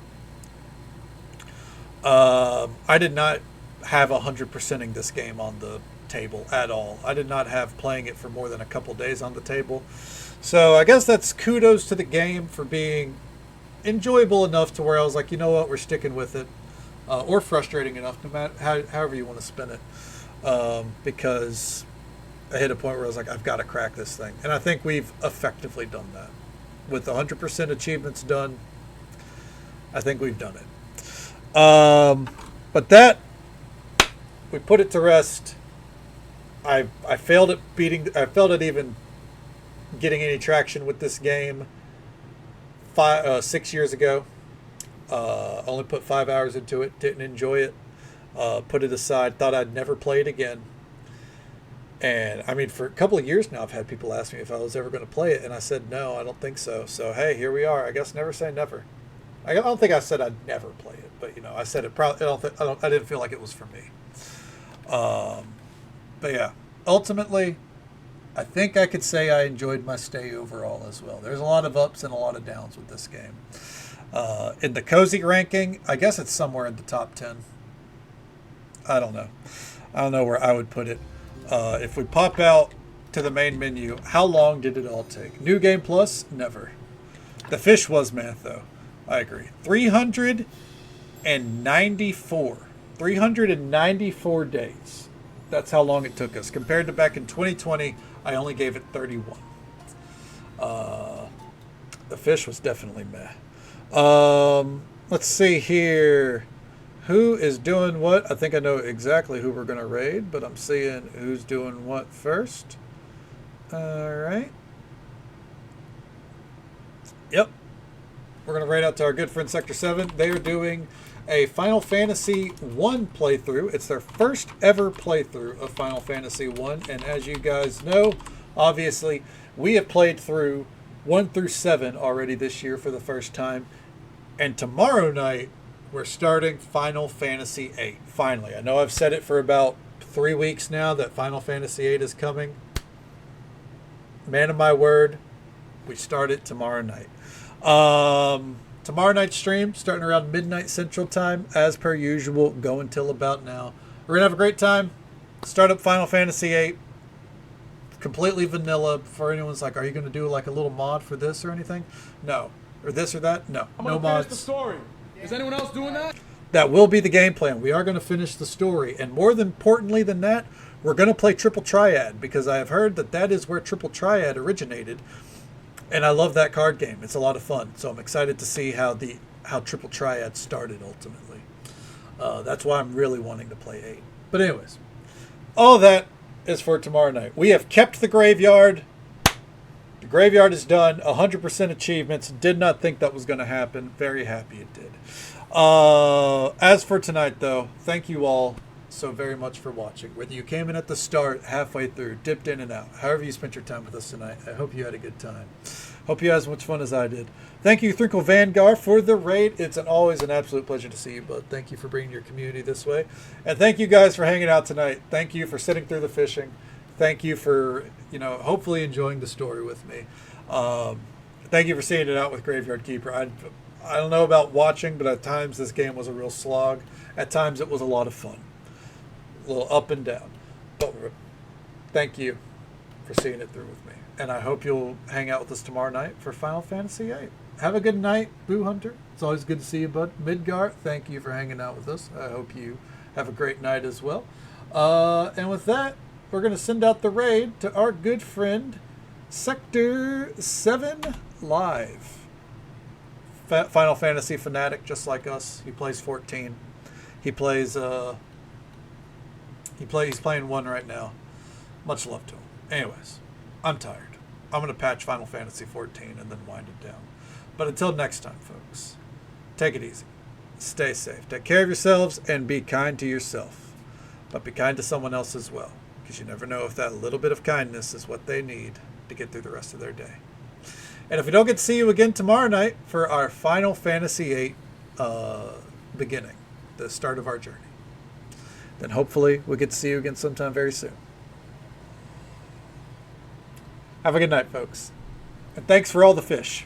I did not have 100%ing this game on the table at all. I did not have playing it for more than a couple days on the table. So I guess that's kudos to the game for being enjoyable enough to where I was like, you know what, we're sticking with it. Or frustrating enough, no matter however you want to spin it. Because I hit a point where I was like, I've got to crack this thing. And I think we've effectively done that. With 100% achievements done, I think we've done it. But that, we put it to rest. I failed at even getting any traction with this game 6 years ago. Only put 5 hours into it, didn't enjoy it, put it aside, thought I'd never play it again. And I mean, for a couple of years now, I've had people ask me if I was ever going to play it, and I said no, I don't think so. So hey, here we are. I guess never say never. I don't think I said I'd never play it, but you know, I said it probably. I didn't feel like it was for me. But yeah, ultimately, I think I could say I enjoyed my stay overall as well. There's a lot of ups and a lot of downs with this game. In the cozy ranking, I guess it's somewhere in the top 10. I don't know. I don't know where I would put it. If we pop out to the main menu, how long did it all take? New Game Plus? Never. The fish was math, though. I agree. 394. 394 days. That's how long it took us. Compared to back in 2020, I only gave it 31. The fish was definitely meh. Let's see here. Who is doing what? I think I know exactly who we're going to raid, but I'm seeing who's doing what first. All right. Yep. we're going to raid out to our good friend Sector 7. They are doing a Final Fantasy 1 playthrough. It's their first ever playthrough of Final Fantasy 1. And as you guys know, obviously, we have played through 1 through 7 already this year for the first time. And tomorrow night, we're starting Final Fantasy 8. Finally. I know I've said it for about 3 weeks now that Final Fantasy 8 is coming. Man of my word, we start it tomorrow night. Tomorrow night's stream, starting around midnight Central Time, as per usual, go until about now. We're going to have a great time. Start up Final Fantasy VIII. Completely vanilla. Before anyone's like, are you going to do like a little mod for this or anything? No. Or this or that? No. No mods. The story. Is anyone else doing that? That will be the game plan. We are going to finish the story. And more than importantly than that, we're going to play Triple Triad, because I have heard that that is where Triple Triad originated. And I love that card game. It's a lot of fun. So I'm excited to see how Triple Triad started ultimately. That's why I'm really wanting to play 8. But anyways, all that is for tomorrow night. We have kept the graveyard. The graveyard is done. 100% achievements. Did not think that was going to happen. Very happy it did. As for tonight, though, thank you all so very much for watching. Whether you came in at the start, halfway through, dipped in and out, however you spent your time with us tonight, I hope you had a good time. Hope you had as much fun as I did. Thank you, Thrinkle Vanguard, for the raid. It's always an absolute pleasure to see you, bud. Thank you for bringing your community this way. And thank you guys for hanging out tonight. Thank you for sitting through the fishing. Thank you for, hopefully enjoying the story with me. Thank you for seeing it out with Graveyard Keeper. I don't know about watching, but at times this game was a real slog. At times it was a lot of fun. A little up and down. But thank you for seeing it through with me. And I hope you'll hang out with us tomorrow night for Final Fantasy VIII. Have a good night, Boo Hunter. It's always good to see you, bud. Midgar, thank you for hanging out with us. I hope you have a great night as well. And with that, we're going to send out the raid to our good friend, Sector 7 Live. Final Fantasy fanatic, just like us. He plays 14. He's playing 1 right now. Much love to him. Anyways, I'm tired. I'm going to patch Final Fantasy 14 and then wind it down. But until next time, folks, take it easy. Stay safe. Take care of yourselves and be kind to yourself. But be kind to someone else as well, because you never know if that little bit of kindness is what they need to get through the rest of their day. And if we don't get to see you again tomorrow night for our Final Fantasy VIII beginning, the start of our journey, then hopefully we'll get to see you again sometime very soon. Have a good night, folks. And thanks for all the fish.